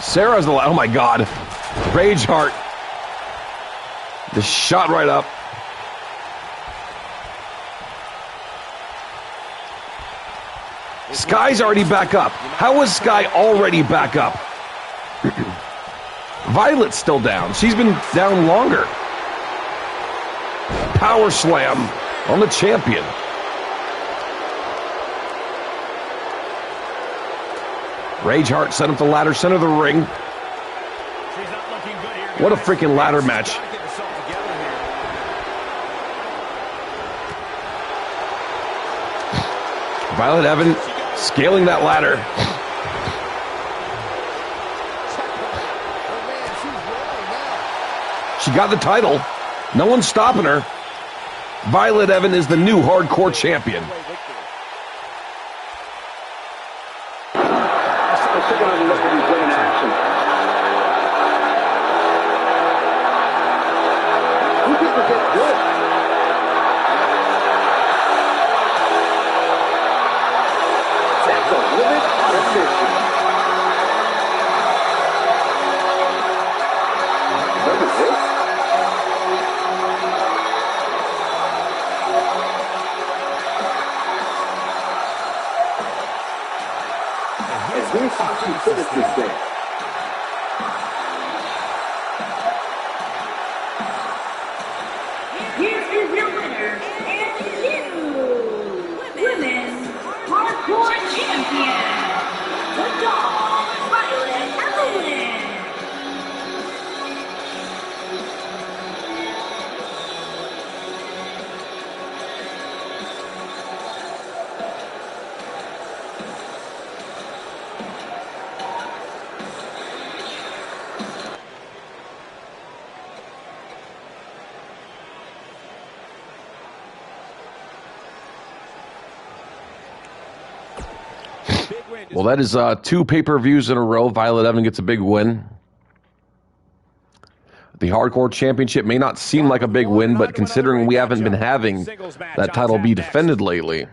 Sarah's the... Oh, my God. Rage Heart. Just shot right up. Sky's already back up. How is Sky already back up? Violet's still down. She's been down longer. Power slam on the champion. Rage Heart set up the ladder, center of the ring. She's not looking good here. What a freaking ladder match. Gotta get herself together here. Violet Evan scaling that ladder. She got the title. No one's stopping her. Violet Evan is the new hardcore champion. Let's take another look at these women in action. Who could forget this? That's a woman on a mission. Remember this? And here's how she finished this thing. Here is your winner and new Women's Hardcore Champion, the Dog, Violet Evelyn. Well, that is 2 pay-per-views in a row. Violet Evan gets a big win. The Hardcore Championship may not seem like a big win, but considering we haven't been having that title be defended lately,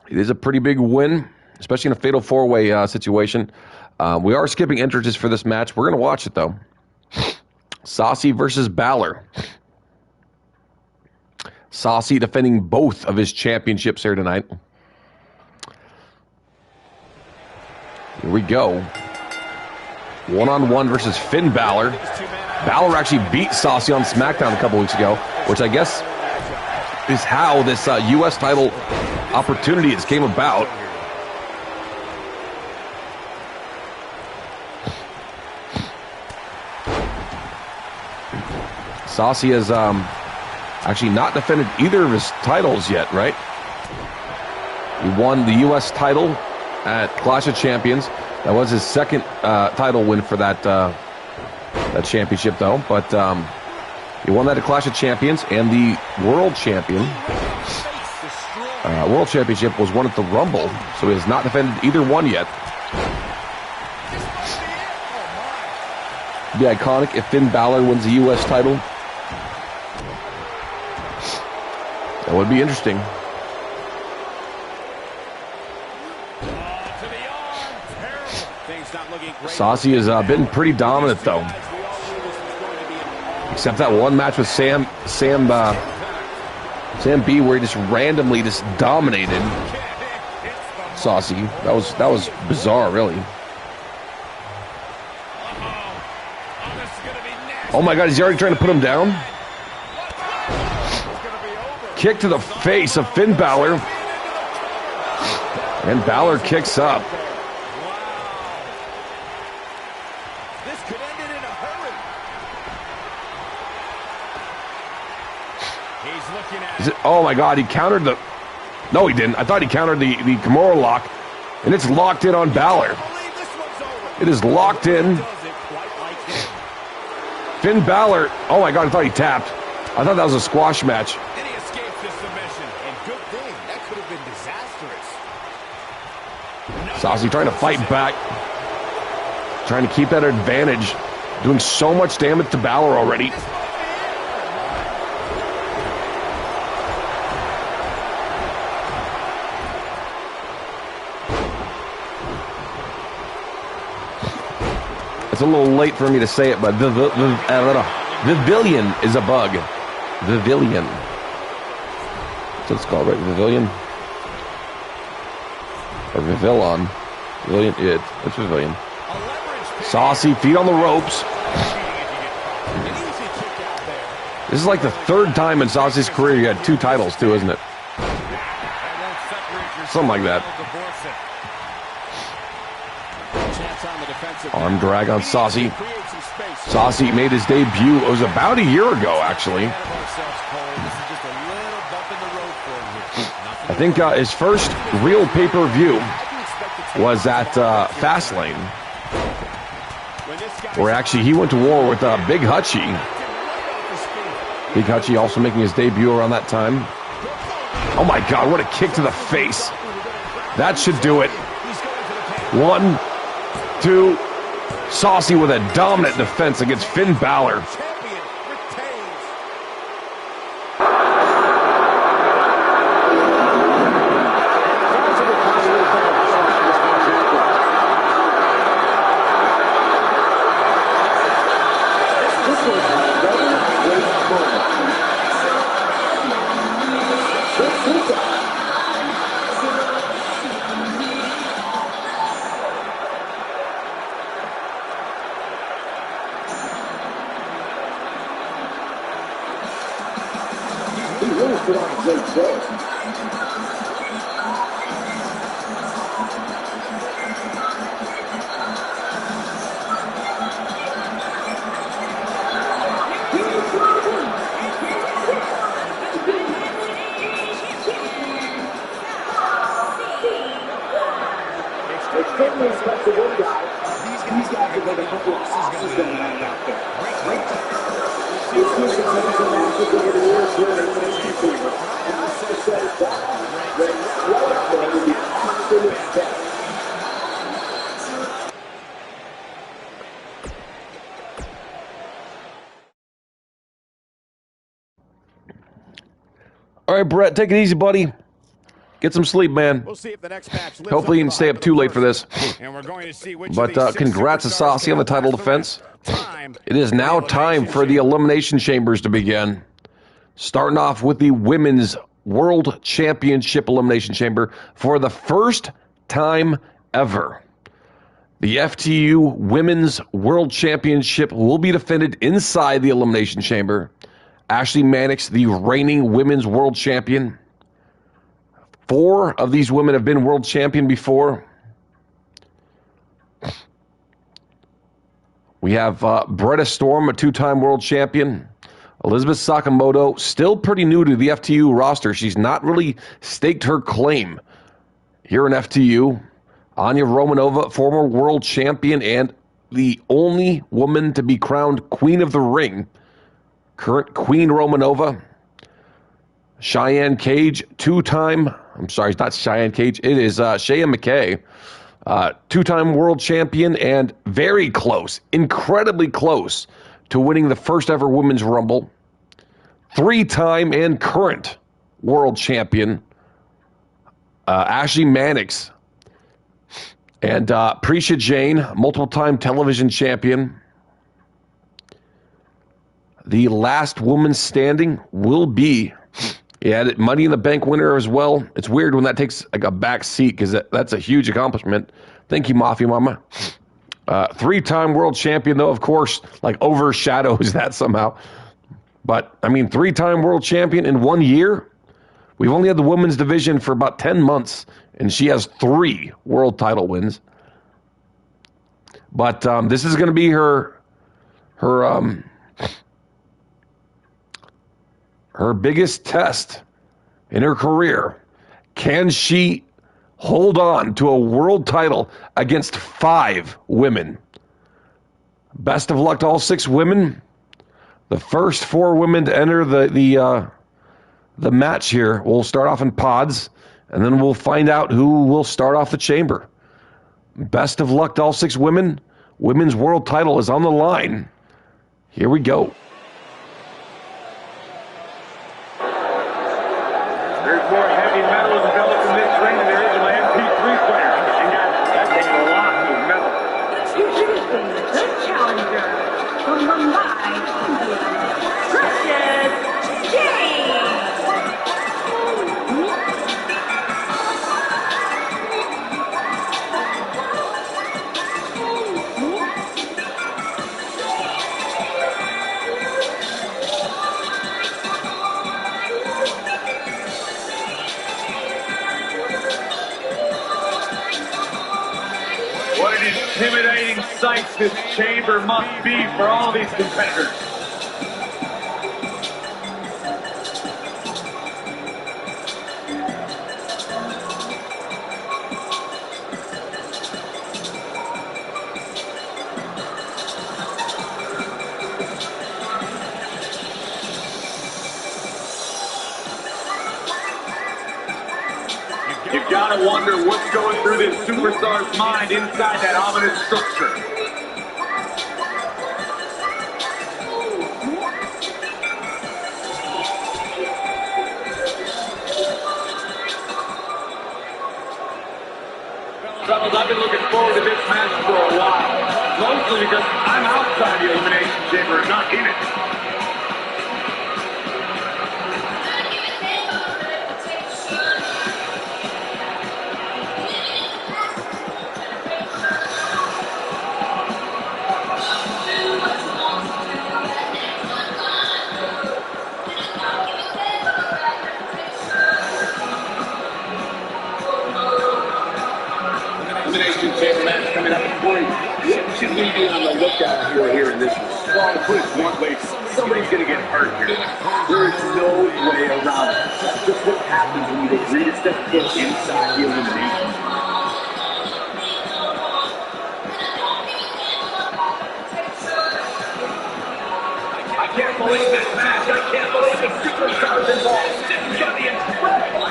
it is a pretty big win, especially in a fatal 4-way situation. We are skipping entrances for this match. We're going to watch it, though. Saucy versus Balor. Saucy defending both of his championships here tonight. Here we go. One-on-one versus Finn Balor. Balor actually beat Saucy on SmackDown a couple weeks ago, which I guess is how this U.S. title opportunity has came about. Saucy has actually not defended either of his titles yet, right? He won the U.S. title at Clash of Champions. That was his second title win for that that championship, though. But he won that at Clash of Champions, and the World Champion. World Championship was won at the Rumble, so he has not defended either one yet. It'd be iconic if Finn Balor wins the U.S. title. That would be interesting. Saucy has been pretty dominant, though. Except that one match with Sam B, where he just randomly just dominated Saucy. That was bizarre, really. Oh my God, is he already trying to put him down? Kick to the face of Finn Balor. And Balor kicks up. This could end it in a hurry. He's looking at it. Oh my God, he countered the... No, he didn't. I thought he countered the Kimura lock. And it's locked in on Balor. It is locked in. Finn Balor, oh my God, I thought he tapped. I thought that was a squash match. And he escapes the submission. And good thing, that could have been disastrous. Saucy trying to fight back. Trying to keep that advantage. Doing so much damage to Balor already. It's a little late for me to say it, but Pavilion is a bug. Pavilion. That's what it's called, right? Pavilion? Or Pavilion. Pavilion? Yeah, it's Pavilion. Saucy, feet on the ropes. This is like the third time in Saucy's career he had 2 titles, too, isn't it? Something like that. Arm drag on Saucy. Saucy made his debut. It was about a year ago, actually. I think his first real pay-per-view was at Fastlane, where actually he went to war with Big Hutchie. Big Hutchie also making his debut around that time. Oh my God, what a kick to the face. That should do it. 1, 2, Saucy with a dominant defense against Finn Balor. All right, Brett, take it easy, buddy. Get some sleep, man. We'll see if the next match lives Hopefully you up didn't stay up too late for this. And we're going to see which But congrats to Saucy on the title defense. It is now time for the Elimination Chambers to begin. Starting off with the Women's World Championship Elimination Chamber for the first time ever. The FTU Women's World Championship will be defended inside the Elimination Chamber. Ashley Mannix, the reigning Women's World Champion. 4 of these women have been world champion before. We have Bretta Storm, a 2-time world champion. Elizabeth Sakamoto, still pretty new to the FTU roster. She's not really staked her claim here in FTU. Anya Romanova, former world champion and the only woman to be crowned Queen of the Ring. Current Queen Romanova. Cheyenne Cage, it's not Cheyenne Cage, it is Shea McKay. Two-time world champion and very close, incredibly close to winning the first ever Women's Rumble. Three-time and current world champion, Ashley Mannix. And Prisha Jane, multiple-time television champion. The last woman standing will be, Money in the Bank winner as well. It's weird when that takes like a back seat because that's a huge accomplishment. Thank you, Mafia Mama. Three-time world champion, though, of course, like overshadows that somehow. But, I mean, three-time world champion in 1 year? We've only had the women's division for about 10 months, and she has 3 world title wins. But this is going to be her biggest test in her career. Can she hold on to a world title against 5 women? Best of luck to all 6 women. The first 4 women to enter the match here will start off in pods, and then we'll find out who will start off the chamber. Best of luck to all 6 women. Women's world title is on the line. Here we go. There's more heavy metal enveloped in this ring than there is in my MP3 player. And guys, that takes a lot of metal. Introducing the challenger from Mumbai, India, Precious James. What an intimidating sight this chamber must be for all these competitors. You gotta wonder what's going through this superstar's mind inside that ominous structure. Fellas, I've been looking forward to this match for a while. Mostly because I'm outside the Elimination Chamber and not in it. Elimination Chamber match coming up in 40. What should we be on the lookout for here in this one? Well, to put it bluntly, somebody's going to get hurt here. There is no way around it. That's just what happens when you agree to step foot inside the elimination. I can't believe this match. I can't believe the superstars involved. This is going to be incredible.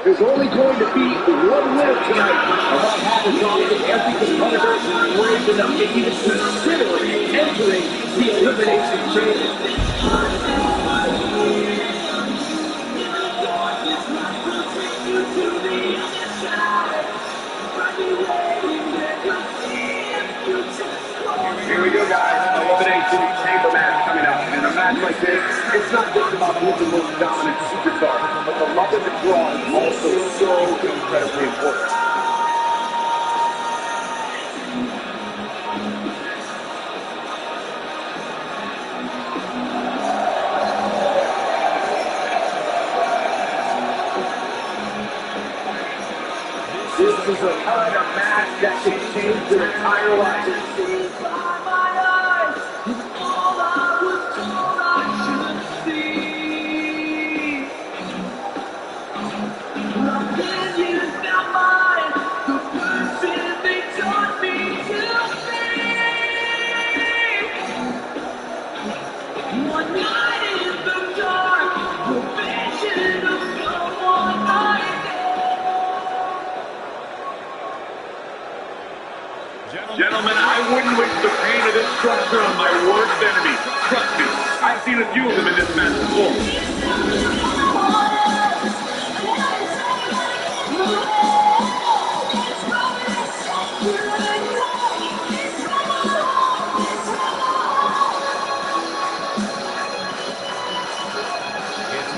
There's only going to be one winner tonight. About half as long as every competitor is brave enough to even consider entering the Elimination Chamber. Here we go, guys. Elimination Chamber match coming up. And a match like this, it's not just about who's the most dominant superstar, but the luck of the draw is also so incredibly important. This is a kind of match that can change your entire life. Gentlemen, I wouldn't wish the pain of this structure on my worst enemy. Trust me, I've seen a few of them in this match before.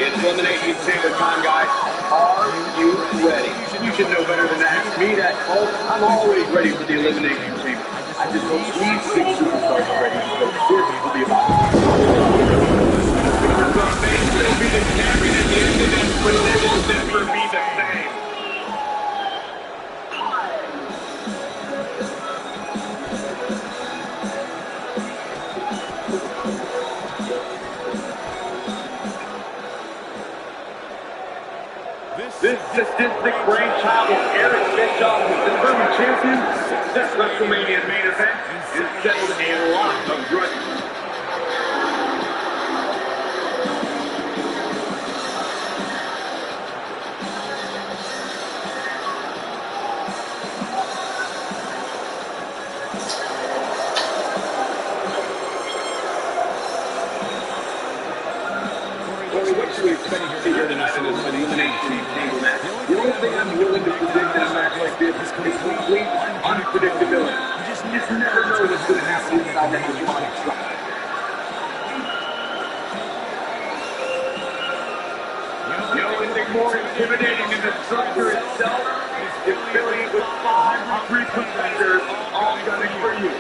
It's Elimination Chamber time, guys. Are you ready? You should know better than to ask me that, folks. I'm always ready for the Elimination Chamber. I just hope these six superstars are ready because this will be about some may still be the champion at the end of this, but this will never be the same. This statistic brainchild of Eric Bischoff, the determined champion. This WrestleMania main event is settled a lot of grudges. What do you expect to hear tonight in this Elimination Chamber match? The only thing I'm willing to predict in a match like this is complete unpredictability. You just never know what's going to happen inside that demonic structure. The only thing more intimidating than the structure itself is filling it with 5 hungry competitors all gunning for you.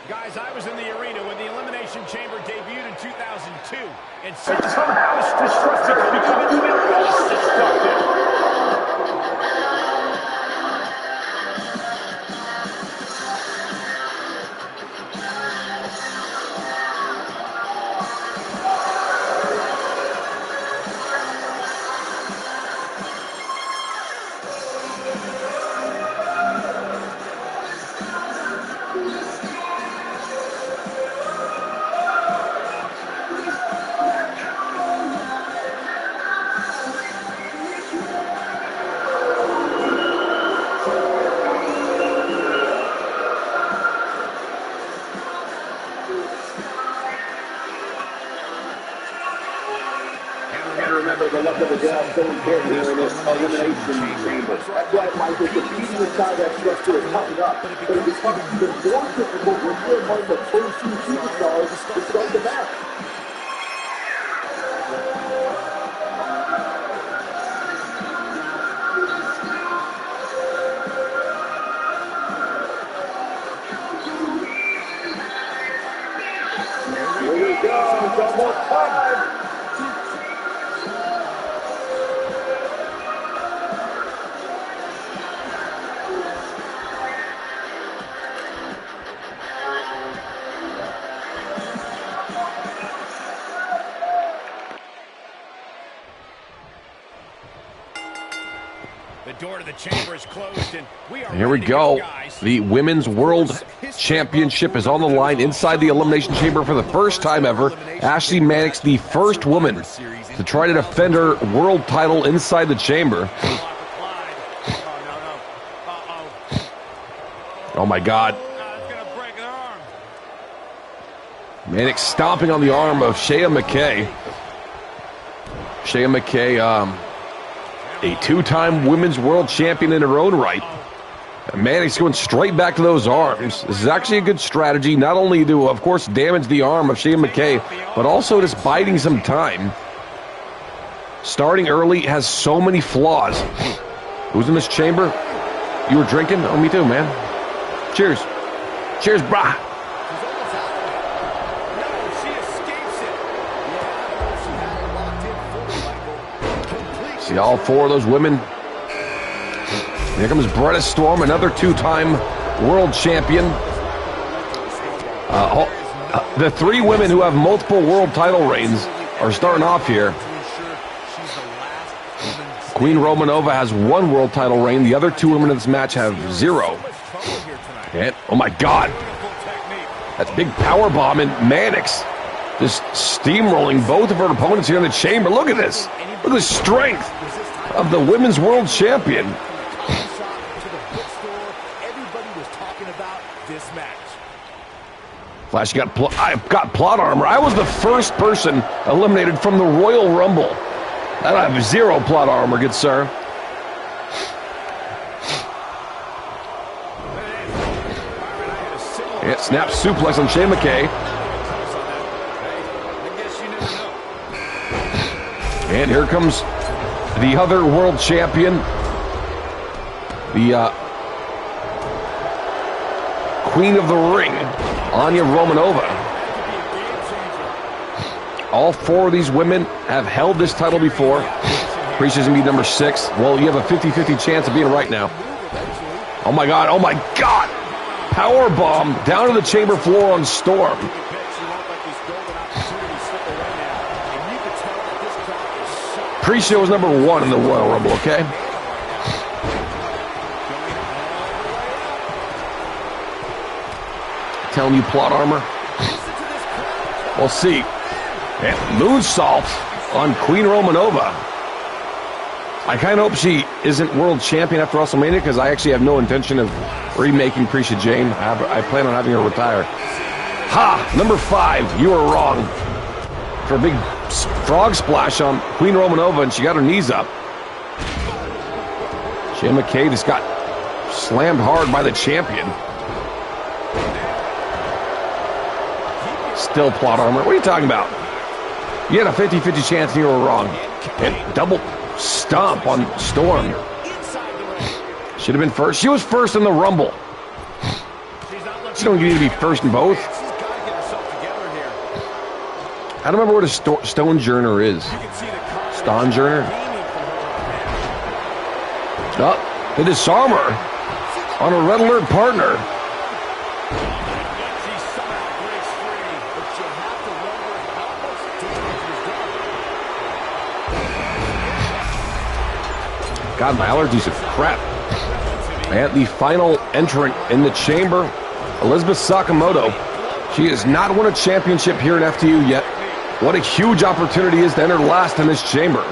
Guys, I was in the arena when the Elimination Chamber debuted in 2002, and somehow this structure became even more destructive. Remember, the luck of the draw is so important here in this Elimination Chamber. That's why Mike is competing inside that structure is toughened up. But it becomes even more difficult when you're among the first 2 superstars to start the match. Here we go. It's almost time. The door to the chamber is closed, and Here we go. The Women's World Championship is on the line inside the Elimination Chamber for the first time ever. Ashley Mannix, the first woman to try to defend her world title inside the chamber. Oh my God. Mannix stomping on the arm of Shea McKay. Shea McKay, a 2-time Women's World Champion in her own right. Mannix going straight back to those arms. This is actually a good strategy, not only to, of course, damage the arm of Shea McKay, but also just biding some time. Starting early has so many flaws. Who's in this chamber? You were drinking? Oh, me too, man. Cheers. Cheers, brah. See all 4 of those women. Here comes Bretta Storm, another 2-time world champion. The 3 women who have multiple world title reigns are starting off here. Queen Romanova has 1 world title reign. The other 2 women in this match have 0. And, oh my God. That's big power bomb, and Mannix just steamrolling both of her opponents here in the chamber. Look at this. Look at the strength of the women's world champion. Flash I've got plot armor. I was the first person eliminated from the Royal Rumble. I have 0 plot armor, good sir. Yeah, snap suplex on Shane McKay. And here comes the other world champion, the Queen of the Ring, Anya Romanova. All 4 of these women have held this title before. Appreciates me number 6. Well, you have a 50-50 chance of being right now. Oh my God, oh my God! Power bomb down to the chamber floor on Storm. Pre-show was number 1 in the Royal Rumble, okay? Telling you plot armor. We'll see. And moonsault on Queen Romanova. I kind of hope she isn't world champion after WrestleMania, because I actually have no intention of remaking Prisha Jane. I plan on having her retire. Ha! Number 5, you were wrong. For a big frog splash on Queen Romanova, and she got her knees up. Shane McKay just got slammed hard by the champion. Still plot armor. What are you talking about? You had a 50-50 chance and you were wrong. And double stomp on Storm. Should have been first. She was first in the Rumble. She don't need to be first in both. I don't remember what a Stonejourner is. Stonejourner? Oh, the disarmer on a Red Alert partner. God, my allergies are crap. And the final entrant in the chamber, Elizabeth Sakamoto. She has not won a championship here in FTU yet. What a huge opportunity is to enter last in this chamber.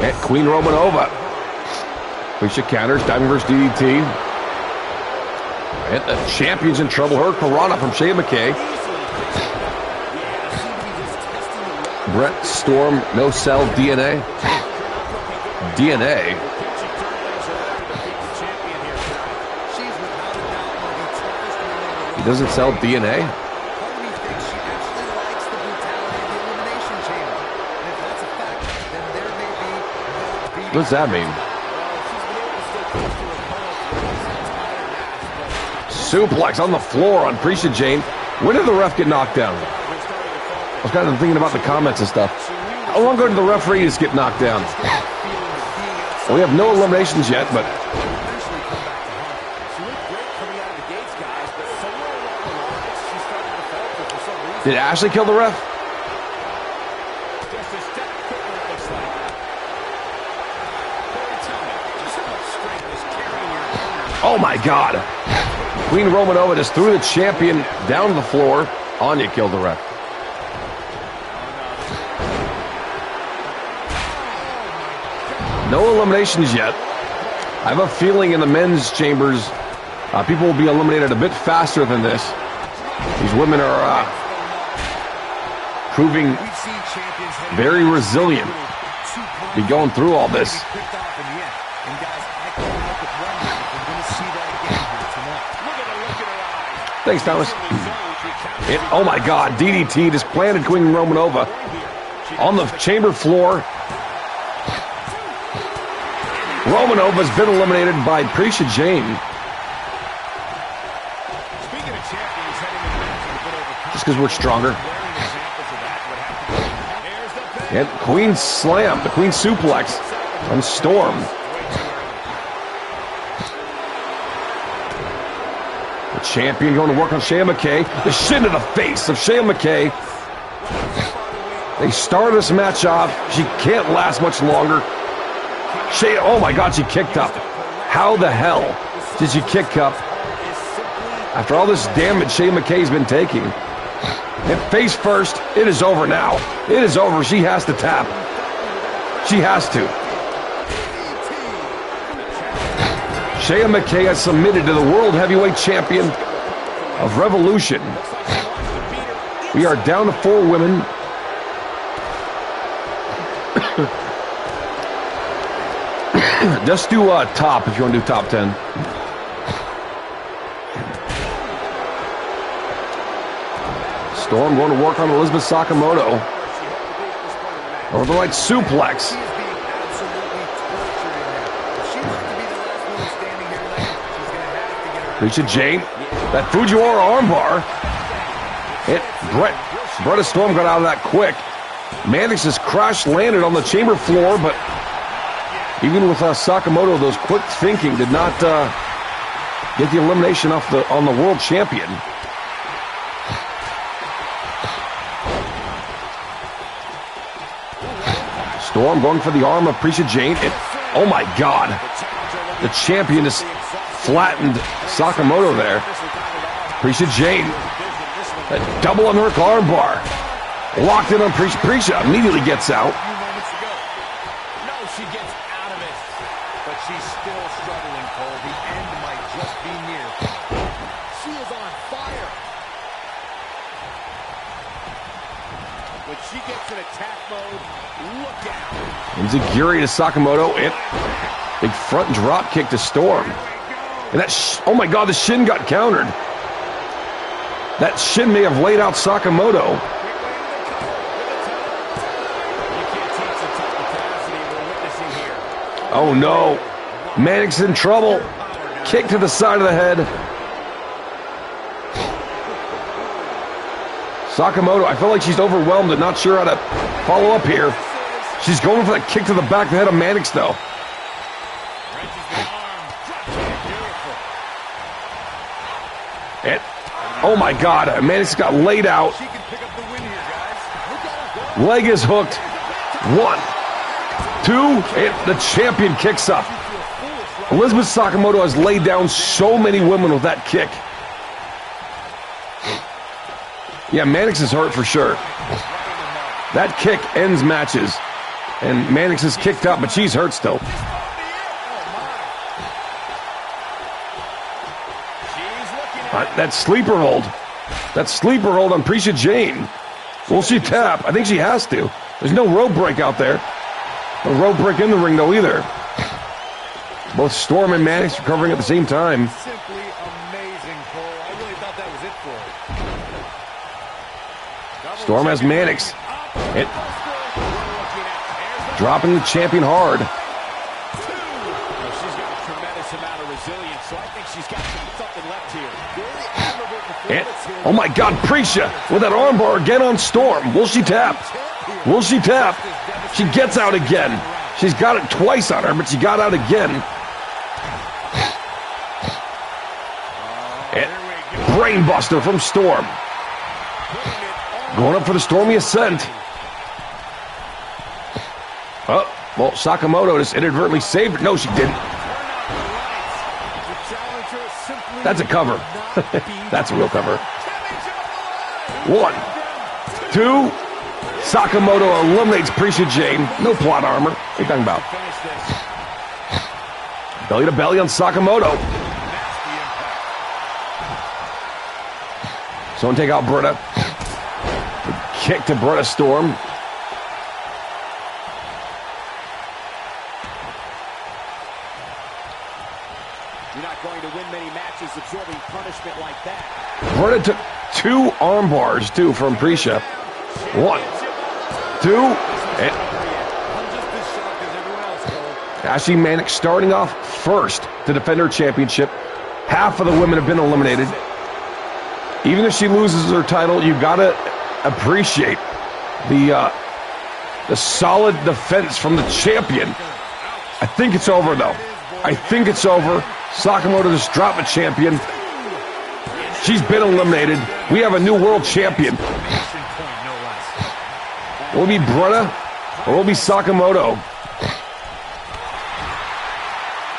And Queen Romanova. Alicia counters, diving versus DDT. And the champion's in trouble. Her Piranha from Shane McKay. Brett Storm, no cell DNA. DNA. He doesn't sell DNA? What does that mean? Suplex on the floor on Prisha Jane. When did the ref get knocked down? I was kind of thinking about the comments and stuff. How long ago did the referees get knocked down? Well, we have no eliminations yet, but... Did Ashley kill the ref? Oh my God. Queen Romanova just threw the champion down to the floor. Anya killed the ref. No eliminations yet. I have a feeling in the men's chambers, people will be eliminated a bit faster than this. These women are proving very resilient. Be going through all this. Thanks, Thomas. Oh my God, DDT just planted Queen Romanova on the chamber floor. Romanova's been eliminated by Prisha Jane. Just because we're stronger. And Queen Slam, the Queen Suplex on Storm. The champion going to work on Shane McKay. The shin to the face of Shane McKay. They started this match off. She can't last much longer. Oh my God, she kicked up. How the hell did she kick up after all this damage Shea McKay's been taking? And face first, it is over now. It is over. She has to tap. She has to. Shea McKay has submitted to the World Heavyweight Champion of Revolution. We are down to 4 women. Just do top if you want to do top 10. Storm going to work on Elizabeth Sakamoto. Over the right suplex. Risha Jane. That Fujiwara armbar. Bretta Storm got out of that quick. Mannix has crash landed on the chamber floor, but even with Sakamoto, those quick thinking did not get the elimination on the world champion. Storm going for the arm of Risha Jane. Oh my God. The champion has flattened Sakamoto there. Risha Jane. That double unhook armbar. Locked in on Prisha. Prisha immediately gets out. No, she gets out of it. But she's still struggling, Cole. The end might just be near. She is on fire. When she gets in attack mode, look out. Enziguri to Sakamoto. Big front drop kick to Storm. And that, oh my God, the shin got countered. That shin may have laid out Sakamoto. Oh no. Mannix in trouble. Kick to the side of the head. Sakamoto, I feel like she's overwhelmed and not sure how to follow up here. She's going for that kick to the back of the head of Mannix, though. Oh my God, Mannix got laid out. Leg is hooked. 1, 2, and the champion kicks up. Elizabeth Sakamoto has laid down so many women with that kick. Yeah, Mannix is hurt for sure. That kick ends matches. And Mannix is kicked up, but she's hurt still. That sleeper hold. That sleeper hold on Risha Jane. Will she tap? I think she has to. There's no rope break out there. No rope break in the ring, though, either. Both Storm and Mannix recovering at the same time. Simply amazing, Cole. I really thought that was it for her. Storm has Mannix. Dropping the champion hard. She's got a tremendous amount of resilience, so I think she's got something left here. Oh my God, Prisha with that armbar again on Storm. Will she tap? Will she tap? She gets out again. She's got it twice on her, but she got out again. Brainbuster from Storm. Going up for the Stormy Ascent. Oh, well, Sakamoto just inadvertently saved it. No, she didn't. That's a cover. That's a real cover. 1, 2. Sakamoto eliminates Risha Jane. No plot armor. What are you talking about? Belly to belly on Sakamoto. Someone take out Bretta. Kick to Bretta Storm. You're not going to win many matches absorbing punishment like that. Bretta took 2 arm bars, too, from Prisha. 1, 2, and Ashley Mannix starting off first to defend her championship. Half of the women have been eliminated. Even if she loses her title, you gotta appreciate the solid defense from the champion. I think it's over, though. I think it's over. Sakamoto just dropped the champion. She's been eliminated. We have a new world champion. Will it be Bretta or will it be Sakamoto?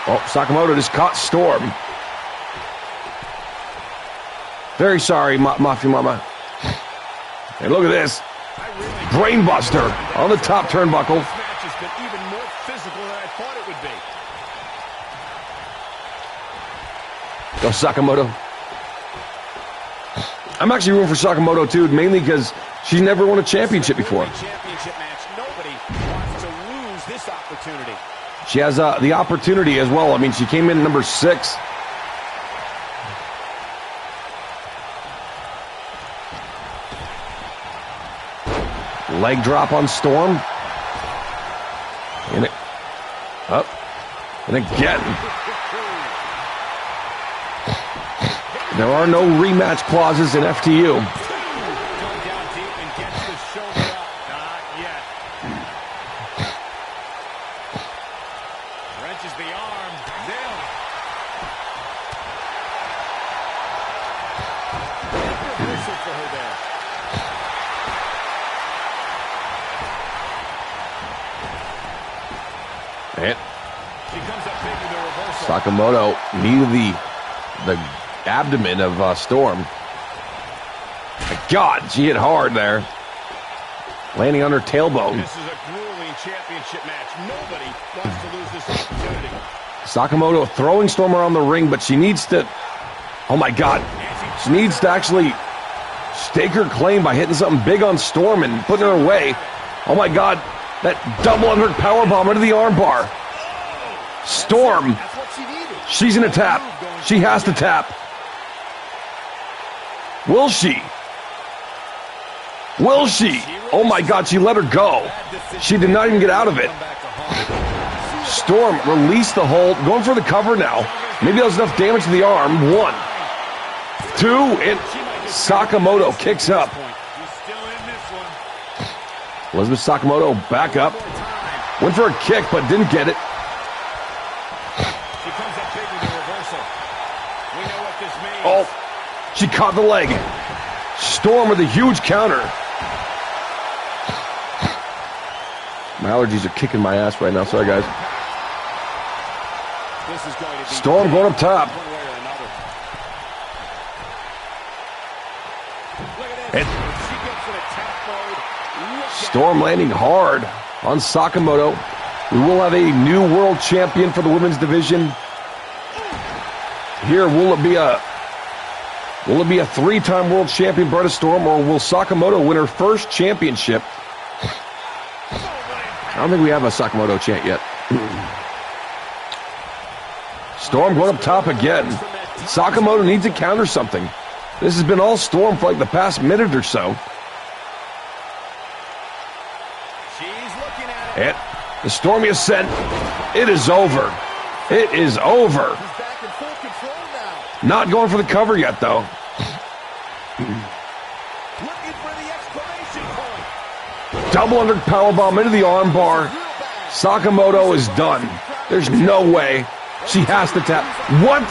Oh, Sakamoto just caught Storm. Very sorry, Mafia Mama. Hey, look at this. Brainbuster on the top turnbuckle. This match has been even more physical than I thought it would be. Go Sakamoto. I'm actually rooting for Sakamoto too, mainly because she's never won a championship before. Championship match. Nobody wants to lose this opportunity. She has the opportunity as well. I mean, she came in number 6. Leg drop on Storm. And it up. And again. There are no rematch clauses in FTU. Going down deep and gets the shoulder up. Not yet. Wrenches the arm. Nailed it. Reversal for her there. And She comes up big with the reversal. Sakamoto needed the abdomen of Storm. My God, she hit hard there. Landing on her tailbone. This is a grueling championship match. Nobody wants to lose this opportunity. Sakamoto throwing Storm around the ring, but she needs to... Oh my God. She needs to actually stake her claim by hitting something big on Storm and putting her away. Oh my God. That double under powerbomb into the armbar. Storm. That's what she needed. She's in a tap. She has to tap. Will she? Will she? Oh my God, she let her go. She did not even get out of it. Storm released the hold, going for the cover now. Maybe that was enough damage to the arm. 1, 2, and Sakamoto kicks up. She's still in this one. Elizabeth Sakamoto back up. Went for a kick, but didn't get it. She comes up big with the reversal. We know what this means. Oh, she caught the leg. Storm with a huge counter. My allergies are kicking my ass right now. Sorry, guys. This is going to be Storm going up top. one way or another. Look at this. And She gets in attack mode. Look at Storm landing hard on Sakamoto. We will have a new world champion for the women's division. Here, will it be a 3-time world champion, Bretta Storm, or will Sakamoto win her first championship? I don't think we have a Sakamoto chant yet. Storm going up top again. Sakamoto needs to counter something. This has been all Storm for like the past minute or so. She's looking at it. And the Stormy Ascent. It is over. It is over. She's back in full control now. Not going for the cover yet, though. Looking for the exclamation point. Double under powerbomb into the armbar. Sakamoto is done. There's no way. She has to tap. What?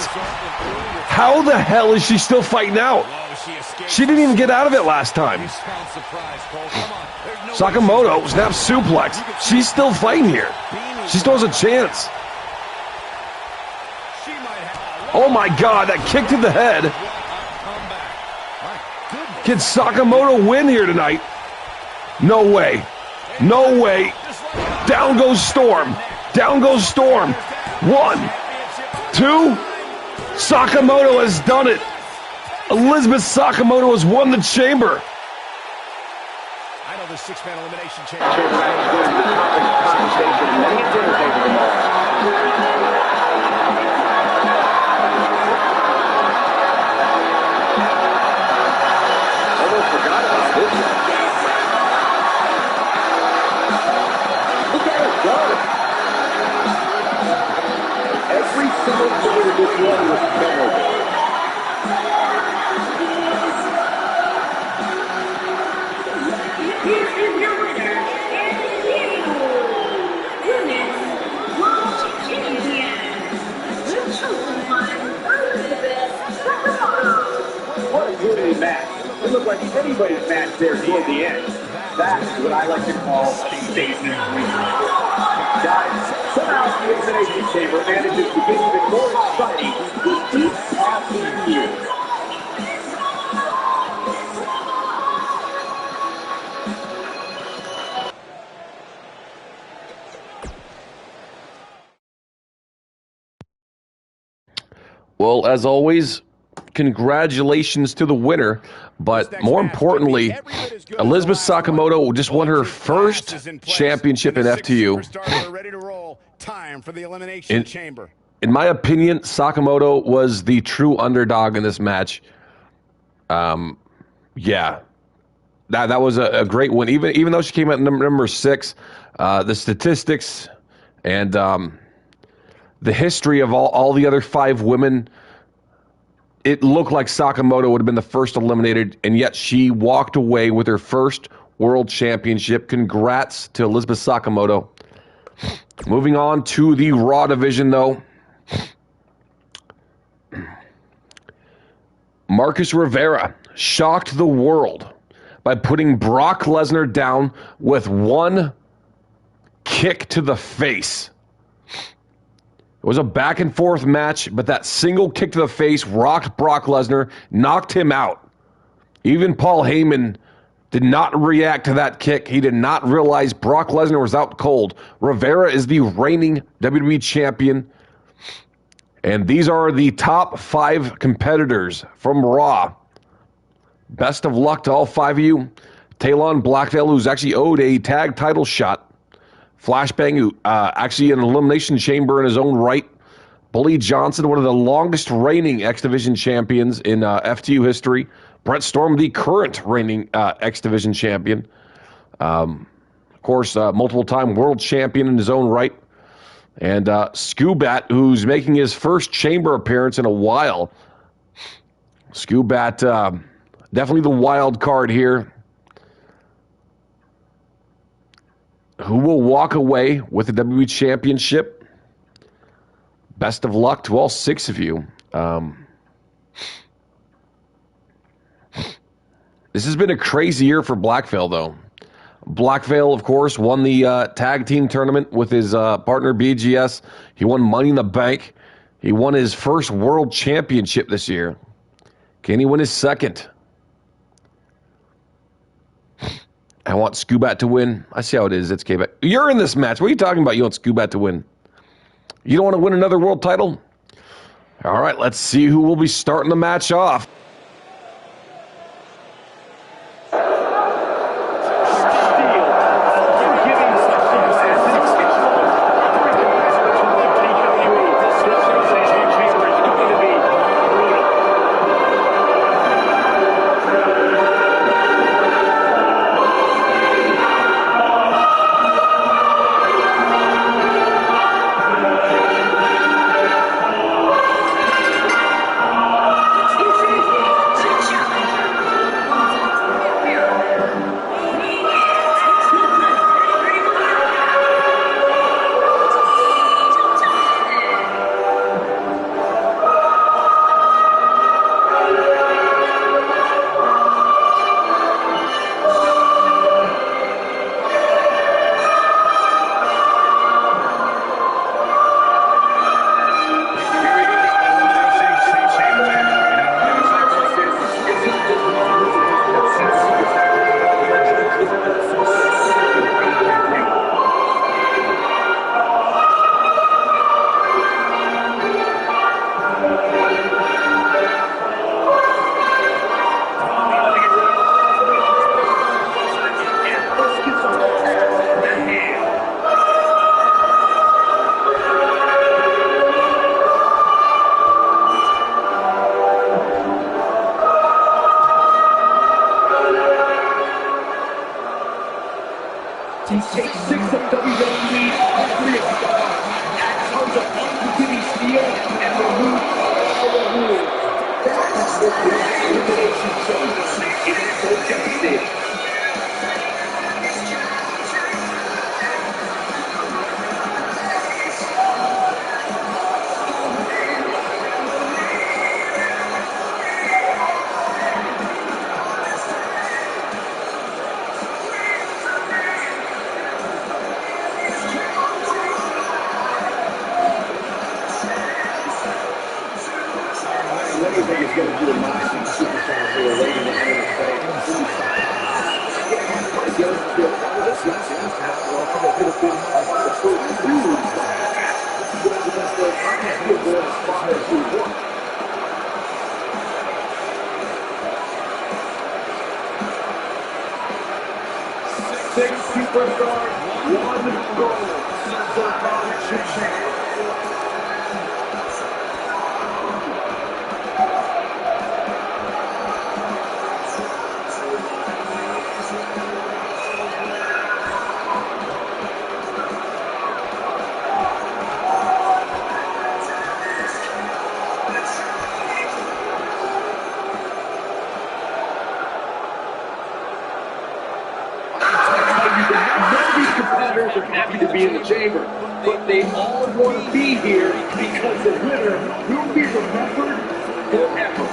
How the hell is she still fighting out? Oh, she escaped. She didn't even get out of it last time. Sound surprised, Cole. Come on. There's no Sakamoto snap suplex. She's still fighting here. She still has a chance. She might have. Oh my God, that kick to the head. Can Sakamoto win here tonight? No way. No way. Down goes Storm. Down goes Storm. 1, 2. Sakamoto has done it. Elizabeth Sakamoto has won the chamber. I know the 6-man elimination Almost forgot about this one. Look at it go. Every single minute of this one was memorable. Here is your winner, and Women's World Champion, the chosen one, Elizabeth Sakamoto. What a grueling match. It looked like anybody's match there toward the end. That's what I like to call a statement. Guys, somehow it's an Elimination Chamber manages to get even more exciting with each passing year. Well, as always, congratulations to the winner. But more importantly, Elizabeth Sakamoto just won her first championship in FTU. In my opinion, Sakamoto was the true underdog in this match. Yeah, that was a great win. Even though she came at number 6, the statistics and the history of all the other 5 women, it looked like Sakamoto would have been the first eliminated, and yet she walked away with her first world championship. Congrats to Elizabeth Sakamoto. Moving on to the Raw division, though. Marcus Rivera shocked the world by putting Brock Lesnar down with one kick to the face. It was a back and forth match, but that single kick to the face rocked Brock Lesnar, knocked him out. Even Paul Heyman did not react to that kick. He did not realize Brock Lesnar was out cold. Rivera is the reigning WWE champion. And these are the top 5 competitors from Raw. Best of luck to all 5 of you. Talon Blackville, who's actually owed a tag title shot. Flashbang, who actually an elimination chamber in his own right. Bully Johnson, one of the longest reigning X Division champions in FTU history. Brett Storm, the current reigning X Division champion. Of course, multiple-time world champion in his own right. And Skubat, who's making his first chamber appearance in a while. Skubat, definitely the wild card here. Who will walk away with the WWE Championship? Best of luck to all 6 of you. This has been a crazy year for Blackville, though. Blackville, of course, won the tag team tournament with his partner BGS. He won Money in the Bank. He won his first world championship this year. Can he win his second? I want Skubat to win. I see how it is. It's K-Bat. You're in this match. What are you talking about? You want Skubat to win? You don't want to win another world title? All right, let's see who will be starting the match off. you remind these superstars who are waiting in center stage, pretty good to be a part of this match. Well, it could have been the first two spot match. This is what the championship was prior to one. 6 superstars, 1 goal. Intercontinental champion. Competitors are happy to be in the chamber, but they all want to be here because the winner will be remembered forever.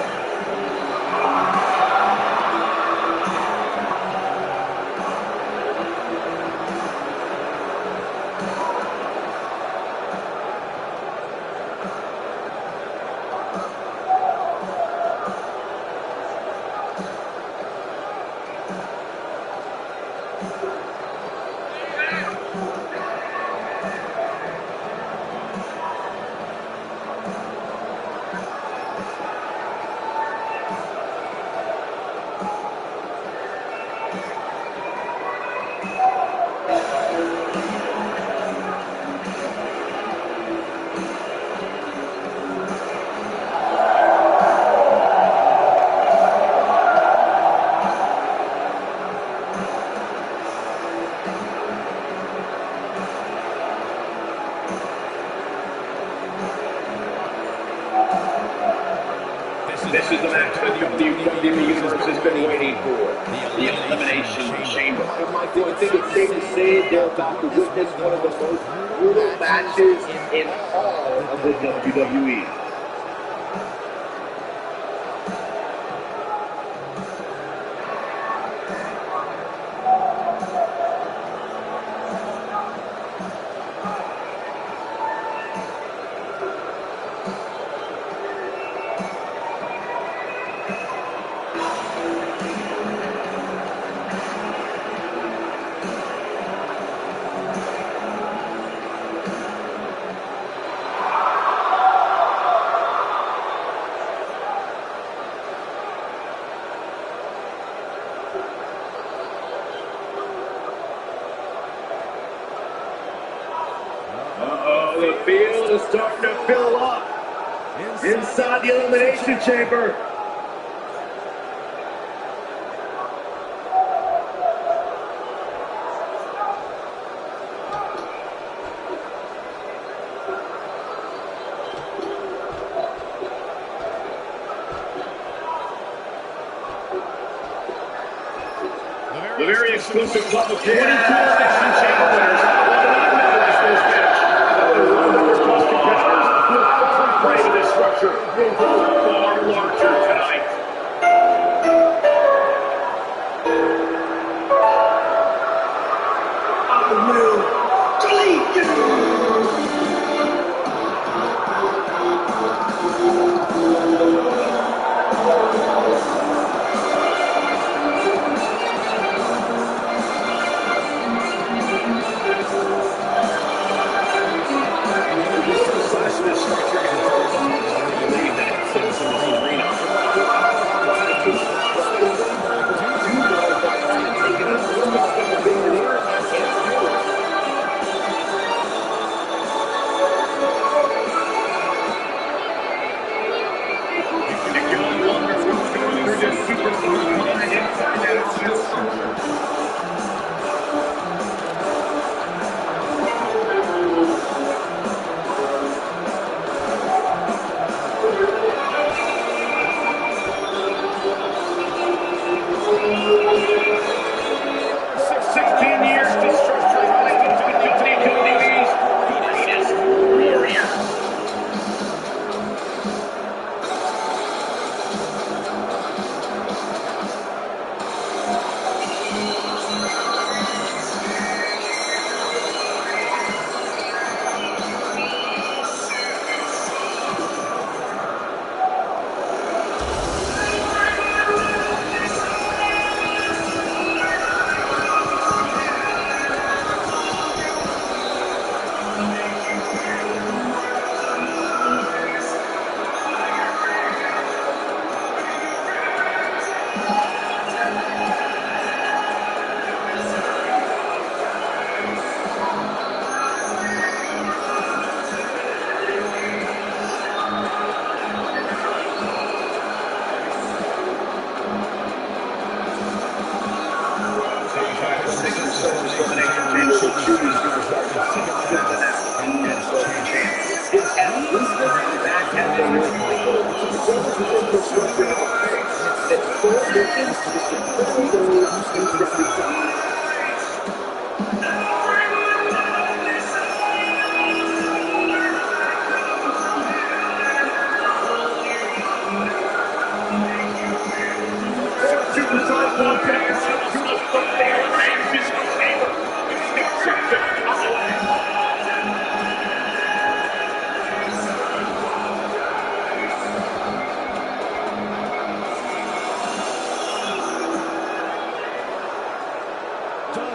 This is the match that the WWE Universe has been waiting for. The Elimination Chamber. And Michael, I think it's safe to say they're about to witness one of the most brutal matches in all of the WWE. The field is starting to fill up inside the Elimination Chamber. The very exclusive club of 22 Elimination Chamber winners will not memorize this match. Prey to this structure will grow far larger tonight. I will delete you.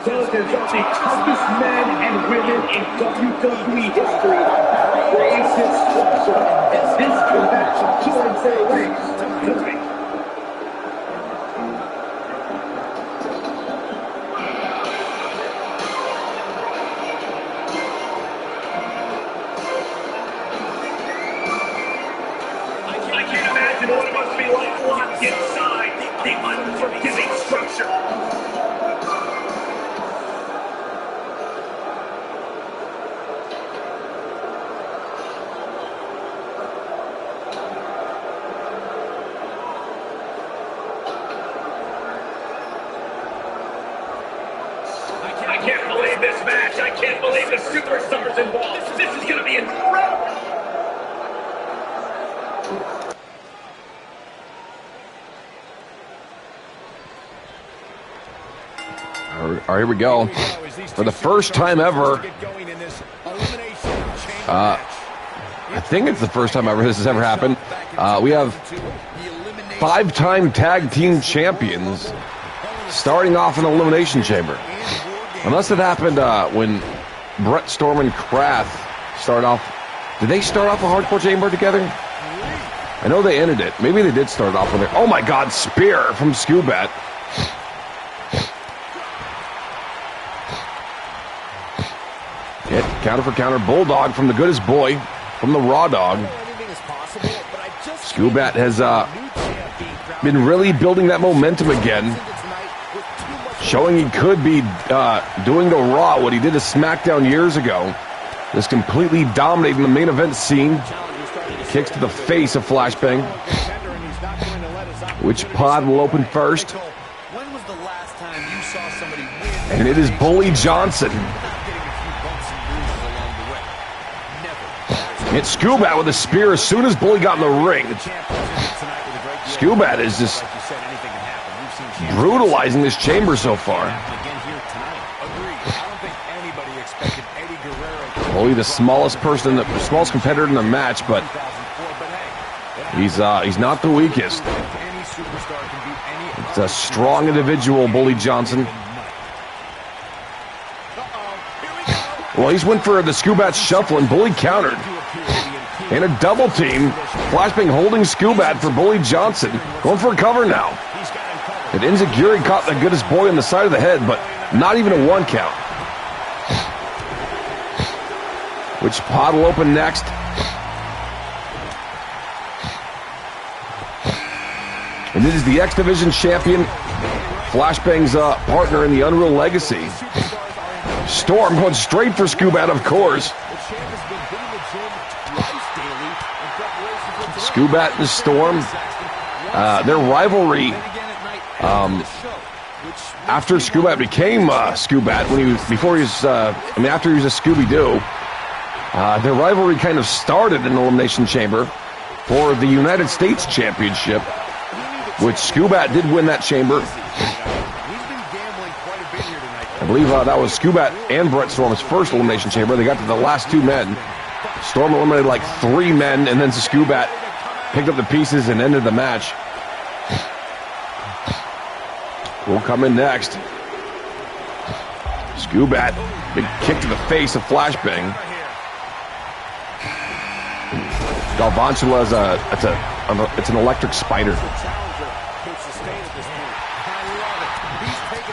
Dozens of the toughest men and women in WWE history raised his structure, and this comeback towards their ranks tonight. I can't imagine what it must be like locked inside the unforgiving structure. I can't believe this match. I can't believe the superstars involved. This is going to be incredible. All right, here we go. For the first time ever, I think it's the first time ever this has ever happened. We have 5-time tag team champions starting off in the Elimination Chamber. Unless it happened when Brett Storm and Kraft started off. Did they start off a Hardcore Chamber together? I know they ended it. Maybe they did start off with it. Oh my God, spear from Skubat. Hit, counter for counter, Bulldog from the Goodest Boy, from the Raw Dog. Skubat has been really building that momentum again, showing he could be doing to Raw what he did to SmackDown years ago. Just completely dominating the main event scene. Kicks to the face of Flashbang. Which pod will open first? And it is Bully Johnson. Hit Skubat with a spear as soon as Bully got in the ring. Skubat is just brutalizing this chamber so far. Bully, the smallest person, the smallest competitor in the match, but he's not the weakest. It's a strong individual, Bully Johnson. Well, he's went for the Skubat shuffle, and Bully countered. And a double team. Flashbang holding Skubat for Bully Johnson. Going for a cover now. And Enziguri caught the Goodest Boy on the side of the head, but not even a 1 count. Which pod will open next? And it is the X Division champion, Flashbang's partner in the Unreal Legacy. Storm going straight for Skubat, of course. Skubat and Storm, their rivalry after Skubat became Skubat, after he was a Scooby-Doo, their rivalry kind of started in the Elimination Chamber for the United States Championship, which Skubat did win that chamber. I believe that was Skubat and Brett Storm's first Elimination Chamber. They got to the last 2 men. Storm eliminated like 3 men, and then Skubat picked up the pieces and ended the match. Will come in next. Skubat, big kick to the face of Flashbang. Galvantula is it's an electric spider.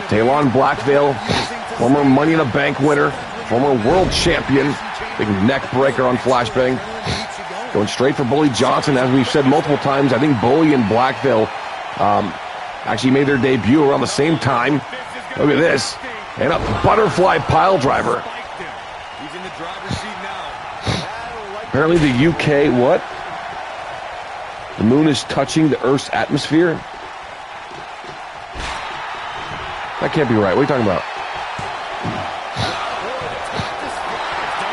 Talon Blackvale, former Money in the Bank winner, former world champion, big neck breaker on Flashbang. Going straight for Bully Johnson, as we've said multiple times. I think Bully and Blackville actually made their debut around the same time. Look at this. And a butterfly pile driver. Apparently the UK, what? The moon is touching the Earth's atmosphere? That can't be right. What are you talking about?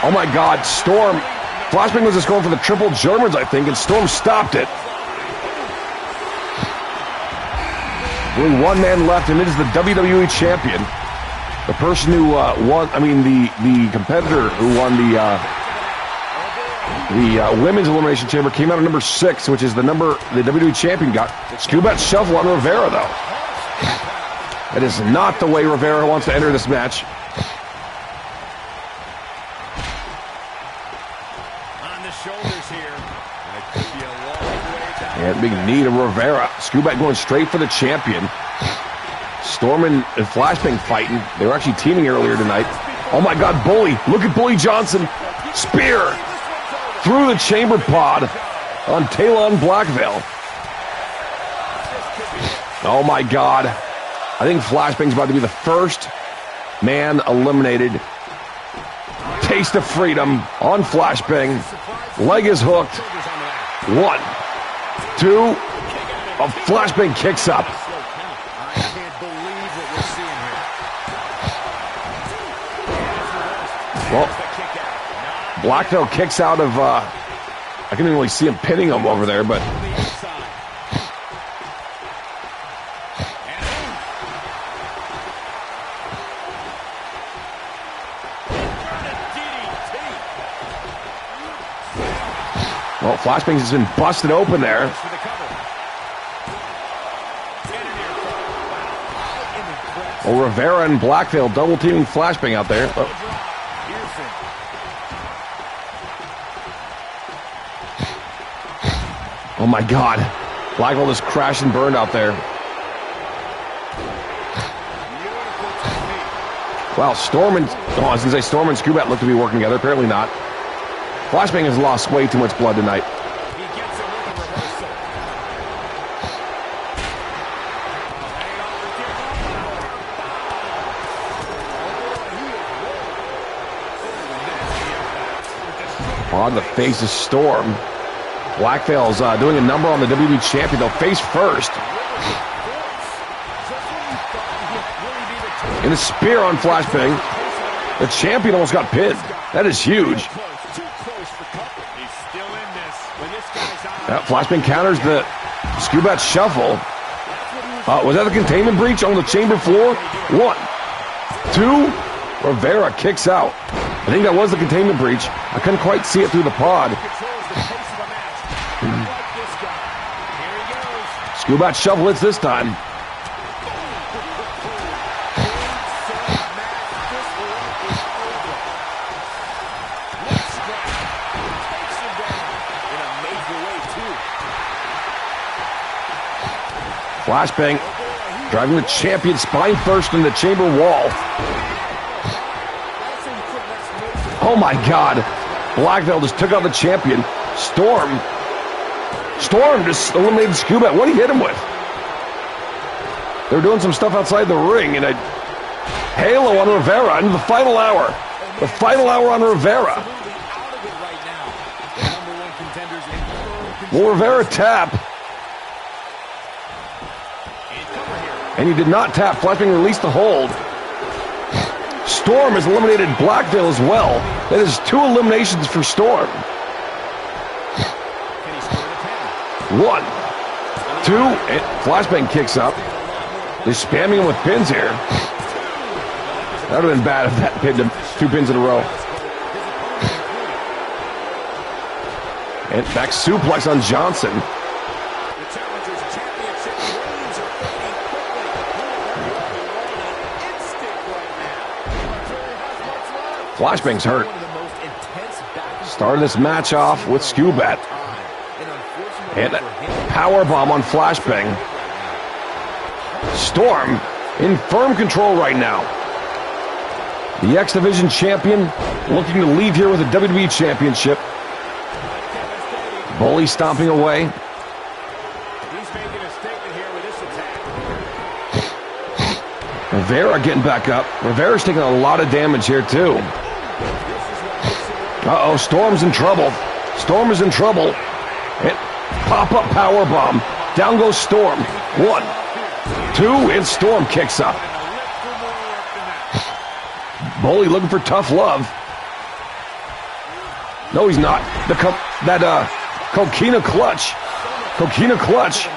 Oh my God, Storm. Flashbang was just going for the triple Germans, I think, and Storm stopped it. Only one man left, and it is the WWE champion. The person who won, the competitor who won the women's elimination chamber came out of number 6, which is the number the WWE champion got. Scubat shuffle on Rivera, though. That is not the way Rivera wants to enter this match. On the shoulders here. And it could be a long way down. And big knee to Rivera. Scubat going straight for the champion. Storm and Flashbang fighting. They were actually teaming earlier tonight. Oh my God, Bully. Look at Bully Johnson. Spear through the chamber pod on Talon Blackville. Oh my God. I think Flashbang's about to be the first man eliminated. Taste of freedom on Flashbang. Leg is hooked. 1, 2. A Flashbang kicks up. I can't believe what we're seeing here. Well, Blackville kicks out of, I can even really see him pinning him over there, but well, Flashbang has been busted open there. Well, Rivera and Blackville double teaming Flashbang out there. Oh my God. Blackville just crashed and burned out there. Wow, Storm and Storm and Scubat look to be working together. Apparently not. Flashbang has lost way too much blood tonight. He gets it with a reversal. On the face of Storm. Blackville's doing a number on the WWE champion. They'll face first. And a spear on Flashbang. The champion almost got pinned. That is huge. Flashbang counters the Scubat shuffle. Was that the containment breach on the chamber floor? 1, 2. Rivera kicks out. I think that was the containment breach. I couldn't quite see it through the pod. Scubat shuffle hits this time. Flashbang driving the champion spine first in the chamber wall. Oh my God. Blackville just took out the champion. Storm just eliminated Scubat. What did he hit him with? They were doing some stuff outside the ring, and a halo on Rivera into the final hour. The final hour on Rivera. Will Rivera tap? And he did not tap. Flashbang released the hold. Storm has eliminated Blackville as well. That is 2 eliminations for Storm. 1, 2, and Flashbang kicks up. They're spamming him with pins here. That would have been bad if that pinned him 2 pins in a row. And back suplex on Johnson. Flashbang's hurt. Started this match off with Scubat. And a powerbomb on Flashbang. Storm in firm control right now. The X Division champion looking to leave here with a WWE championship. Bully stomping away. He's making a statement here with this attack. Rivera getting back up. Rivera's taking a lot of damage here too. Uh-oh, Storm's in trouble. Storm is in trouble. And Pop-up powerbomb. Down goes Storm. 1, 2, and Storm kicks up. Bully looking for tough love. No, he's not. Coquina clutch. Coquina clutch.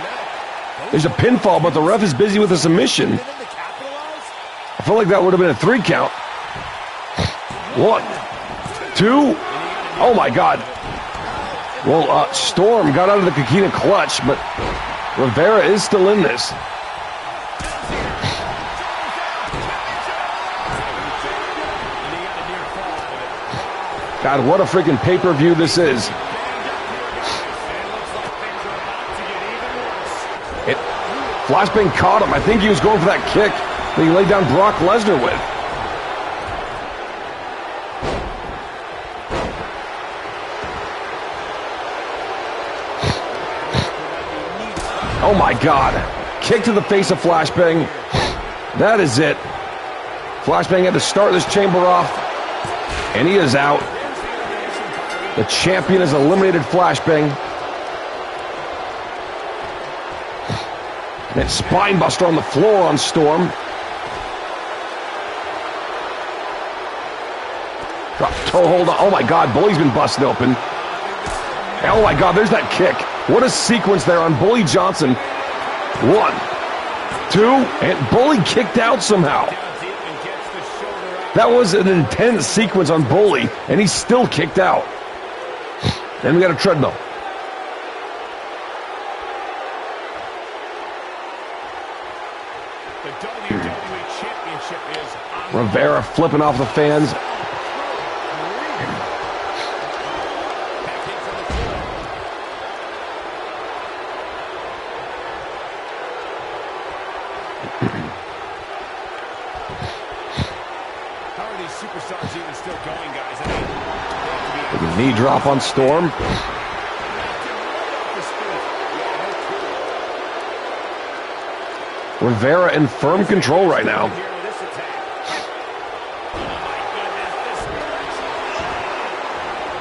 There's a pinfall, but the ref is busy with a submission. I feel like that would have been a 3 count. 1, 2. Oh, my God. Well, Storm got out of the Coquina clutch, but Rivera is still in this. God, what a freaking pay-per-view this is. Flashbang caught him. I think he was going for that kick that he laid down Brock Lesnar with. Oh my God. Kick to the face of Flashbang. That is it. Flashbang had to start this chamber off, and he is out. The champion has eliminated Flashbang. And spine buster on the floor on Storm. Drop toe hold on. Oh my God, Bully's been busted open. Oh my God, there's that kick. What a sequence there on Bully Johnson. 1, 2, and Bully kicked out somehow. That was an intense sequence on Bully, and he still kicked out. Then we got a treadmill. The WWE Championship is on. Rivera flipping off the fans. How are these superstars even still going, guys? I mean, they have to be Knee drop on Storm. Rivera in firm control right now.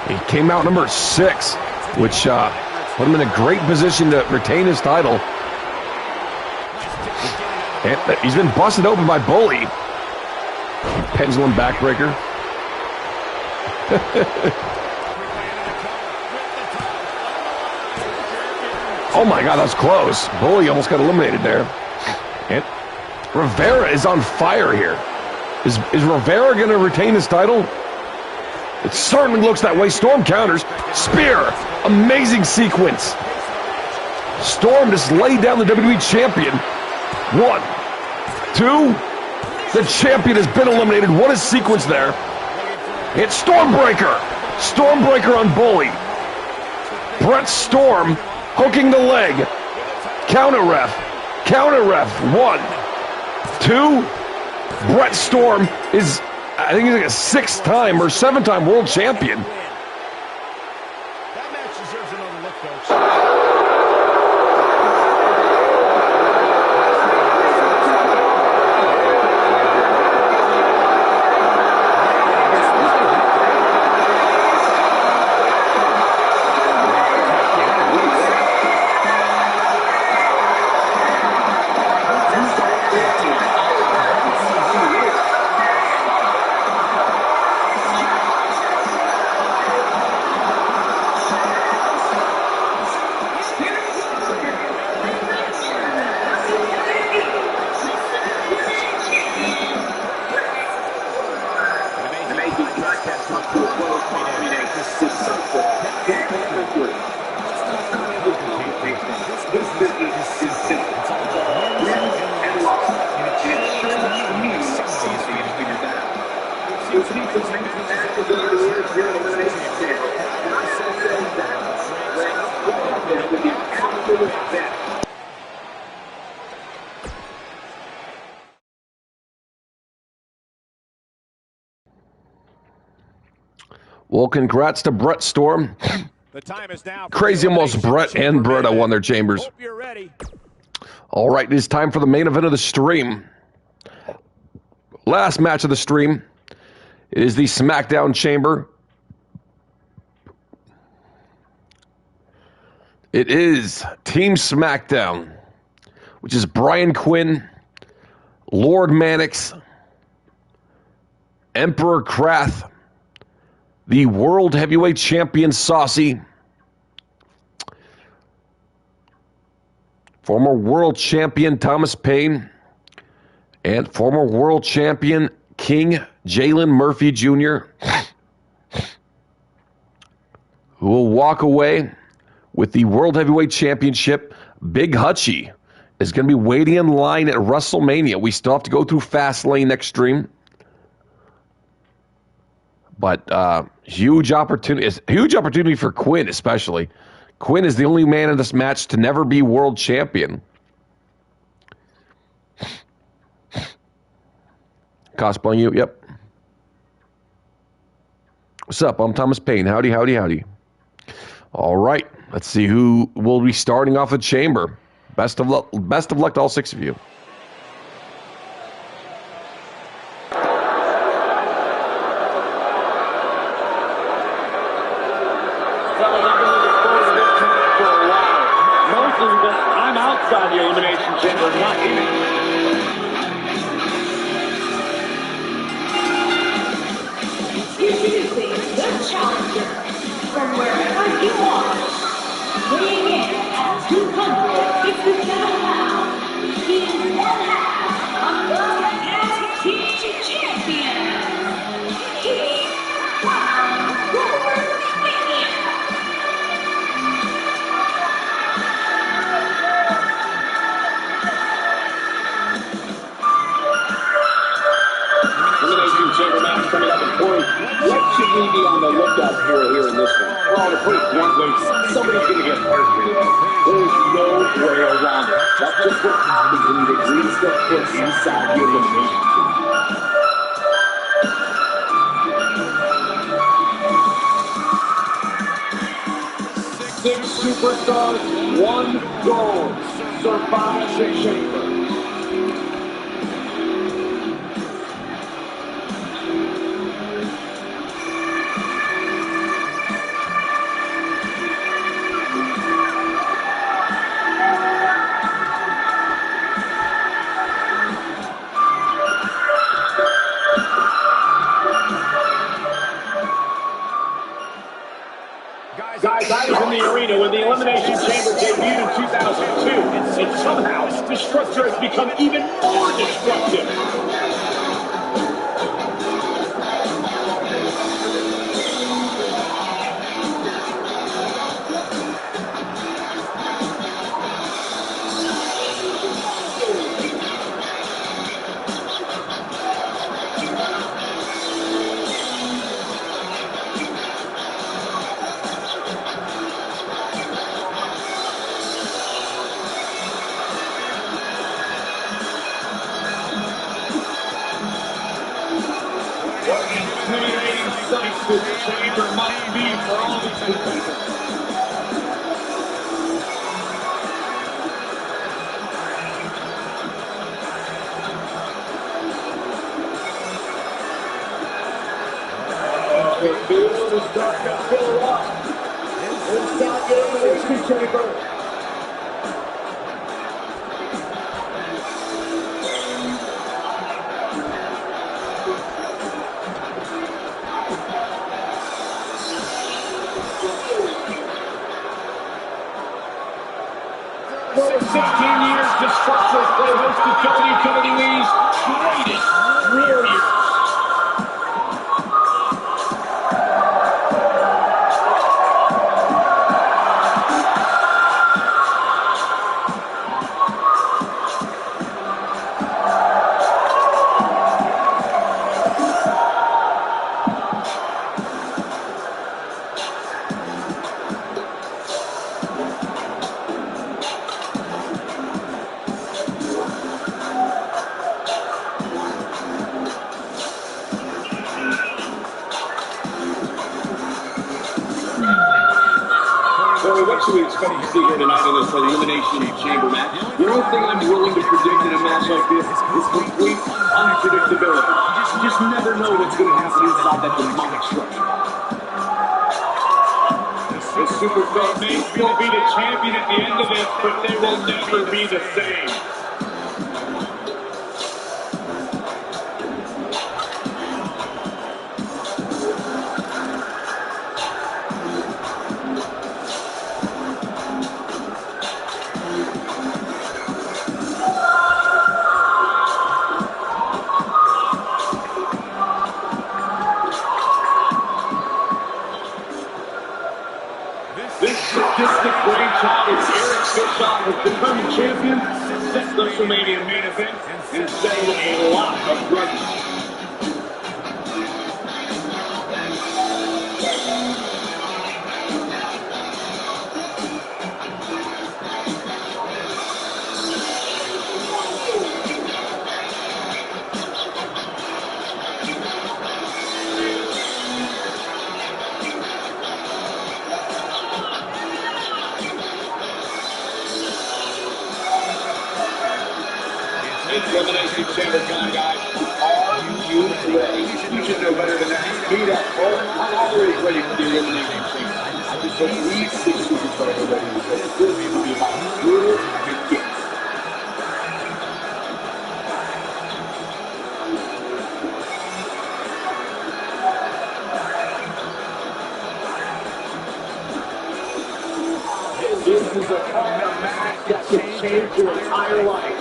He came out number 6, which put him in a great position to retain his title. And he's been busted open by Bully. Pendulum backbreaker. Oh my God, that was close. Bully almost got eliminated there. And Rivera is on fire here. Is Rivera going to retain his title? It certainly looks that way. Storm counters. Spear. Amazing sequence. Storm just laid down the WWE champion. 1, 2. The champion has been eliminated. What a sequence there. It's Stormbreaker. Stormbreaker on Bully. Brett Storm hooking the leg. Counter ref. Counter ref. 1, 2. Brett Storm is, I think he's like a 6-time or 7-time world champion. That match deserves another look, folks. Well, congrats to Brett Storm. The time is now. Crazy almost Brett and Berta won their chambers. Hope you're ready. All right, it is time for the main event of the stream. Last match of the stream. It is the SmackDown Chamber. It is Team SmackDown, which is Brian Quinn, Lord Mannix, Emperor Krath, the World Heavyweight Champion Saucy, former World Champion Thomas Paine, and former World Champion King Jalen Murphy Jr., who will walk away with the World Heavyweight Championship. Big Hutchie is going to be waiting in line at WrestleMania. We still have to go through Fastlane next stream. But huge opportunity for Quinn, especially. Quinn is the only man in this match to never be world champion. Cosplaying you? Yep. What's up? I'm Thomas Paine. Howdy, howdy, howdy. All right. Let's see who will be starting off the chamber. Best of luck to all 6 of you. I'm outside the elimination chamber, not in it. Introducing the challenger from wherever you are, weighing in at 257 pounds, he is one half of the Tag Team Champions. He's Elimination chamber match coming up in point. What should we be on the lookout for here in this one? Well, to put it bluntly, somebody's going to get hurt here. There's no way around it. That's just what happens when you get green stuff put inside the elimination chamber. Six superstars, one goal. Survive the chamber. Guys, I was in the arena when the Elimination Chamber debuted in 2002, and somehow the structure has become even more destructive. Intimidating sight this chamber must be for all these competitors. The field is starting to fill up. Inside the elimination chamber. For 16 years, the structure has played host to WWE's greatest warriors. What should we expect to see here tonight in this Elimination Chamber match? The only thing I'm willing to predict in a match like this is complete unpredictability. You just never know what's going to happen inside that demonic structure. The superstar may still be the champion at the end of this, but they will never be the same. This sadistic brainchild of Eric Bischoff has become champion, set WrestleMania main event, and settled a lot of grudges. Elimination Chamber time, guys. Are you ready? You should know better than that. Beat up. I'm always ready for the Elimination Chamber. I just hope these 6 superstars are ready because this will be about brutal and gets. This is a kind of match that can change your entire life.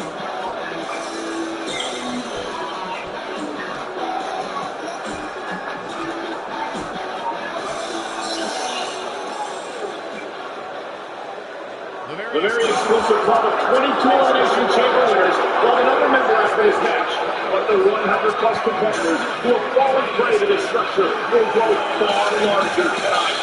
The very exclusive club of 22 Elimination Chamber winners will have another member after this match. But the 100-plus competitors who have fallen prey to this structure will grow far larger tonight.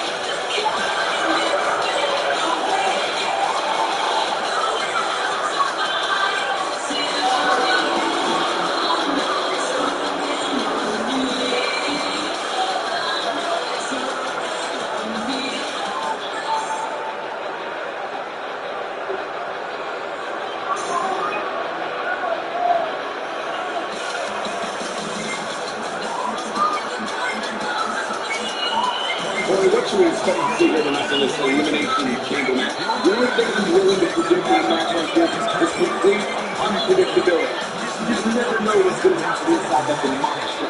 What should we expect to see here tonight in this Elimination Chamber match? The only thing I'm willing to predict in a match like this is complete unpredictability. You just never know what's going to happen inside that monster.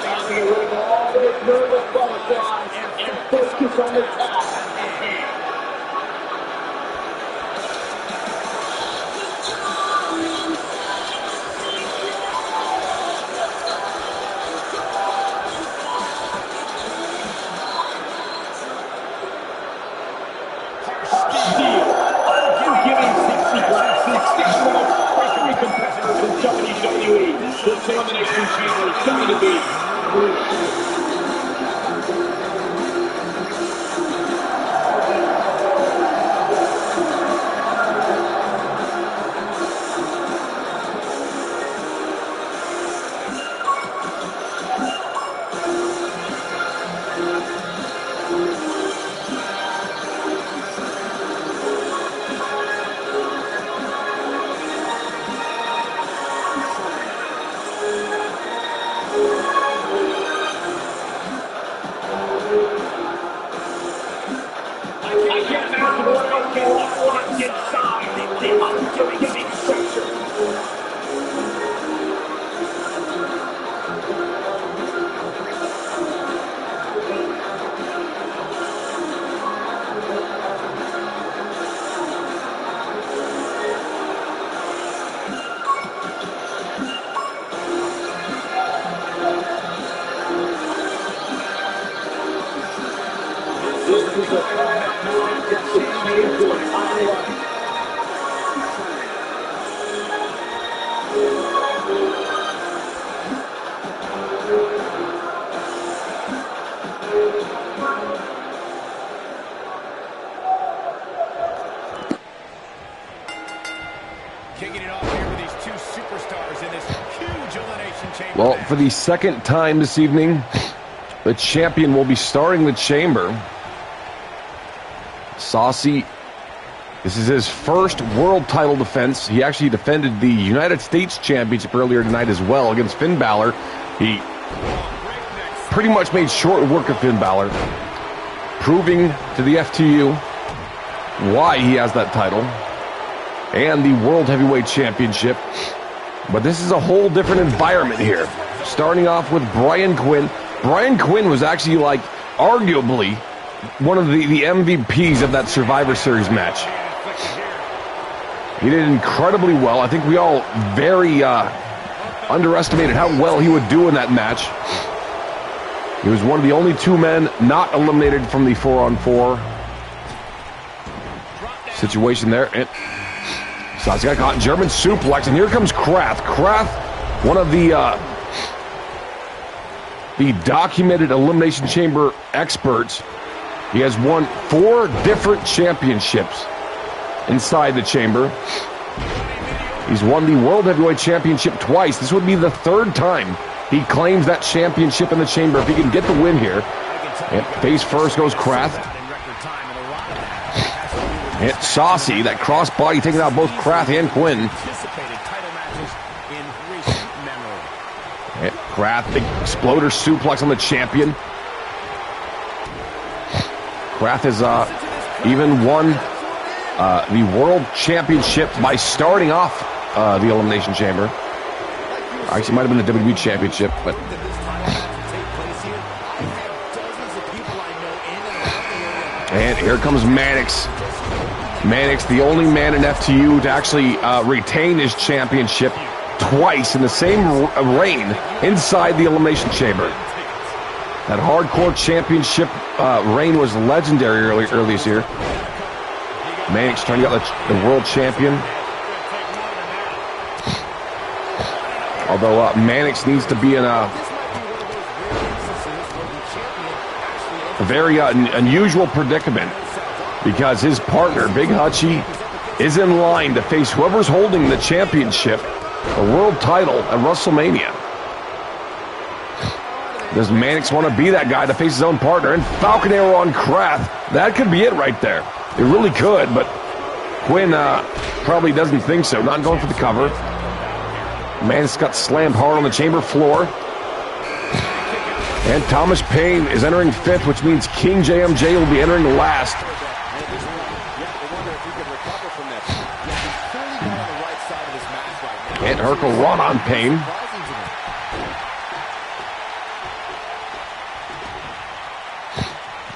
Time to remove all those nervous butterflies and focus on the task at hand. WWE. This Elimination Chamber is going to be brutal. I can't imagine what else can lock inside the unforgiving structure. This is a combat match that should change your entire life. Kicking it off here with these two superstars in this huge Elimination Chamber. Well, for the second time this evening, the champion will be starring the chamber. Saucy, this is his first world title defense. He actually defended the United States Championship earlier tonight as well against Finn Balor. He pretty much made short work of Finn Balor, proving to the FTU why he has that title and the World Heavyweight Championship. But this is a whole different environment here. Starting off with Brian Quinn. Brian Quinn was actually, like, arguably one of the MVPs of that Survivor Series match. He did incredibly well. I think we all very underestimated how well he would do in that match. He was one of the only 2 men not eliminated from the 4-on-4 situation there. And Sasha got caught in German suplex, and here comes Kraft. Kraft, one of the documented Elimination Chamber experts. He has won 4 different championships inside the chamber. He's won the World Heavyweight Championship twice. This would be the 3rd time he claims that championship in the chamber if he can get the win here. And face first goes Kraft. And Saucy, that crossbody taking out both Kraft and Quinn. And Kraft, big exploder suplex on the champion. Kraft has even won the World Championship by starting off the Elimination Chamber. Actually, it might have been the WWE Championship, but... And here comes Mannix. Mannix, the only man in FTU to actually retain his championship twice in the same reign inside the Elimination Chamber. That hardcore championship reign was legendary earlier this year. Mannix trying to get the world champion. Although Mannix needs to be in a very unusual predicament because his partner, Big Hutchie, is in line to face whoever's holding the championship, the world title at WrestleMania. Does Mannix want to be that guy to face his own partner? And Falcon Arrow on Kraft. That could be it right there. It really could, but Quinn probably doesn't think so. Not going for the cover. Mannix got slammed hard on the chamber floor. And Thomas Paine is entering 5th, which means King JMJ will be entering last. And Herkel run on Paine.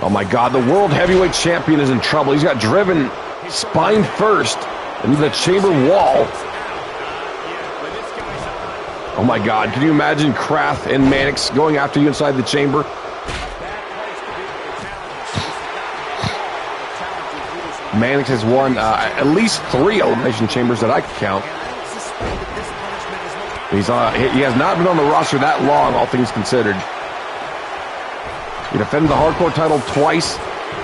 Oh my God, the World Heavyweight Champion is in trouble. He's got driven spine first into the chamber wall. Oh my God, can you imagine Kraft and Mannix going after you inside the chamber? Mannix has won at least 3 Elimination Chambers that I can count. He has not been on the roster that long, all things considered. He defended the hardcore title twice,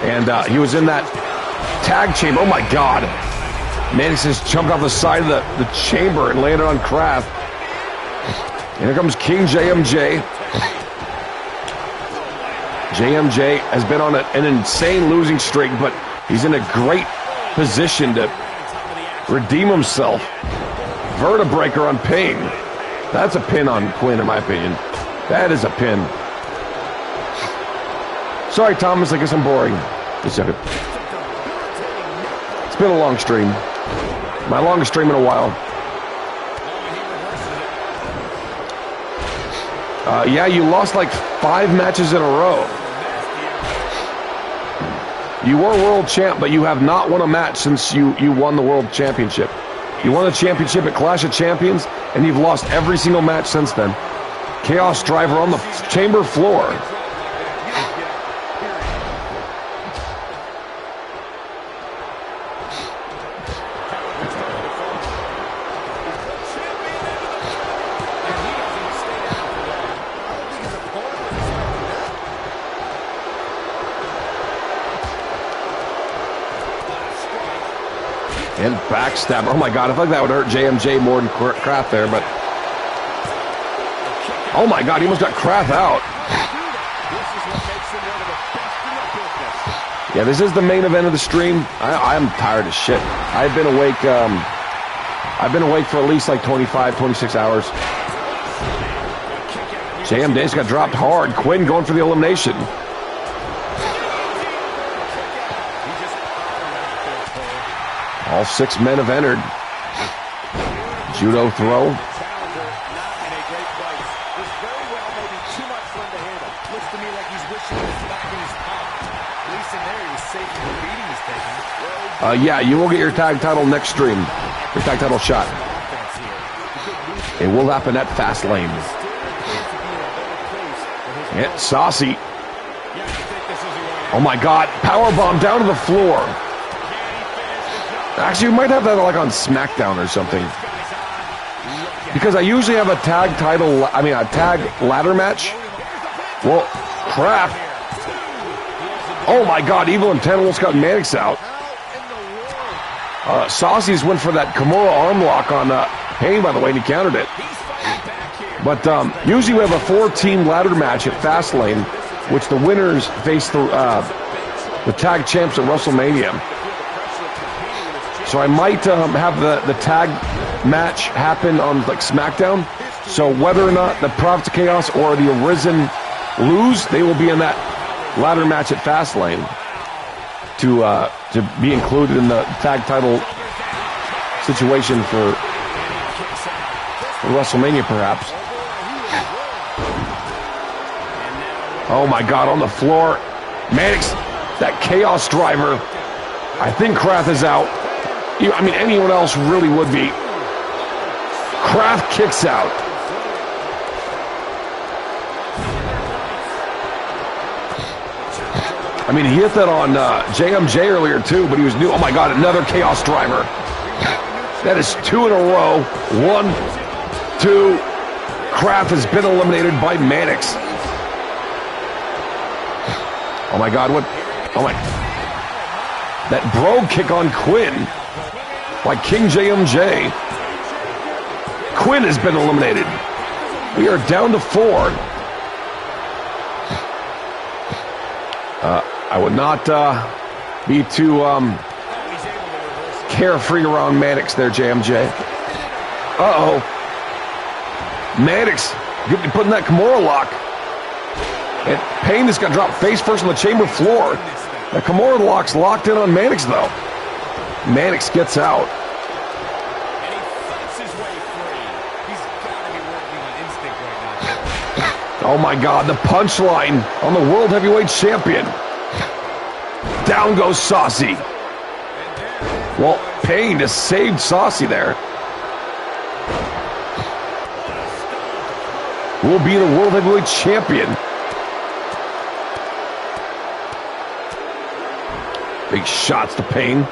and he was in that tag chamber. Oh my God. Mannix just jumped off the side of the chamber and landed on Kraft. And here comes King JMJ. JMJ has been on an insane losing streak, but he's in a great position to redeem himself. Vertebreaker on Paine. That's a pin on Quinn, in my opinion. That is a pin. Sorry, Thomas, I guess I'm boring. Just a second. It's been a long stream. My longest stream in a while. Yeah, you lost like 5 matches in a row. You were world champ, but you have not won a match since you won the world championship. You won the championship at Clash of Champions, and you've lost every single match since then. Chaos Driver on the chamber floor. And backstab. Oh my God, I feel like that would hurt JMJ more than Kraft there, but... Oh my God, he almost got Kraft out. Yeah, this is the main event of the stream. I'm tired as shit. I've been awake for at least like 25, 26 hours. JMJ's got dropped hard. Quinn going for the elimination. All 6 men have entered. Judo throw. Yeah, you will get your tag title next stream. Your tag title shot. It will happen at Fastlane. Yeah, Saucy. Oh my God, powerbomb down to the floor. Actually, we might have that like on SmackDown or something. Because I usually have a tag ladder match. Well, crap. Oh my God, Evil Intent almost got Mannix out. Saucy's went for that Kimura arm lock on Payne, by the way, and he countered it. But usually we have a 4-team ladder match at Fastlane, which the winners face the tag champs at WrestleMania. So I might have the tag match happen on like SmackDown. So whether or not the Prophets of Chaos or the Arisen lose, they will be in that ladder match at Fastlane to be included in the tag title situation for WrestleMania, perhaps. Oh my God, on the floor. Mannix, that Chaos driver. I think Kraft is out. I mean, anyone else really would be. Kraft kicks out. I mean, he hit that on JMJ earlier too, but he was new. Oh my God, another Chaos driver. That is 2 in a row. 1, 2. Kraft has been eliminated by Mannix. Oh my God, what? Oh my. That bro kick on Quinn by King JMJ. Quinn has been eliminated. We are down to 4. I would not be too carefree around Mannix there, JMJ. Uh-oh. Mannix putting that Kimura lock. And Payne just got dropped face first on the chamber floor. The Kimura lock's locked in on Mannix, though. Mannix gets out. And he fights his way free. He's got to be working on instinct right now. Oh my God, the punchline on the World Heavyweight Champion. Down goes Saucy. Well, Payne has saved Saucy there. Will be the World Heavyweight Champion. Big shots to Payne.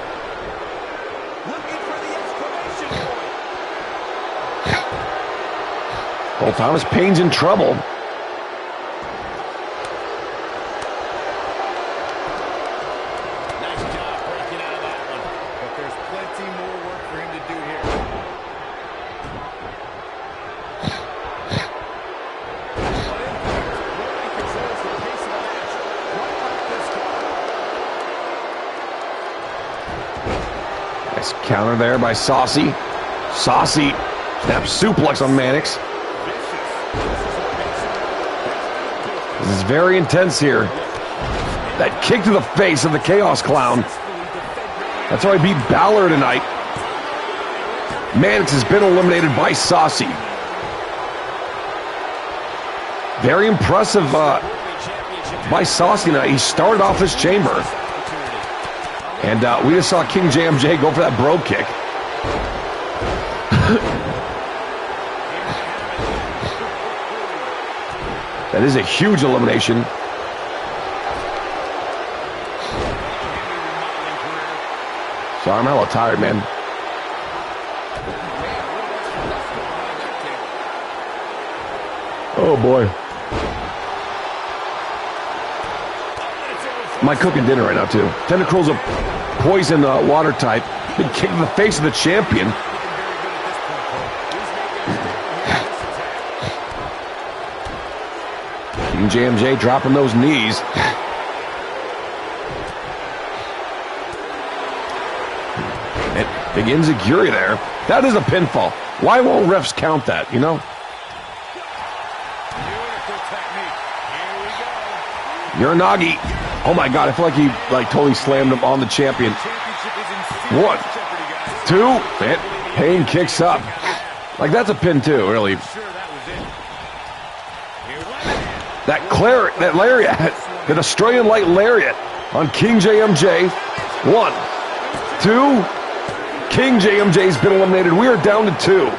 Cole Thomas, Payne's in trouble. Nice job breaking out of that one. But there's plenty more work for him to do here. Controls the pace of the match. Right like this guy. Nice counter there by Saucy. Saucy snaps suplex on Mannix. This is very intense here. That kick to the face of the Chaos Clown. That's how he beat Balor tonight. Mannix has been eliminated by Saucy. Very impressive by Saucy tonight. He started off his chamber. And we just saw King JMJ go for that bro kick. That is a huge elimination. Sorry, I'm a little tired, man. Oh, boy. Am I cooking dinner right now, too? Tentacles of poison water type. Big kick to the face of the champion. King JMJ dropping those knees. And big Enziguri there. That is a pinfall. Why won't refs count that, you know? Uranagi. Oh my God, I feel like he totally slammed him on the champion. 1, 2, and Payne kicks up. Like that's a pin too, really. That lariat, the Australian Light Lariat on King JMJ. 1, 2. King JMJ's been eliminated. We are down to 2.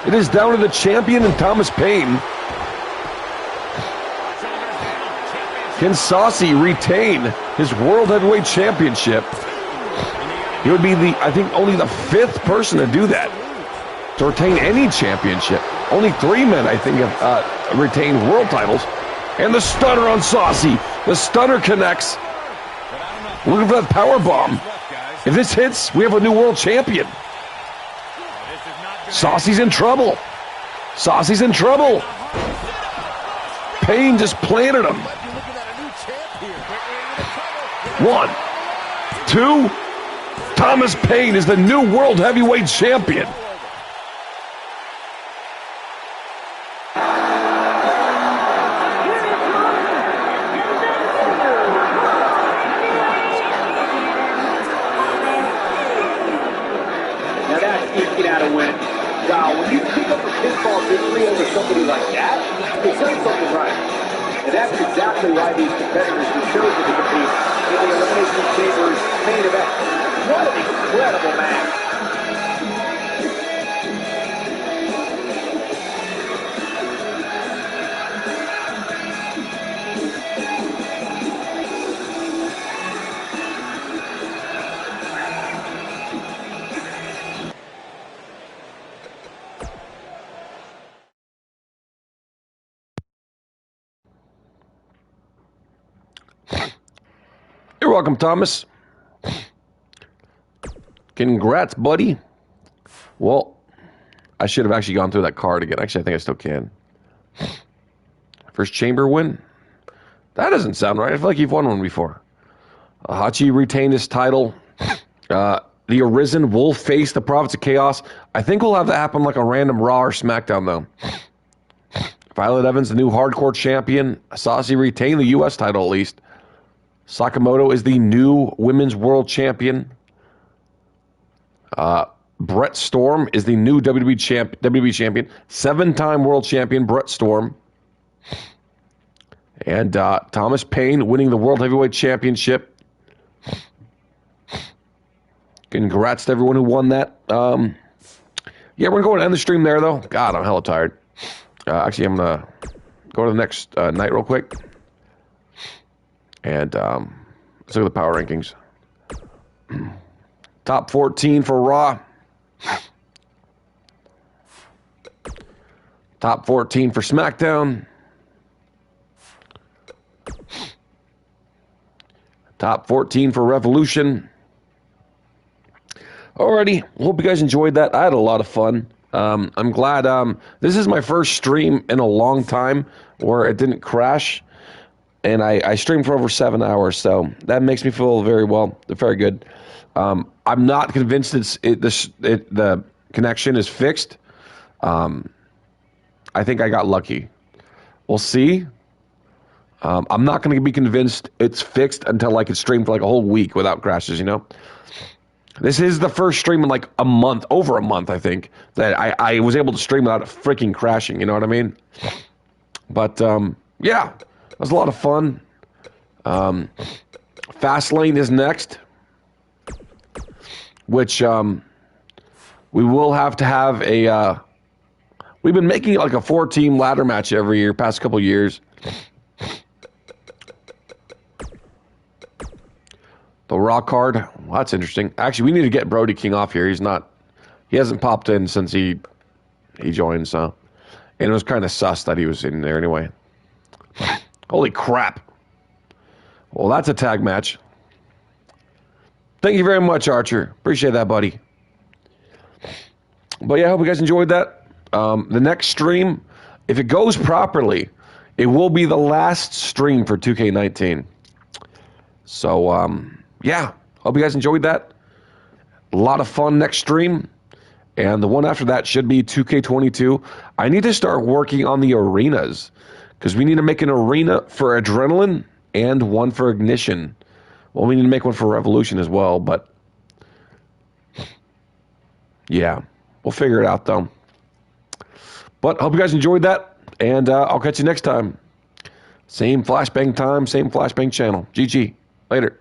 It is down to the champion and Thomas Payne. Can Saucy retain his World Heavyweight Championship? He would be I think only the 5th person to do that, to retain any championship. Only 3 men, I think, have retained world titles. And the stunner on Saucy. The stunner connects. Looking for that power bomb. If this hits, we have a new world champion. Saucy's in trouble. Saucy's in trouble. Payne just planted him. 1, 2. Thomas Payne is the new World Heavyweight Champion. Now that's eking out a win. Wow, when you pick up a pinfall victory over somebody like that, it's done something right. And that's exactly why these competitors were chosen to compete in the Elimination Chamber's main event. What an incredible match. You're welcome, Thomas. Congrats, buddy. Well, I should have actually gone through that card again. Actually, I think I still can. First chamber win? That doesn't sound right. I feel like you've won one before. Hachi retained his title. The Arisen will face the Prophets of Chaos. I think we'll have that happen like a random Raw or SmackDown, though. Violet Evans, the new hardcore champion. Saucy retained the U.S. title, at least. Sakamoto is the new women's world champion. Brett Storm is the new WWE champion. 7-time world champion, Brett Storm. And Thomas Payne winning the World Heavyweight Championship. Congrats to everyone who won that. Yeah, we're going to end the stream there, though. God, I'm hella tired. Actually, I'm going to go to the next night real quick. And let's look at the power rankings. Top 14 for Raw. Top 14 for SmackDown. Top 14 for Revolution. Alrighty, hope you guys enjoyed that. I had a lot of fun. I'm glad this is my first stream in a long time where it didn't crash. And I streamed for over 7 hours, so that makes me feel very good. I'm not convinced the connection is fixed. I think I got lucky. We'll see. I'm not going to be convinced it's fixed until I can stream for like a whole week without crashes, you know? This is the first stream in like a month, over a month, I think, that I was able to stream without it freaking crashing, you know what I mean? But, yeah, it was a lot of fun. Fastlane is next, which we will have to have a... we've been making it like a 4-team ladder match every year, past couple years. The Raw card, well, that's interesting. Actually, we need to get Brody King off here. He hasn't popped in since he joined, so. And it was kind of sus that he was in there anyway. Holy crap. Well, that's a tag match. Thank you very much, Archer. Appreciate that, buddy. But yeah, I hope you guys enjoyed that. The next stream, if it goes properly, it will be the last stream for 2K19. So, yeah, hope you guys enjoyed that. A lot of fun next stream. And the one after that should be 2K22. I need to start working on the arenas Because we need to make an arena for Adrenaline and one for Ignition. Well, we need to make one for Revolution as well, but yeah, we'll figure it out, though. But I hope you guys enjoyed that, and I'll catch you next time. Same flashbang time, same flashbang channel. GG. Later.